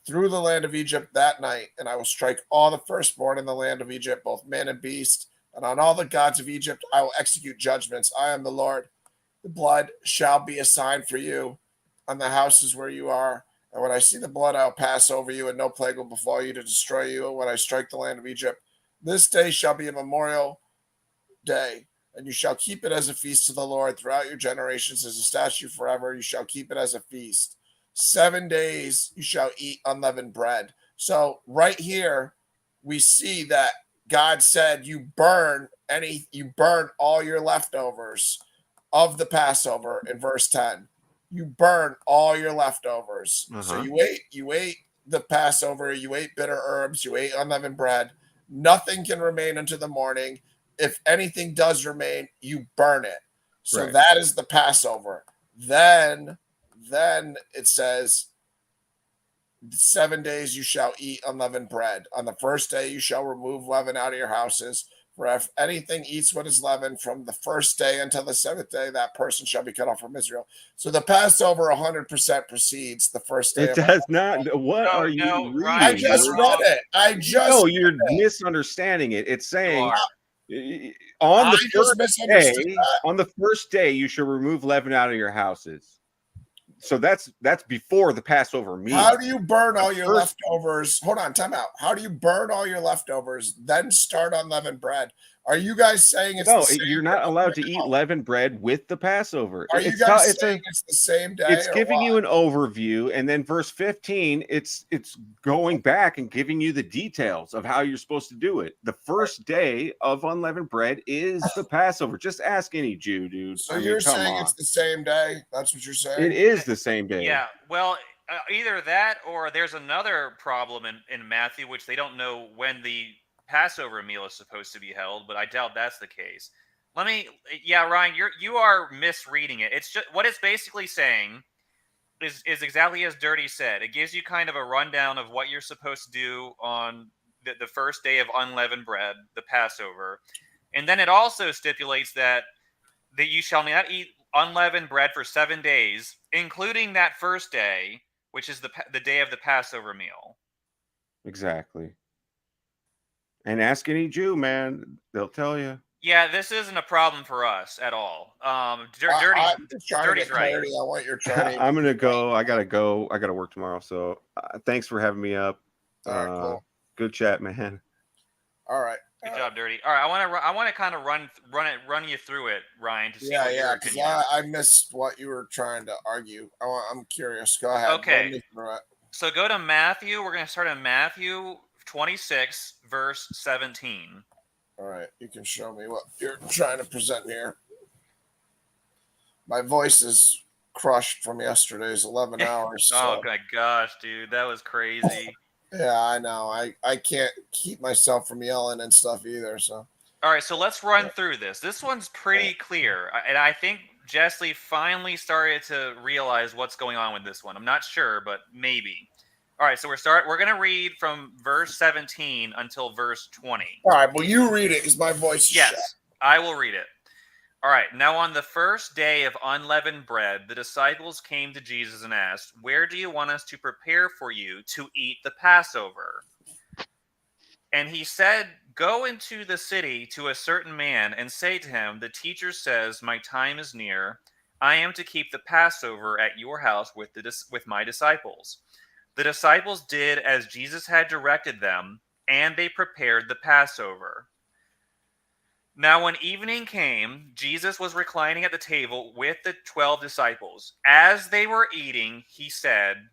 through the land of Egypt that night, and I will strike all the firstborn in the land of Egypt, both man and beast, and on all the gods of Egypt I will execute judgments. I am the Lord. The blood shall be a sign for you on the houses where you are. And when I see the blood, I will pass over you, and no plague will befall you to destroy you when I strike the land of Egypt. This day shall be a memorial day, and you shall keep it as a feast to the Lord throughout your generations, as a statute forever. You shall keep it as a feast. 7 days you shall eat unleavened bread. So right here, we see that God said you burn all your leftovers of the Passover in verse 10. You burn all your leftovers. So you ate the Passover, you ate bitter herbs, you ate unleavened bread. Nothing can remain until the morning. If anything does remain, you burn it. So that is the Passover. Then it says, 7 days you shall eat unleavened bread. On the first day you shall remove leaven out of your houses. For if anything eats what is leavened from the first day until the seventh day, that person shall be cut off from Israel. So the Passover 100% precedes the first day. It does not. What are you reading? I just read it. No, you're misunderstanding it. It's saying on the first day you should remove leaven out of your houses. So that's before the Passover meal. How do you burn all your leftovers? Hold on, time out. How do you burn all your leftovers, then start unleavened bread? Are you guys saying it's the same you're not allowed to eat leavened bread with the Passover. Are you guys saying it's the same day? It's giving you an overview, and then verse 15, it's going back and giving you the details of how you're supposed to do it. The first day of unleavened bread is the Passover. Just ask any Jew, dude. So you're saying it's the same day? That's what you're saying? It is the same day. Yeah. Well, either that or there's another problem in Matthew, which they don't know when the Passover meal is supposed to be held, but I doubt that's the case. Ryan, you are misreading it. It's just what it's basically saying is exactly as Dirty said. It gives you kind of a rundown of what you're supposed to do on the first day of unleavened bread, the Passover, and then it also stipulates that you shall not eat unleavened bread for 7 days, including that first day, which is the day of the Passover meal. Exactly. And ask any Jew, man. They'll tell you. Yeah, this isn't a problem for us at all. Dirty's right. I want your training. I'm going to go. I got to go. I got to work tomorrow. So thanks for having me up. All right, cool. Good chat, man. All right. Good job, Dirty. All right, I want to kind of run you through it, Ryan, to see what your opinion is. I missed what you were trying to argue. I'm curious. Go ahead. Okay. Run me through it. So go to Matthew. We're going to start in Matthew 26, verse 17. All right, you can show me what you're trying to present here. My voice is crushed from yesterday's 11 hours. So. Oh my gosh, dude, that was crazy. Yeah, I know. I can't keep myself from yelling and stuff either. So. All right, so let's run through this. This one's pretty clear, and I think Jesse finally started to realize what's going on with this one. I'm not sure, but maybe. All right, so we're going to read from verse 17 until verse 20. All right, well, you read it because my voice is shut. I will read it. All right, now on the first day of unleavened bread, the disciples came to Jesus and asked, "Where do you want us to prepare for you to eat the Passover?" And he said, "Go into the city to a certain man and say to him, 'The teacher says, my time is near. I am to keep the Passover at your house with my disciples.'" The disciples did as Jesus had directed them, and they prepared the Passover. Now when evening came, Jesus was reclining at the table with the 12 disciples. As they were eating, he said,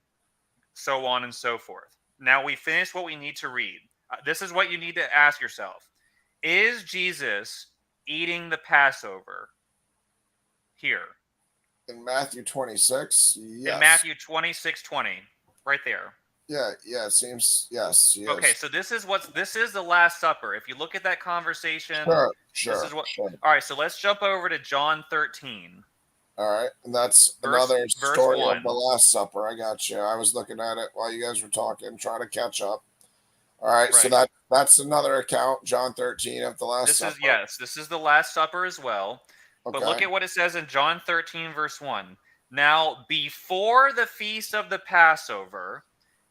so on and so forth. Now we finished what we need to read. This is what you need to ask yourself. Is Jesus eating the Passover here? In Matthew 26? Yes. In Matthew 26:20. Right there. Yeah, it seems, yes. Okay, so this is the Last Supper. If you look at that conversation, sure. All right, so let's jump over to John 13. All right, and that's another story of the Last Supper. I got you. I was looking at it while you guys were talking, trying to catch up. All right, so Right. that's another account, John 13 of the Last This is Supper. yes, this is the Last Supper as well. But look Okay. at what it says in John 13, verse 1. Now, before the feast of the Passover,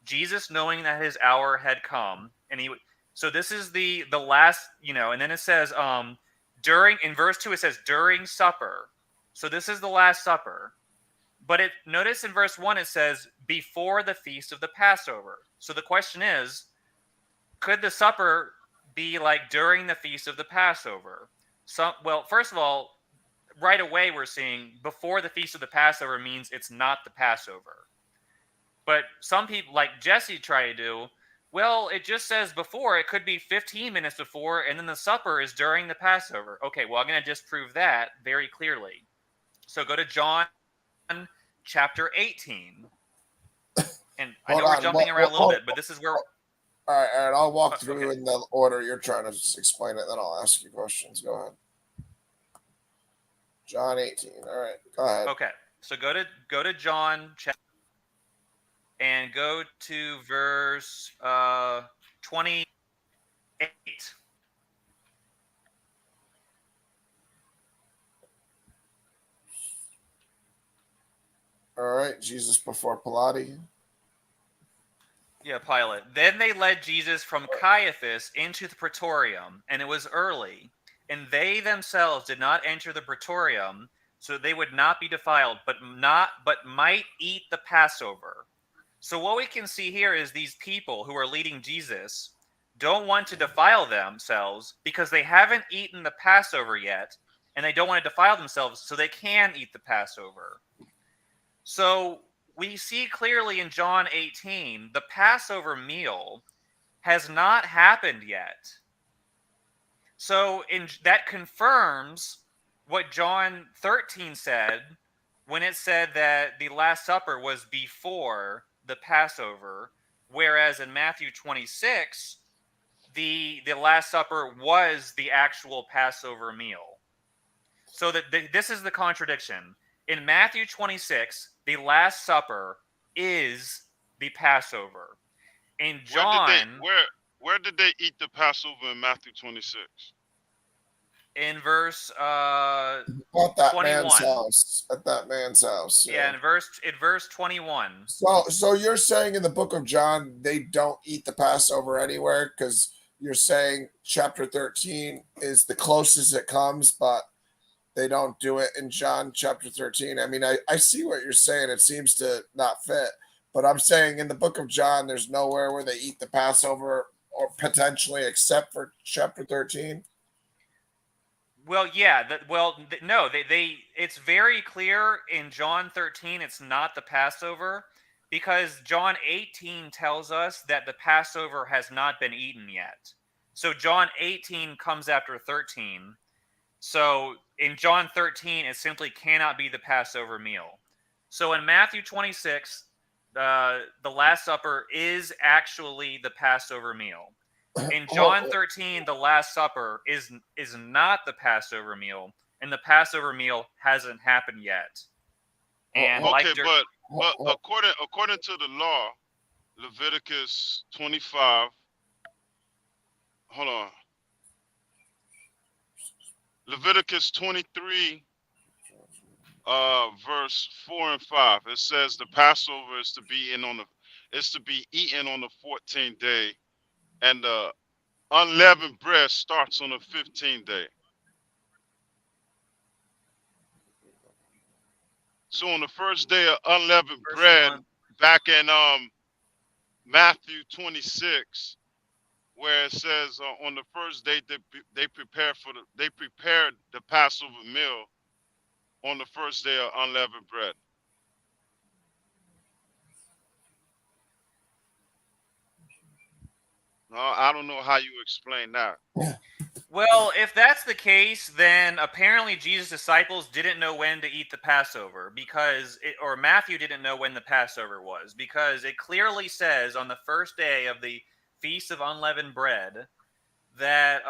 Jesus, knowing that his hour had come, and he so this is the last, and then it says during in verse 2 it says during supper. So this is the Last Supper. But notice in verse 1 it says before the feast of the Passover. So the question is, could the supper be like during the feast of the Passover? Well, first of all, right away we're seeing before the feast of the Passover means it's not the Passover. But some people, like Jesse, try to do, well, it just says before. It could be 15 minutes before, and then the supper is during the Passover. Okay, well, I'm going to disprove that very clearly. So go to John chapter 18. And I Hold know we're on. jumping around a little bit, but this is where. All right. I'll walk through Okay. in the order you're trying to just explain it, then I'll ask you questions. Go ahead. John 18. All right. Go ahead. Okay. So go to John and go to verse 28. All right. Jesus before Pilate. Yeah, Pilate. Then they led Jesus from Caiaphas into the praetorium, and it was early. And they themselves did not enter the praetorium, so that they would not be defiled, but might eat the Passover. So what we can see here is these people who are leading Jesus don't want to defile themselves because they haven't eaten the Passover yet, and they don't want to defile themselves so they can eat the Passover. So we see clearly in John 18, the Passover meal has not happened yet. So that confirms what John 13 said when it said that the Last Supper was before the Passover, whereas in Matthew 26, the Last Supper was the actual Passover meal. So this is the contradiction. In Matthew 26, the Last Supper is the Passover. In John, where did they eat the Passover in Matthew 26? in verse At that 21. man's house. At that man's house. Yeah, in verse 21. So you're saying in the book of John they don't eat the Passover anywhere because you're saying chapter 13 is the closest it comes, but they don't do it in John chapter 13. I mean, I see what you're saying. It seems to not fit, but I'm saying in the book of John, there's nowhere where they eat the Passover or potentially except for chapter 13. Well, yeah. No. It's very clear in John 13. It's not the Passover because John 18 tells us that the Passover has not been eaten yet. So John 18 comes after 13. So in John 13, it simply cannot be the Passover meal. So in Matthew 26, the Last Supper is actually the Passover meal. In John 13, the Last Supper is not the Passover meal, and the Passover meal hasn't happened yet. And okay, but according to the law, Leviticus 25. Hold on. Leviticus 23, verse 4 and 5. It says the Passover is to be eaten on the 14th day, and the unleavened bread starts on the 15th day. So on the first day of unleavened bread, back in Matthew 26, where it says on the first day they prepared the Passover meal on the first day of unleavened bread. I don't know how you explain that. well, if that's the case, then apparently Jesus' disciples didn't know when to eat the Passover or Matthew didn't know when the Passover was, because it clearly says on the first day of the Feast of Unleavened Bread that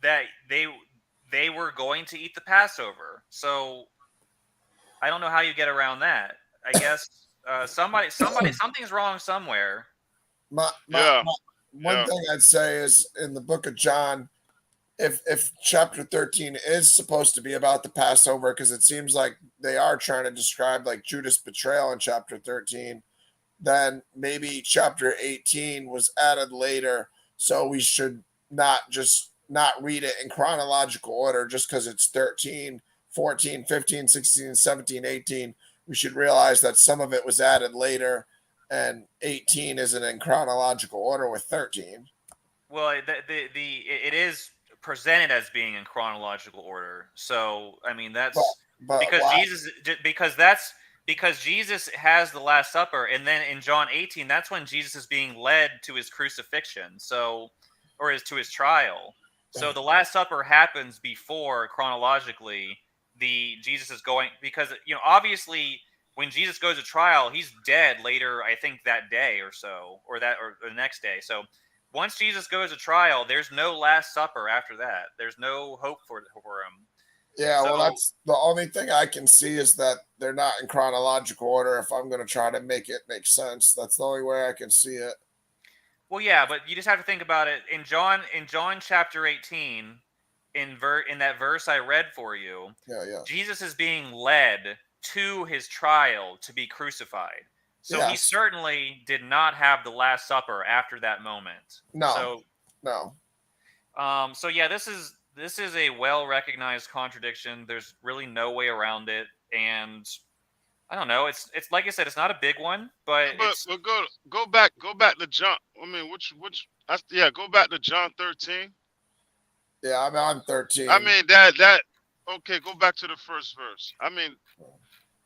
that they were going to eat the Passover. So I don't know how you get around that. I guess something's wrong somewhere. Yeah, One yeah. thing I'd say is in the book of John, if chapter 13 is supposed to be about the Passover, because it seems like they are trying to describe like Judas' betrayal in chapter 13, then maybe chapter 18 was added later. So we should not read it in chronological order just because it's 13, 14, 15, 16, 17, 18. We should realize that some of it was added later and 18 isn't in chronological order with 13. Well, it is presented as being in chronological order. So I mean But that's but because why? Jesus has the Last Supper, and then in John 18, that's when Jesus is being led to his crucifixion. So, to his trial. So the Last Supper happens before chronologically. The Jesus is going because obviously when Jesus goes to trial, he's dead later. I think that day or so, or the next day. So once Jesus goes to trial, there's no Last Supper after that. There's no hope for him. Yeah, well, So, that's the only thing I can see is that they're not in chronological order. If I'm going to try to make it make sense, that's the only way I can see it. well, yeah, but you just have to think about it. In John chapter 18, in that verse I read for you, Yeah, yeah. Jesus is being led to his trial to be crucified. So he Yes. certainly did not have the Last Supper after that moment. No. No. So yeah, this is a well recognized contradiction. There's really no way around it, and I don't know. It's like I said, it's not a big one, but it's But go back to John. I mean, yeah, go back to John 13. Yeah, I'm on I 13. mean that okay, go back to the first verse. I mean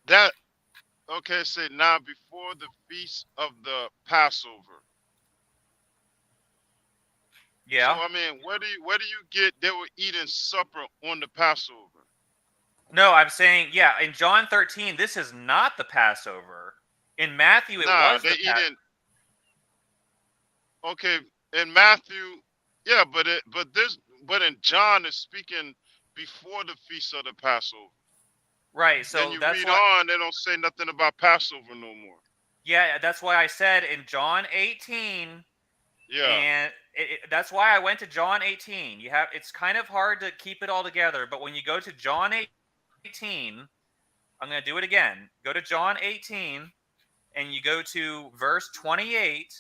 that okay, say now before the feast of the Passover. So yeah. I mean, where do you get they were eating supper on the Passover? No, I'm saying yeah. In John 13, this is not the Passover. In Matthew, it Nah, was they the Passover. eating okay in Matthew, yeah, but in John is speaking before the feast of the Passover. Right. Then So you that's read what. on, they don't say nothing about Passover no more. Yeah, that's why I said in John 18, Yeah. and that's why I went to John 18. It's kind of hard to keep it all together, but when you go to John 18, I'm going to do it again. Go to John 18, and you go to verse 28.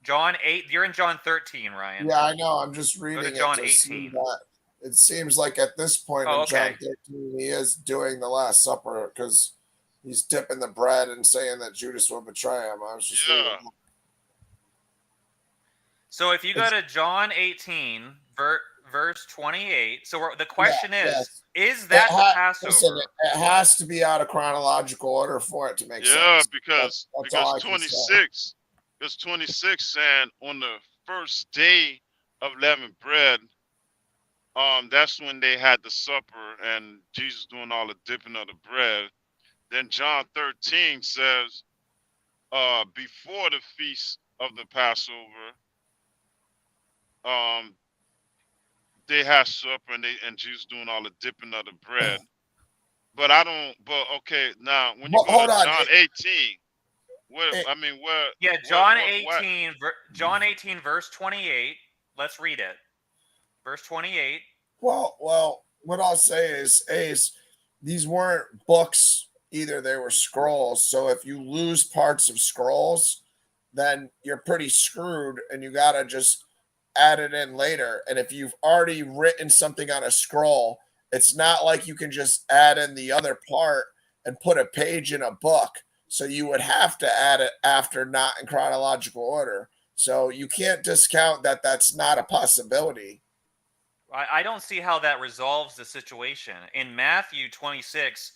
John 8. You're in John 13, Ryan. Yeah, I know. I'm just Go to reading it John to see 18. that it seems like at this point Oh, in okay. John 13, he is doing the Last Supper because he's dipping the bread and saying that Judas will betray him. I was just reading. Yeah. So if you go to John 18, verse 28. So the question Yes. is that the Passover? Listen, it has to be out of chronological order for it to make Yeah, sense. because That's all I can say. 26 it's 26 saying on the first day of leavened bread, that's when they had the supper and Jesus doing all the dipping of the bread. Then John 13 says, before the feast of the Passover, um, they had supper and Jesus doing all the dipping of the bread. But okay, now when you Well, go hold to on. John 18, It- where Yeah, John 18, John 18, verse 28. Let's read it. Verse 28. Well, what I'll say is these weren't books either; they were scrolls. So if you lose parts of scrolls, then you're pretty screwed, and you gotta just add it in later. And if you've already written something on a scroll, it's not like you can just add in the other part and put a page in a book. So you would have to add it after, not in chronological order. So you can't discount that that's not a possibility. I don't see how that resolves the situation. In Matthew 26,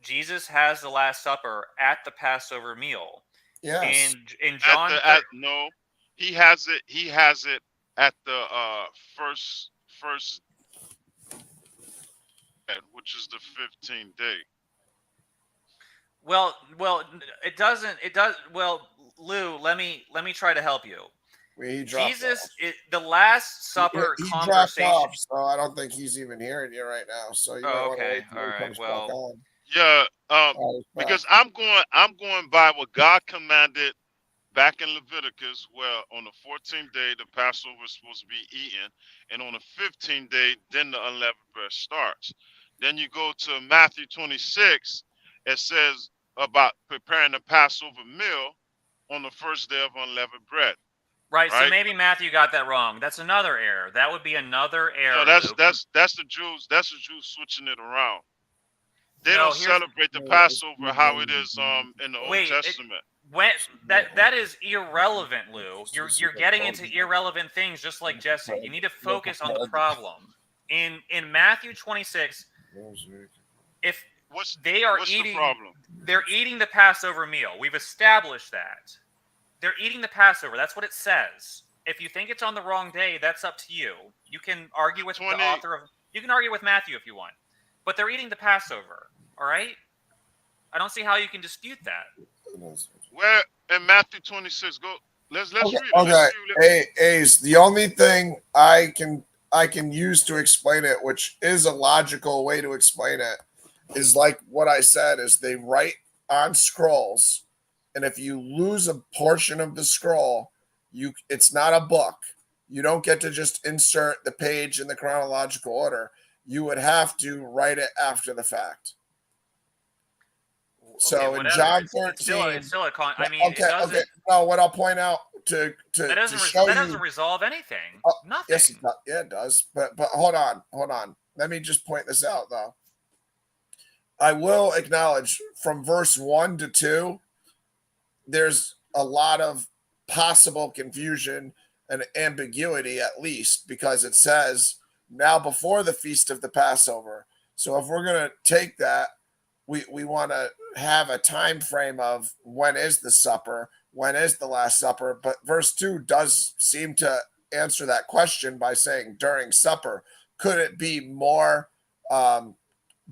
Jesus has the Last Supper at the Passover meal. Yes. In John, no, he has it at the first which is the 15th day. well, it doesn't. It does. Well, Lou, let me try to help you. He dropped Jesus, off. the Last Supper He dropped conversation. off, so I don't think he's even hearing you right now. So you might want to Okay. wait till All he right. comes back Well, on. Yeah, All right, because I'm going by what God commanded back in Leviticus, where on the 14th day the Passover is supposed to be eaten, and on the 15th day, then the unleavened bread starts. Then you go to Matthew 26, it says about preparing the Passover meal on the first day of unleavened bread. Right. So Right? maybe Matthew got that wrong. That's another error. That would be another error, No, Luke. that's the Jews. That's the Jews switching it around. They No, don't here's celebrate the Passover how it is in the Old wait. Testament. When that is irrelevant, Lou. You're getting into irrelevant things just like Jesse. You need to focus on the problem. In Matthew 26, if What's they are what's eating, the problem? they're eating the Passover meal. We've established that. They're eating the Passover. That's what it says. If you think it's on the wrong day, that's up to you. You can argue with the author of. You can argue with Matthew if you want, but they're eating the Passover. All right. I don't see how you can dispute that. Where in Matthew 26? Go. Let's Okay, read it. okay. Let's see. Hey, A's, the only thing I can use to explain it, which is a logical way to explain it, is like what I said, is they write on scrolls, and if you lose a portion of the scroll, it's not a book. You don't get to just insert the page in the chronological order. You would have to write it after the fact. So in John 13, it's still a con. I mean, okay, okay. No, what I'll point out to that show doesn't you, resolve anything. Nothing. yes, it does. But hold on. Let me just point this out though. I will acknowledge from verse 1 to 2, there's a lot of possible confusion and ambiguity, at least, because it says now before the feast of the Passover. So if we're going to take that, we want to have a time frame of when is the supper, when is the last supper. But verse 2 does seem to answer that question by saying during supper. Could it be more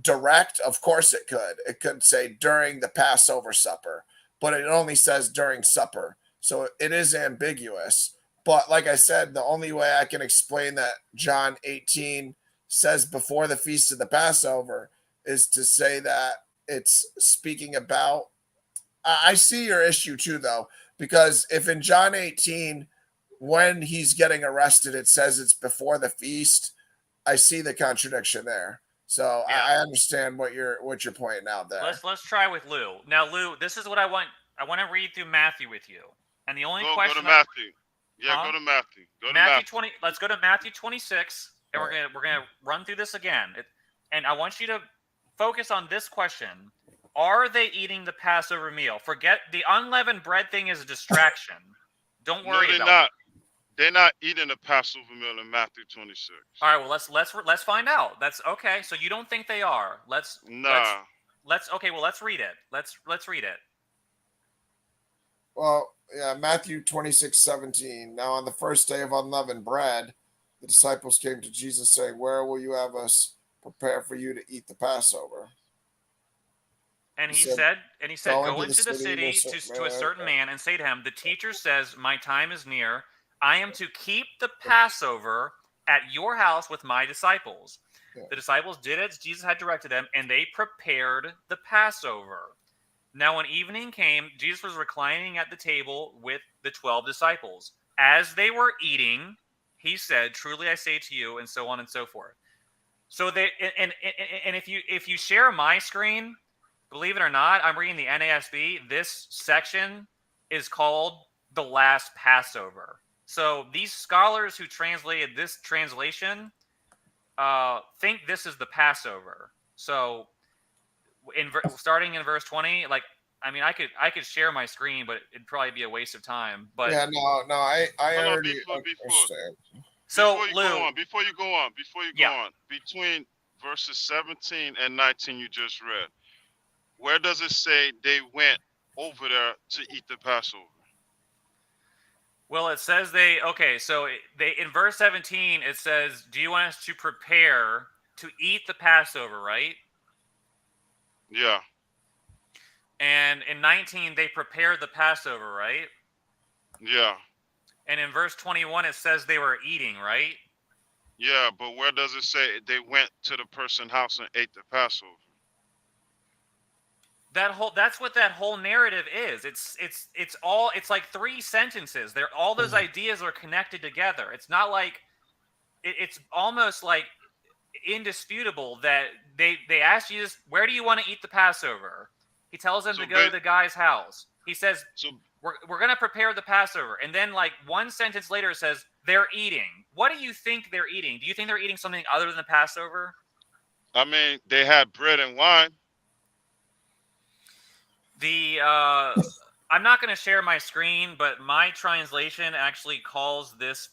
direct? Of course it could. It could say during the Passover supper, but it only says during supper. So it is ambiguous. But like I said, the only way I can explain that John 18 says before the feast of the Passover is to say that it's speaking about. I see your issue too, though, because if in John 18, when he's getting arrested, it says it's before the feast, I see the contradiction there. So yeah. I understand what you're pointing out there. Let's try with Lou. Now, Lou, this is what I want. I want to read through Matthew with you. And the only question. Go to Matthew. Yeah, go to Matthew. Go to Matthew 20. Let's go to Matthew 26, and we're gonna run through this again. And I want you to focus on this question: are they eating the Passover meal? Forget the unleavened bread thing is a distraction. Don't worry about it. They're not eating the Passover meal in Matthew 26. All right, well let's find out. That's okay. So you don't think they are? Let's okay. Well, let's read it. Let's read it. Well, yeah, Matthew 26:17. Now on the first day of unleavened bread, the disciples came to Jesus saying, "Where will you have us prepare for you to eat the Passover?" And he said, go into the city to a certain man and say to him, the teacher says, my time is near. I am to keep the Passover at your house with my disciples. Yeah. The disciples did as Jesus had directed them, and they prepared the Passover. Now, when evening came, Jesus was reclining at the table with the 12 disciples. As they were eating, he said, truly I say to you, and so on and so forth. So they and if you share my screen, believe it or not, I'm reading the NASB. This section is called the last Passover. So these scholars who translated this translation think this is the Passover. So starting in verse 20, like, I mean, I could share my screen, but it'd probably be a waste of time. But yeah, no, I already understand. So before you go on, between verses 17 and 19 you just read, where does it say they went over there to eat the Passover? Well, it says so in verse 17 it says, do you want us to prepare to eat the Passover, right? Yeah. And in 19 they prepared the Passover, right? Yeah. And in verse 21 it says they were eating, right? Yeah, but where does it say they went to the person's house and ate the Passover? That's what that whole narrative is. It's like 3 sentences. All those ideas are connected together. It's not like it's almost like indisputable that they ask Jesus, where do you want to eat the Passover? He tells them So to go to ba- the guy's house. He says, so we're going to prepare the Passover. And then like one sentence later it says, they're eating. What do you think they're eating? Do you think they're eating something other than the Passover? I mean, they had bread and wine. I'm not going to share my screen, but my translation actually calls this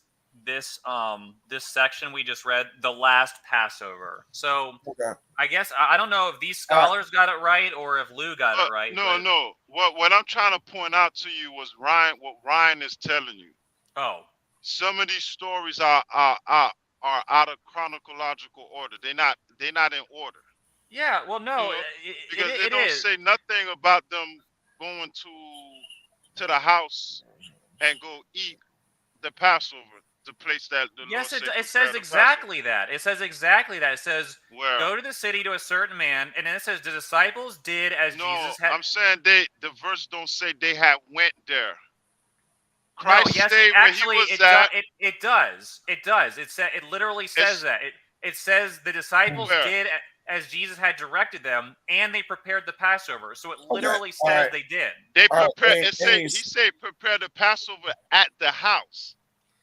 section we just read the last Passover. So Okay. I guess I don't know if these All right. scholars got it right or if Lou got it right. No, but, no. What I'm trying to point out to you was what Ryan is telling you. Oh, Some of these stories are out of chronological order. They're not in order. yeah. Well, no, You know, because it don't is. say nothing about them going to the house and go eat the Passover, the place that the Yes, Lord it said says prepare the exactly that. It says exactly that. It says Where? go to the city to a certain man, and then it says the disciples did as No, Jesus had. I'm saying the verse don't say they had went there. No, Christ yes, stayed where he actually, was at. it does. It does. It literally says that. It says the disciples Where? did as Jesus had directed them, and they prepared the Passover. So it Okay. literally All says right. they did. They All right. prepare. Hey, It say Ace. he said prepare the Passover at the house,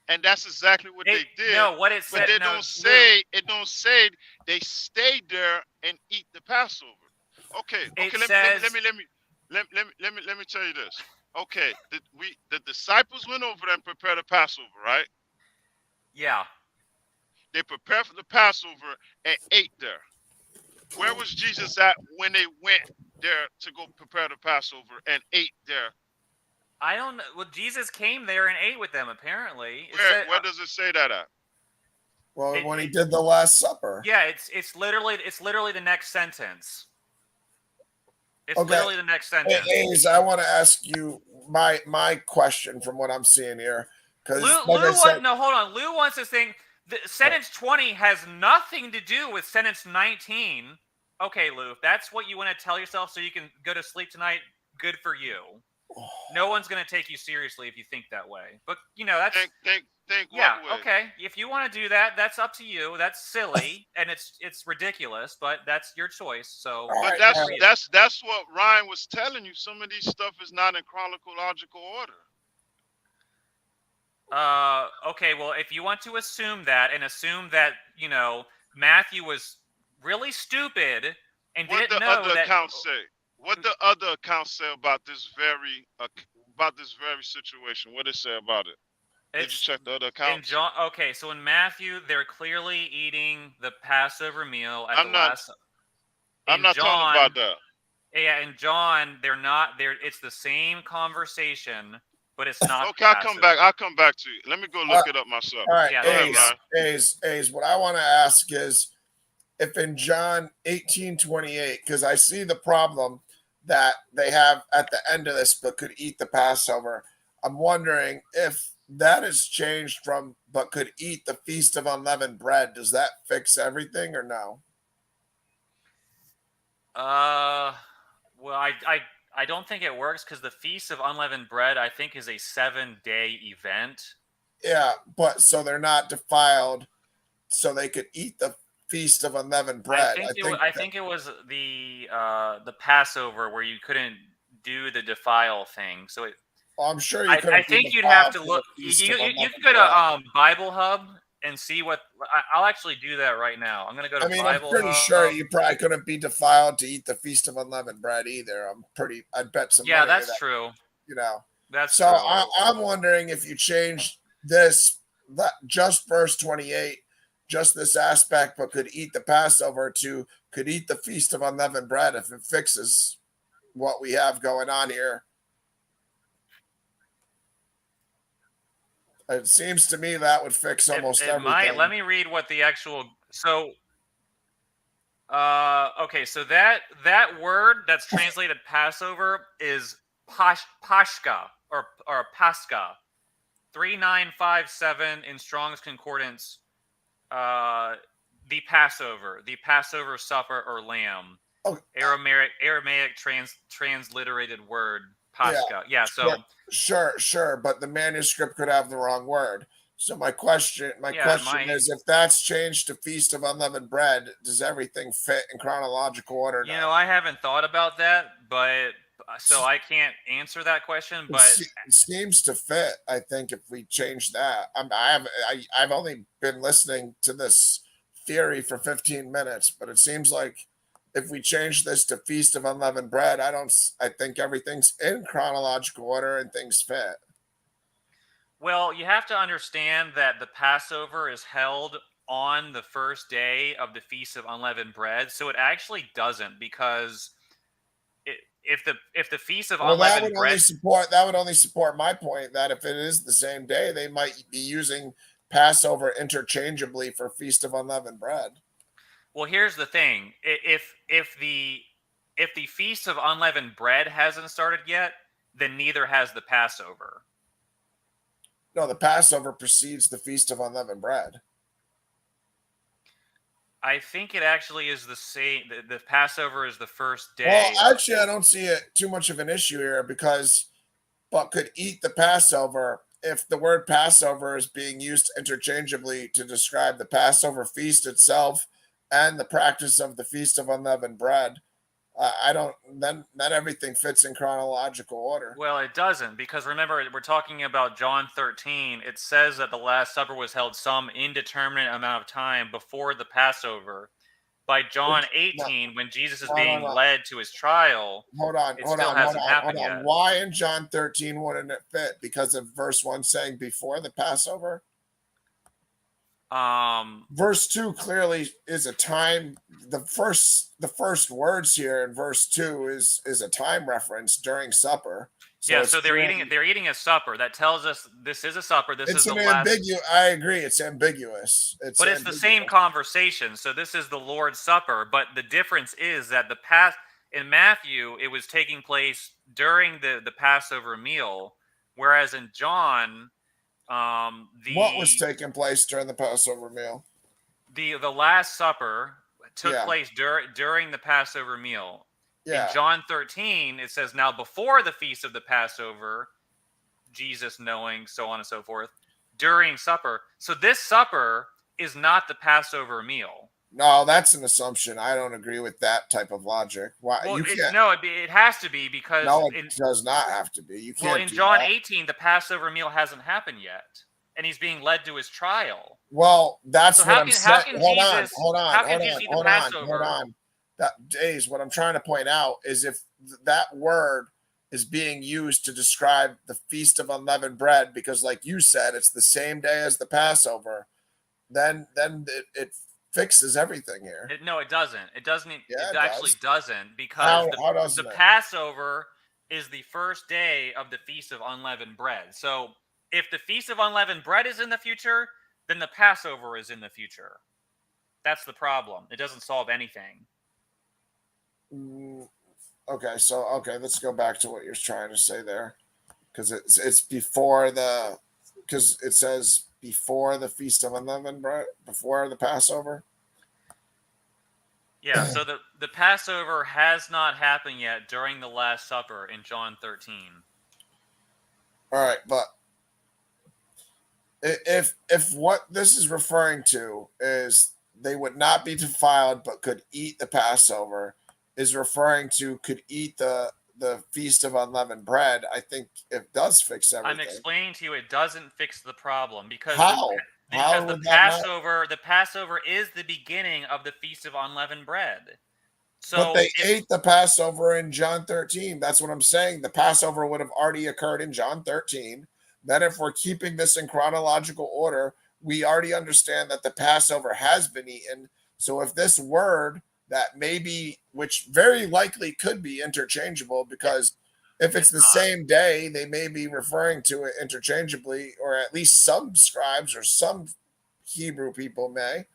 and that's exactly what they did. No, what it said. But they No, don't say it. Don't say they stayed there and eat the Passover. Okay. It Okay. says. Let me tell you this. Okay. The disciples went over there and prepared the Passover, right? Yeah. They prepared for the Passover and ate there. Where was Jesus at when they went there to go prepare the Passover and ate there? I don't know. Well, Jesus came there and ate with them. Apparently, Where does it say that at? Well, when he did the Last Supper. Yeah, it's literally the next sentence. It's Okay. literally the next sentence. Hey, Ace, I want to ask you my question from what I'm seeing here, because like I said, no, hold on. Lou wants this thing. Sentence 20 has nothing to do with sentence 19. Okay, Lou, if that's what you want to tell yourself so you can go to sleep tonight, good for you. No one's going to take you seriously if you think that way. But, that's... Think yeah, what way? okay. If you want to do that, that's up to you. That's silly, and it's ridiculous, but that's your choice. So, But that's what Ryan was telling you. Some of these stuff is not in chronological order. Okay, well, if you want to assume that and assume that, Matthew was really stupid and What didn't the know other that... accounts say? What the other accounts say about this very situation? What it say about it? Did you check the other accounts? Okay, so in Matthew, they're clearly eating the Passover meal at I'm not talking about that. Yeah, in John, they're not there. It's the same conversation, but it's not. Okay, I'll come back to you. Let me go look it up myself. all right, Yeah, Ace, what I want to ask is if in John 18:28, because I see the problem that they have at the end of this, but could eat the Passover. I'm wondering if that has changed from but could eat the Feast of Unleavened Bread. Does that fix everything or no? Well, I don't think it works because the Feast of Unleavened Bread, I think, is a 7-day event. Yeah, but so they're not defiled, so they could eat the Feast of Unleavened Bread. I think it was the Passover where you couldn't do the defile thing. So I'm sure you I think you'd have to look. You can go to Bible Hub and see what. I'll actually do that right now. I'm going to go to Bible I'm pretty Hub. sure you probably couldn't be defiled to eat the Feast of Unleavened Bread either. I'd bet some money. Yeah, that's true. That's so true. I'm wondering if you change this, just verse 28, just this aspect, but could eat the Passover to could eat the Feast of Unleavened Bread, if it fixes what we have going on here. It seems to me that would fix almost everything. Let me read what the actual okay, so that word that's translated Passover is Pashka or Pascha. 3957 in Strong's Concordance. The Passover supper or lamb. Oh, Aramaic transliterated word Pascha. Yeah. So sure, but the manuscript could have the wrong word. So my question is, if that's changed to Feast of Unleavened Bread, does everything fit in chronological order you now? know, I haven't thought about that, but so I can't answer that question. But It seems to fit. I think if we change that, I've only been listening to this theory for 15 minutes, but it seems like if we change this to Feast of Unleavened Bread, I think everything's in chronological order and things fit. well, you have to understand that the Passover is held on the first day of the Feast of Unleavened Bread, so it actually doesn't, because if the Feast of Well, Unleavened Bread, that would only support my point that if it is the same day, they might be using Passover interchangeably for Feast of Unleavened Bread. well, here's the thing: if the Feast of Unleavened Bread hasn't started yet, then neither has the Passover. No, the Passover precedes the Feast of Unleavened Bread. I think it actually is the same. The Passover is the first day. Well, actually, I don't see it too much of an issue here because, but could eat the Passover if the word Passover is being used interchangeably to describe the Passover feast itself and the practice of the Feast of Unleavened Bread. I don't. Then everything fits in chronological order. Well, it doesn't, because remember, we're talking about John 13. It says that the Last Supper was held some indeterminate amount of time before the Passover. By John 18, when Jesus is being led to his trial, Hold on. hasn't happened yet. Why in John 13 wouldn't it fit? Because of verse 1 saying before the Passover? Verse 2 clearly is a time. The first words here in verse 2 is a time reference during supper. So they're eating a supper. That tells us this is a supper. This is the last. I agree. It's ambiguous. It's the same conversation. So this is the Lord's Supper, but the difference is that in Matthew it was taking place during the Passover meal, whereas in John, what was taking place during the Passover meal? The Last Supper took place during the Passover meal. Yeah. In John 13, it says, now before the feast of the Passover, Jesus knowing, so on and so forth, during supper. So this supper is not the Passover meal. No, that's an assumption. I don't agree with that type of logic. Why? Well, it has to be, because no, it does not have to be. You can't. Well, in John 18, the Passover meal hasn't happened yet, and he's being led to his trial. Well, that's what I'm saying. Hold on. Days, what I'm trying to point out is if that word is being used to describe the Feast of Unleavened Bread, because like you said, it's the same day as the Passover, then it fixes everything here. No, it doesn't. It doesn't. It actually doesn't, because the Passover is the first day of the Feast of Unleavened Bread. So if the Feast of Unleavened Bread is in the future, then the Passover is in the future. That's the problem. It doesn't solve anything. Okay, let's go back to what you're trying to say there, because it's before because it says before the Feast of Unleavened Bread, before the Passover. Yeah, so the Passover has not happened yet during the Last Supper in John 13. All right, but if what this is referring to is they would not be defiled but could eat the Passover, is referring to could eat the Feast of Unleavened Bread, I think it does fix everything. I'm explaining to you it doesn't fix the problem, because because the Passover is the beginning of the Feast of Unleavened Bread. So but they ate the Passover in John 13. That's what I'm saying. The Passover would have already occurred in John 13. Then if we're keeping this in chronological order, we already understand that the Passover has been eaten. So if this word that maybe, which very likely could be interchangeable, because if it's the same day, they may be referring to it interchangeably, or at least some scribes or some Hebrew people may.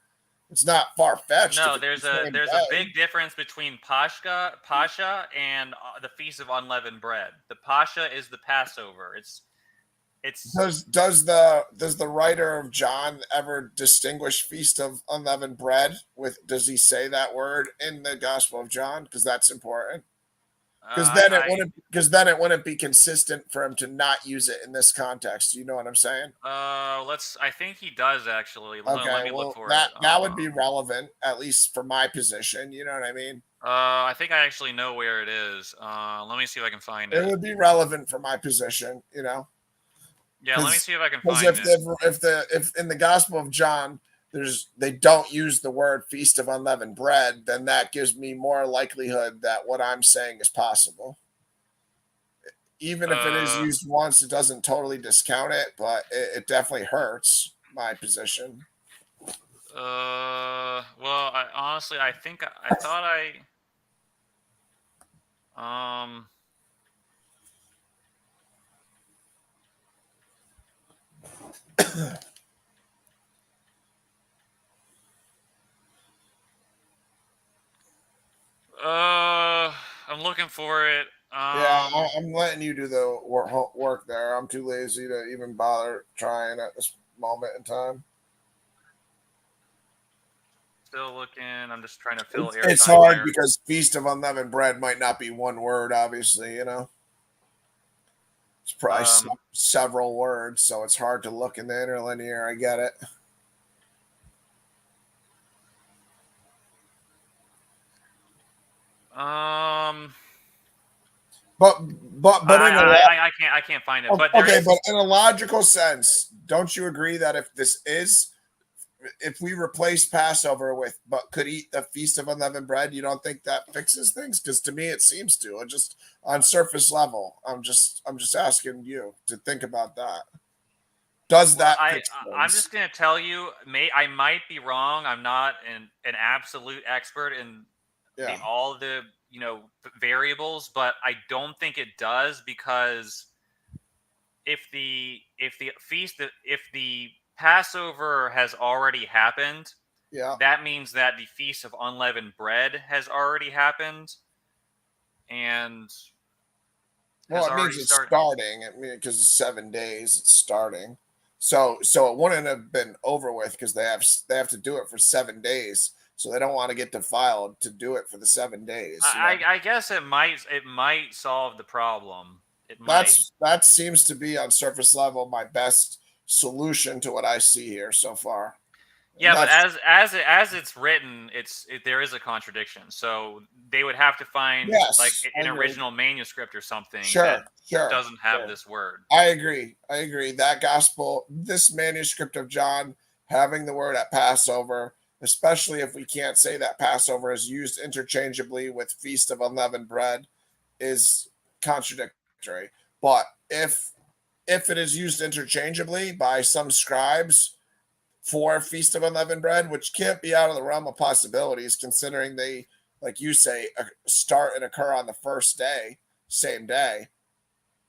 It's not far-fetched. No, there's a big difference between Pascha and the Feast of Unleavened Bread. The Pascha is the Passover. it's Does the writer of John ever distinguish Feast of Unleavened Bread with? Does he say that word in the Gospel of John? Because that's important. Because then it wouldn't be consistent for him to not use it in this context. You know what I'm saying? I think he does actually. Okay, Let me look well for it. that would be relevant, at least for my position. You know what I mean? I think I actually know where it is. Let me see if I can find It it. would be relevant for my position. You know, Yeah, let me see if I can because find it. if in the Gospel of John they don't use the word Feast of Unleavened Bread, then that gives me more likelihood that what I'm saying is possible. Even if it is used once, it doesn't totally discount it, but it definitely hurts my position. Well, honestly, I think I thought um. I'm looking for it. Yeah, I'm letting you do the work there. I'm too lazy to even bother trying at this moment in time. Still looking. I'm just trying to fill It's airtime hard here. because Feast of Unleavened Bread might not be one word, obviously, you know. It's probably several words, so it's hard to look in the interlinear. I get it. But I can't find it. But okay, but in a logical sense, don't you agree that if we replace Passover with but could eat the Feast of Unleavened Bread, you don't think that fixes things? Because to me, it seems to. Just on surface level, I'm just asking you to think about that. Does that fix things? I'm just gonna tell you, I might be wrong. I'm not an absolute expert in all the variables, but I don't think it does, because if the Passover has already happened, that means that the Feast of Unleavened Bread has already happened, and well, it means it's starting. I mean, because it's 7 days, it's starting. So it wouldn't have been over with because they have to do it for 7 days. So they don't want to get defiled to do it for the 7 days. I guess it might solve the problem. It might. That seems to be on surface level my best solution to what I see here so far. Yeah, but as it's written, there is a contradiction. So they would have to find like an original manuscript or something that doesn't have this word. I agree. This manuscript of John having the word at Passover, especially if we can't say that Passover is used interchangeably with Feast of Unleavened Bread, is contradictory. But if it is used interchangeably by some scribes for Feast of Unleavened Bread, which can't be out of the realm of possibilities, considering they, like you say, start and occur on the first day, same day.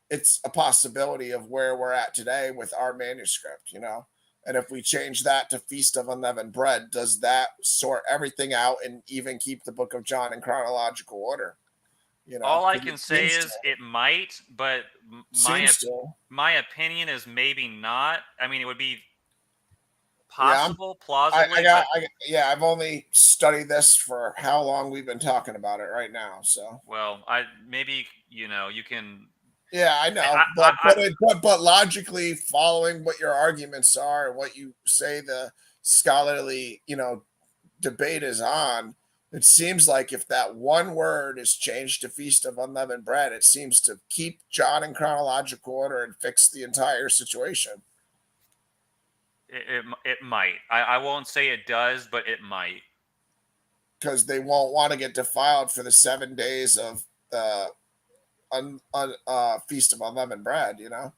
It's a possibility of where we're at today with our manuscript, you know? And if we change that to Feast of Unleavened Bread, does that sort everything out and even keep the book of John in chronological order? You know, all I can say is it might, but my opinion is maybe not. I mean, it would be possible, plausibly. I've only studied this for how long we've been talking about it right now. So, well, maybe you can. Yeah, I know, but logically following what your arguments are and what you say the scholarly debate is on, it seems like if that one word is changed to Feast of Unleavened Bread, it seems to keep John in chronological order and fix the entire situation. It might. I won't say it does, but it might. Because they won't want to get defiled for the 7 days of Feast of Unleavened Bread, you know?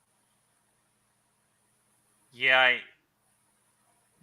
Yeah.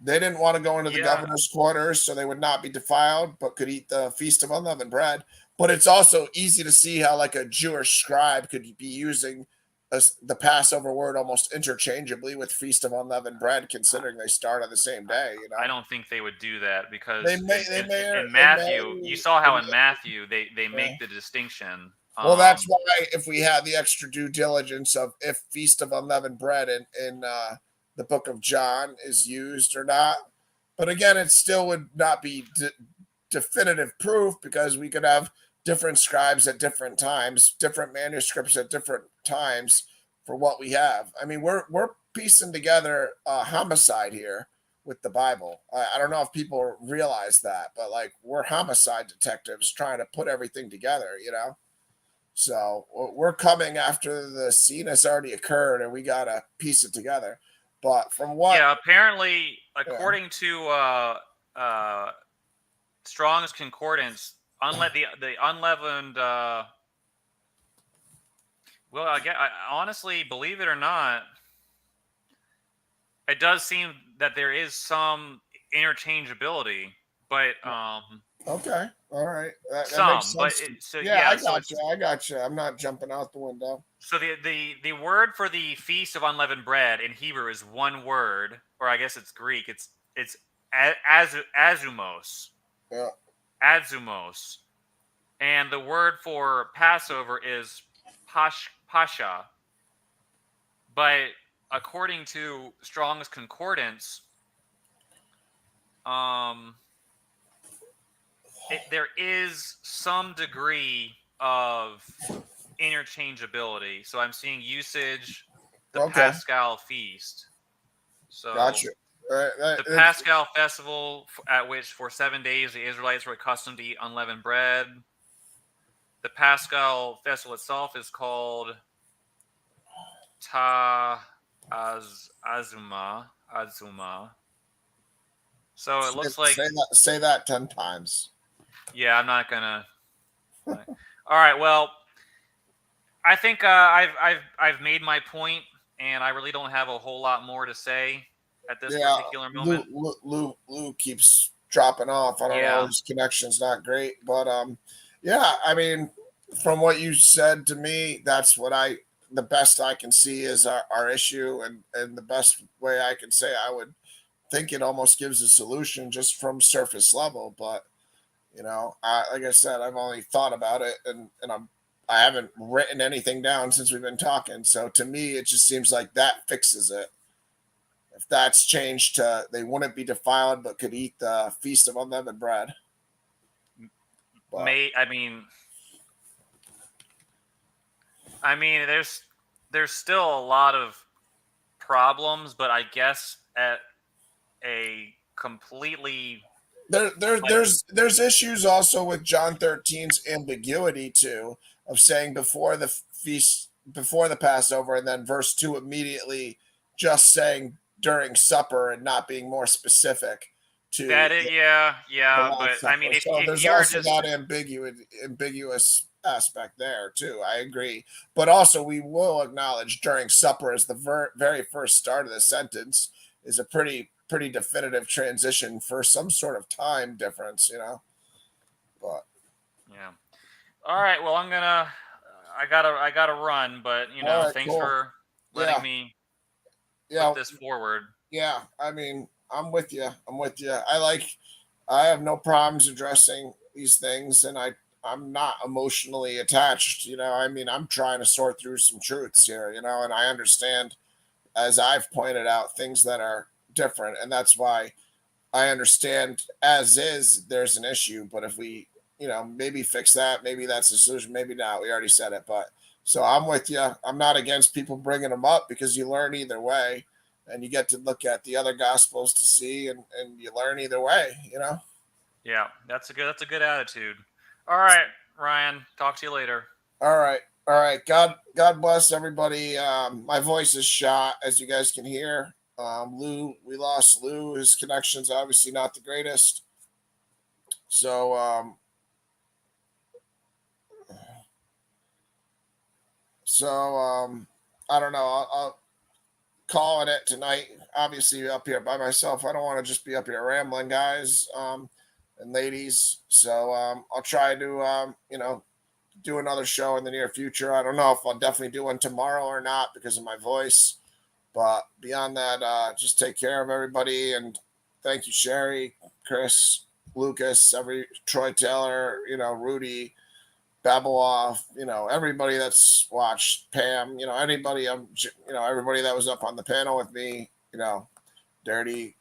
They didn't want to go into the governor's quarters, so they would not be defiled, but could eat the Feast of Unleavened Bread. But it's also easy to see how, like, a Jewish scribe could be using the Passover word almost interchangeably with Feast of Unleavened Bread, considering they start on the same day. You know, I don't think they would do that because in Matthew, you saw how in Matthew they make the distinction. Well, that's why if we had the extra due diligence of if Feast of Unleavened Bread in the book of John is used or not. But again, it still would not be definitive proof because we could have different scribes at different times, different manuscripts at different times for what we have. I mean, we're piecing together a homicide here with the Bible. I don't know if people realize that, but like we're homicide detectives trying to put everything together, you know? So we're coming after the scene has already occurred and we got to piece it together. But from what? Yeah, apparently, according to Strong's Concordance, the unleavened. Well, I honestly, believe it or not, it does seem that there is some interchangeability, but okay, all right, that makes but sense. I got you. I got you. I'm not jumping out the window. So the word for the Feast of Unleavened Bread in Hebrew is one word, or I guess it's Greek. It's azumos. Yeah. Azumos. And the word for Passover is pasha. But according to Strong's Concordance, there is some degree of interchangeability. So I'm seeing usage, the Paschal feast. So gotcha. The Paschal festival, at which for 7 days the Israelites were accustomed to eat unleavened bread. The Paschal festival itself is called Azuma. So it looks like say that 10 times. Yeah, I'm not gonna. All right. Well, I think I've made my point, and I really don't have a whole lot more to say at this particular moment. Lou keeps dropping off. I don't know, his connection's not great, but yeah. I mean, from what you said to me, that's what the best I can see is our issue, and the best way I can say I would think it almost gives a solution just from surface level, but. You know, like I said, I've only thought about it, and I haven't written anything down since we've been talking. So to me, it just seems like that fixes it. If that's changed to they wouldn't be defiled, but could eat the Feast of Unleavened Bread. But, I mean, there's still a lot of problems, but I guess at a completely there's issues also with John 13's ambiguity too, of saying before the feast, before the Passover, and then verse 2 immediately just saying during supper and not being more specific to that. But I mean, if there's you're also just that ambiguous aspect there too. I agree, but also we will acknowledge during supper as the very first start of the sentence is a pretty definitive transition for some sort of time difference, you know. But yeah. All right. Well, I gotta run, but you know, thanks for letting me put this forward. Yeah, I mean, I'm with you. I have no problems addressing these things, and I'm not emotionally attached. You know, I mean, I'm trying to sort through some truths here, you know, and I understand, as I've pointed out, things that are different, and that's why I understand as is there's an issue, but if we, you know, maybe fix that, maybe that's the solution, maybe not. We already said it, but so I'm with you. I'm not against people bringing them up because you learn either way, and you get to look at the other gospels to see, and you learn either way, you know. Yeah, that's a good attitude. All right, Ryan, talk to you later. All right. God bless everybody. My voice is shot, as you guys can hear. Lou, we lost Lou. His connection's obviously not the greatest. So, I don't know. I'll call it tonight. Obviously, up here by myself. I don't want to just be up here rambling, guys and ladies. So, I'll try to, you know, do another show in the near future. I don't know if I'll definitely do one tomorrow or not because of my voice. But beyond that, just take care of everybody. And thank you, Sherry, Chris, Lucas, Troy Taylor, you know, Rudy, Babeloff, everybody that's watched, Pam, anybody, everybody that was up on the panel with me, Dirty,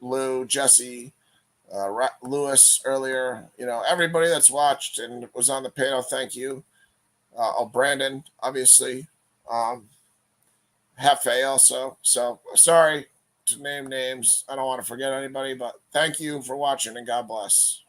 Lou, Jesse, Lewis earlier, everybody that's watched and was on the panel, thank you. Brandon, obviously, Hefe also. So sorry to name names. I don't want to forget anybody, but thank you for watching and God bless.